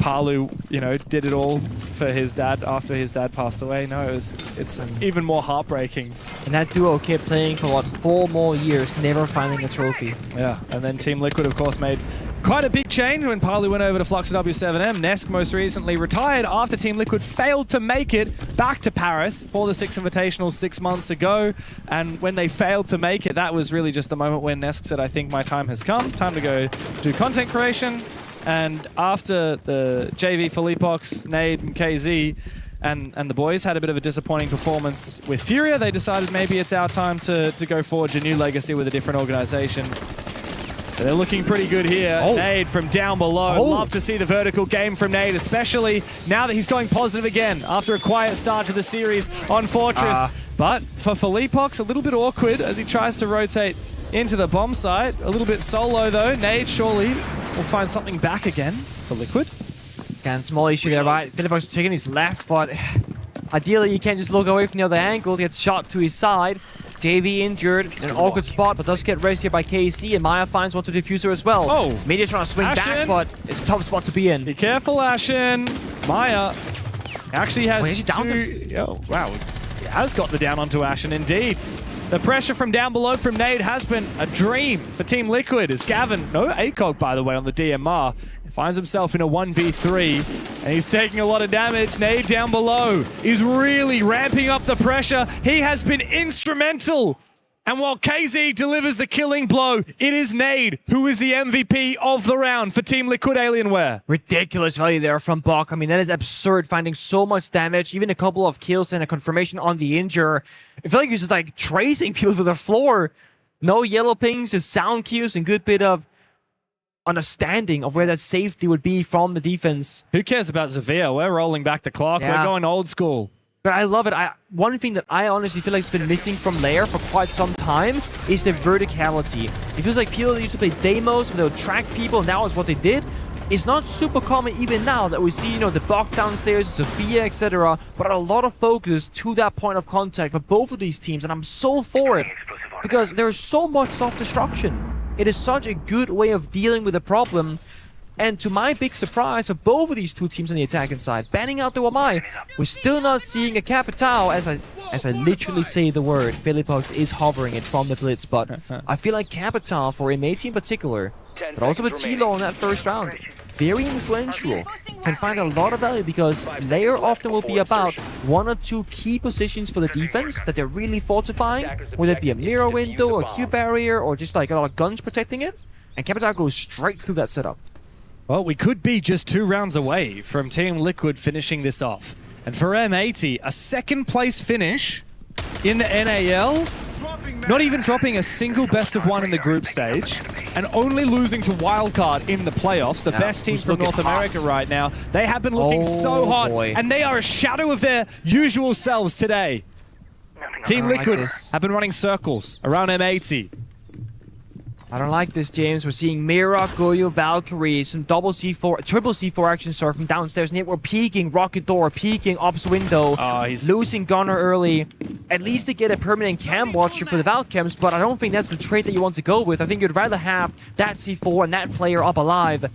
Palu, you know, did it all for his dad after his dad passed away? No, it's even more heartbreaking. And that duo kept playing for, what, 4 more years, never finding a trophy. Yeah, and then Team Liquid, of course, made quite a big change when Palu went over to Flux W7M. Nesk most recently retired after Team Liquid failed to make it back to Paris for the Six Invitationals 6 months ago. And when they failed to make it, that was really just the moment when Nesk said, I think my time has come. Time to go do content creation. And after the JV Felipox, Nade, and KZ, and the boys had a bit of a disappointing performance with Furia, they decided maybe it's our time to go forge a new legacy with a different organization. They're looking pretty good here. Nade from down below. Love to see the vertical game from Nade, especially now that he's going positive again after a quiet start to the series on Fortress. But for Felipox, a little bit awkward as he tries to rotate into the bomb site. A little bit solo though. Nade surely will find something back again for Liquid. Again, small issue there, right? Felipox taking his left, but ideally you can't just look away from the other angle. He gets shot to his side. JV injured in an awkward spot, but does get raised here by KC, and Maya finds one to diffuser as well. Oh! Media trying to swing back, but it's a tough spot to be in. Be careful, Ashen. Maya actually has Oh, wow. He has got the down onto Ashen, indeed. The pressure from down below from Nade has been a dream for Team Liquid, as Gavin, no ACOG by the way, on the DMR, finds himself in a 1v3, and he's taking a lot of damage. Nade down below is really ramping up the pressure. He has been instrumental. And while KZ delivers the killing blow, it is Nade who is the MVP of the round for Team Liquid Alienware. Ridiculous value there from Bok. I mean, that is absurd, finding so much damage, even a couple of kills and a confirmation on the injure. I feel like he's just like tracing people to the floor. No yellow pings, just sound cues and good bit of understanding of where that safety would be from the defense. Who cares about Zavia? We're rolling back the clock. Yeah. We're going old school. But I love it. One thing that I honestly feel like has been missing from Lair for quite some time is the verticality. It feels like people that used to play demos and they would track people, now is what they did. It's not super common even now that we see, you know, the Bok downstairs, Sophia, etc. But a lot of focus to that point of contact for both of these teams, and I'm so for it because there's so much self-destruction. It is such a good way of dealing with the problem. And to my big surprise of both of these two teams on the attacking side, banning out the Wamai, we're still not seeing a Capital, as I literally say the word. Felipox is hovering it from the Blitz, but I feel like Capital, for MAT in particular, but also with Tilo in that first round, very influential, can find a lot of value because Lair often will be about 1 or 2 key positions for the defense that they're really fortifying, whether it be a mirror window or a Q barrier or just like a lot of guns protecting it, and Capital goes straight through that setup. Well, we could be just 2 rounds away from Team Liquid finishing this off. And for M80, a second place finish in the NAL, not even dropping a single best of 1 in the group stage, and only losing to Wildcard in the playoffs, the best team from North America right now. They have been looking so hot, and they are a shadow of their usual selves today. Team Liquid have been running circles around M80. I don't like this, James. We're seeing Mira, Goyo, Valkyrie, some double C4, triple C4 action start from downstairs. We're peeking Rocket Door, peeking Ops Window, losing Gunner early. At least they get a permanent cam watcher for the Valcams, but I don't think that's the trait that you want to go with. I think you'd rather have that C4 and that player up alive.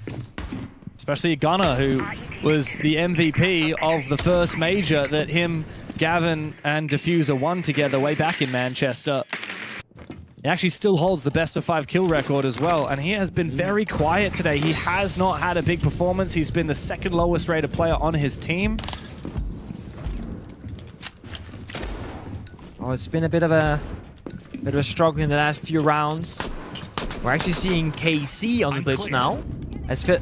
Especially Gunner, who was the MVP of the first major that him, Gavin, and Diffuser won together way back in Manchester. He actually still holds the best of 5 kill record as well, and he has been very quiet today. He has not had a big performance. He's been the second lowest rated player on his team. Oh, it's been a bit of a struggle in the last few rounds. We're actually seeing KC on the Blitz now.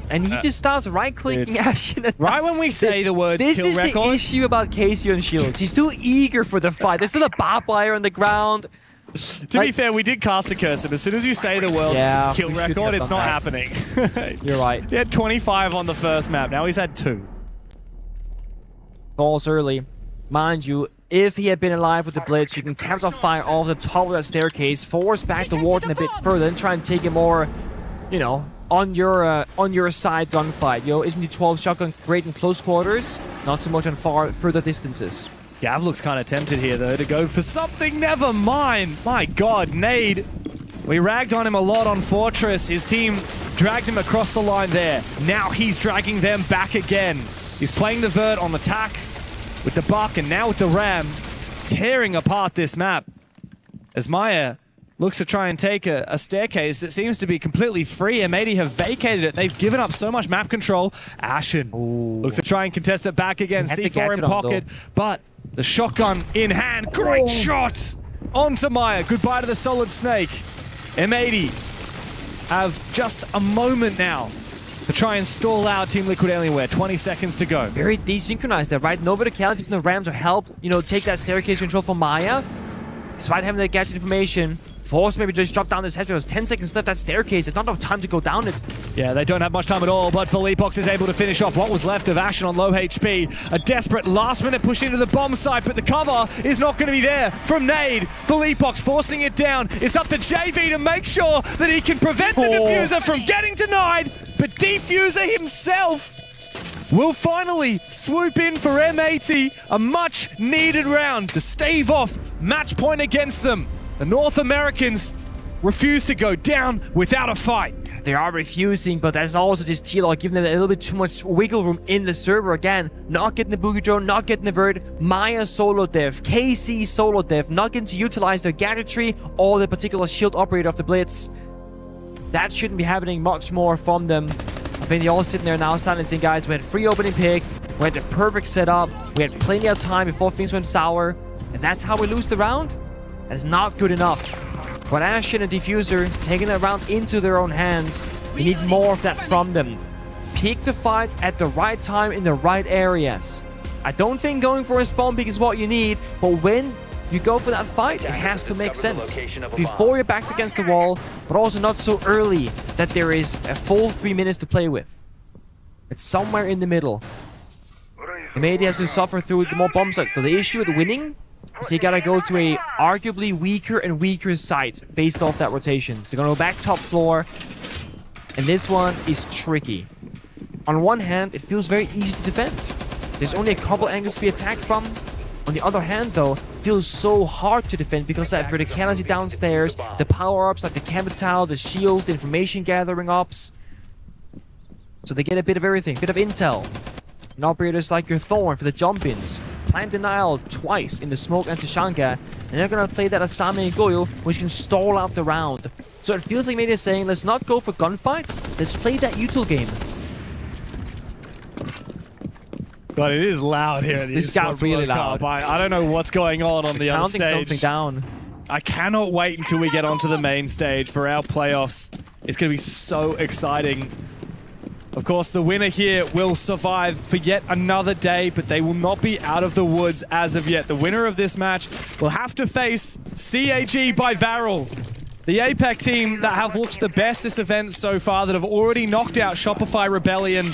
And he just starts right-clicking Ashen. Right when we say the words this kill is record. the issue about Casey on Shields. He's too eager for the fight. There's still a barbed wire on the ground. To be fair, we did cast a curse him. As soon as you say the word kill record, it's not happening. You're right. He had 25 on the first map. Now he's had 2. Falls early. Mind you, if he had been alive with the Blitz, you can capture fire off the top of that staircase, force back the Warden a bit further, and try and take it more, you know, on your side gunfight. Yo, isn't 12 shotgun great in close quarters? Not so much on further distances. Gav looks kind of tempted here, though, to go for something. Never mind. My God, nade. We ragged on him a lot on Fortress. His team dragged him across the line there. Now he's dragging them back again. He's playing the vert on the tack with the buck and now with the ram, tearing apart this map. As Maya looks to try and take a staircase that seems to be completely free. M80 have vacated it. They've given up so much map control. Ashen looks to try and contest it back again. C4 in pocket, but the shotgun in hand. Great shot onto Maya. Goodbye to the solid snake. M80 have just a moment now to try and stall out Team Liquid Alienware. 20 seconds to go. Very desynchronized there, right? No verticality from the Ram to help, you know, take that staircase control from Maya. Despite having the gadget information, Force maybe just drop down this head. There's 10 seconds left. That staircase. There's not enough time to go down it. Yeah, they don't have much time at all, but Philippox is able to finish off what was left of Ashen on low HP. A desperate last-minute push into the bomb site, but the cover is not going to be there from Nade. Philippox forcing it down. It's up to JV to make sure that he can prevent the Diffuser from getting denied, but Diffuser himself will finally swoop in for M80. A much-needed round to stave off match point against them. The North Americans refuse to go down without a fight. They are refusing, but there's also this T-Lock giving them a little bit too much wiggle room in the server again. Not getting the Boogie Drone, not getting the Vert. Maya solo dev, KC solo dev, not getting to utilize their gadgetry or the particular shield operator of the Blitz. That shouldn't be happening much more from them. I think they're all sitting there now silencing, guys. We had free opening pick, we had the perfect setup, we had plenty of time before things went sour, and that's how we lose the round? That's not good enough. But Ashen and Diffuser taking that round into their own hands. We need more of that from them. Pick the fights at the right time in the right areas. I don't think going for a spawn pick is what you need, but when you go for that fight, it has to make sense. Before your back's against the wall, but also not so early that there is a full 3 minutes to play with. It's somewhere in the middle. M80 has to suffer through the more bomb sites. So the issue with winning, so you gotta go to a arguably weaker and weaker site based off that rotation. So you're gonna go back top floor, and this one is tricky. On one hand, it feels very easy to defend. There's only a couple angles to be attacked from. On the other hand, though, it feels so hard to defend because that verticality downstairs, the power-ups like the coveted, the shields, the information gathering ups. So they get a bit of everything, a bit of intel. And operators like your Thorn for the jump-ins. Plant denial twice in the smoke and Tushanga, and they're gonna play that Asami and Goyo, which can stall out the round. So it feels like maybe they're saying, let's not go for gunfights, let's play that util game. But it is loud here. This got really loud. I don't know what's going on the other stage. Counting something down. I cannot wait until we get onto the main stage for our playoffs. It's gonna be so exciting. Of course, the winner here will survive for yet another day, but they will not be out of the woods as of yet. The winner of this match will have to face CAG by Varel, the APEC team that have looked the best this event so far, that have already knocked out Shopify Rebellion.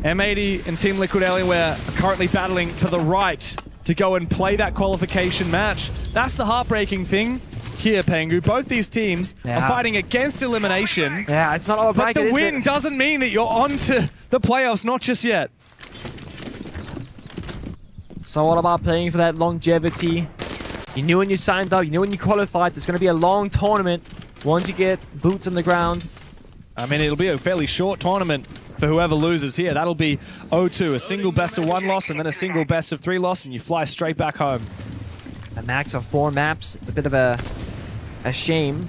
M80 and Team Liquid Alienware are currently battling for the right to go and play that qualification match. That's the heartbreaking thing here, Pengu. Both these teams are fighting against elimination. Yeah, it's not all about but the win doesn't mean that you're on to the playoffs, not just yet. It's all about playing for that longevity. You knew when you signed up, you knew when you qualified, there's going to be a long tournament once you get boots on the ground. I mean, it'll be a fairly short tournament for whoever loses here. That'll be 0-2, a single best of 1 loss and then a single best of 3 loss, and you fly straight back home. A max of 4 maps. It's a bit of a shame.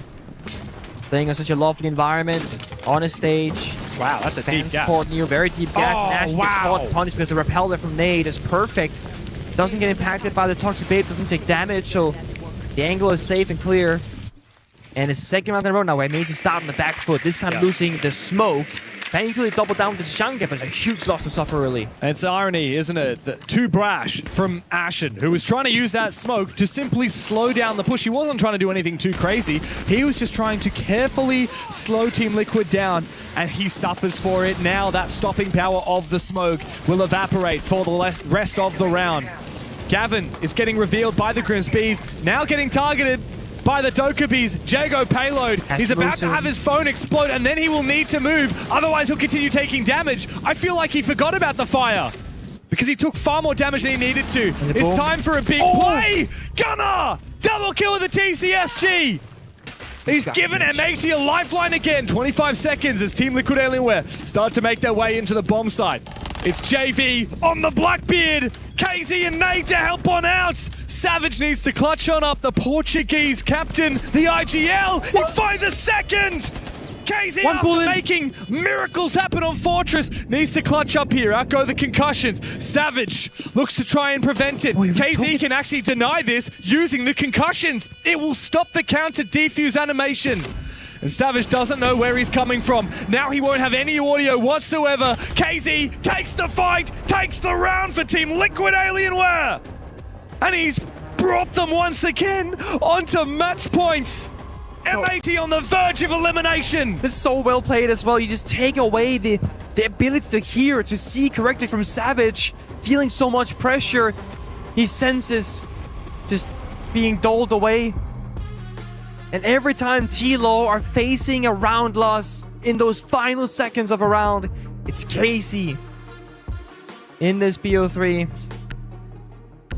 Playing in such a lovely environment, on a stage. Wow, that's a deep gas. Support you, very deep gas. Oh, and Ash gets caught punished because the repeller from Nade is perfect. Doesn't get impacted by the Toxic Babe, doesn't take damage, so the angle is safe and clear. And it's second round in a row now where made to start on the back foot, this time losing the smoke. Thankfully, double down with Zhang, but it's a huge loss to suffer early. It's irony, isn't it? Too brash from Ashen, who was trying to use that smoke to simply slow down the push. He wasn't trying to do anything too crazy. He was just trying to carefully slow Team Liquid down, and he suffers for it. Now that stopping power of the smoke will evaporate for the rest of the round. Gavin is getting revealed by the Grimsbees, now getting targeted by the Dokkaebi's Jago payload. He's about to have his phone explode, and then he will need to move. Otherwise, he'll continue taking damage. I feel like he forgot about the fire because he took far more damage than he needed to. It's time for a big play. Gunnar! Double kill with the TCSG. He's given M80 a lifeline again. 25 seconds as Team Liquid Alienware start to make their way into the bomb site. It's JV on the Blackbeard. KZ and Nate to help on out. Savage needs to clutch on up the Portuguese captain, the ag.al. He finds a second. KZ after making miracles happen on Fortress needs to clutch up here. Out go the concussions. Savage looks to try and prevent it. KZ can actually deny this using the concussions. It will stop the counter defuse animation. And Savage doesn't know where he's coming from. Now he won't have any audio whatsoever. KZ takes the fight, takes the round for Team Liquid Alienware. And he's brought them once again onto match points. M80 on the verge of elimination. It's so well played as well. You just take away the ability to hear, to see correctly from Savage. Feeling so much pressure. His senses just being doled away. And every time T-Law are facing a round loss in those final seconds of a round, it's Casey in this BO3.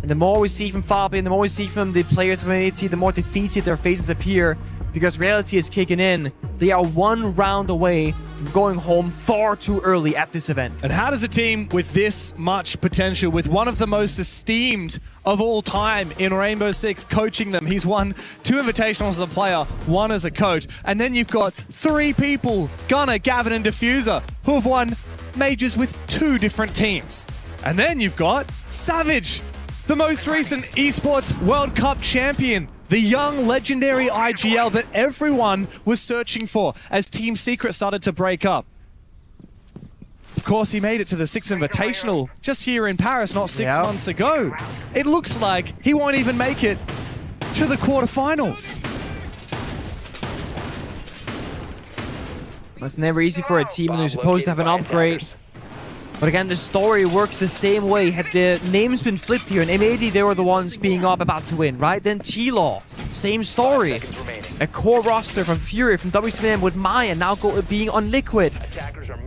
And the more we see from Fabian, the more we see from the players from AT, the more defeated their faces appear. Because reality is kicking in. They are one round away from going home far too early at this event. And how does a team with this much potential, with one of the most esteemed of all time in Rainbow Six coaching them? He's won 2 invitationals as a player, 1 as a coach. And then you've got 3 people, Gunnar, Gavin, and Diffuser, who have won majors with 2 different teams. And then you've got Savage, the most recent Esports World Cup champion. The young, legendary ag.al that everyone was searching for as Team Secret started to break up. Of course, he made it to the 6th Invitational just here in Paris not 6 months ago. It looks like he won't even make it to the quarterfinals. It's never easy for a team when you're supposed to have an upgrade. But again, the story works the same way. Had the names been flipped here, and M80, they were the ones being up about to win, right? Then T-Law, same story. A core roster from Fury, from WCM with Maya, now being on Liquid.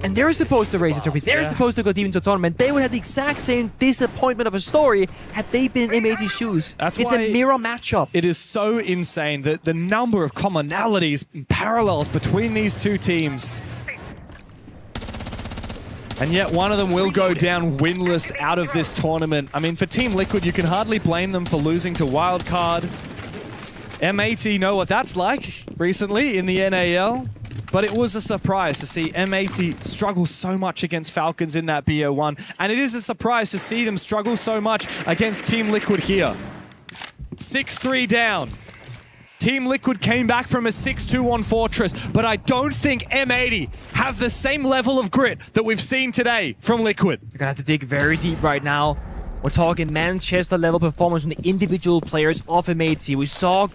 And they're supposed to raise the trophy. They're supposed to go deep into a tournament. They would have the exact same disappointment of a story had they been in M80's shoes. It's a mirror matchup. It is so insane that the number of commonalities and parallels between these 2 teams. And yet one of them will go down winless out of this tournament. I mean, for Team Liquid, you can hardly blame them for losing to Wildcard. M80 know what that's like recently in the NAL. But it was a surprise to see M80 struggle so much against Falcons in that BO1. And it is a surprise to see them struggle so much against Team Liquid here. 6-3 down. Team Liquid came back from a 6-2 on Fortress, but I don't think M80 have the same level of grit that we've seen today from Liquid. You're gonna have to dig very deep right now. We're talking Manchester level performance from the individual players of M80. We saw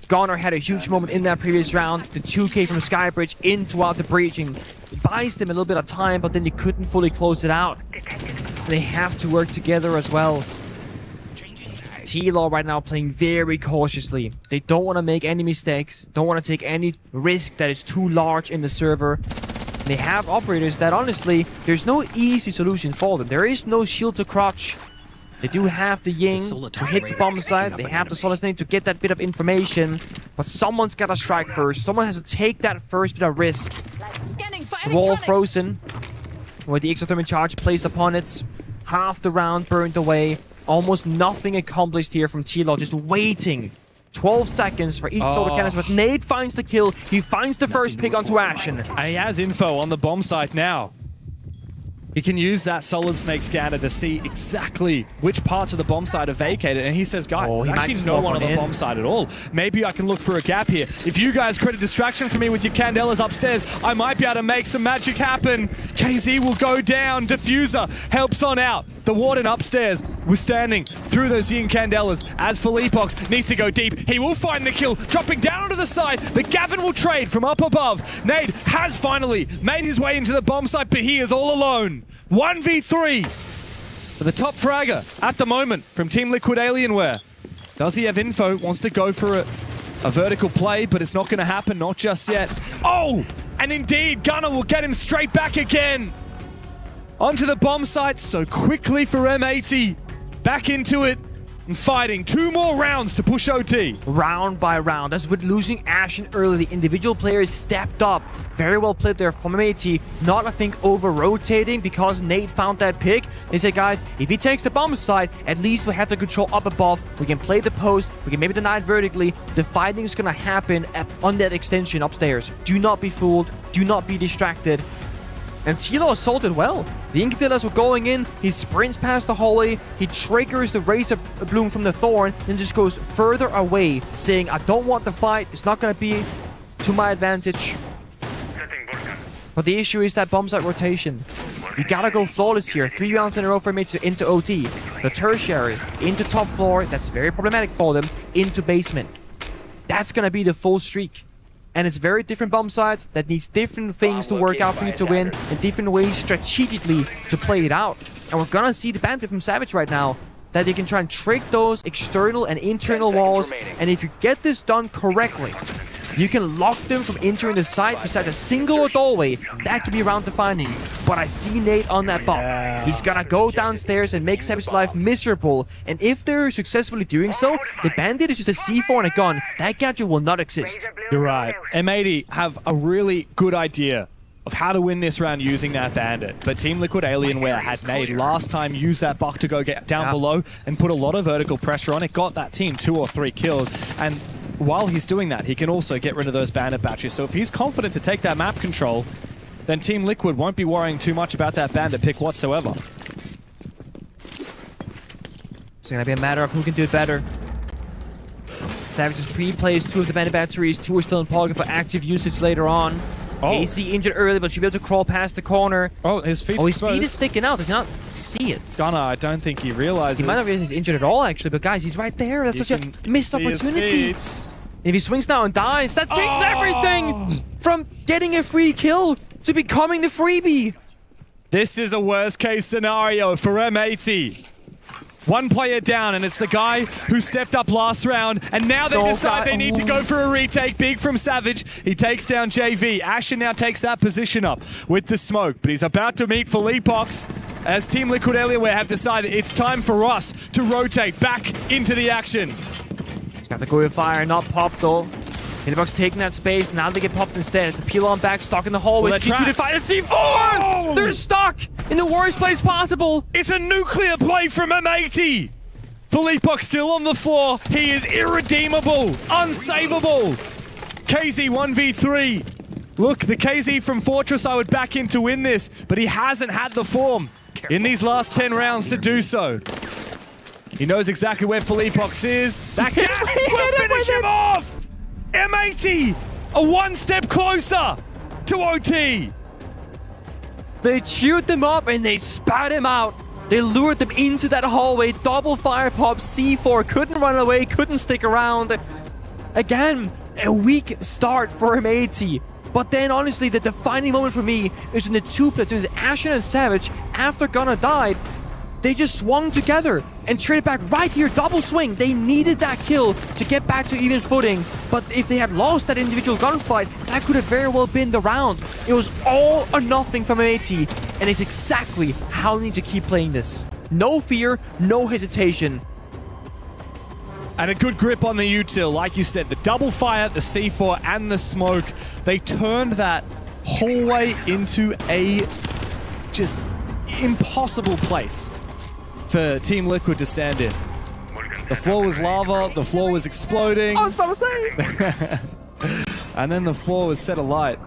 Gunnar had a huge moment in that previous round. The 2K from Skybridge in throughout the breaching buys them a little bit of time, but then they couldn't fully close it out. They have to work together as well. T-Law right now playing very cautiously. They don't want to make any mistakes, don't want to take any risk that is too large in the server. They have operators that honestly, there's no easy solution for them. There is no shield to crotch. They do have the Ying to hit the bomb site. They have the Solid Snake to get that bit of information. But someone's got to strike first. Someone has to take that first bit of risk. Wall frozen. With the exothermic charge placed upon it. Half the round burned away. Almost nothing accomplished here from T-Law. Just waiting. 12 seconds for each solar cannons. But Nate finds the kill. He finds the first pick onto Ashen. And he has info on the bomb site now. He can use that Solid Snake scanner to see exactly which parts of the bomb site are vacated, and he says, guys, there's actually no one on the bomb site at all. Maybe I can look for a gap here. If you guys create a distraction for me with your Candelas upstairs, I might be able to make some magic happen. KZ will go down. Diffuser helps on out. The Warden upstairs was standing through those Yin Candelas as Philippox needs to go deep. He will find the kill, dropping down onto the side, but Gavin will trade from up above. Nade has finally made his way into the bomb site, but he is all alone. 1v3 for the top fragger at the moment from Team Liquid Alienware. Does he have info? Wants to go for a vertical play, but it's not going to happen, not just yet. Oh, and indeed, Gunner will get him straight back again. Onto the bomb site so quickly for M80. Back into it and fighting. 2 more rounds to push OT. Round by round. As with losing Ashen early, the individual players stepped up. Very well played there from M80. Not, I think, over-rotating because Nate found that pick. They said, guys, if he takes the bomb side, at least we have the control up above. We can play the post. We can maybe deny it vertically. The fighting is going to happen on that extension upstairs. Do not be fooled. Do not be distracted. And Tilo assaulted well. The Incandelas were going in, he sprints past the hallway, he triggers the Razor Bloom from the Thorn, and just goes further away, saying, I don't want the fight, it's not going to be to my advantage. But the issue is that bomb site rotation. You gotta go flawless here. 3 rounds in a row for me into OT. The tertiary, into top floor, that's very problematic for them, into basement. That's going to be the full streak. And it's very different bomb sites that needs different things to work out for you to win and different ways strategically to play it out. And we're gonna see the Bandit from Savage right now, that they can try and trick those external and internal walls. And if you get this done correctly, you can lock them from entering the site besides a single doorway. That could be round defining. But I see Nate on that bomb. He's gonna go downstairs and make Savage's life miserable. And if they're successfully doing so, the Bandit is just a C4 and a gun. That gadget will not exist. You're right. M80 have a really good idea of how to win this round using that Bandit. But Team Liquid Alienware had Nate last time use that buck to go get down below and put a lot of vertical pressure on it. Got that team 2 or 3 kills. And while he's doing that, he can also get rid of those Bandit batteries. So if he's confident to take that map control, then Team Liquid won't be worrying too much about that Bandit pick whatsoever. It's gonna be a matter of who can do it better. Savage just pre-plays 2 of the Bandit batteries. 2 are still in pocket for active usage later on. AC injured early, but should be able to crawl past the corner. Oh, his feet is sticking out. Does he not see it? Gunner, I don't think he realizes. He might not realize he's injured at all, actually. But guys, he's right there. That's such a missed opportunity. If he swings now and dies, that changes everything from getting a free kill to becoming the freebie. This is a worst case scenario for M80. 1 player down, and it's the guy who stepped up last round, and now they decide they need to go for a retake. Big from Savage. He takes down JV. Ashen now takes that position up with the smoke, but he's about to meet Philippox as Team Liquid Alienware have decided it's time for us to rotate back into the action. He's got the Go with Fire, not pop though. Philippox taking that space, now they get popped instead. It's a peel on back, stuck in the hallway. G2 to fight a C4! Oh! They're stuck in the worst place possible. It's a nuclear play from M80. Philippox still on the floor. He is irredeemable, unsavable. KZ 1v3. Look, the KZ from Fortress I would back in to win this, but he hasn't had the form in these last 10 rounds to do so. He knows exactly where Philippox is. That gas will finish him off! M80 are 1 step closer to OT. They chewed them up and they spat him out. They lured them into that hallway. Double fire pop, C4, couldn't run away, couldn't stick around. Again, a weak start for M80. But then, honestly, the defining moment for me is when the 2 platoons, Ashen and Savage, after Gunner died, they just swung together and traded back right here, double swing. They needed that kill to get back to even footing. But if they had lost that individual gunfight, that could have very well been the round. It was all or nothing from M80, and it's exactly how they need to keep playing this. No fear, no hesitation. And a good grip on the util, like you said, the double fire, the C4, and the smoke. They turned that hallway into a just impossible place for Team Liquid to stand in. The floor was lava, the floor was exploding. I was about to say! And then the floor was set alight.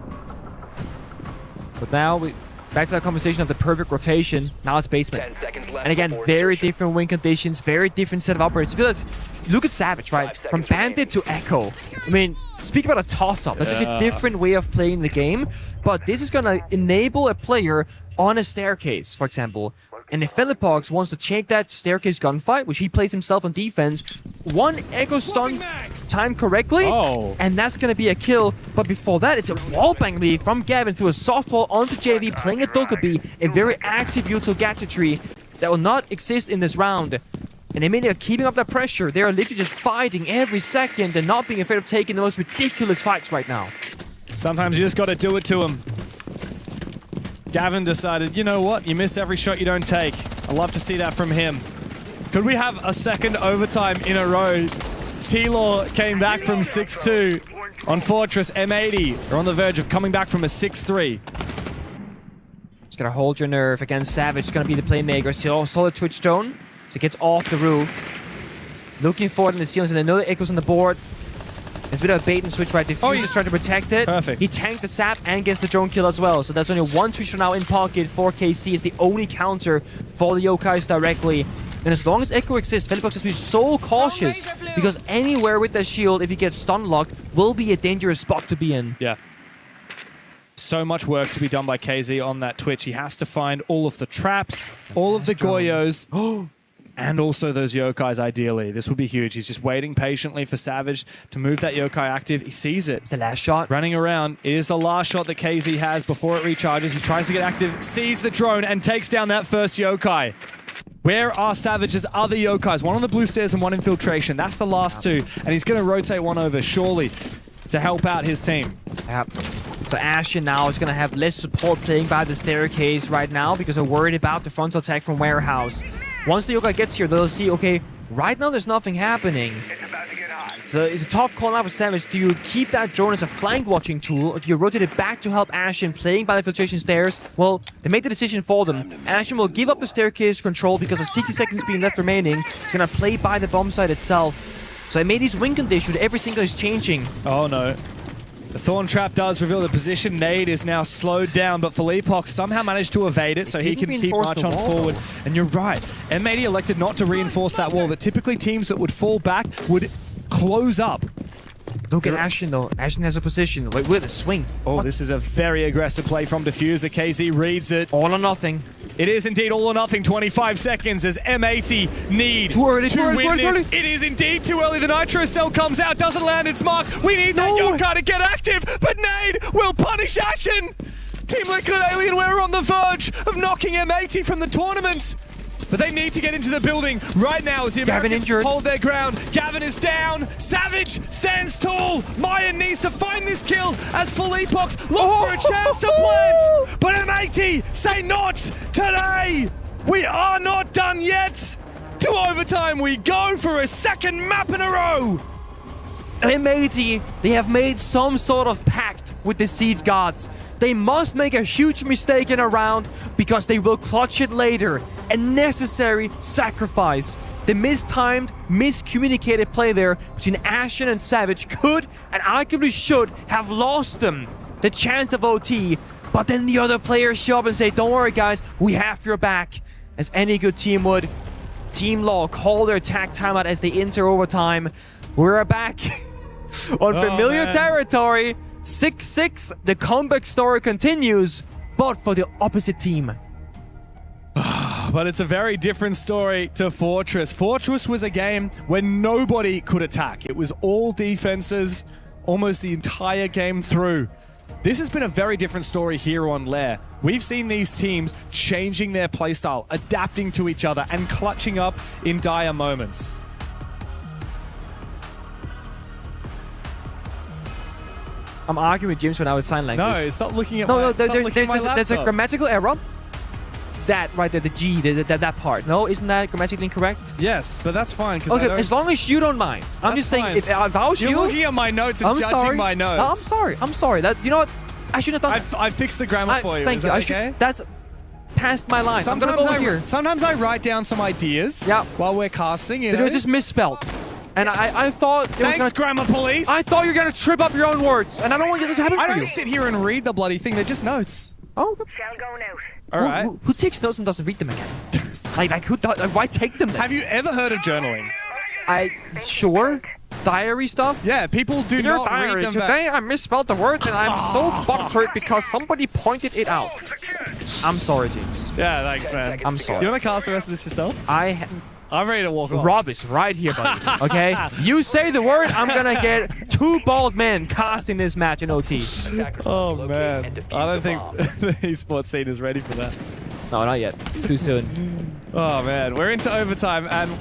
But now back to that conversation of the perfect rotation. Now it's basement. And again, very different win conditions, very different set of operations. I feel like, look at Savage, right? From Bandit to Echo. I mean, speak about a toss-up. That's such a different way of playing the game. But this is going to enable a player on a staircase, for example. And if Philippox wants to take that staircase gunfight, which he plays himself on defense, one Echo stun timed correctly, and that's going to be a kill. But before that, it's a wallbang lead from Gavin through a softball onto JV, playing a Dokkaebi, a very active util gadgetry that will not exist in this round. And they are keeping up that pressure. They are literally just fighting every second and not being afraid of taking the most ridiculous fights right now. Sometimes you just got to do it to him. Gavin decided, you know what? You miss every shot you don't take. I love to see that from him. Could we have a second overtime in a row? T-Law came back from 6-2 on Fortress. M80 are on the verge of coming back from a 6-3. Just gotta hold your nerve against Savage. It's gonna be the playmaker. Solid Twitch Stone. So it gets off the roof. Looking forward in the ceilings, and another Echo's on the board. It's a bit of a bait and switch, right? Diffuse is trying to protect it. Perfect. He tanked the sap and gets the drone kill as well. So that's only one Twitch now in pocket for KC. Is the only counter for the Yokais directly. And as long as Echo exists, Philippox has to be so cautious because anywhere with that shield, if he gets stun locked, will be a dangerous spot to be in. Yeah. So much work to be done by KZ on that Twitch. He has to find all of the traps, all of the Goyos. And also those Yokais, ideally. This would be huge. He's just waiting patiently for Savage to move that Yokai active. He sees it. It's the last shot. Running around. It is the last shot that KZ has before it recharges. He tries to get active, sees the drone, and takes down that first Yokai. Where are Savage's other Yokais? One on the blue stairs and one infiltration. That's the last two. And he's going to rotate one over, surely, to help out his team. Yep. So Ashen now is going to have less support playing by the staircase right now because they're worried about the frontal attack from Warehouse. Once the Yokai gets here, they'll see, okay, right now there's nothing happening. So it's a tough call now for Savage. Do you keep that drone as a flank watching tool, or do you rotate it back to help Ashen playing by the filtration stairs? Well, they made the decision for them. Ashen will give up the staircase control because of 60 seconds being left remaining. He's going to play by the bomb site itself. So I made his win condition with every single is changing. Oh no. The Thorn Trap does reveal the position. Nade is now slowed down, but Philippox somehow managed to evade it, so he can keep march on forward. And you're right. M80 elected not to reinforce that wall, that typically teams that would fall back would close up. Look at Ashen, though. Ashen has a position. Wait, with a swing. Oh, this is a very aggressive play from Diffuser. KZ reads it. All or nothing. It is indeed all or nothing. 25 seconds as M80 need to win this. It is indeed too early. The Nitro Cell comes out, doesn't land its mark. We need that Yokai to get active, but Nade will punish Ashen. Team Liquid Alienware on the verge of knocking M80 from the tournament. But they need to get into the building right now as the Americans hold their ground. Gavin is down. Savage stands tall. Mayan needs to find this kill as Philippox looks for a chance to plant. But M80 say not today. We are not done yet. To overtime we go for a second map in a row. M80, they have made some sort of pact with the Seeds gods. They must make a huge mistake in a round because they will clutch it later. A necessary sacrifice. The mistimed, miscommunicated play there between Ashen and Savage could and arguably should have lost them the chance of OT. But then the other players show up and say, don't worry guys, we have your back. As any good team would. Team Law call their attack timeout as they enter overtime. We're back on familiar territory. 6-6, the comeback story continues, but for the opposite team. But it's a very different story to Fortress. Fortress was a game where nobody could attack. It was all defenses almost the entire game through. This has been a very different story here on Lair. We've seen these teams changing their playstyle, adapting to each other, and clutching up in dire moments. I'm arguing with James for now with sign language. No, stop looking at there's a grammatical error. That right there, the G, that part. No, isn't that grammatically incorrect? Yes, but that's fine. Okay, as long as you don't mind. I'm just saying, if I was you... You're looking at my notes and judging my notes. No, I'm sorry. That, you know what? I shouldn't have done that. I fixed the grammar for you. Thank you. Okay? That's past my line. I'm going to go here. Sometimes I write down some ideas while we're casting. It was just misspelled. And I thought... Thanks, Grammar Police! I thought you were going to trip up your own words, and I don't want you to happen for you. I don't sit here and read the bloody thing, they're just notes. Oh. Shell going out. All right. Who takes notes and doesn't read them again? Why take them then? Have you ever heard of journaling? Sure. Diary stuff? Yeah, people do Dear not diary, read them. today I misspelled the word and I'm so butthurt because somebody pointed it out. I'm sorry, Jinx. Yeah, thanks, man. I'm sorry. Do you want to cast the rest of this yourself? I'm ready to walk off. Rob is right here, buddy. Okay? You say the word, I'm gonna get 2 bald men casting this match in OT. Oh, man. I don't think the esports scene is ready for that. No, not yet. It's too soon. Oh, man. We're into overtime, and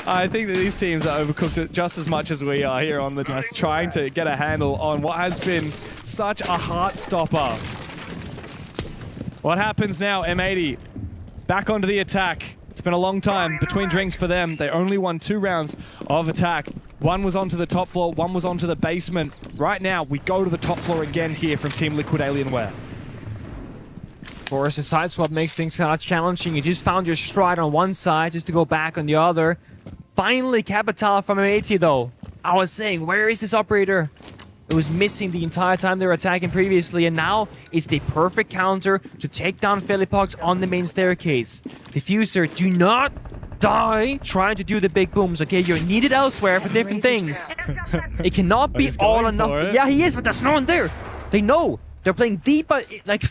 I think that these teams are overcooked just as much as we are here on the desk, trying to get a handle on what has been such a heart stopper. What happens now? M80 back onto the attack. It's been a long time between drinks for them. They only won 2 rounds of attack. One was onto the top floor, one was onto the basement. Right now, we go to the top floor again here from Team Liquid Alienware. Of course, the side swap makes things kind of challenging. You just found your stride on one side just to go back on the other. Finally, coveted from M80 though. I was saying, where is this operator? It was missing the entire time they were attacking previously, and now it's the perfect counter to take down Philippox on the main staircase. Diffuser, do not die trying to do the big booms, okay? You're needed elsewhere for different things. It cannot be all or nothing. Yeah, he is, but there's no one there. They know. They're playing deeper, like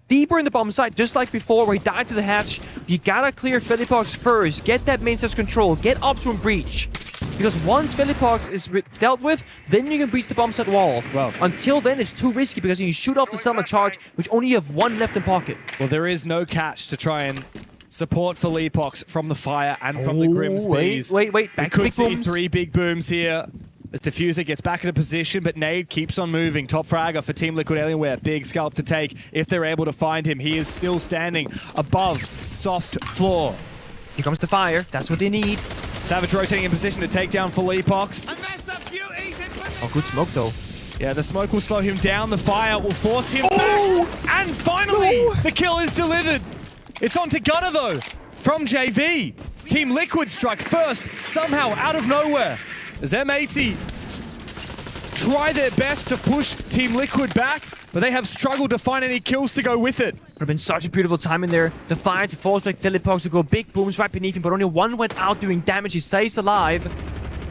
deeper in the bomb site, just like before where he died to the hatch. You gotta clear Philippox first. Get that main stage control. Get up to him breach. Because once Philippox is dealt with, then you can breach the bomb set wall. Well, until then, it's too risky because you shoot off the Selma charge, which only have 1 left in pocket. Well, there is no catch to try and support Philippox from the fire and from the Grimsbees. Wait. Back to we big could see booms. 3 big booms here. As Diffuser gets back into position, but Nade keeps on moving. Top fragger for Team Liquid Alienware. Big scalp to take if they're able to find him. He is still standing above soft floor. Here comes the fire. That's what they need. Savage rotating in position to take down Philippox. Oh, good smoke though. Yeah, the smoke will slow him down. The fire will force him back. And finally, the kill is delivered. It's on to Gunner though, from JV. Team Liquid strike first, somehow out of nowhere. As M80 try their best to push Team Liquid back, but they have struggled to find any kills to go with it. Would have been such a beautiful time in there. The fire to force back Philippox to go big booms right beneath him, but only 1 went out doing damage. He stays alive.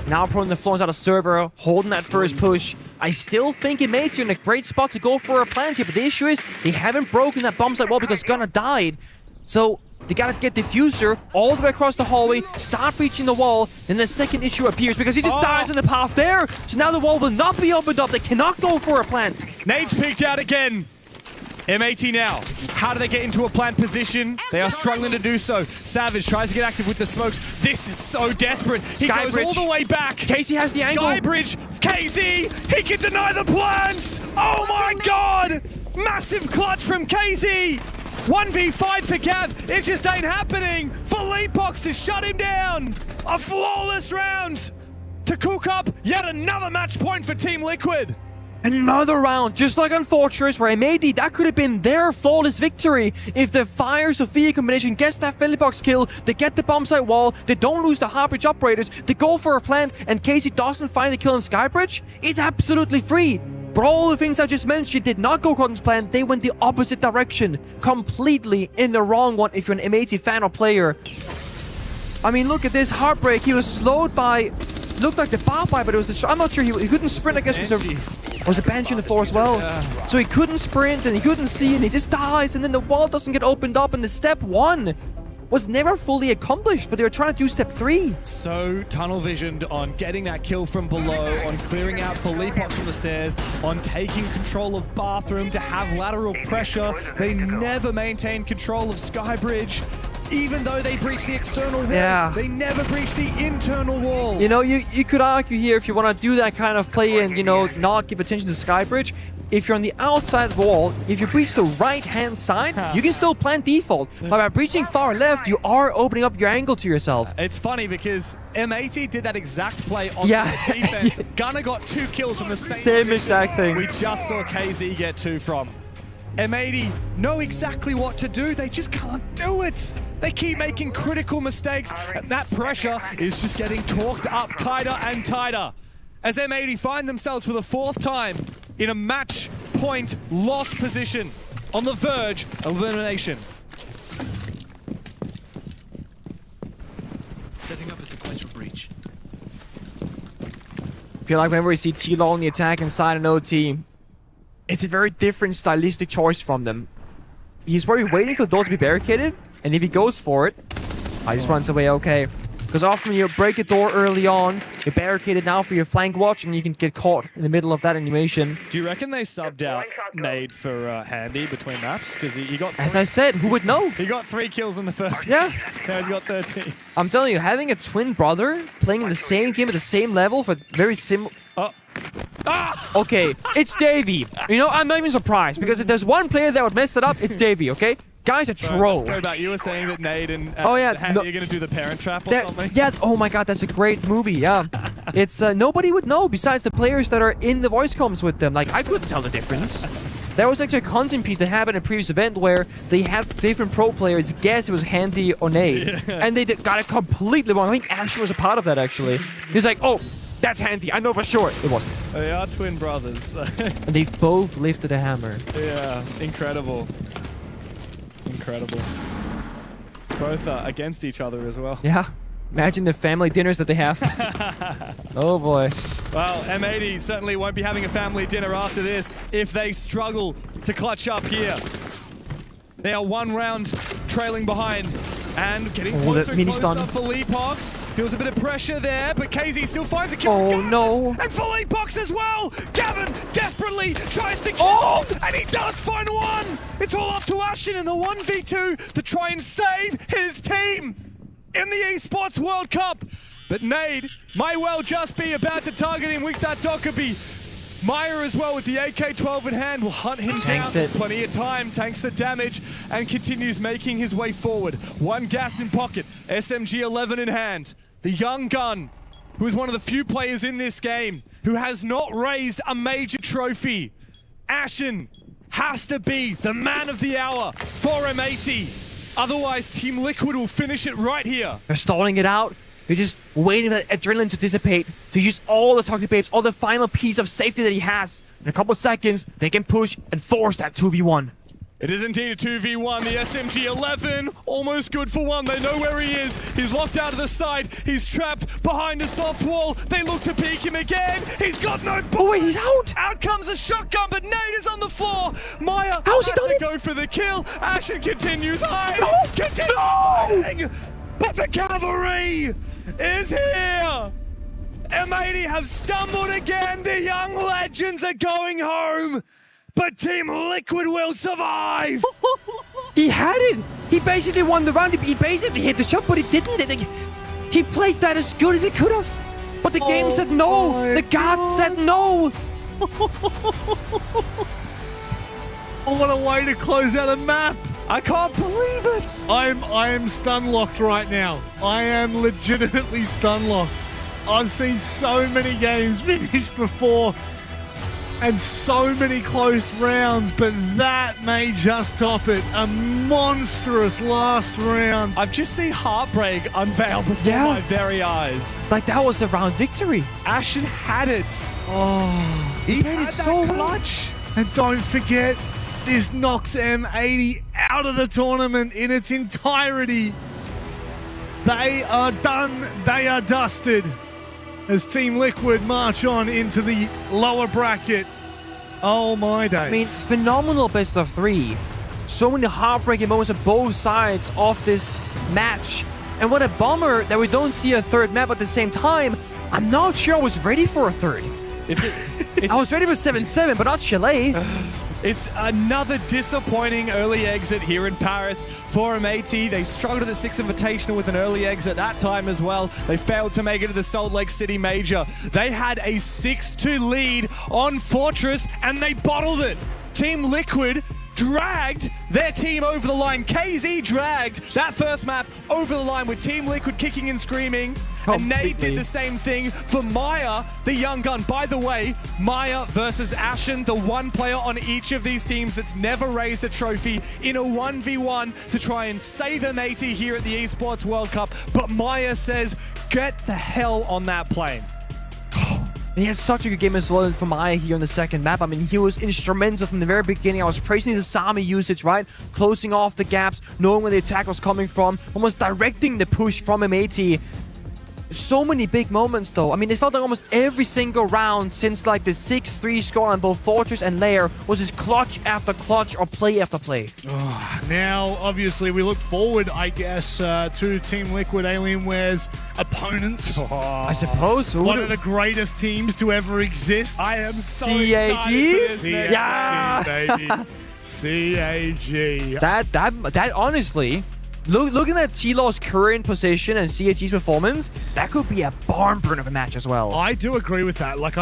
Now Pro on the floor is out of server, holding that first push. I still think M80 are in a great spot to go for a plant here, but the issue is they haven't broken that bomb site wall because Gunner died. So they gotta get Diffuser all the way across the hallway, start breaching the wall, then the second issue appears because he just dies in the path there. So now the wall will not be opened up. They cannot go for a plant. Nade's picked out again. M80 now. How do they get into a plant position? They are struggling to do so. Savage tries to get active with the smokes. This is so desperate. He goes all the way back. Casey has the angle. Skybridge. KZ. He can deny the plants. Oh my god. Massive clutch from KZ. 1v5 for Cav. It just ain't happening. Philippox to shut him down. A flawless round to cook up yet another match point for Team Liquid. Another round, just like on Fortress, where M80, that could have been their flawless victory. If the Fire Sophia combination gets that Philippox kill, they get the bomb site wall, they don't lose the Heartbridge operators, they go for a plant, and Casey doesn't find the kill on Skybridge, it's absolutely free. But all the things I just mentioned did not go according to plan. They went the opposite direction. Completely in the wrong one if you're an M80 fan or player. I mean, look at this Heartbreak. He was slowed by... Looked like the bar fight, but it was the... I'm not sure. He couldn't sprint, I guess, because there was a bench in the floor as well. Yeah. So he couldn't sprint, and he couldn't see, and he just dies, and then the wall doesn't get opened up, and the step 1 was never fully accomplished, but they were trying to do step 3. So tunnel visioned on getting that kill from below, on clearing out Philippox from the stairs, on taking control of bathroom to have lateral pressure. They never maintained control of Skybridge. Even though they breached the external wall, they never breached the internal wall. You know, you could argue here if you want to do that kind of play and, you know, not give attention to Skybridge. If you're on the outside wall, if you breach the right-hand side, you can still plant default. But by breaching far left, you are opening up your angle to yourself. It's funny because M80 did that exact play on the defense. Gunner got 2 kills from the same exact thing. We just saw KZ get 2 from. M80 know exactly what to do, they just can't do it. They keep making critical mistakes, and that pressure is just getting torqued up tighter and tighter. As M80 find themselves for the 4th time in a match point loss position. on the verge of elimination. Setting up a sequential breach. I feel like whenever we see T-Law on the attack inside an OT, it's a very different stylistic choice from them. He's probably waiting for the door to be barricaded, and if he goes for it, he just runs away okay. Because often you break a door early on, you barricade it now for your flank watch, and you can get caught in the middle of that animation. Do you reckon they subbed out Nade for Handy between maps? Because he got 3. As I said, who would know? He got 3 kills in the first Yeah. Now he's got 13. I'm telling you, having a twin brother playing in the same game at the same level for very similar... Okay, it's Davey. You know, I'm not even surprised, because if there's one player that would mess it up, it's Davey, okay? Guy's a troll. Let's go back. You were saying that Nade and Oh, yeah, Handy are going to do the parent trap or something? Yeah, oh my god, that's a great movie, yeah. It's, nobody would know besides the players that are in the voice comms with them. Like, I couldn't tell the difference. There was actually a content piece that happened in a previous event where they had different pro players guess it was Handy or Nade. Yeah. And they got it completely wrong. I think Asher was a part of that, actually. He's like, oh, that's Handy, I know for sure. It wasn't. They are twin brothers. And they've both lifted a hammer. Yeah, incredible. Incredible. Both against each other as well. Yeah. Imagine the family dinners that they have. Oh boy. Well, M80 certainly won't be having a family dinner after this if they struggle to clutch up here. They are 1 round trailing behind and getting closer and closer for Leapox. Feels a bit of pressure there, but KZ still finds a kill. Oh no. And for Leapox as well. Gavin desperately tries to kill, and he does find one. It's all up to Ashen in the 1v2 to try and save his team in the Esports World Cup. But Nade might well just be about to target him with that Dockerby. Maya as well with the AK-12 in hand will hunt him down. There's plenty of time, tanks the damage, and continues making his way forward. 1 gas in pocket, SMG-11 in hand. The young gun, who is one of the few players in this game who has not raised a major trophy. Ashen has to be the man of the hour for M80. Otherwise, Team Liquid will finish it right here. They're stalling it out. They're just waiting for that adrenaline to dissipate, to use all the toxic babes, all the final piece of safety that he has. In a couple of seconds, they can push and force that 2v1. It is indeed a 2v1. The SMG-11, almost good for 1. They know where he is. He's locked out of the side. He's trapped behind a soft wall. They look to peek him again. He's got no bullets. Oh wait, he's out. Out comes the shotgun, but Nade is on the floor. Maya How's he done to it? go for the kill. Ashen continues hiding. No. Continues hiding. But the cavalry is here. M80 have stumbled again. The young legends are going home. But Team Liquid will survive! He had it! He basically won the round. He basically hit the shot, but he didn't. He played that as good as he could have. But the game said no! The God said no! Oh, what a way to close out a map! I can't believe it! I am stun-locked right now. I am legitimately stun-locked. I've seen so many games finish before and so many close rounds, but that may just top it. A monstrous last round. I've just seen heartbreak unveil before my very eyes. Like that was a round victory. Ashen had it. Oh, he had it so clutch. And don't forget, this knocks M80 out of the tournament in its entirety. They are done. They are dusted. As Team Liquid march on into the lower bracket. Oh my days. I mean, phenomenal best of 3. So many heartbreaking moments on both sides of this match. And what a bummer that we don't see a third map at the same time. I'm not sure I was ready for a third. I was ready for 7-7, but not Chile. It's another disappointing early exit here in Paris for M80. They struggled at the 6 Invitational with an early exit that time as well. They failed to make it to the Salt Lake City Major. They had a 6-2 lead on Fortress and they bottled it. Team Liquid dragged their team over the line. KZ dragged that first map over the line with Team Liquid kicking and screaming. And Nade did the same thing for Maya, the young gun. By the way, Maya versus Ashen, the one player on each of these teams that's never raised a trophy in a 1v1 to try and save M80 here at the Esports World Cup. But Maya says, get the hell on that plane. And he had such a good game as well from Maya here on the second map. I mean, he was instrumental from the very beginning. I was praising his Asami usage, right? Closing off the gaps, knowing where the attack was coming from, almost directing the push from M80. So many big moments, though. I mean, it felt like almost every single round since like the 6-3 score on both Fortress and Lair was just clutch after clutch or play after play. Now, obviously, we look forward, I guess, to Team Liquid Alienware's opponents. I suppose. One of the greatest teams to ever exist. I am so excited for this. Yeah, baby. CAG. That honestly, looking at T-Law's current position and CAG's performance, that could be a barn burner of a match as well. I do agree with that. Like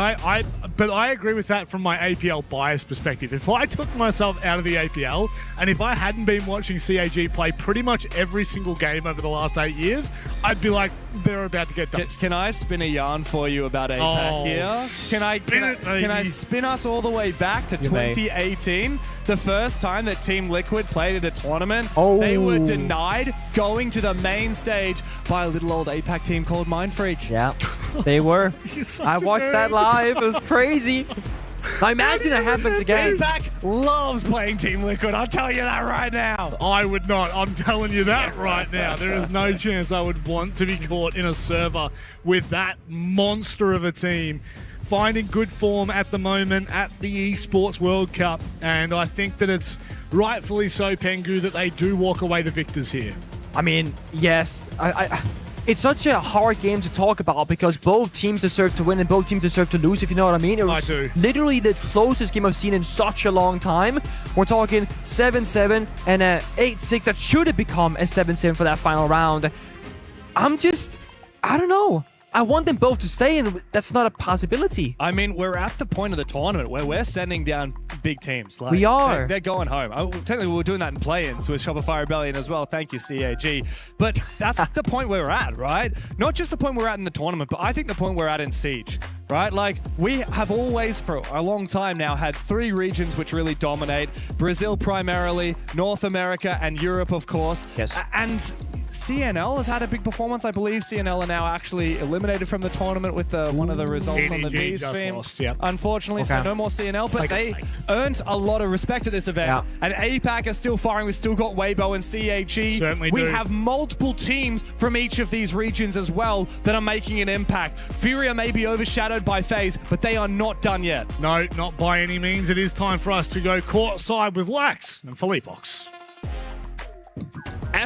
but I agree with that from my APL bias perspective. If I took myself out of the APL and if I hadn't been watching CAG play pretty much every single game over the last 8 years, I'd be like, they're about to get done. Can I spin a yarn for you about APAC here? Can I spin us all the way back to 2018? The first time that Team Liquid played at a tournament, they were denied going to the main stage by a little old APAC team called Mindfreak. Yeah, they were. I watched that live. It was crazy. Now imagine that happens again. APAC loves playing Team Liquid. I'll tell you that right now. I would not. I'm telling you that right now. There is no chance I would want to be caught in a server with that monster of a team. Finding good form at the moment at the Esports World Cup. And I think that it's rightfully so, Pengu, that they do walk away the victors here. I mean, yes. It's such a hard game to talk about because both teams deserve to win and both teams deserve to lose, if you know what I mean. It was literally the closest game I've seen in such a long time. We're talking 7-7 and a 8-6 that should have become a 7-7 for that final round. I don't know. I want them both to stay, and that's not a possibility. I mean, we're at the point of the tournament where we're sending down big teams. Like, we are. They're going home. Technically, we were doing that in play-ins with Shopify Rebellion as well. Thank you, CAG. But that's the point we're at, right? Not just the point we're at in the tournament, but I think the point we're at in Siege. Right? Like, we have always, for a long time now, had 3 regions which really dominate. Brazil primarily, North America, and Europe, of course. Yes. And CNL has had a big performance. I believe CNL are now actually eliminated from the tournament with one of the results on the B stream. Unfortunately, so no more CNL, but they earned a lot of respect at this event. Yeah. And APAC are still firing. We've still got Weibo and CAG. Certainly we do. have multiple teams from each of these regions as well that are making an impact. Furia may be overshadowed by FaZe, but they are not done yet. No, not by any means. It is time for us to go courtside with Lax and Philippox.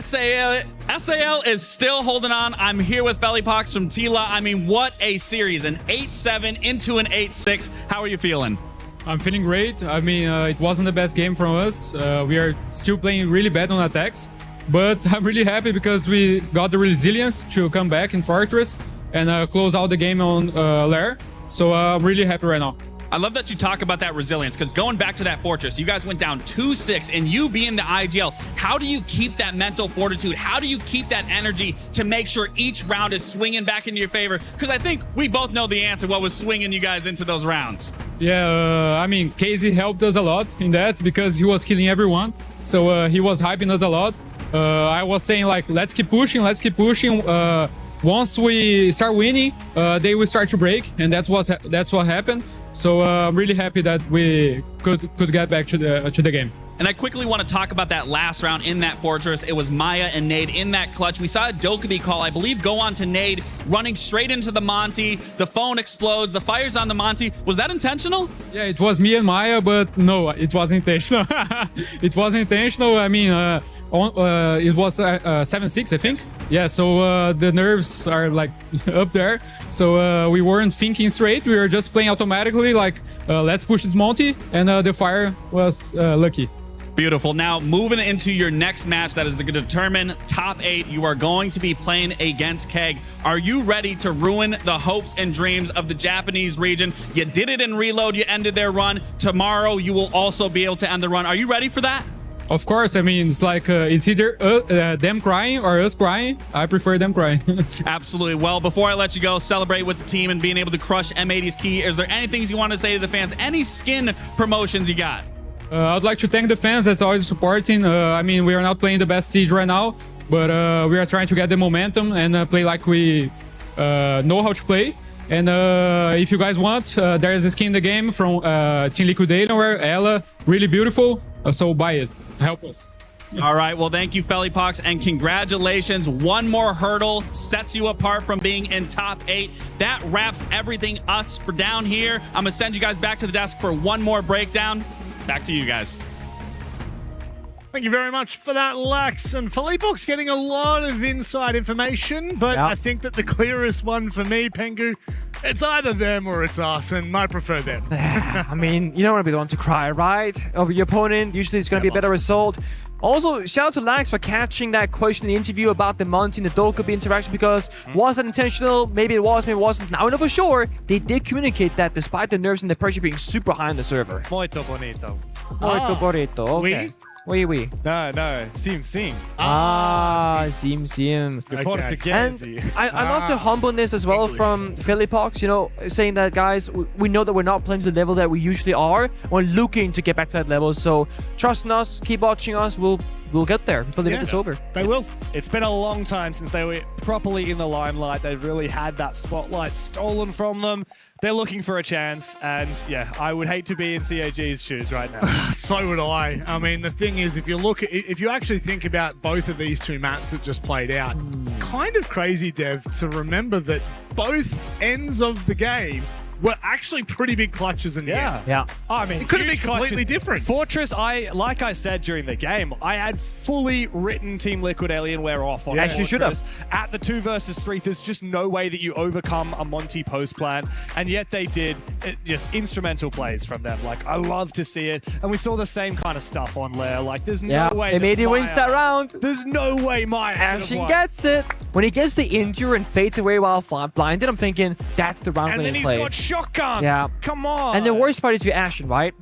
SAL is still holding on. I'm here with Philippox from Tila. I mean, what a series. An 8-7 into an 8-6. How are you feeling? I'm feeling great. I mean, it wasn't the best game from us. We are still playing really bad on attacks, but I'm really happy because we got the resilience to come back in Fortress and close out the game on Lair. So I'm really happy right now. I love that you talk about that resilience, because going back to that Fortress, you guys went down 2-6, and you being the ag.al, how do you keep that mental fortitude? How do you keep that energy to make sure each round is swinging back into your favor? Because I think we both know the answer, what was swinging you guys into those rounds. Yeah, I mean, Casey helped us a lot in that because he was killing everyone. So he was hyping us a lot. I was saying, like, let's keep pushing, let's keep pushing. Once we start winning, they will start to break, and that's what happened. So I'm really happy that we could get back to the game. And I quickly want to talk about that last round in that Fortress. It was Maya and Nade in that clutch. We saw a Dokkaebi call, I believe, go on to Nade, running straight into the Monty. The phone explodes. The fire's on the Monty. Was that intentional? Yeah, it was me and Maya, but no, it wasn't intentional. It was intentional. I mean, it was 7-6, I think. Yeah, so the nerves are like up there. So we weren't thinking straight. We were just playing automatically, like, let's push this Monty, and the fire was lucky. Beautiful. Now, moving into your next match that is going to determine top 8, you are going to be playing against Keg. Are you ready to ruin the hopes and dreams of the Japanese region? You did it in Reload. You ended their run. Tomorrow, you will also be able to end the run. Are you ready for that? Of course. I mean, it's like it's either them crying or us crying. I prefer them crying. Absolutely. Well, before I let you go, celebrate with the team and being able to crush M80's key. Is there anything you want to say to the fans? Any skin promotions you got? I'd like to thank the fans that's always supporting. I mean, we are not playing the best Siege right now, but we are trying to get the momentum and play like we know how to play. And if you guys want, there is a skin in the game from Team Liquid Alienware, Ella, really beautiful. So buy it. Help us. All right. Well, thank you, Felipox, and congratulations. One more hurdle sets you apart from being in top 8. That wraps everything us for down here. I'm gonna send you guys back to the desk for one more breakdown. Back to you guys. Thank you very much for that, Lax. And Felipox getting a lot of inside information, but I think that the clearest one for me, Pengu, it's either them or it's us, and I prefer them. I mean, you don't want to be the one to cry, right? Over your opponent, usually it's going to be a better result. Also, shout out to Lax for catching that question in the interview about the Monty and the Dokkaebi interaction, because was that intentional? Maybe it was, maybe it wasn't. Now we know for sure. They did communicate that despite the nerves and the pressure being super high on the server. Muito bonito. Muito bonito. Okay. Oui. No. Sim. Sim. You're Portuguese. And I love the humbleness as well from Felipox, you know, saying that, guys, we know that we're not playing to the level that we usually are. We're looking to get back to that level. So trust in us, keep watching us. We'll get there before the event is over. They will. It's been a long time since they were properly in the limelight. They've really had that spotlight stolen from them. They're looking for a chance, and yeah, I would hate to be in CAG's shoes right now. So would I. I mean, the thing is, if you actually think about both of these two maps that just played out, it's kind of crazy, Dev, to remember that both ends of the game were actually pretty big clutches and gains. Yeah. I mean, it could have been completely different. Fortress, like I said during the game, I had fully written Team Liquid Alienware off on As you should have. At the 2 versus 3, there's just no way that you overcome a Monty post plan, and yet they did. Just instrumental plays from them. Like, I love to see it, and we saw the same kind of stuff on Lair. Like, there's no way Made wins that round. There's no way Maya Ashen gets it. When he gets the injure and fades away while blinded, I'm thinking, that's the round and then he's got shotgun. Yeah. Come on. And the worst part is for Ashen, right?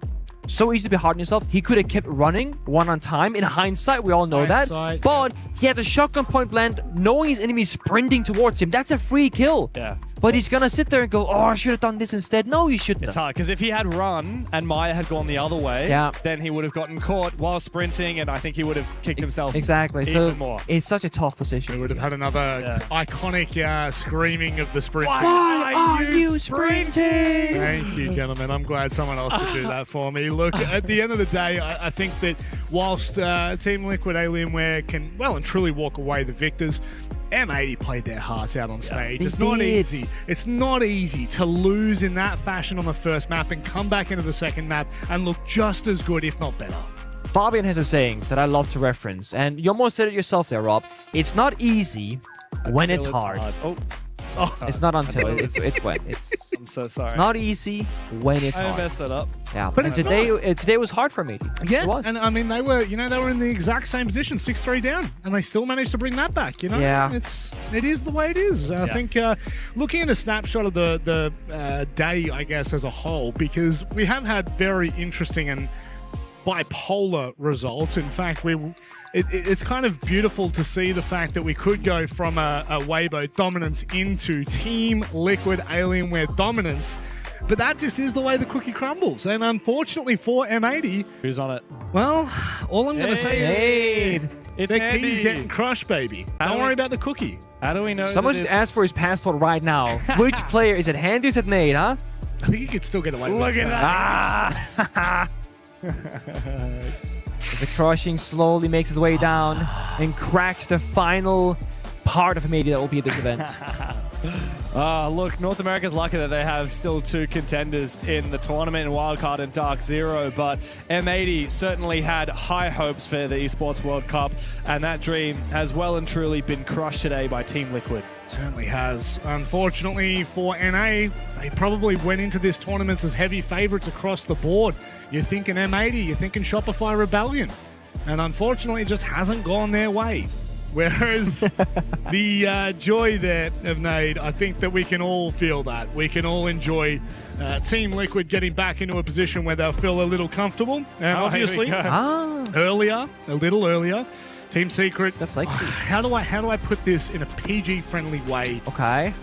So easy to be hard on yourself. He could have kept running one on time. In hindsight, we all know that. But he had a shotgun point blank, knowing his enemy sprinting towards him. That's a free kill. Yeah. But he's going to sit there and go, oh, I should have done this instead. No, you shouldn't. It's hard, because if he had run and Maya had gone the other way, then he would have gotten caught while sprinting, and I think he would have kicked himself even more. It's such a tough position. He would have had another iconic screaming of the sprinting. Why are you sprinting? Thank you, gentlemen. I'm glad someone else could do that for me. Look, at the end of the day, I think that whilst Team Liquid Alienware can well and truly walk away the victors, M80 played their hearts out on stage. It's not easy. It's not easy to lose in that fashion on the first map and come back into the second map and look just as good, if not better. Fabian has a saying that I love to reference, and you almost said it yourself there, Rob. It's not easy when it's hard. It's not until it's when it's. I'm so sorry. It's not easy when it's hard. I messed that up. Yeah, but today was hard for me. Yeah, it was. And I mean they were in the exact same position, 6-3 down, and they still managed to bring that back. You know, it is the way it is. I think looking at a snapshot of the day, I guess as a whole, because we have had very interesting and bipolar results. In fact, it's kind of beautiful to see the fact that we could go from a Weibo dominance into Team Liquid Alienware dominance. But that just is the way the cookie crumbles. And unfortunately for M80... Who's on it? Well, all I'm going to say is... It's their key's getting crushed, baby. Don't worry about the cookie. How do we know Someone should ask for his passport right now. Which player? Is it Handy or is it Nate, huh? I think you could still get away with it. Look at that. As the crushing slowly makes its way down and cracks the final part of M80 that will be at this event. Look, North America's lucky that they have still 2 contenders in the tournament in Wildcard and Dark Zero, but M80 certainly had high hopes for the Esports World Cup, and that dream has well and truly been crushed today by Team Liquid. Certainly has. Unfortunately for NA, they probably went into this tournament as heavy favorites across the board. You're thinking M80, you're thinking Shopify Rebellion, and unfortunately it just hasn't gone their way. Whereas the joy there of Nade, I think that we can all feel that. We can all enjoy Team Liquid getting back into a position where they'll feel a little comfortable. And obviously, a little earlier, Team Secret. How do I put this in a PG-friendly way? Okay.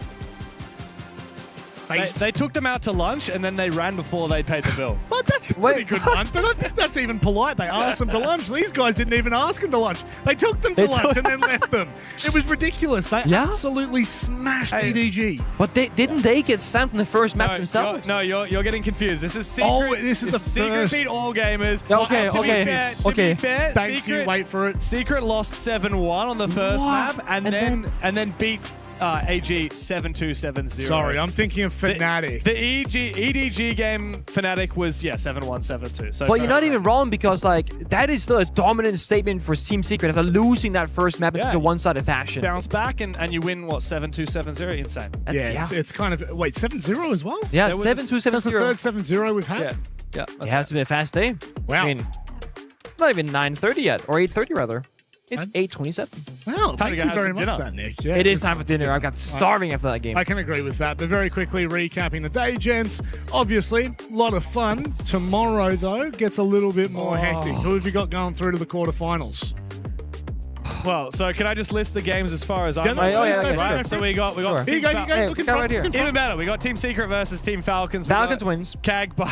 They took them out to lunch and then they ran before they paid the bill. But that's a pretty good one. But I think that's even polite. They asked them to lunch. These guys didn't even ask them to lunch. They took them to lunch and then left them. It was ridiculous. They absolutely smashed EDG. But didn't they get stamped in the first map themselves? You're getting confused. This is secret. Oh, this is the Secret first. beat all gamers. Okay, To be fair, Thank Secret, you. Wait for it. Secret lost 7-1 on the first map and then beat AG 7-2-7-0. Sorry, I'm thinking of Fnatic. The EDG game Fnatic was 7-1, 7-2. So But you're not even wrong because like that is still a dominant statement for Team Secret after losing that first map in such a one-sided fashion. Bounce back and you win what 7-2, 7-0. Insane. It's kind of 7-0 as well. Yeah, There was 7-2, 7-0. That's the third 7-0 we've had. Yeah. It has to be a fast day. Wow. I mean, it's not even 9:30 yet, or 8:30 rather. It's 8:27. Well, Time thank to go you have very some much dinner. for that, Nick. Yeah, It is time for dinner. I got starving after that game. I can agree with that. But very quickly recapping the day, gents. Obviously, a lot of fun. Tomorrow, though, gets a little bit more hectic. Who have you got going through to the quarterfinals? Well, so can I just list the games as far as I know? Right. So we got Here you go. Look in front, right here. look in front. Even better, we got Team Secret versus Team Falcons. Falcons wins. CAG by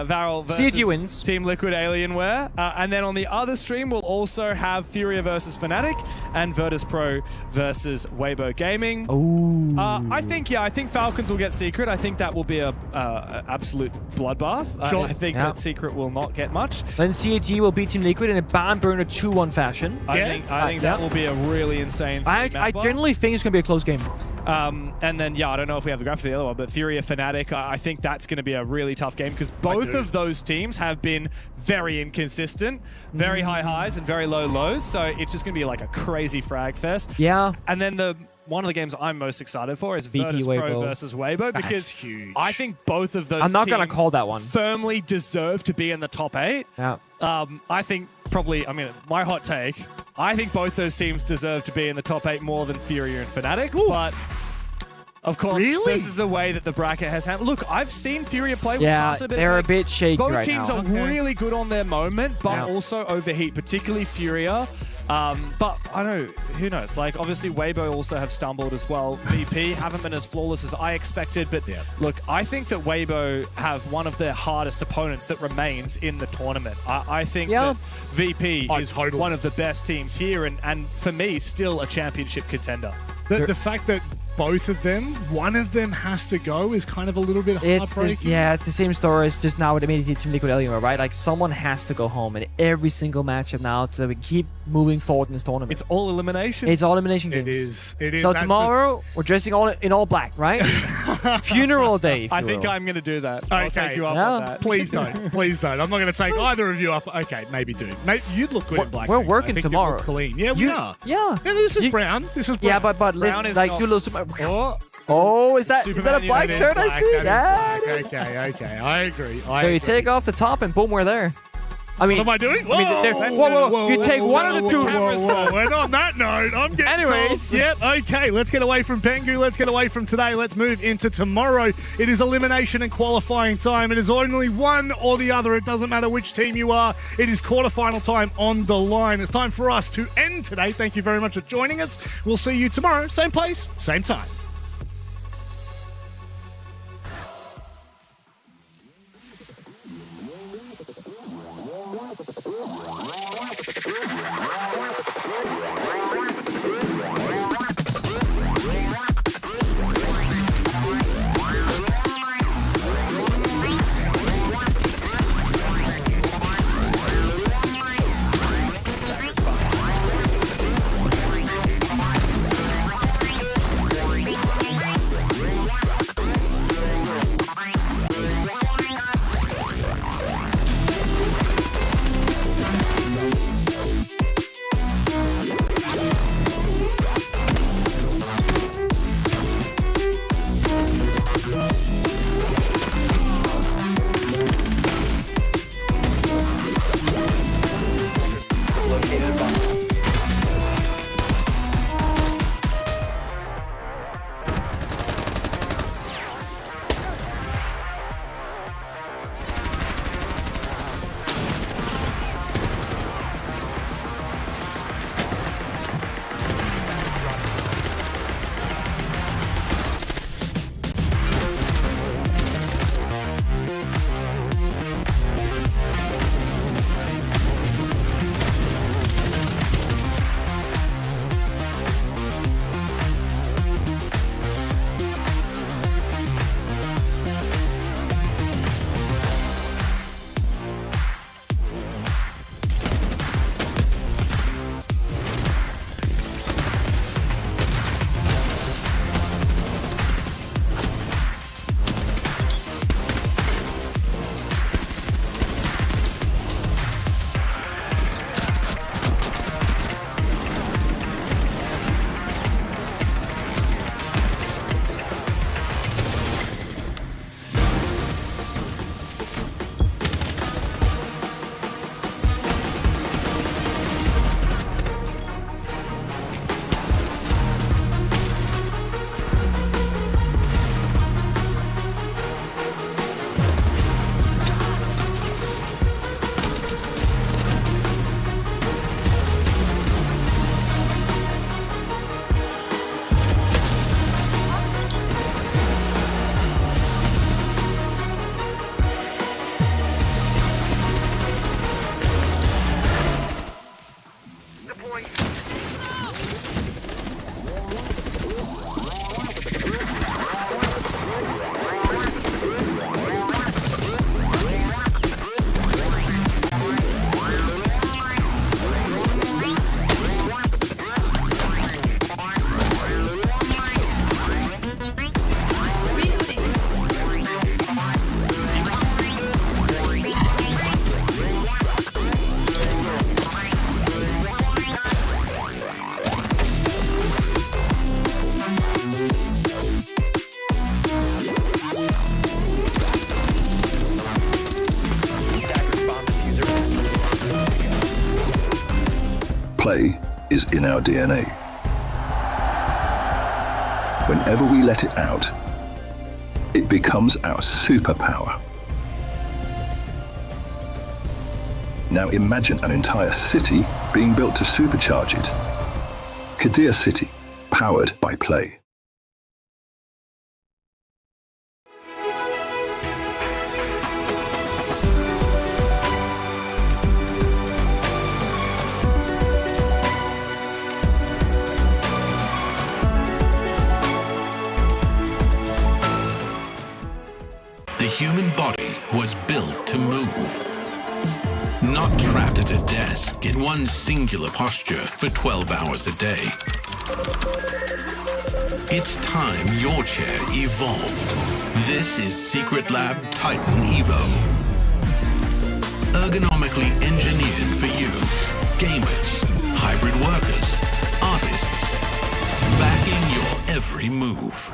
Varel versus CG wins. Team Liquid Alienware. And then on the other stream, we'll also have Furia versus Fnatic and virtus.pro versus Weibo Gaming. Ooh. I think Falcons will get Secret. I think that will be a absolute bloodbath. Sure. I think that Secret will not get much. Then CAG will beat Team Liquid in a barn burner 2-1 fashion. I think that will be a really insane I generally think it's going to be a close game. And then, I don't know if we have the graph for the other one, but Furia Fnatic, I think that's going to be a really tough game because both of those teams have been very inconsistent, very high highs and very low lows. So it's just going to be like a crazy frag fest. Yeah. And then one of the games I'm most excited for is VP virtus.pro Weibo. versus Weibo because huge. I think both of those I'm not going to call that one. firmly deserve to be in the top 8. Yeah. I think probably, my hot take, I think both those teams deserve to be in the top 8 more than Furia and Fnatic. But of course, this is the way that the bracket has handled. Look, I've seen Furia play with us a bit. They're a bit shaky both right teams now. are really good on their moment, but Yeah. also overheat, particularly Furia. But I don't know, who knows? Like, obviously, Weibo also have stumbled as well. VP haven't been as flawless as I expected, but look, I think that Weibo have one of their hardest opponents that remains in the tournament. I think that VP is one of the best teams here, and for me, still a championship contender. The fact that both of them, one of them has to go is kind of a little bit heartbreaking. It's the same story as just now with immediately Team Liquid Alienware, right? Like someone has to go home in every single matchup now so we keep moving forward in this tournament. It's all elimination. It's all elimination games. It is. So That's tomorrow we're dressing all in all black, right? Funeral day. I think I'm going to do that. I'll take you up Yeah. on that. Please don't. Please don't. I'm not going to take either of you up. Okay, maybe do. You'd look good in black. We're Nick. working I think tomorrow. You look clean. Yeah, we are. Yeah. This is brown. This is brown. Yeah, but Brown is like not- you look super. Oh, Oh, is that Superman a black That is shirt I black, see? that Yeah. is black. Okay. I agree. So you take off the top and boom, we're there. I mean, What am I doing? I mean, whoa. You take one of the two. And on that note, I'm getting Anyways. told. Yep, okay, let's get away from Pengu. Let's get away from today. Let's move into tomorrow. It is elimination and qualifying time. It is only one or the other. It doesn't matter which team you are. It is quarterfinal time on the line. It's time for us to end today. Thank you very much for joining us. We'll see you tomorrow. Same place, same time. Play is in our DNA. Whenever we let it out, it becomes our superpower. Now imagine an entire city being built to supercharge it. Kadir City, powered by Play. The human body was built to move. Not trapped at a desk in one singular posture for 12 hours a day. It's time your chair evolved. This is Secret Lab Titan Evo. Ergonomically engineered for you, gamers, hybrid workers, artists, backing your every move.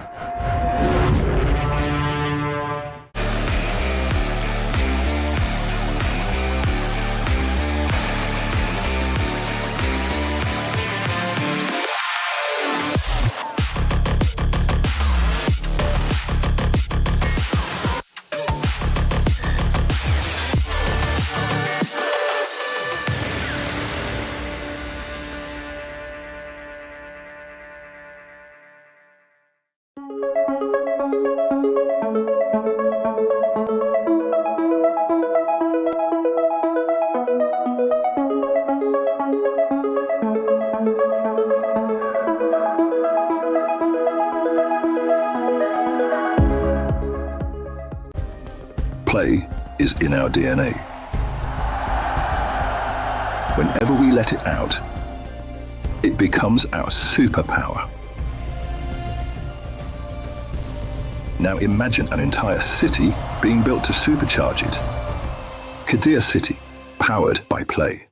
Play is in our DNA. Whenever we let it out, it becomes our superpower. Now imagine an entire city being built to supercharge it. Kadir City, powered by Play.